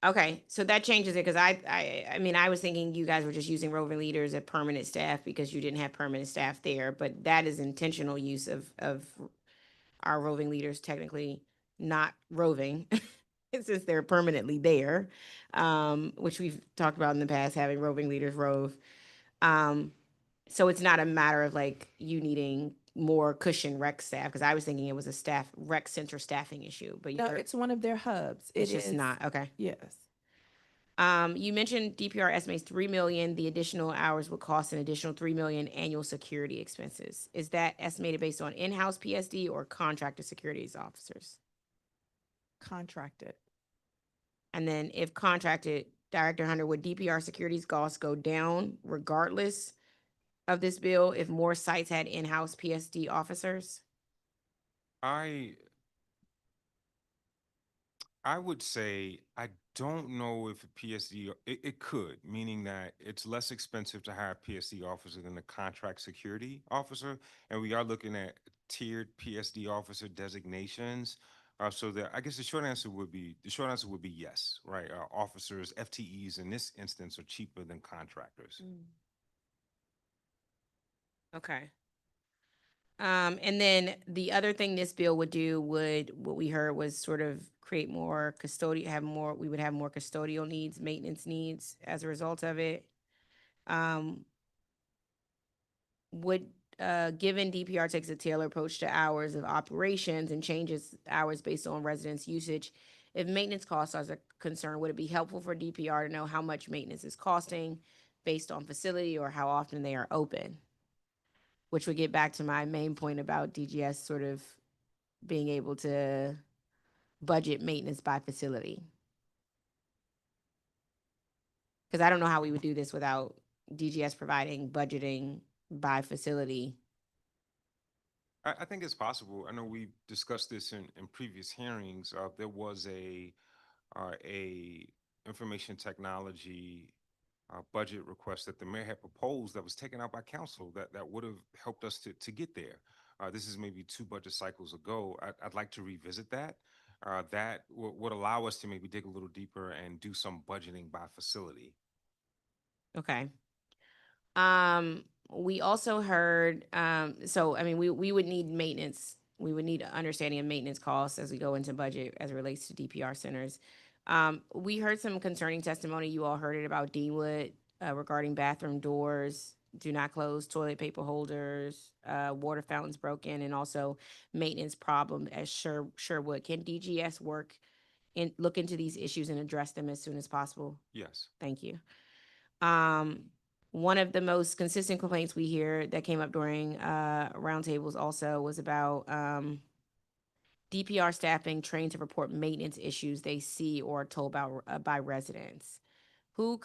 Okay, so that changes it because I mean, I was thinking you guys were just using roving leaders as permanent staff because you didn't have permanent staff there, but that is intentional use of our roving leaders technically not roving since they're permanently there, which we've talked about in the past, having roving leaders rove. Um, so it's not a matter of like you needing more cushion rec staff because I was thinking it was a staff rec center staffing issue, but No, it's one of their hubs. it's just not. Okay. Yes. You mentioned DPR estimates 3 million. The additional hours would cost an additional 3 million annual security expenses. Is that estimated based on in-house PSD or contracted securities officers? Contracted. And then if contracted, Director Hunter, would DPR securities costs go down regardless of this bill if more sites had in-house PSD officers? I would say I don't know if a PSD, it could, meaning that it's less expensive to hire a PSD officer than a contract security officer. And we are looking at tiered PSD officer designations. So that I guess the short answer would be yes, right? Officers, FTEs in this instance are cheaper than contractors. Okay. And then the other thing this bill would do what we heard was sort of create more we would have more custodial needs, maintenance needs as a result of it. Given DPR takes a tailored approach to hours of operations and changes hours based on residents' usage, if maintenance costs are a concern, would it be helpful for DPR to know how much maintenance is costing based on facility or how often they are open? Which would get back to my main point about DGS sort of being able to budget maintenance by facility. Because I don't know how we would do this without DGS providing budgeting by facility. I think it's possible. I know we've discussed this in previous hearings. There was a information technology budget request that the mayor had proposed that was taken out by council that would have helped us to get there. This is maybe 2 budget cycles ago. I'd like to revisit that. That would allow us to maybe dig a little deeper and do some budgeting by facility. Okay. We also heard, so I mean, we would need maintenance. We would need an understanding of maintenance costs as we go into budget as it relates to DPR centers. We heard some concerning testimony. You all heard it about Deanwood regarding bathroom doors, do not close, toilet paper holders, water fountains broken, and also maintenance problem at Sherwood. Can DGS look into these issues and address them as soon as possible? Yes. Thank you. One of the most consistent complaints we hear that came up during roundtables also was about DPR staffing trained to report maintenance issues they see or are told about by residents. Who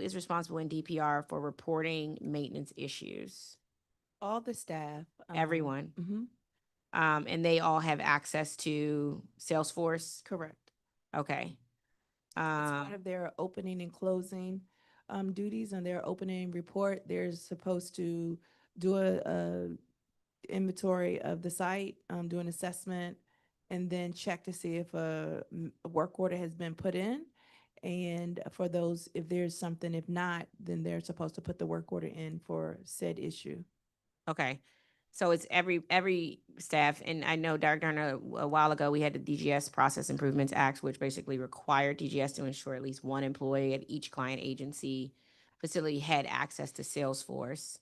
is responsible in DPR for reporting maintenance issues? All the staff. Everyone. Mhm. And they all have access to Salesforce? Correct. Okay. It's part of their opening and closing duties on their opening report. They're supposed to do a inventory of the site, do an assessment, and then check to see if a work order has been put in. And for those, if there's something, if not, then they're supposed to put the work order in for said issue. Okay. So it's every staff, and I know Director Hunter, a while ago, we had the DGS Process Improvements Act, which basically required DGS to ensure at least one employee at each client agency facility had access to Salesforce.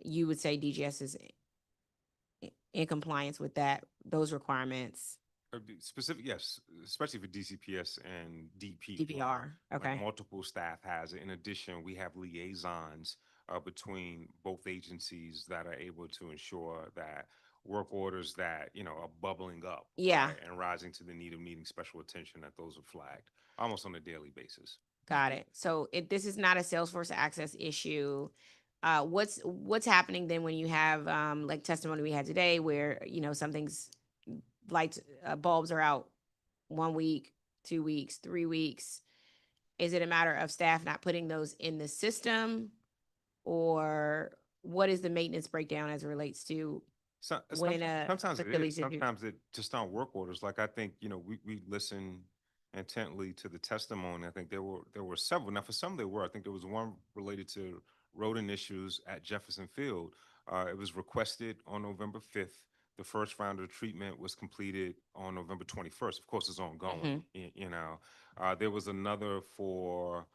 You would say DGS is in compliance with those requirements? Specific, yes, especially for DCPS and DP. DPR, okay. Like multiple staff has it. In addition, we have liaisons between both agencies that are able to ensure that work orders that, are bubbling up. Yeah. Right, and rising to the need of needing special attention, that those are flagged almost on a daily basis. Got it. So this is not a Salesforce access issue. What's happening then when you have like testimony we had today where, something's lights, bulbs are out 1 week, 2 weeks, 3 weeks. Is it a matter of staff not putting those in the system? Or what is the maintenance breakdown as it relates to when a Sometimes it facility is. Sometimes it just aren't work orders. Like I think, we listen intently to the testimony. I think there were several. Now, for some there were. I think there was one related to rodent issues at Jefferson Field. It was requested on November 5th. The first round of treatment was completed on November 21st. Of course, it's ongoing. There was another for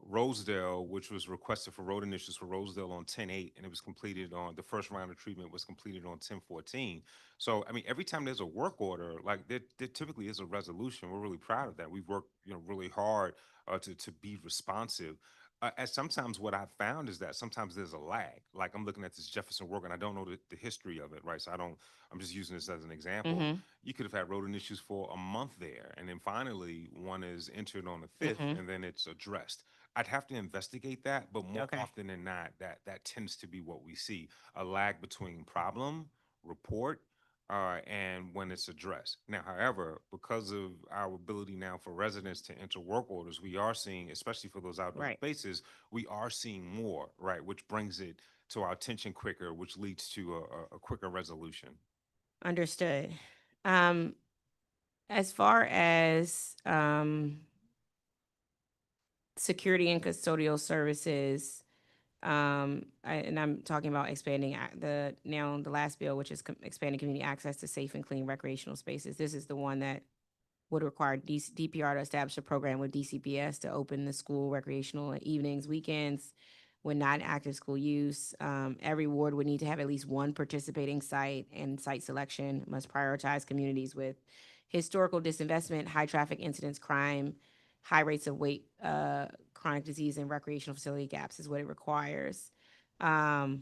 Rosedale, which was requested for rodent issues for Rosedale on 10/8, and it was completed on the first round of treatment was completed on 10/14. So, I mean, every time there's a work order, like there typically is a resolution. We're really proud of that. We've worked, really hard to be responsive. And sometimes what I've found is that sometimes there's a lag. Like I'm looking at this Jefferson work and I don't know the history of it, right? So I'm just using this as an example. Mm-hmm. You could have had rodent issues for a month there, and then finally one is entered on the 5th, Mhm. and then it's addressed. I'd have to investigate that, but more Okay. often than not, that tends to be what we see: a lag between problem, report, and when it's addressed. Now, however, because of our ability now for residents to enter work orders, we are seeing, especially for those outdoor Right. spaces, we are seeing more, right? Which brings it to our attention quicker, which leads to a quicker resolution. Understood. Um, as far as security and custodial services, and I'm talking about expanding the last bill, which is expanding community access to safe and clean recreational spaces. This is the one that would require DPR to establish a program with DCPS to open the school recreational evenings, weekends, when not in active school use. Every ward would need to have at least one participating site, and site selection must prioritize communities with historical disinvestment, high traffic incidents, crime, high rates of weight, chronic disease, and recreational facility gaps is what it requires. I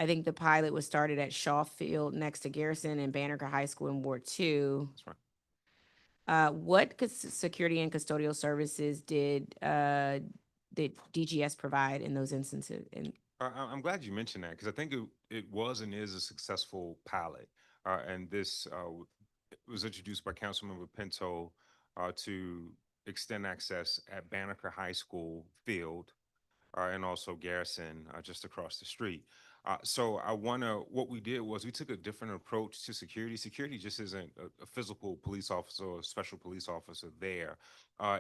think the pilot was started at Shaw Field next to Garrison and Banneker High School in Ward 2. That's right. What security and custodial services did DGS provide in those instances? I'm glad you mentioned that because I think it was and is a successful pilot. And this was introduced by Councilmember Pinto to extend access at Banneker High School field and also Garrison just across the street. So what we did was we took a different approach to security. Security just isn't a physical police officer or a special police officer there.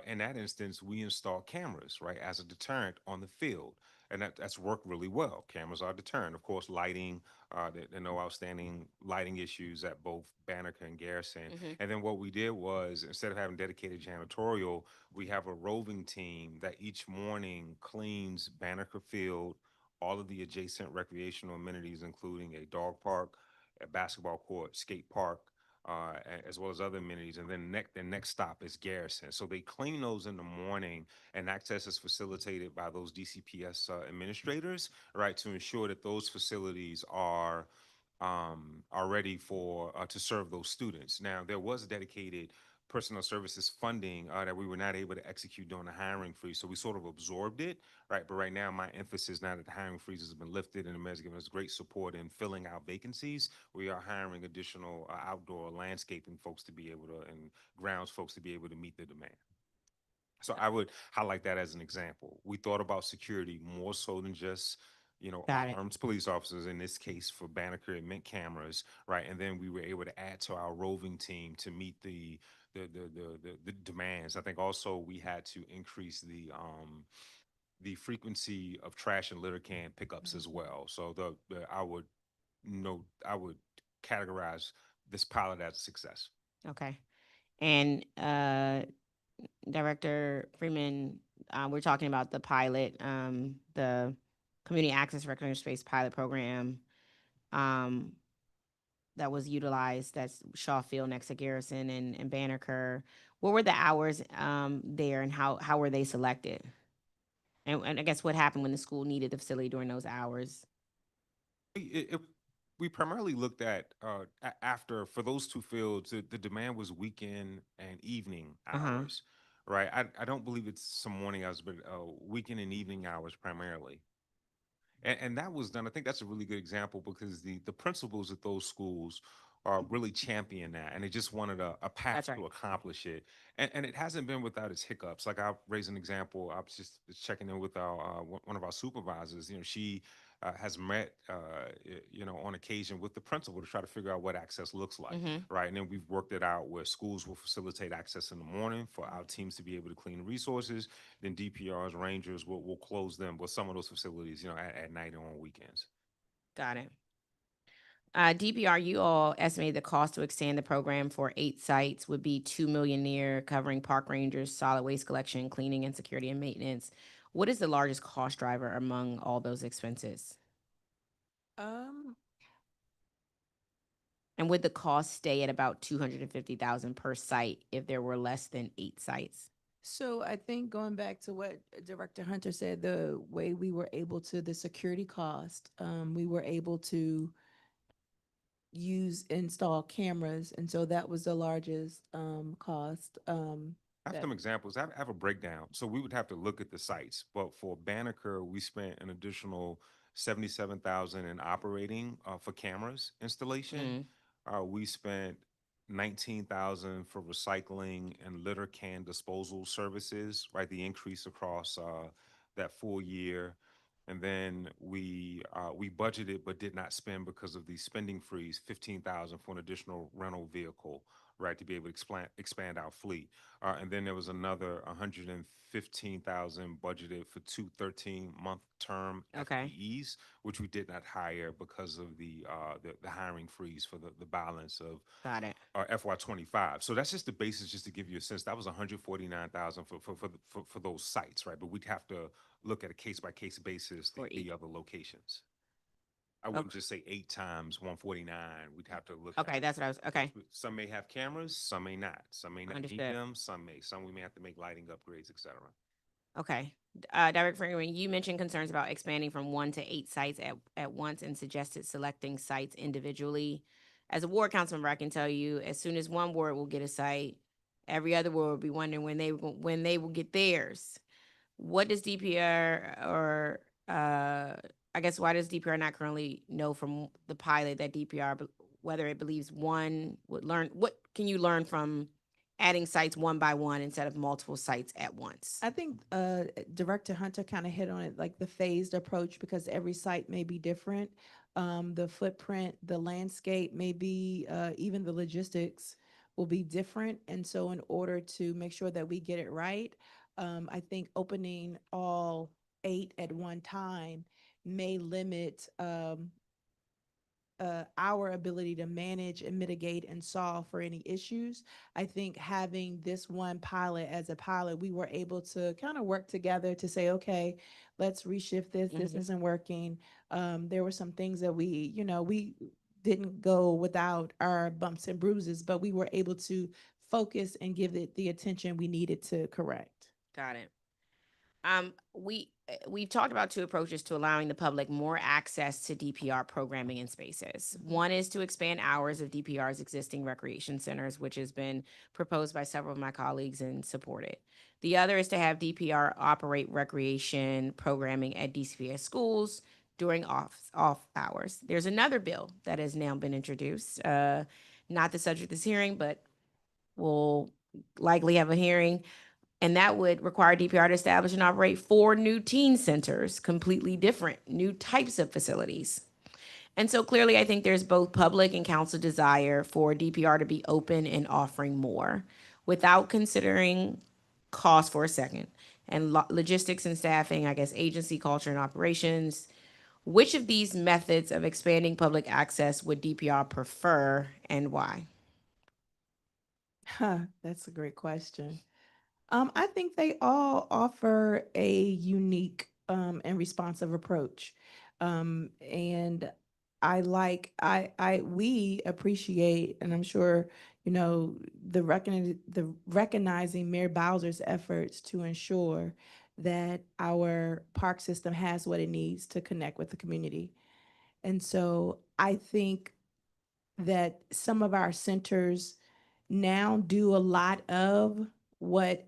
In that instance, we installed cameras, right, as a deterrent on the field. And that's worked really well. Cameras are a deterrent. Of course, lighting, there are no outstanding lighting issues at both Banneker and Garrison. Mhm. And then what we did was, instead of having dedicated janitorial, we have a roving team that each morning cleans Banneker Field, all of the adjacent recreational amenities, including a dog park, a basketball court, skate park, as well as other amenities. And then the next stop is Garrison. So they clean those in the morning, and access is facilitated by those DCPS administrators, right, to ensure that those facilities are ready for to serve those students. Now, there was dedicated personnel services funding that we were not able to execute during the hiring freeze. So we sort of absorbed it, right? But right now, my emphasis, now that the hiring freeze has been lifted and the mayor's given us great support in filling out vacancies, we are hiring additional outdoor landscaping folks to be able to, and grounds folks to be able to meet the demand. So I would highlight that as an example. We thought about security more so than just, Got it. armed police officers. In this case, for Banneker, it meant cameras, right? And then we were able to add to our roving team to meet the demands. I think also we had to increase the frequency of trash and litter can pickups as well. So I would categorize this pilot as a success. Okay. And Director Freeman, we're talking about the pilot, the Community Access Recreation Space Pilot Program that was utilized. That's Shaw Field next to Garrison and Banneker. What were the hours there, and how were they selected? And I guess what happened when the school needed the facility during those hours? We primarily looked at after, for those two fields, the demand was weekend and evening hours, right? I don't believe it's some morning hours, but weekend and evening hours primarily. And that was done. I think that's a really good example because the principals at those schools really championed that, and they just wanted a path That's right. to accomplish it. And it hasn't been without its hiccups. Like I'll raise an example. I was just checking in with our one of our supervisors. You know, she has met, you know, on occasion with the principal to try to figure out what access looks like, right? And then we've worked it out where schools will facilitate access in the morning for our teams to be able to clean the resources. Then DPRs, Rangers will close them with some of those facilities, you know, at night and on weekends. Got it. DPR, you all estimated the cost to extend the program for 8 sites would be $2 million near, covering park rangers, solid waste collection, cleaning, and security and maintenance. What is the largest cost driver among all those expenses? And would the cost stay at about $250,000 per site if there were less than 8 sites? So I think going back to what Director Hunter said, the way we were able to, the security cost, we were able to install cameras, and so that was the largest cost. I have some examples. I have a breakdown. So we would have to look at the sites, but for Banneker, we spent an additional 77,000 in operating for cameras installation. We spent 19,000 for recycling and litter can disposal services, right? The increase across that full year. And then we budgeted but did not spend because of the spending freeze, 15,000 for an additional rental vehicle, right, to be able to expand our fleet. And then there was another 115,000 budgeted for 2 13-month term FTEs, which we did not hire because of the hiring freeze for the balance of Got it. FY25. So that's just the basis, just to give you a sense. That was 149,000 for those sites, right? But we'd have to look at a case by case basis the other locations. I wouldn't just say 8 times 149. We'd have to look. Okay, that's what I was. Okay. Some may have cameras, some may not. Some may not need them. Some we may have to make lighting upgrades, etc. Okay. Director Freeman, you mentioned concerns about expanding from 1 to 8 sites at once and suggested selecting sites individually. As a ward council member, I can tell you, as soon as one ward will get a site, every other ward will be wondering when they will get theirs. What does DPR or I guess why does DPR not currently know from the pilot that DPR whether it believes one would learn? What can you learn from adding sites one by one instead of multiple sites at once? I think Director Hunter kind of hit on it, like the phased approach, because every site may be different. The footprint, the landscape, maybe even the logistics will be different. And so in order to make sure that we get it right, I think opening all 8 at one time may limit our ability to manage and mitigate and solve for any issues. I think having this one pilot as a pilot, we were able to kind of work together to say, okay, let's reshift this. This isn't working. There were some things that we didn't go without our bumps and bruises, but we were able to focus and give it the attention we needed to correct. Got it. We've talked about 2 approaches to allowing the public more access to DPR programming and spaces. One is to expand hours of DPR's existing recreation centers, which has been proposed by several of my colleagues and supported. The other is to have DPR operate recreation programming at DCPS schools during off hours. There's another bill that has now been introduced, not the subject of this hearing, but will likely have a hearing. And that would require DPR to establish and operate 4 new teen centers, completely different, new types of facilities. And so clearly, I think there's both public and council desire for DPR to be open and offering more without considering cost for a second and logistics and staffing, I guess, agency culture and operations. Which of these methods of expanding public access would DPR prefer and why? That's a great question. I think they all offer a unique and responsive approach. And we appreciate, and I'm sure, the recognizing Mayor Bowser's efforts to ensure that our park system has what it needs to connect with the community. And so I think that some of our centers now do a lot of what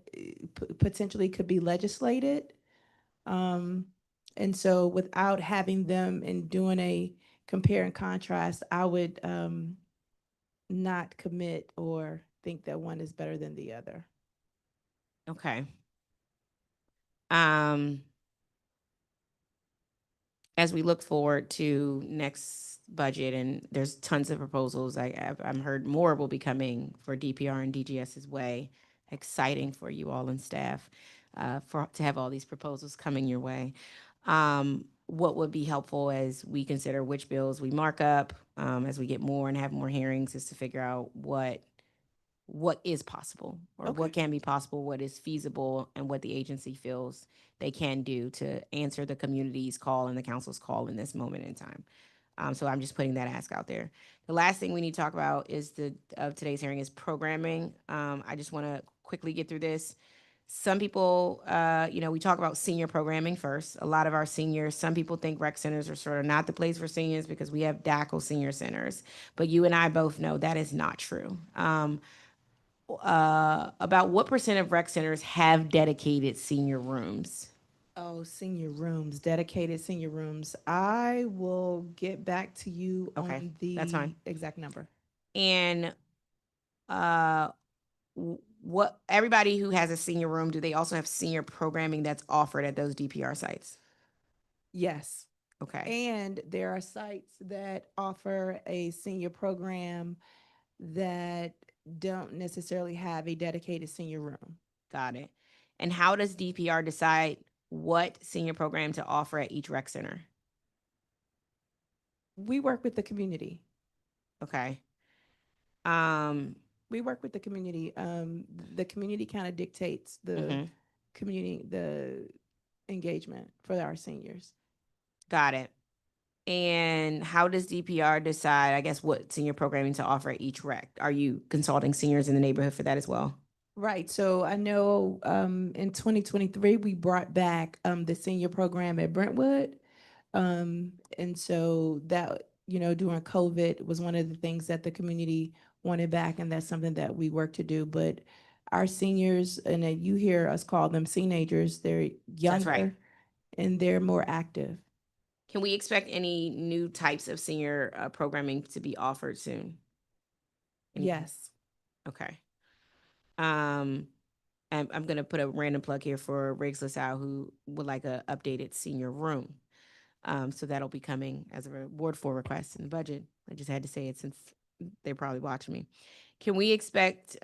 potentially could be legislated. And so without having them and doing a compare and contrast, I would not commit or think that one is better than the other. Okay. As we look forward to next budget, and there's tons of proposals, I'm heard more will be coming for DPR and DGS's way. Exciting for you all and staff to have all these proposals coming your way. What would be helpful as we consider which bills we mark up as we get more and have more hearings is to figure out what is possible or what can be possible, what is feasible, and what the agency feels they can do to answer the community's call and the council's call in this moment in time. So I'm just putting that ask out there. The last thing we need to talk about is today's hearing is programming. I just want to quickly get through this. Some people, we talk about senior programming first. A lot of our seniors, some people think rec centers are sort of not the place for seniors because we have DACL senior centers. But you and I both know that is not true. About what % of rec centers have dedicated senior rooms? Oh, senior rooms, dedicated senior rooms. I will get back to you on the that's fine. exact number. And what everybody who has a senior room, do they also have senior programming that's offered at those DPR sites? Yes. Okay. And there are sites that offer a senior program that don't necessarily have a dedicated senior room. Got it. And how does DPR decide what senior program to offer at each rec center? We work with the community. Okay. We work with the community. The community kind of dictates the community, the engagement for our seniors. Got it. And how does DPR decide, I guess, what senior programming to offer at each rec? Are you consulting seniors in the neighborhood for that as well? Right. So I know in 2023, we brought back the senior program at Brentwood. And so that, during COVID was one of the things that the community wanted back. And that's something that we work to do. But our seniors, and you hear us call them teenagers, they're younger. That's right. And they're more active. Can we expect any new types of senior programming to be offered soon? Yes. Okay. And I'm going to put a random plug here for Riggs LaSalle, who would like a updated senior room. So that'll be coming as a Ward 4 request in the budget. I just had to say it since they're probably watching me. Can we expect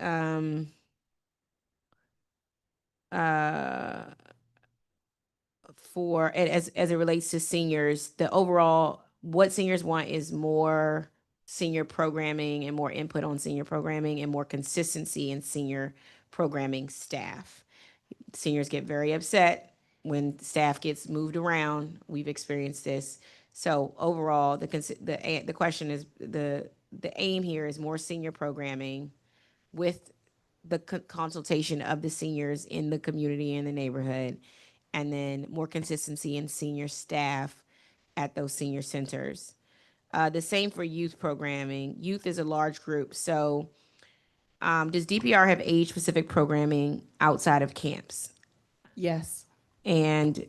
for as it relates to seniors, the overall what seniors want is more senior programming and more input on senior programming and more consistency in senior programming staff. Seniors get very upset when staff gets moved around. We've experienced this. So overall, the question is the aim here is more senior programming with the consultation of the seniors in the community and the neighborhood, and then more consistency in senior staff at those senior centers. The same for youth programming. Youth is a large group. So does DPR have age-specific programming outside of camps? Yes. And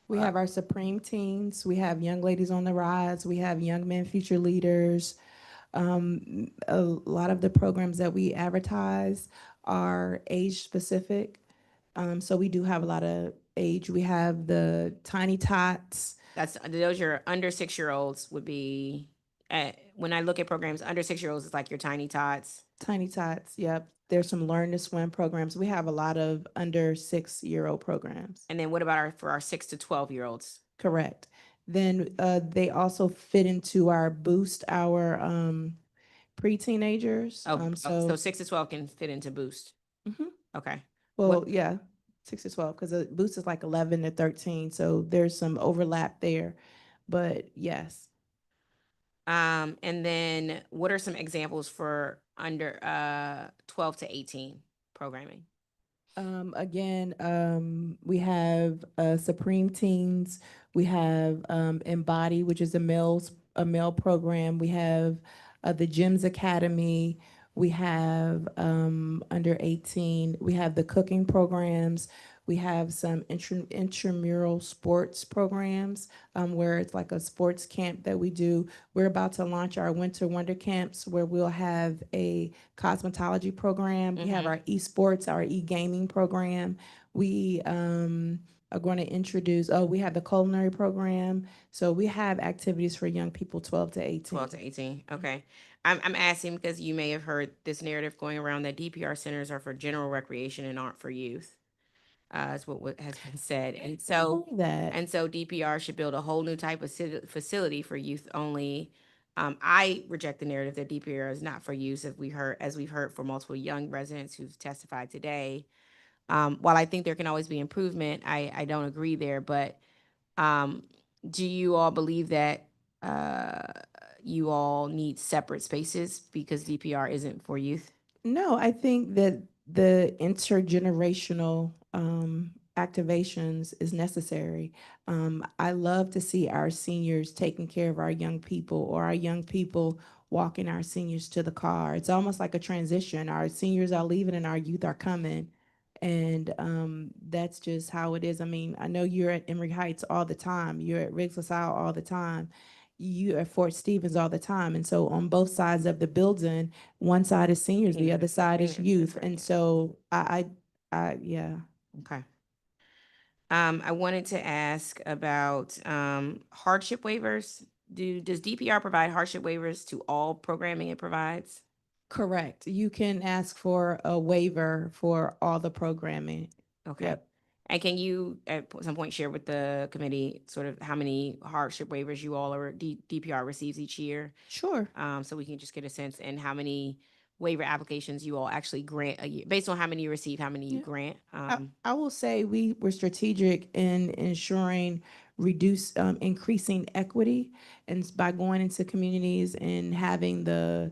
we have our Supreme Teens. We have Young Ladies on the Rise. We have Young Men Future Leaders. A lot of the programs that we advertise are age-specific. So we do have a lot of age. We have the Tiny Tots. Those your under 6-year-olds would be, when I look at programs, under 6-year-olds, it's like your Tiny Tots. Tiny Tots, yep. There's some Learn to Swim programs. We have a lot of under 6-year-old programs. And then what about for our 6 to 12-year-olds? Correct. Then they also fit into our Boost, our pre-teenagers. So 6 to 12 can fit into Boost. Okay. Well, yeah, 6 to 12, because Boost is like 11 to 13. So there's some overlap there. But yes. And then what are some examples for under 12 to 18 programming? Again, we have Supreme Teens. We have Embody, which is a male program. We have the Gyms Academy. We have under 18. We have the cooking programs. We have some intramural sports programs where it's like a sports camp that we do. We're about to launch our Winter Wonder Camps where we'll have a cosmetology program. We have our esports, our e-gaming program. We are going to introduce, we have the culinary program. So we have activities for young people 12 to 18. 12 to 18, okay. I'm asking because you may have heard this narrative going around that DPR centers are for general recreation and aren't for youth. Is what has been said. And so DPR should build a whole new type of facility for youth only. I reject the narrative that DPR is not for youth, as we've heard from multiple young residents who've testified today. While I think there can always be improvement, I don't agree there. But do you all believe that you all need separate spaces because DPR isn't for youth? No, I think that the intergenerational activations is necessary. I love to see our seniors taking care of our young people or our young people walking our seniors to the car. It's almost like a transition. Our seniors are leaving and our youth are coming. And that's just how it is. I mean, I know you're at Emory Heights all the time. You're at Riggs LaSalle all the time. You're at Fort Stevens all the time. And so on both sides of the building, one side is seniors, the other side is youth. And so yeah. Okay. I wanted to ask about hardship waivers. Does DPR provide hardship waivers to all programming it provides? Correct. You can ask for a waiver for all the programming. Okay. Yep. And can you at some point share with the committee sort of how many hardship waivers you all or DPR receives each year? Sure. So we can just get a sense and how many waiver applications you all actually grant a year, based on how many you receive, how many you grant. I will say we were strategic in ensuring increasing equity, and by going into communities and having the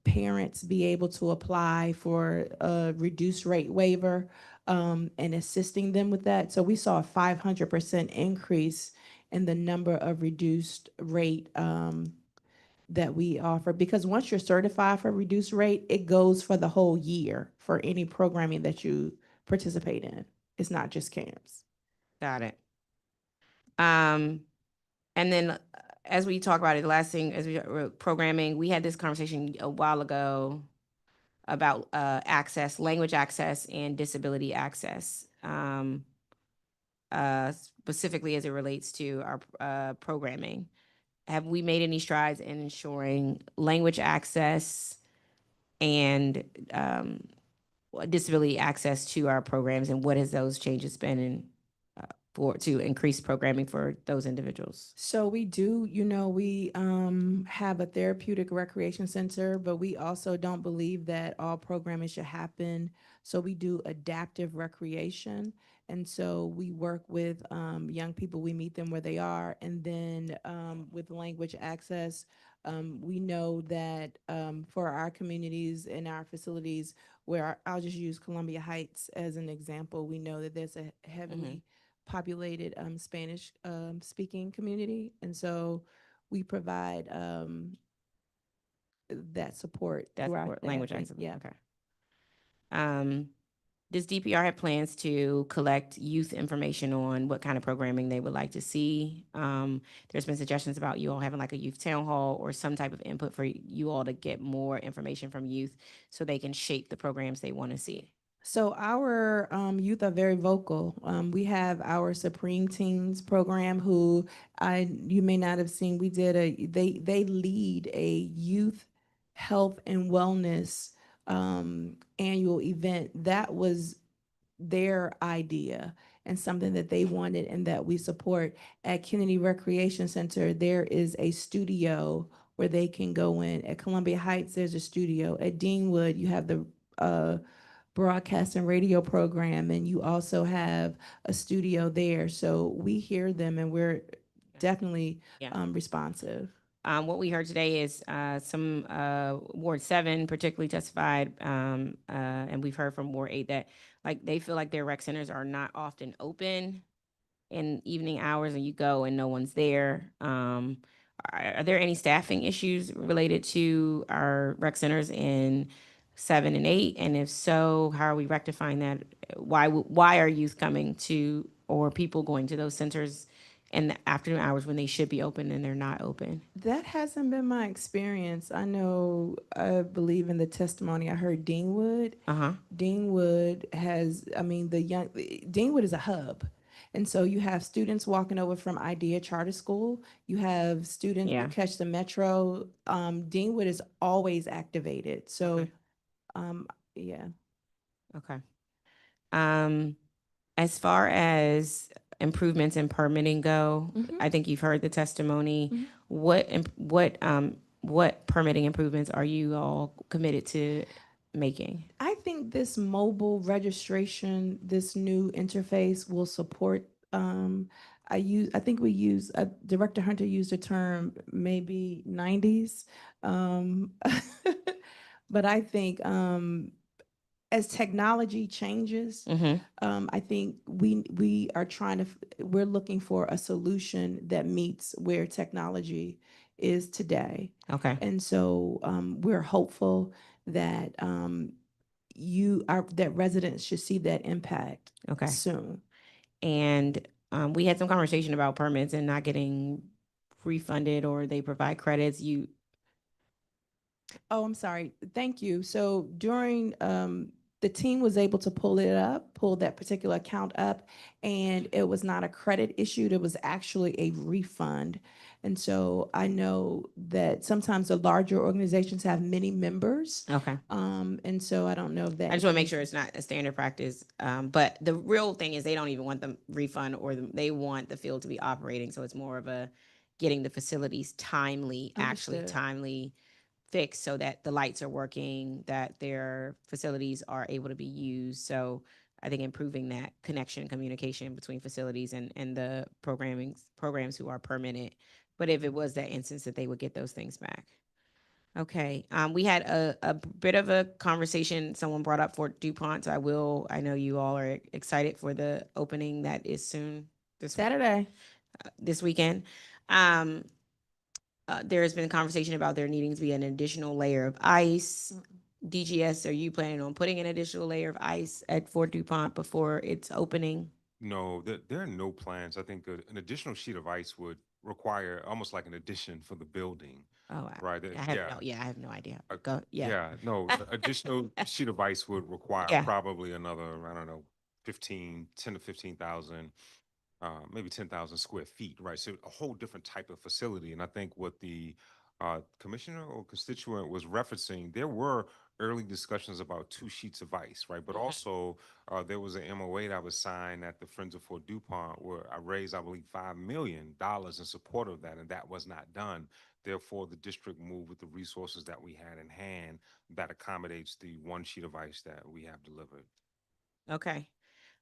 parents be able to apply for a reduced rate waiver and assisting them with that. So we saw a 500% increase in the number of reduced rate that we offer, because once you're certified for reduced rate, it goes for the whole year for any programming that you participate in. It's not just camps. Got it. And then as we talk about it, the last thing, as we were programming, we had this conversation a while ago about access, language access and disability access, specifically as it relates to our programming. Have we made any strides in ensuring language access and disability access to our programs, and what has those changes been in to increase programming for those individuals? So we do, we have a therapeutic recreation center, but we also don't believe that all programming should happen. So we do adaptive recreation. And so we work with young people, we meet them where they are. And then with language access, we know that for our communities and our facilities, where I'll just use Columbia Heights as an example, we know that there's a heavily populated Spanish speaking community. And so we provide that support. Language access. Yeah. Okay. Does DPR have plans to collect youth information on what kind of programming they would like to see? There's been suggestions about you all having like a youth town hall or some type of input for you all to get more information from youth so they can shape the programs they want to see. So our youth are very vocal. We have our Supreme Teens program, who you may not have seen. We did they lead a youth health and wellness annual event. That was their idea and something that they wanted and that we support. At Kennedy Recreation Center, there is a studio where they can go in. At Columbia Heights, there's a studio. At Deanwood, you have the broadcast and radio program, and you also have a studio there. So we hear them, and we're definitely responsive. What we heard today is some Ward 7 particularly testified, and we've heard from Ward 8 that like they feel like their rec centers are not often open in evening hours, and you go and no one's there. Are there any staffing issues related to our rec centers, and 7 and 8? And if so, how are we rectifying that? Why are youth coming to, or people going to those centers in the afternoon hours when they should be open and they're not open? That hasn't been my experience. I know, I believe in the testimony I heard Deanwood. Deanwood has, I mean, Deanwood is a hub. And so you have students walking over from Idea Charter School. You have students Yeah. who catch the metro. Deanwood is always activated. So, yeah. Okay. As far as improvements in permitting go, I think you've heard the testimony. What permitting improvements are you all committed to making? I think this mobile registration, this new interface will support, I think we use, Director Hunter used the term maybe 90s. But I think, as technology changes, I think we are we're looking for a solution that meets where technology is today. Okay. And so we're hopeful that that residents should see that impact Okay. soon. And we had some conversation about permits and not getting refunded, or they provide credits. Oh, I'm sorry. Thank you. So during, the team was able to pull that particular account up, and it was not a credit issued, it was actually a refund. And so I know that sometimes the larger organizations have many members. Okay. And so I don't know if that. I just want to make sure it's not a standard practice. But the real thing is they don't even want the refund, or they want the field to be operating. So it's more of a getting the facilities actually Understood. timely fixed, so that the lights are working, that their facilities are able to be used. So I think improving that connection and communication between facilities and the programs who are permitted. But if it was that instance, that they would get those things back. Okay, we had a bit of a conversation. Someone brought up Fort DuPont. So I know you all are excited for the opening that is soon Saturday. This weekend. There has been a conversation about there needing to be an additional layer of ice. DGS, are you planning on putting an additional layer of ice at Fort DuPont before its opening? No, there are no plans. I think an additional sheet of ice would require almost like an addition for the building. Oh, right. I have no idea. No, additional sheet of ice would require probably another, I don't know, 10 to 15,000, maybe 10,000 square feet, right? So a whole different type of facility. And I think what the commissioner or constituent was referencing, there were early discussions about 2 sheets of ice, right? But also there was an MOA that was signed at the Friends of Fort DuPont where I raised, I believe, $5 million in support of that, and that was not done. Therefore, the district moved with the resources that we had in hand that accommodates the 1 sheet of ice that we have delivered. Okay.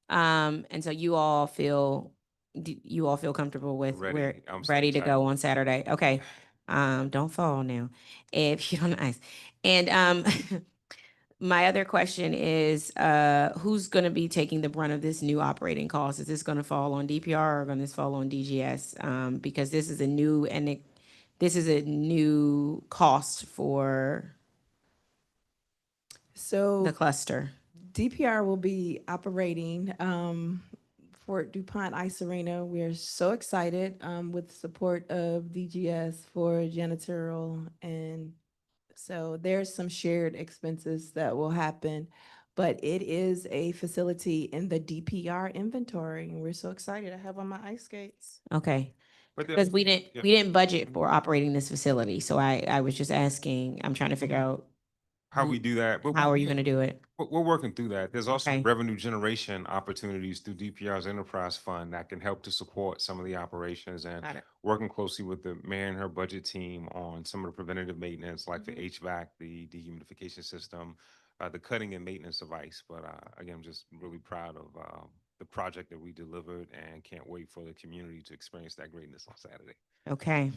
And so you all feel comfortable with Ready. I'm so ready to go excited. on Saturday. Okay. Don't fall now if you don't ice. And my other question is, who's going to be taking the brunt of this new operating cost? Is this going to fall on DPR or going to fall on DGS? Because this is a new cost for the cluster. DPR will be operating Fort DuPont Ice Arena. We're so excited with support of DGS for janitorial, and so there's some shared expenses that will happen, but it is a facility in the DPR inventory, and we're so excited. I have on my ice skates. Okay. But there- Because we didn't budget for operating this facility. So I was just asking, I'm trying to figure out How we do that? But how are you going to do it? we're working through that. There's also Okay. revenue generation opportunities through DPR's enterprise fund that can help to support some of the operations, and Got it. working closely with the mayor and her budget team on some of the preventative maintenance, like the HVAC, the dehumidification system, the cutting and maintenance of ice. But again, I'm just really proud of the project that we delivered, and can't wait for the community to experience that greatness on Saturday. Okay.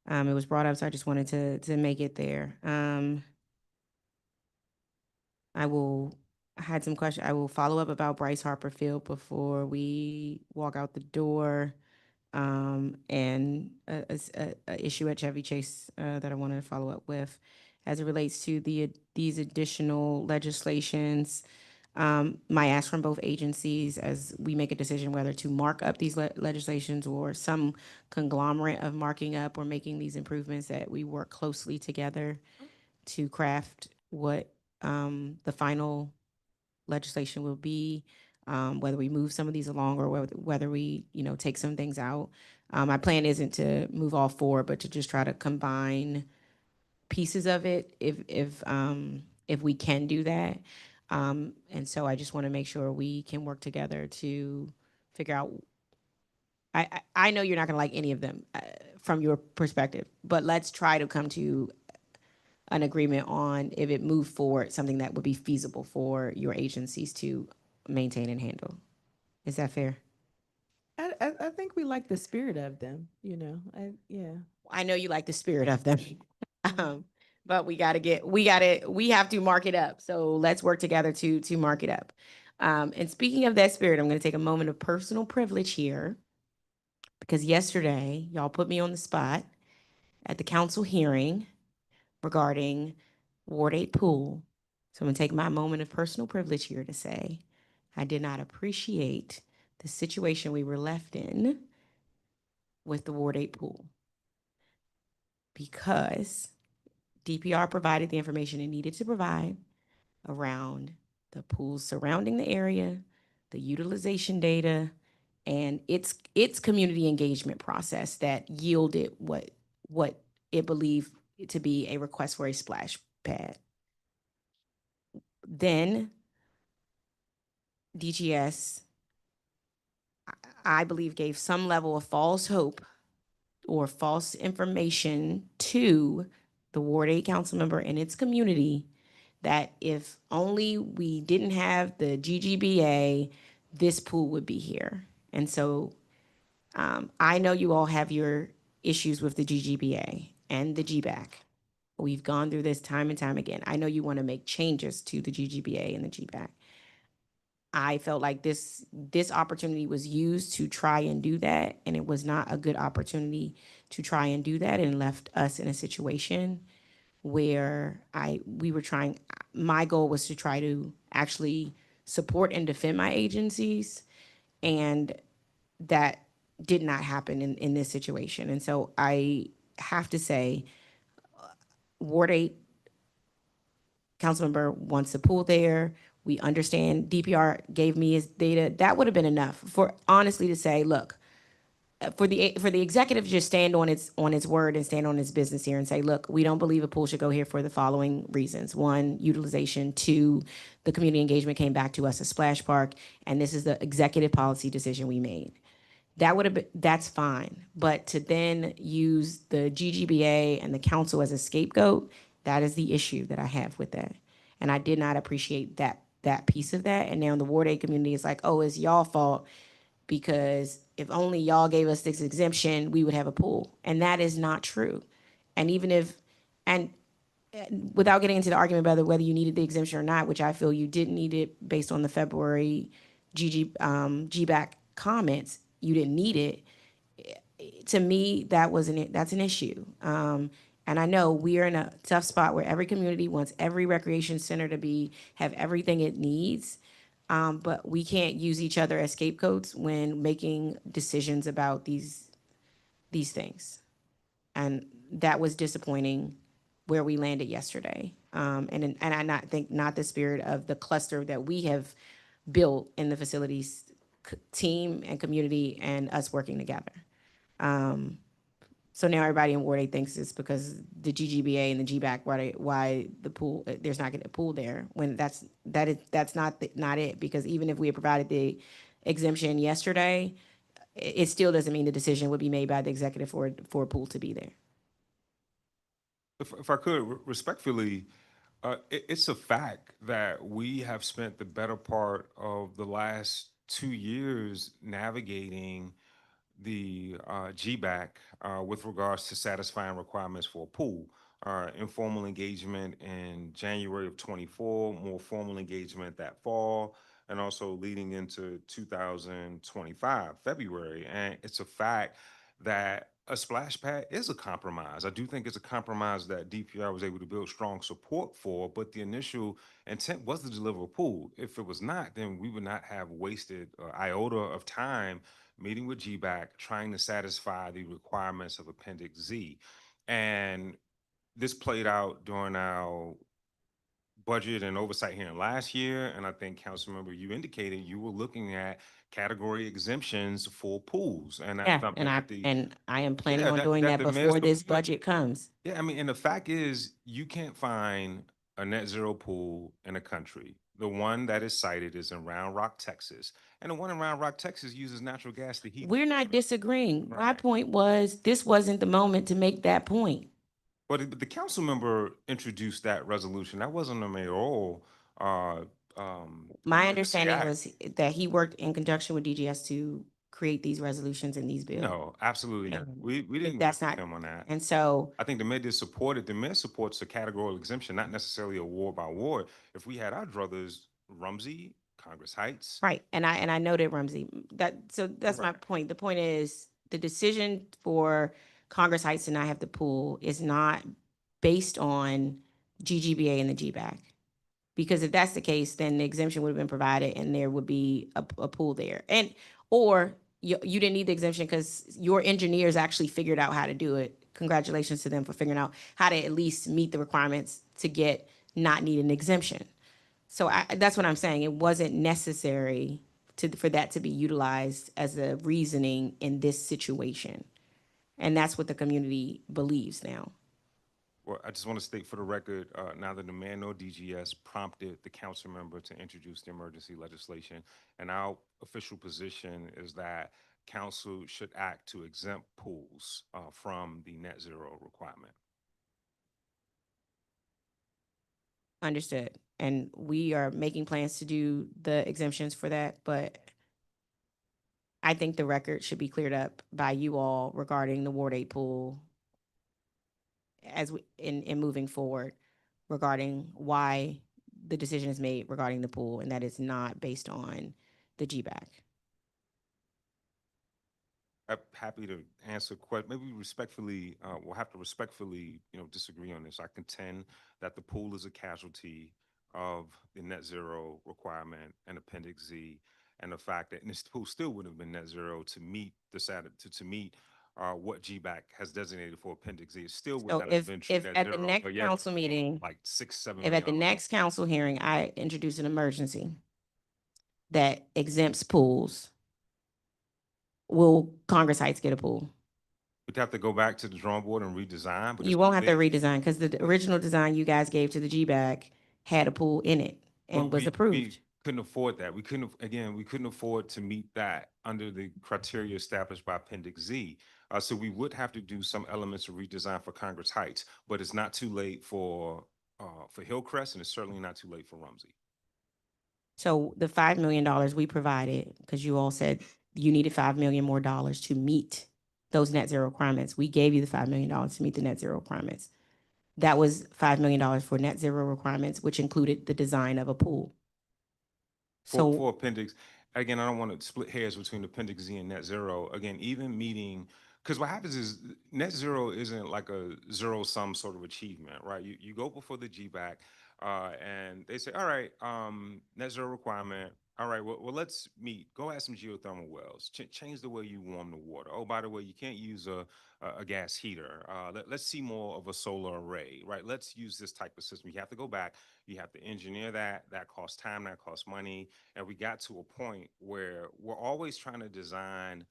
It was brought up, so I just wanted to make it there. I had some questions. I will follow up about Bryce Harper Field before we walk out the door. And a issue at Chevy Chase that I wanted to follow up with. as it relates to these additional legislations. My ask from both agencies as we make a decision whether to mark up these legislations or some conglomerate of marking up or making these improvements, that we work closely together to craft what the final legislation will be, whether we move some of these along or whether we, take some things out. My plan isn't to move all four, but to just try to combine pieces of it if we can do that. And so I just want to make sure we can work together to figure out. I know you're not going to like any of them from your perspective, but let's try to come to an agreement on, if it moved forward, something that would be feasible for your agencies to maintain and handle. Is that fair? I think we like the spirit of them, yeah. I know you like the spirit of them. But we have to mark it up. So let's work together to mark it up. And speaking of that spirit, I'm going to take a moment of personal privilege here, because yesterday y'all put me on the spot at the council hearing regarding Ward 8 pool. So I'm going to take my moment of personal privilege here to say I did not appreciate the situation we were left in with the Ward 8 pool, because DPR provided the information it needed to provide around the pools surrounding the area, the utilization data, and its community engagement process that yielded what it believed to be a request for a splash pad. Then DGS, I believe, gave some level of false hope or false information to the Ward 8 council member and its community that if only we didn't have the GGBA, this pool would be here. And so I know you all have your issues with the GGBA and the GBAC. We've gone through this time and time again. I know you want to make changes to the GGBA and the GBAC. I felt like this opportunity was used to try and do that, and it was not a good opportunity to try and do that, and left us in a situation where my goal was to try to actually support and defend my agencies, and that did not happen in this situation. And so I have to say, Ward 8 councilmember wants to pool there. We understand DPR gave me his data. That would have been enough for honestly to say, look, for the executive to just stand on its word and stand on its business here and say, look, we don't believe a pool should go here for the following reasons. One, utilization. Two, the community engagement came back to us as Splash Park, and this is the executive policy decision we made. That's fine. But to then use the GGBA and the council as a scapegoat, that is the issue that I have with that. And I did not appreciate that piece of that. And now the Ward 8 community is like, oh, it's y'all fault, because if only y'all gave us this exemption, we would have a pool. And that is not true. And even if, and without getting into the argument about whether you needed the exemption or not, which I feel you didn't need it based on the February GBAC comments, you didn't need it. To me, that's an issue. And I know we are in a tough spot where every community wants every recreation center to have everything it needs. But we can't use each other as scapegoats when making decisions about these things. And that was disappointing where we landed yesterday. And I think not the spirit of the cluster that we have built in the facilities team and community and us working together. So now everybody in Ward 8 thinks it's because the GGBA and the GBAC why the pool, there's not getting a pool there, when that's not it. Because even if we had provided the exemption yesterday, it still doesn't mean the decision would be made by the executive for a pool to be there. If I could, respectfully, it's a fact that we have spent the better part of the last 2 years navigating the GBAC with regards to satisfying requirements for a pool. Informal engagement in January of 24, more formal engagement that fall, and also leading into 2025, February. And it's a fact that a splash pad is a compromise. I do think it's a compromise that DPR was able to build strong support for, but the initial intent was to deliver a pool. If it was not, then we would not have wasted an iota of time meeting with GBAC, trying to satisfy the requirements of Appendix Z. And this played out during our budget and oversight hearing last year, and I think Councilmember, you indicated you were looking at category exemptions for pools, and that's Yeah, something that the and I am planning yeah on doing that the mayor's before this support. budget comes. Yeah, I mean, and the fact is, you can't find a net zero pool in the country. The one that is cited is in Round Rock, Texas, and the one in Round Rock, Texas uses natural gas to heat. We're not disagreeing. My Right. point was, this wasn't the moment to make that point. But the council member introduced that resolution. That wasn't a mayoral. My emergency understanding act. was that he worked in conjunction with DGS to create these resolutions and these bills. No, absolutely not. And We didn't that's work with not, him on that. and so, I think the mayor did support it. The mayor supports a categorical exemption, not necessarily a ward by ward. If we had our druthers, Rumsey, Congress Heights. right, and I noted Rumsey, that's my Right. point. The point is, the decision for Congress Heights to not have the pool is not based on GGBA and the GBAC. Because if that's the case, then the exemption would have been provided and there would be a pool there. And, or you didn't need the exemption because your engineers actually figured out how to do it. Congratulations to them for figuring out how to at least meet the requirements to get not need an exemption. So that's what I'm saying. It wasn't necessary for that to be utilized as a reasoning in this situation. And that's what the community believes now. Well, I just want to state for the record, neither the mayor nor DGS prompted the council member to introduce the emergency legislation. And our official position is that council should act to exempt pools from the net zero requirement. Understood. And we are making plans to do the exemptions for that, but I think the record should be cleared up by you all regarding the Ward 8 pool as in moving forward regarding why the decision is made regarding the pool and that it's not based on the GBAC. I'm happy to answer questions. Maybe respectfully, we'll have to respectfully, disagree on this. I contend that the pool is a casualty of the net zero requirement and Appendix Z, and the fact that this pool still would have been net zero to meet to meet what GBAC has designated for Appendix Z. It still would So not have been true if net at zero. the next but yet, council meeting, like 6-7 if at the million. next council hearing, I introduce an emergency that exempts pools, will Congress Heights get a pool? We'd have to go back to the drawing board and redesign. But You won't have to redesign because the original design you guys gave to the GBAC had a pool in it and was approved. We couldn't afford that. We couldn't afford to meet that under the criteria established by Appendix Z. So we would have to do some elements of redesign for Congress Heights, but it's not too late for Hillcrest, and it's certainly not too late for Rumsey. So the $5 million we provided, because you all said you needed $5 million more to meet those net zero requirements. We gave you the $5 million to meet the net zero requirements. That was $5 million for net zero requirements, which included the design of a pool. For Appendix, again, I don't want to split hairs between Appendix Z and net zero. Again, even meeting, because what happens is net zero isn't like a zero sum sort of achievement, right? You go before the GBAC and they say, all right, net zero requirement. All right, well, let's meet. Go add some geothermal wells. Change the way you warm the water. Oh, by the way, you can't use a gas heater. Let's see more of a solar array, right? Let's use this type of system. You have to go back. You have to engineer that. That costs time. That costs money. And we got to a point where we're always trying to design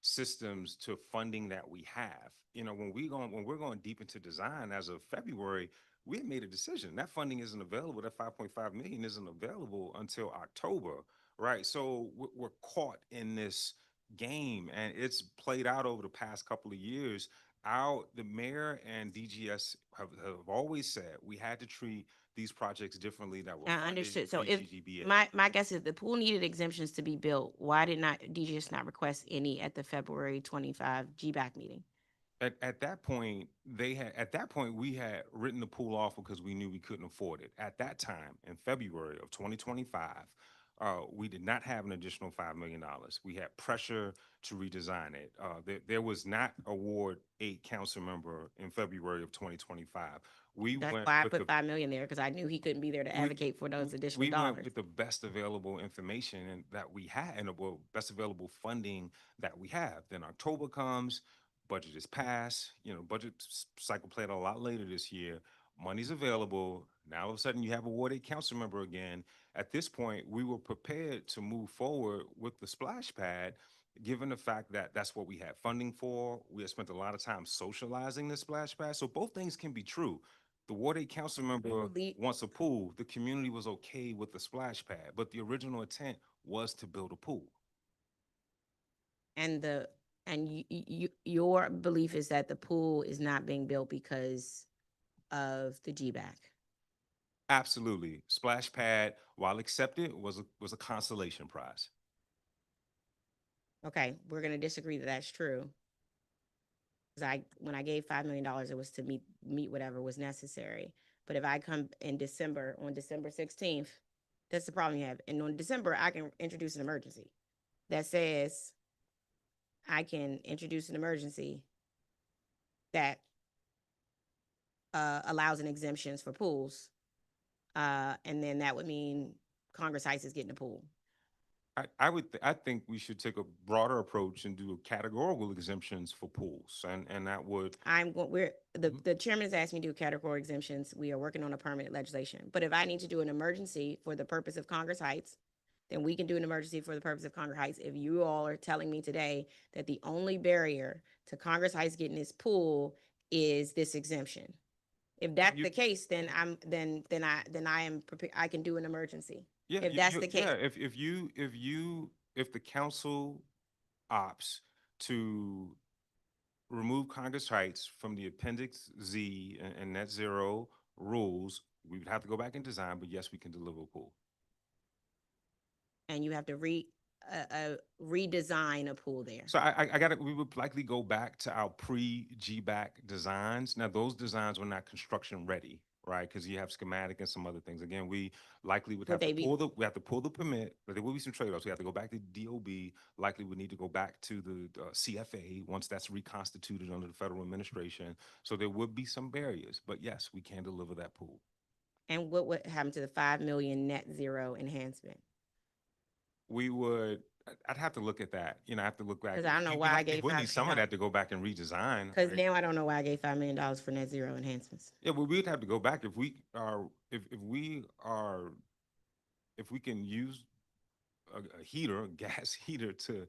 systems to funding that we have. When we're going deep into design as of February, we had made a decision. That funding isn't available. That 5.5 million isn't available until October, right? So we're caught in this game, and it's played out over the past couple of years. The mayor and DGS have always said we had to treat these projects differently that were I funded understood. So if GGBA. my guess is the pool needed exemptions to be built, why did not DGS not request any at the February 25 GBAC meeting? At that point, we had written the pool off because we knew we couldn't afford it. At that time, in February of 2025, we did not have an additional $5 million. We had pressure to redesign it. There was not award 8 council member in February of 2025. We That's went why I with put the 5 million there, because I knew he couldn't be there to advocate for those additional we dollars. went with the best available information and that we had, and the best available funding that we have. Then October comes, budget is passed. Budget cycle played out a lot later this year. Money's available. Now all of a sudden you have a Ward 8 council member again. At this point, we were prepared to move forward with the splash pad, given the fact that that's what we had funding for. We had spent a lot of time socializing the splash pad. So both things can be true. The Ward 8 council member wants a pool. The community was okay with the splash pad, but the original intent was to build a pool. And your belief is that the pool is not being built because of the GBAC. Absolutely. Splash pad, while accepted, was a consolation prize. Okay, we're gonna disagree that that's true. Because when I gave $5 million, it was to meet whatever was necessary. But if I come in December, on December 16th, that's the problem you have. And on December, I can introduce an emergency that says I can introduce an emergency that allows an exemptions for pools. And then that would mean Congress Heights is getting a pool. I think we should take a broader approach and do categorical exemptions for pools, and that would. The chairman has asked me to do category exemptions. We are working on a permanent legislation. But if I need to do an emergency for the purpose of Congress Heights, then we can do an emergency for the purpose of Congress Heights. If you all are telling me today that the only barrier to Congress Heights getting this pool is this exemption, if that's the case, then I am prepared. I can do an emergency. Yeah, if that's the case. Yeah, if the council opts to remove Congress Heights from the Appendix Z and Net Zero rules, we would have to go back and design, but yes, we can deliver a pool. And you have to redesign a pool there. So we would likely go back to our pre-GBAC designs. Now, those designs were not construction ready, right? Because you have schematic and some other things. Again, we likely would have to pull the permit, but there will be some trade-offs. We have to go back to DOB. Likely we need to go back to the CFA once that's reconstituted under the federal administration. So there would be some barriers, but yes, we can deliver that pool. And what would happen to the 5 million net zero enhancement? I'd have to look at that. I have to look back. Because I don't know why I gave we need some of that to go back and redesign. Because now I don't know why I gave $5 million for net zero enhancements. Yeah, well, we'd have to go back if we can use a heater, a gas heater to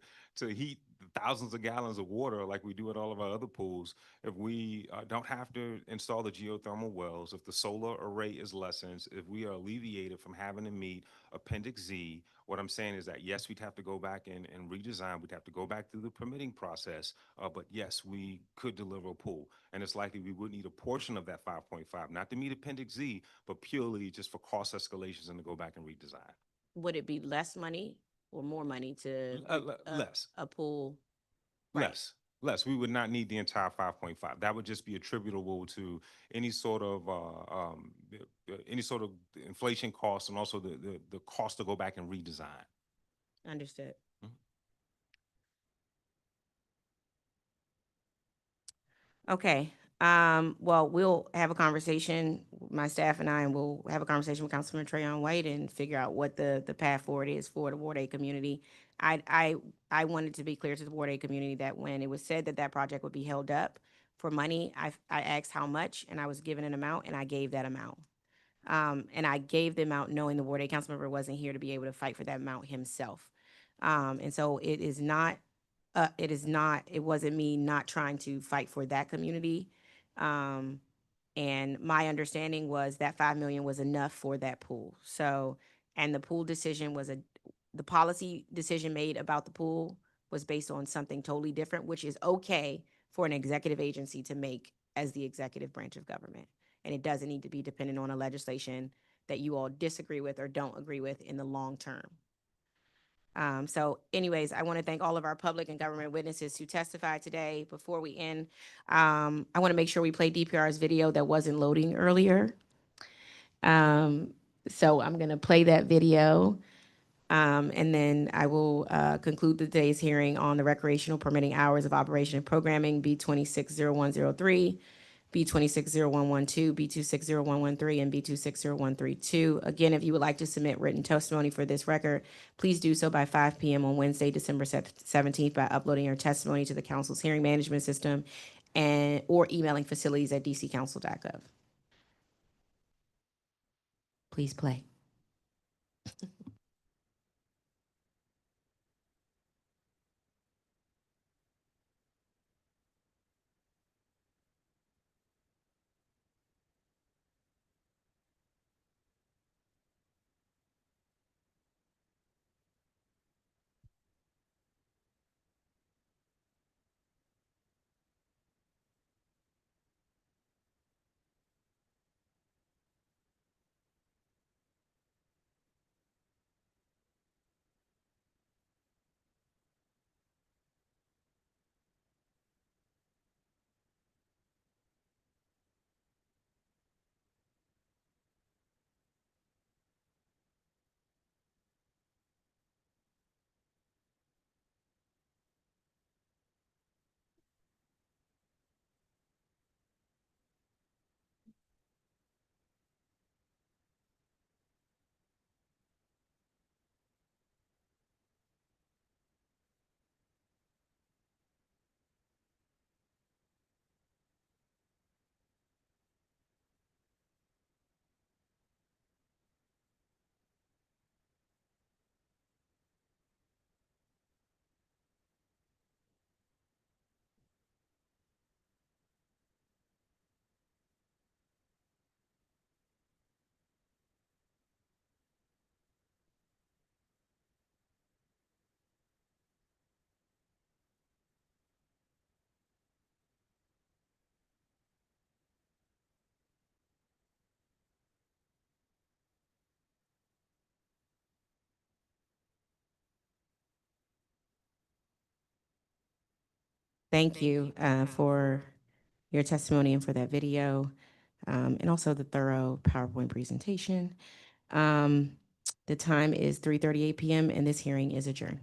heat thousands of gallons of water like we do at all of our other pools. If we don't have to install the geothermal wells, if the solar array is lessened, if we are alleviated from having to meet Appendix Z, what I'm saying is that yes, we'd have to go back and redesign. We'd have to go back through the permitting process. But yes, we could deliver a pool. And it's likely we would need a portion of that 5.5, not to meet Appendix Z, but purely just for cost escalations and to go back and redesign. Would it be less money or more money to less a pool? Right. Less. We would not need the entire 5.5. That would just be attributable to any sort of inflation costs and also the cost to go back and redesign. Understood. Okay. Well, we'll have a conversation, my staff and I, and we'll have a conversation with Councilman Trayon White and figure out what the path forward is for the Ward 8 community. I wanted to be clear to the Ward 8 community that when it was said that project would be held up for money, I asked how much, and I was given an amount, and I gave that amount. And I gave the amount knowing the Ward 8 council member wasn't here to be able to fight for that amount himself. And so it wasn't me not trying to fight for that community. And my understanding was that 5 million was enough for that pool. So, and the pool decision was the policy decision made about the pool was based on something totally different, which is okay for an executive agency to make as the executive branch of government. And it doesn't need to be dependent on a legislation that you all disagree with or don't agree with in the long term. So anyways, I want to thank all of our public and government witnesses who testified today. Before we end, I want to make sure we play DPR's video that wasn't loading earlier. So I'm going to play that video. And then I will conclude today's hearing on the recreational permitting hours of operation and programming, B26-103, B26-112, B26-113, and B26-132. Again, if you would like to submit written testimony for this record, please do so by 5 p.m. on Wednesday, December 17th by uploading your testimony to the council's hearing management system or emailing facilities@dccouncil.gov. Please play. Thank you for your testimony and for that video, and also the thorough PowerPoint presentation. The time is 3:38 p.m. and this hearing is adjourned.